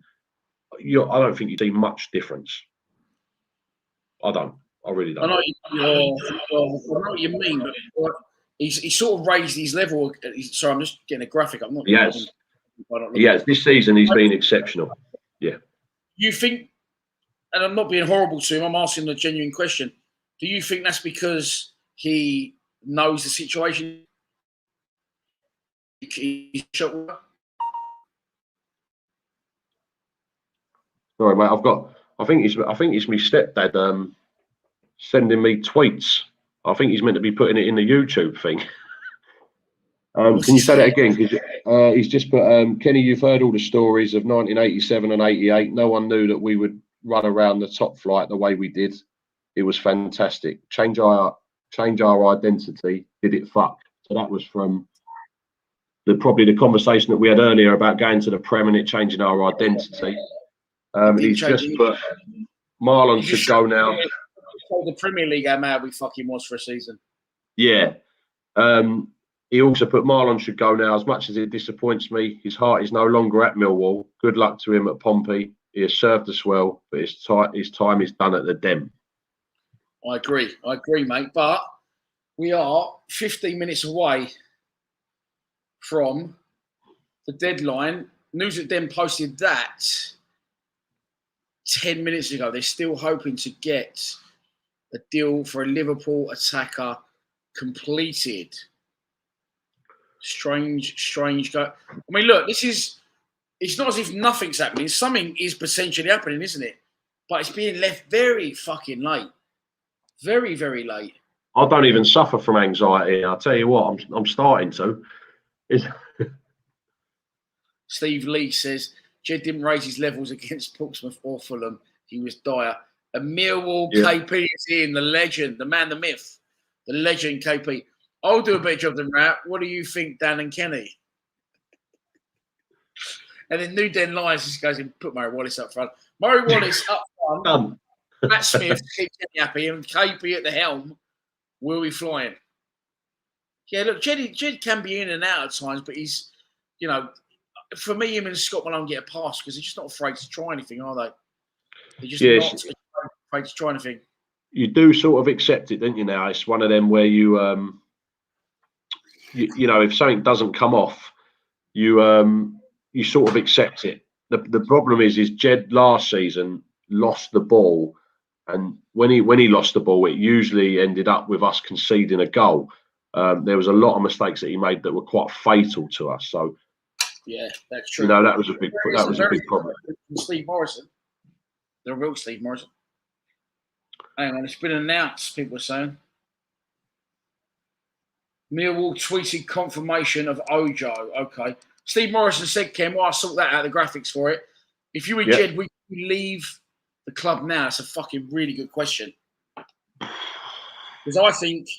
I don't think you'd see much difference. I don't. I really don't. I know what you mean, but He sort of raised his level. Sorry, I'm just getting a graphic. I'm not. Yes. Yes, this season he's been exceptional. Yeah. You think, and I'm not being horrible to him, I'm asking a genuine question. Do you think that's because he knows the situation? Sorry, mate. I think it's my stepdad sending me tweets. I think he's meant to be putting it in the YouTube thing. Can you say that again? Because he's just put, Kenny, you've heard all the stories of 1987 and 88. No one knew that we would run around the top flight the way we did. It was fantastic. Change our identity. Did it fuck? So that was from probably the conversation that we had earlier about going to the Prem and it changing our identity. He's just put, Marlon should go now. The Premier League, how mad we fucking was for a season. Yeah. He also put Marlon should go now. As much as it disappoints me, his heart is no longer at Millwall. Good luck to him at Pompey. He has served us well, but his time is done at the Dem. I agree, mate. But we are 15 minutes away from the deadline. News at Dem posted that 10 minutes ago. They're still hoping to get a deal for a Liverpool attacker completed. Strange go. I mean, look, it's not as if nothing's happening. Something is potentially happening, isn't it? But it's being left very fucking late. Very, very late. I don't even suffer from anxiety. I'll tell you what, I'm starting to. Steve Lee says, Jed didn't raise his levels against Portsmouth or Fulham. He was dire. A Millwall KP is in, the legend, the man, the myth, the legend KP. I'll do a better job than that. What do you think, Dan and Kenny? And then New Den Lions just goes and put Murray Wallace up front. Murray Wallace up front. Matt Smith keeps Kenny happy, and KP at the helm will be flying. Yeah, look, Jed can be in and out at times, but he's, you know, for me, him and Scott Malone get a pass because they're just not afraid to try anything, are they? They're just not afraid to try anything. You do sort of accept it, don't you? Now it's one of them where you know, if something doesn't come off, you sort of accept it. The problem is Jed last season lost the ball, and when he lost the ball, it usually ended up with us conceding a goal. There was a lot of mistakes that he made that were quite fatal to us. So yeah, that's true. You know, that was a big problem. Steve Morrison, the real Steve Morrison. Hang on, it's been announced. People are saying. Millwall tweeted confirmation of Ojo. Okay. Steve Morrison said, Ken, well, I'll sort that out, the graphics for it. If you were Jed, would you leave the club now? That's a fucking really good question. Because I think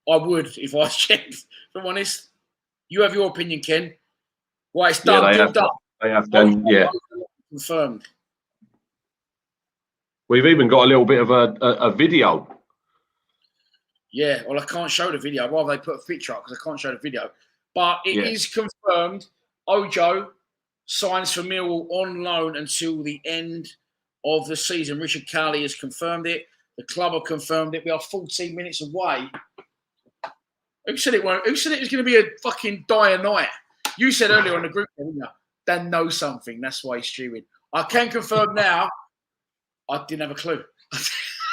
I would if I was Jed, if I'm honest. You have your opinion, Ken. Well, it's done. They have done, yeah. Confirmed. We've even got a little bit of a video. Yeah, well, I can't show the video. I'd rather they put a picture up because I can't show the video. But it is confirmed. Ojo signs for Millwall on loan until the end of the season. Richard Cowley has confirmed it. The club have confirmed it. We are 14 minutes away. Who said it won't? Who said it was going to be a fucking dire night? You said earlier on the group, didn't you? Dan knows something. That's why he's stewing. I can confirm now. I didn't have a clue.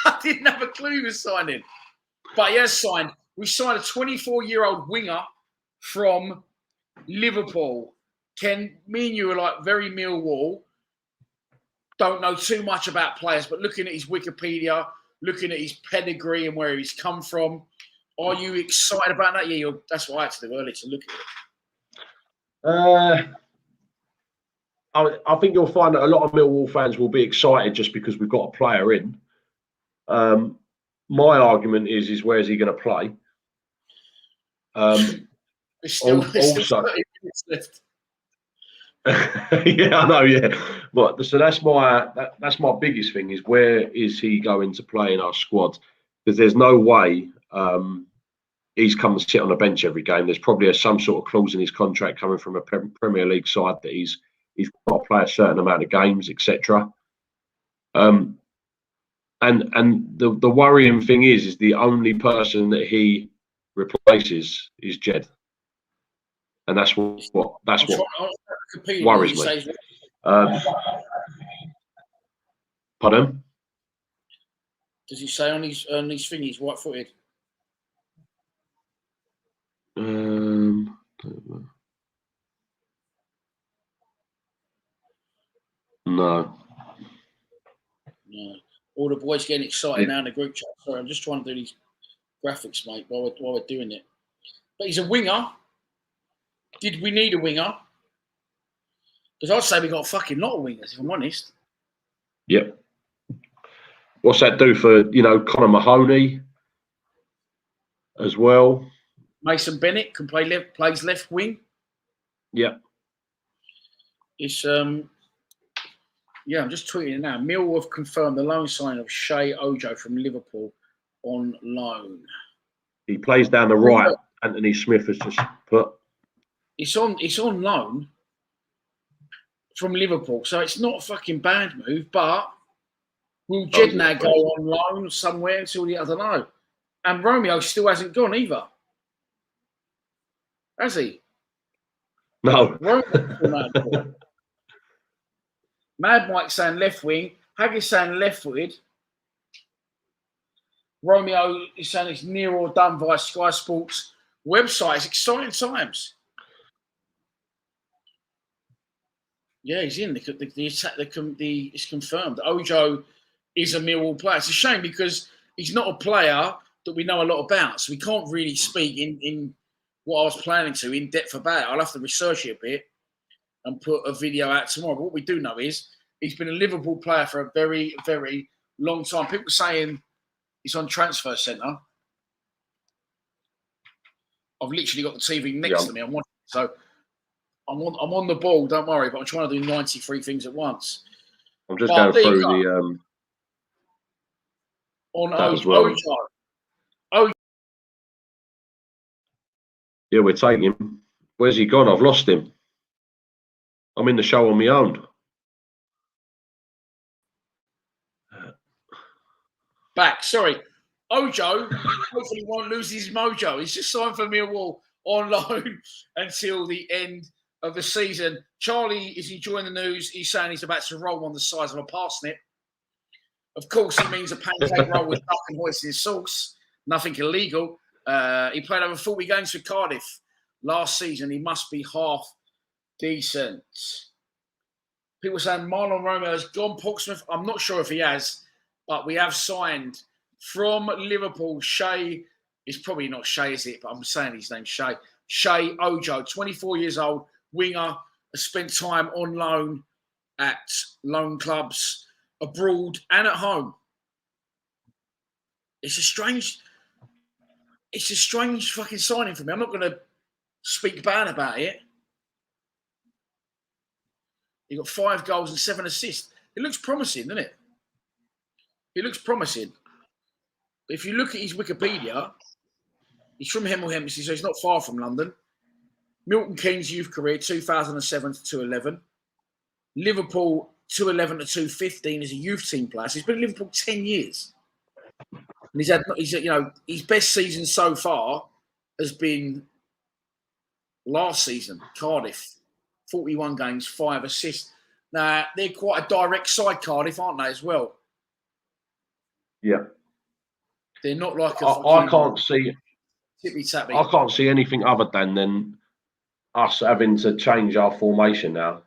I didn't have a clue he was signing. But he has signed. We signed a 24-year-old winger from Liverpool. Ken, me and you are like very Millwall. Don't know too much about players, but looking at his Wikipedia, looking at his pedigree and where he's come from, are you excited about that? Yeah, that's what I had to do earlier to look at it. I think you'll find that a lot of Millwall fans will be excited just because we've got a player in. My argument is where is he going to play? There's still also, yeah, I know, yeah. But so that's my biggest thing is where is he going to play in our squad? Because there's no way he's come to sit on a bench every game. There's probably some sort of clause in his contract coming from a Premier League side that he's got to play a certain amount of games, etc. And the worrying thing is the only person that he replaces is Jed, and that's what worries me. Pardon? Does he say on these thingies he's right-footed? No. No. All the boys getting excited now in the group chat. Sorry, I'm just trying to do these graphics, mate, while we're doing it. But he's a winger. Did we need a winger? Because I'd say we got a fucking lot of wingers, if I'm honest. Yep. What's that do for, Connor Mahoney as well? Mason Bennett can plays left wing. Yep. It's I'm just tweeting it now. Mill have confirmed the loan sign of Shea Ojo from Liverpool on loan. He plays down the right. Anthony Smith has just put. It's on loan from Liverpool, so it's not a fucking bad move. But will Jedna go on loan somewhere until I don't know? And Romeo still hasn't gone either, has he? No. Mad Mike saying left wing. Haggis saying left-footed. Romeo is saying it's near or done via Sky Sports website. It's exciting times. Yeah, he's in. The attack. It's confirmed. Ojo is a Millwall player. It's a shame because he's not a player that we know a lot about, so we can't really speak in what I was planning to in depth about it. I'll have to research it a bit and put a video out tomorrow. But what we do know is he's been a Liverpool player for a very, very long time. People saying he's on Transfer Centre. I've literally got the TV next to me. I'm watching, so I'm on the ball. Don't worry, but I'm trying to do 93 things at once. I'm just going through the on Ojo. Yeah, we're taking him. Where's he gone? I've lost him. I'm in the show on my own. Back. Sorry. Ojo hopefully won't lose his mojo. He's just signed for Millwall on loan until the end of the season. Charlie is enjoying the news. He's saying he's about to roll one the size of a parsnip. Of course, it means a pancake roll with duck and hoisin sauce. Nothing illegal. He played over 40 games for Cardiff last season. He must be half decent. People saying Marlon Romeo has gone Portsmouth. I'm not sure if he has, but we have signed from Liverpool. Shea is probably not Shea, is it? But I'm saying his name, Shea. Shea Ojo, 24 years old, winger, has spent time on loan at loan clubs abroad and at home. It's a strange fucking signing for me. I'm not going to speak bad about it. He got 5 goals and 7 assists. It looks promising, doesn't it? It looks promising. But if you look at his Wikipedia, he's from Hemel Hempstead, so he's not far from London. Milton Keynes youth career, 2007 to 2011. Liverpool, 2011 to 2015 as a youth team player. So he's been at Liverpool 10 years. And his best season so far has been last season, Cardiff. 41 games, 5 assists. Now, they're quite a direct side, Cardiff, aren't they, as well? Yeah. They're not like I can't see tippy-tappy. I can't see anything other than us having to change our formation now,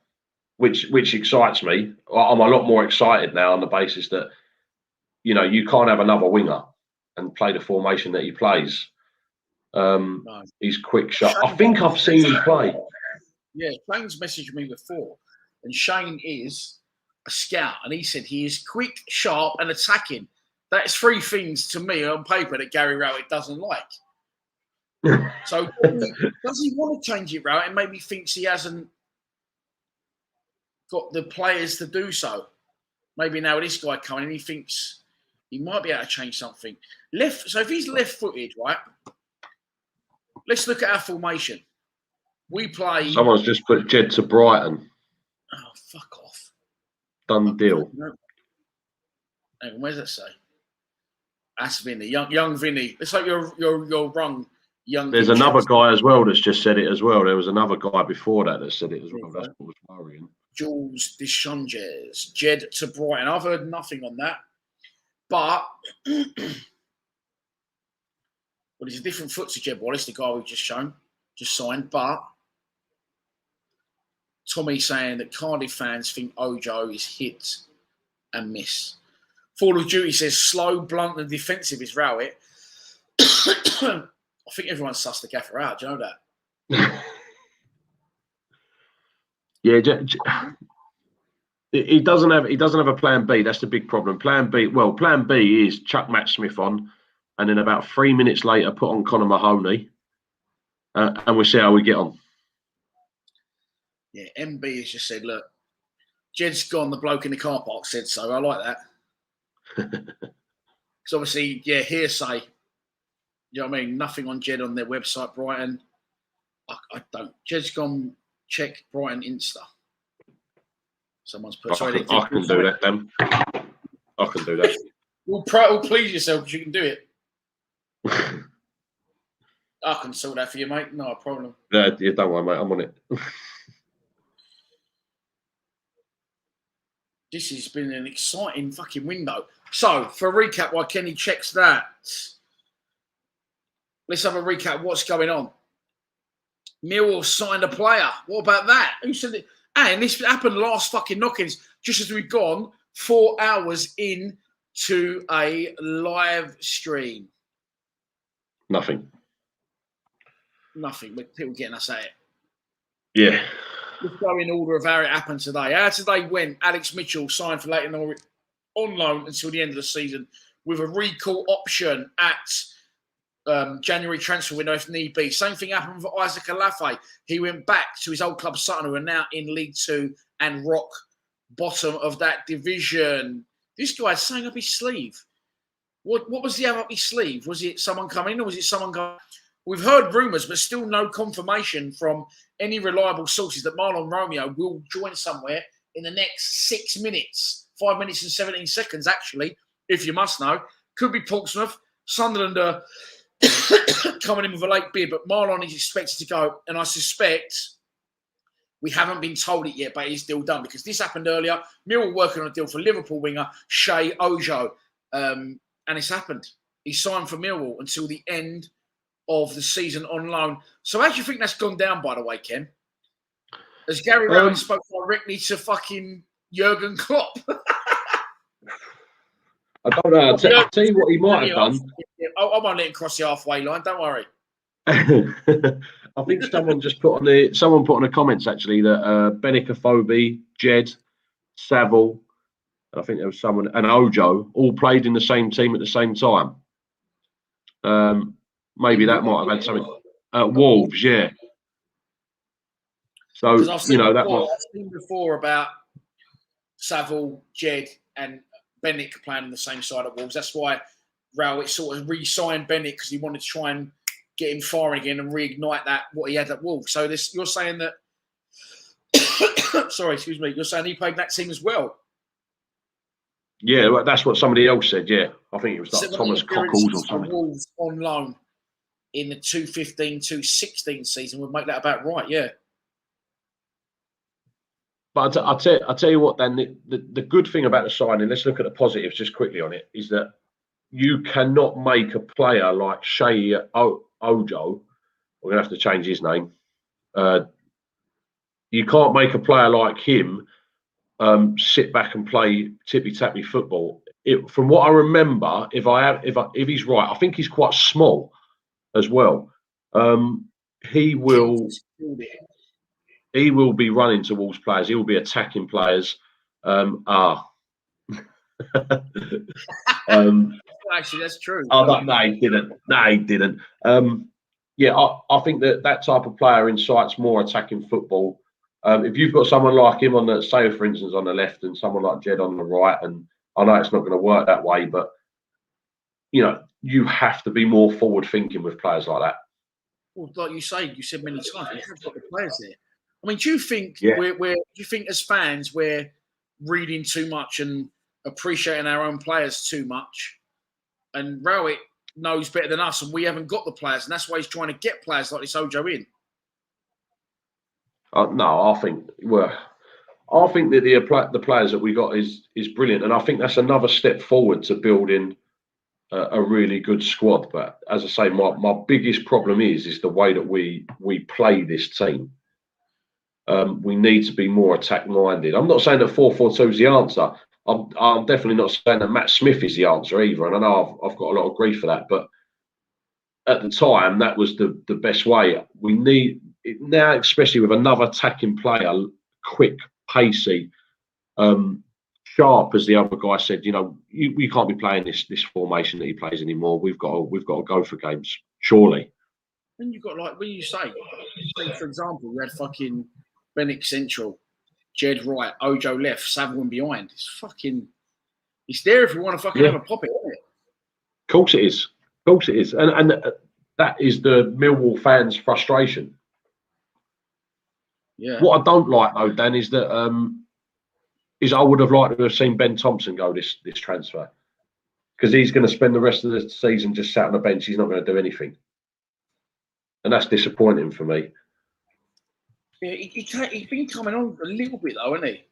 which excites me. I'm a lot more excited now on the basis that, you can't have another winger and play the formation that he plays. No. He's quick shot. I think I've seen him play. Yeah, Shane's messaged me before, and Shane is a scout, and he said he is quick, sharp, and attacking. That's 3 things to me on paper that Gary Rowett doesn't like. So does he want to change it, Rowett, and maybe thinks he hasn't got the players to do so? Maybe now with this guy coming in, he thinks he might be able to change something. So if he's left-footed, right, let's look at our formation. We play... Someone's just put Jed to Brighton. Oh, fuck off. Done deal. Hang on, where's that say? That's Vinny, young Vinny. Let's hope you're wrong, young. There's another guy as well that's just said it as well. There was another guy before that said it as well. That's what was worrying. Jules Deschanges, Jed to Brighton. I've heard nothing on that, but well, he's a different foot to Jed Wallace, the guy we've just signed. But Tommy saying that Cardiff fans think Ojo is hit and miss. Fall of Duty says slow, blunt, and defensive is Rowett. I think everyone sussed the gaffer out. Do you know that? Yeah, he doesn't have a plan B. That's the big problem. Plan B is chuck Matt Smith on, and then about 3 minutes later put on Conor Mahoney, and we'll see how we get on. Yeah, MB has just said, look, Jed's gone. The bloke in the car park said so. I like that. Because obviously, yeah, hearsay. You know what I mean? Nothing on Jed on their website, Brighton. I don't. Jed's gone. Check Brighton Insta. Someone's put. I can do that then. I can do that. Well, please yourself because you can do it. I can sort that for you, mate. No problem. Yeah, don't worry, mate. I'm on it. This has been an exciting fucking window. So, for a recap, while Kenny checks that, let's have a recap. What's going on? Millwall signed a player. What about that? Who said it? And this happened last fucking knockings, just as we've gone 4 hours into a live stream. Nothing. But people getting us at it. Yeah. Let's go in order of how it happened today. How today went, Alex Mitchell signed for Leyton Orient on loan until the end of the season with a recall option at January transfer window if need be. Same thing happened for Isaac Alafe. He went back to his old club Sutton, who are now in League Two and rock bottom of that division. This guy's saying up his sleeve. What was the up his sleeve? Was it someone coming in or was it someone going? We've heard rumours, but still no confirmation from any reliable sources that Marlon Romeo will join somewhere in the next 6 minutes. 5 minutes and 17 seconds, actually, if you must know. Could be Portsmouth. Sunderland are coming in with a late bid, but Marlon is expected to go. And I suspect we haven't been told it yet, but it's still done because this happened earlier. Millwall working on a deal for Liverpool winger Shea Ojo. And it's happened. He signed for Millwall until the end of the season on loan. So how do you think that's gone down, by the way, Ken? Has Gary Rowett spoke directly to fucking Jurgen Klopp? I don't know. I'll tell you what he might have done. I won't let him cross the halfway line. Don't worry. I think someone put on the comments actually that Benicophobe, Jed, Saville, I think there was someone, and Ojo all played in the same team at the same time. Maybe that might have had something. Wolves, yeah. So that was. I've seen before about Saville, Jed, and Bennett playing on the same side at Wolves. That's why Rowett sort of re-signed Bennett because he wanted to try and get him firing again and reignite what he had at Wolves. So you're saying that. Sorry, excuse me. You're saying he played that team as well. Yeah, well, that's what somebody else said. Yeah, I think it was like Thomas Cockles or something. Wolves on loan in the 2015-2016 season would make that about right. Yeah. But I'll tell you what. Then the good thing about the signing, let's look at the positives just quickly on it, is that you cannot make a player like Shea Ojo. We're gonna have to change his name. You can't make a player like him sit back and play tippy-tappy football. From what I remember, if he's right, I think he's quite small as well. He will be running towards players. He will be attacking players. Actually, that's true. No, he didn't. I think that type of player incites more attacking football. If you've got someone like him on the, say, for instance, on the left and someone like Jed on the right, and I know it's not going to work that way, but you have to be more forward thinking with players like that. Well, like you said many times, we have got the players there. I mean, do you think do you think as fans we're reading too much and appreciating our own players too much? And Rowett knows better than us, and we haven't got the players, and that's why he's trying to get players like this Ojo in. No, I think that the players that we got is brilliant, and I think that's another step forward to building a really good squad. But as I say, my biggest problem is the way that we play this team. We need to be more attack minded. I'm not saying that 4-4-2 is the answer. I'm definitely not saying that Matt Smith is the answer either, and I know I've got a lot of grief for that. But at the time, that was the best way. We need it now, especially with another attacking player, quick, pacey, sharp, as the other guy said. You know, we can't be playing this formation that he plays anymore. We've got to go for games, surely. Then you've got, like, when you say, for example, we had fucking Bennett central, Jed right, Ojo left, Saville behind. It's there if you want to fucking have a pop it, isn't it? Of course it is. Of course it is. And that is the Millwall fans' frustration. Yeah. What I don't like though, Dan, is that I would have liked to have seen Ben Thompson go this transfer, because he's going to spend the rest of the season just sat on the bench. He's not going to do anything, and that's disappointing for me. Yeah, he's been coming on a little bit though, hasn't he?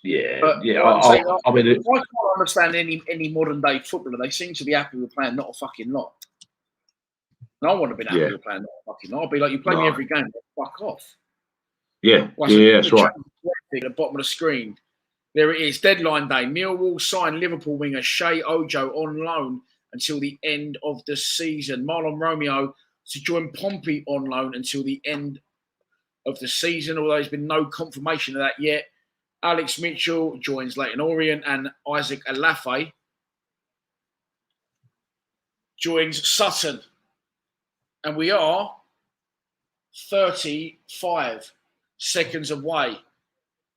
Yeah, but, yeah. I mean, I can't understand any modern day footballer. They seem to be happy with playing not a fucking lot. And I want to be happy with playing not a fucking lot. I'll be like, you play me every game, fuck off. Yeah, that's right. At the bottom of the screen, there it is. Deadline day. Millwall signed Liverpool winger Shea Ojo on loan until the end of the season. Marlon Romeo to join Pompey on loan until the end of the season, although there's been no confirmation of that yet. Alex Mitchell joins Leyton Orient, and Isaac Alafe joins Sutton. And we are 35 seconds away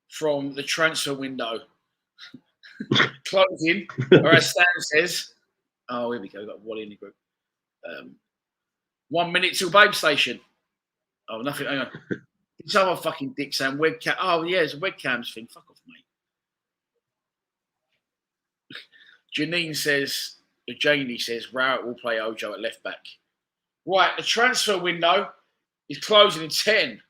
from the transfer window closing, or as Stan says, oh, here we go, we've got Wally in the group. 1 minute till Babe Station. Oh, nothing, hang on. This other fucking dick saying webcam. Oh, yeah, it's a webcams thing. Fuck off, mate. Janie says, Rowett will play Ojo at left back. Right, the transfer window is closing in 10.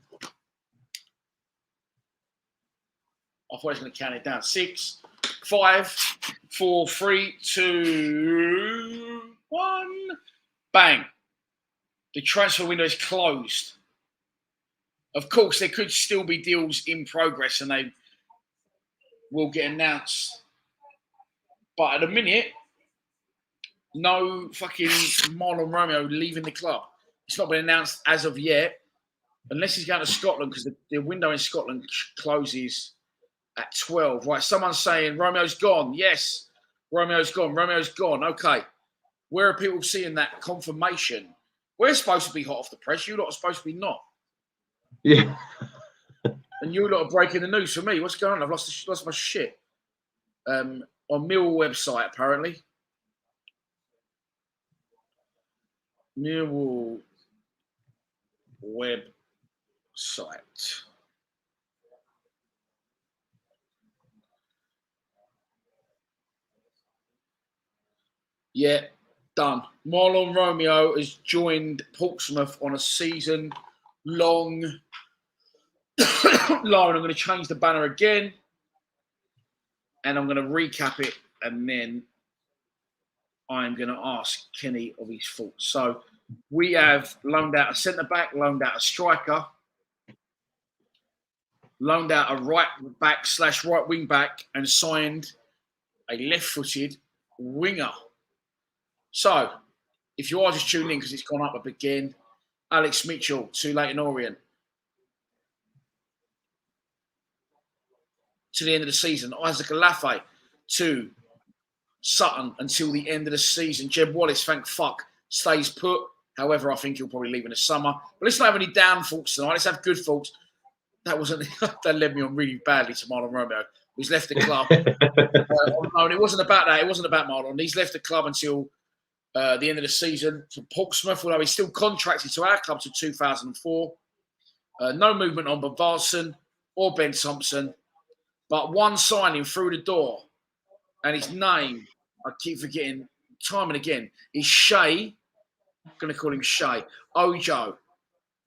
I thought I was going to count it down. 6, 5, 4, 3, 2, 1. Bang. The transfer window is closed. Of course, there could still be deals in progress and they will get announced. But at the minute, no fucking Marlon Romeo leaving the club. It's not been announced as of yet, unless he's going to Scotland, because the window in Scotland closes at 12. Right, someone's saying Romeo's gone. Yes, Romeo's gone. Romeo's gone. Okay. Where are people seeing that confirmation? We're supposed to be hot off the press. You lot are supposed to be not. Yeah. And you lot are breaking the news for me. What's going on? I've lost my shit. On Millwall website, apparently. Millwall website. Yeah, done. Marlon Romeo has joined Portsmouth on a season-long loan. I'm going to change the banner again, and I'm going to recap it, and then I'm going to ask Kenny of his thoughts. So we have loaned out a centre-back, loaned out a striker, loaned out a right-back / right wing-back, and signed a left-footed winger. So, if you are just tuning in because it's gone up again, Alex Mitchell to Leyton Orient to the end of the season. Isaac Alafe to Sutton until the end of the season. Jeb Wallace, thank fuck, stays put. However, I think he'll probably leave in the summer. But let's not have any down thoughts tonight. Let's have good thoughts. That led me on really badly to Marlon Romeo, who's left the club. And it wasn't about that. It wasn't about Marlon. He's left the club until the end of the season for Portsmouth, although he's still contracted to our club to 2004. No movement on Bavarsson or Ben Thompson, but one signing through the door, and his name, I keep forgetting, time and again, is Shay. I'm going to call him Shay. Ojo.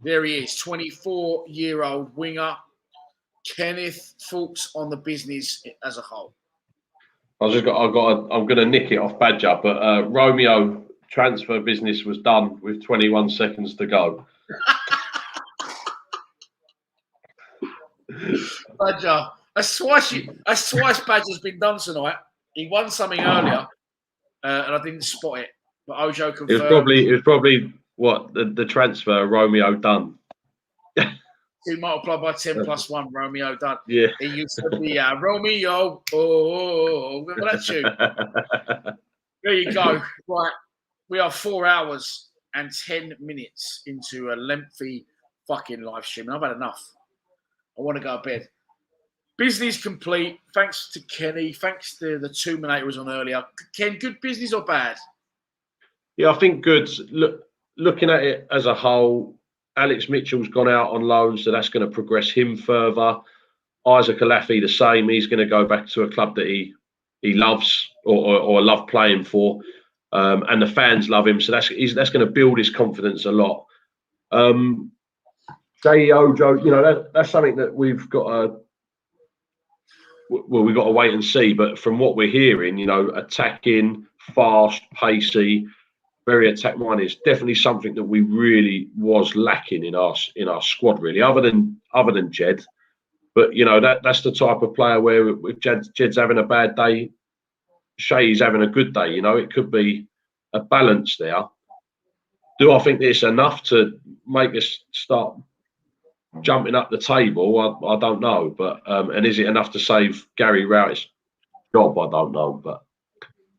There he is, 24-year-old winger. Kenneth, thoughts on the business as a whole? I'm going to nick it off Badger, but Romeo transfer business was done with 21 seconds to go. Badger, that's twice Badger's been done tonight. He won something earlier, and I didn't spot it. But Ojo confirmed. It was probably what the transfer Romeo done. 2 multiplied by 10 plus 1, Romeo done. Yeah. He used to be Romeo. Oh, remember that tune? There you go. Right. We are 4 hours and 10 minutes into a lengthy fucking live stream. I've had enough. I want to go to bed. Business complete. Thanks to Kenny. Thanks to the 2-minute who was on earlier. Ken, good business or bad? Yeah, I think good. Looking at it as a whole, Alex Mitchell's gone out on loan, so that's going to progress him further. Isaac Alafi, the same. He's going to go back to a club that he loves or love playing for, and the fans love him. So that's going to build his confidence a lot. Jay Ojo, that's something that we've got to. Well, we've got to wait and see. But from what we're hearing, attacking, fast, pacey, very attack-minded is definitely something that we really was lacking in our squad, really, other than Jed. But that's the type of player where if Jed's having a bad day, Shay's having a good day. It could be a balance there. Do I think it's enough to make us start jumping up the table? I don't know. But and is it enough to save Gary Rowett's job? I don't know. But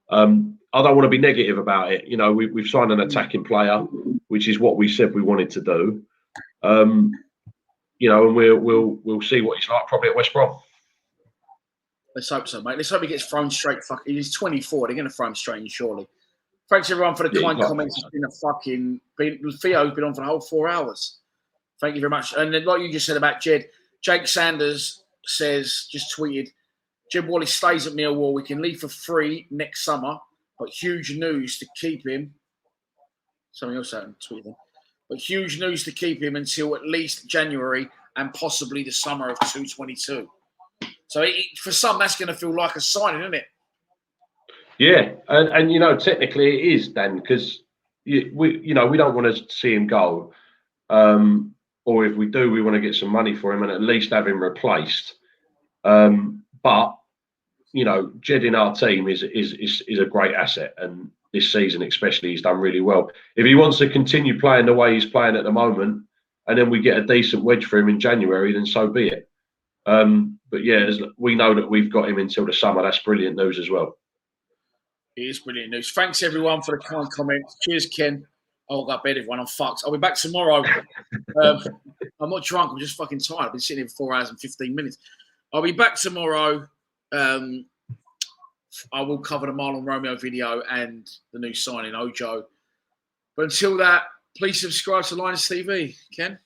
I don't want to be negative about it. We've signed an attacking player, which is what we said we wanted to do. And we'll see what he's like probably at West Brom. Let's hope so, mate. Let's hope he gets thrown straight. He's 24. They're going to throw him straight in, surely. Thanks everyone for the kind comments. It's been Theo's been on for the whole 4 hours. Thank you very much. And like you just said about Jed, Jake Sanders just tweeted, Jed Wallace stays at Millwall. We can leave for free next summer, but huge news to keep him. Something else happened tweeting. But huge news to keep him until at least January and possibly the summer of 2022. So for some, that's going to feel like a signing, isn't it? Yeah, and technically it is, Dan, because we don't want to see him go, or if we do, we want to get some money for him and at least have him replaced. But Jed in our team is a great asset, and this season especially, he's done really well. If he wants to continue playing the way he's playing at the moment, and then we get a decent wedge for him in January, then so be it. But yeah, we know that we've got him until the summer. That's brilliant news as well. It is brilliant news. Thanks everyone for the kind comments. Cheers, Ken. I'll go to bed, everyone. I'm fucked. I'll be back tomorrow. I'm not drunk. I'm just fucking tired. I've been sitting here for 4 hours and 15 minutes. I'll be back tomorrow. I will cover the Marlon Romeo video and the new signing, Ojo. But until that, please subscribe to Linus TV. Ken?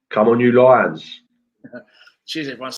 Come on, you Lions. Cheers, everyone.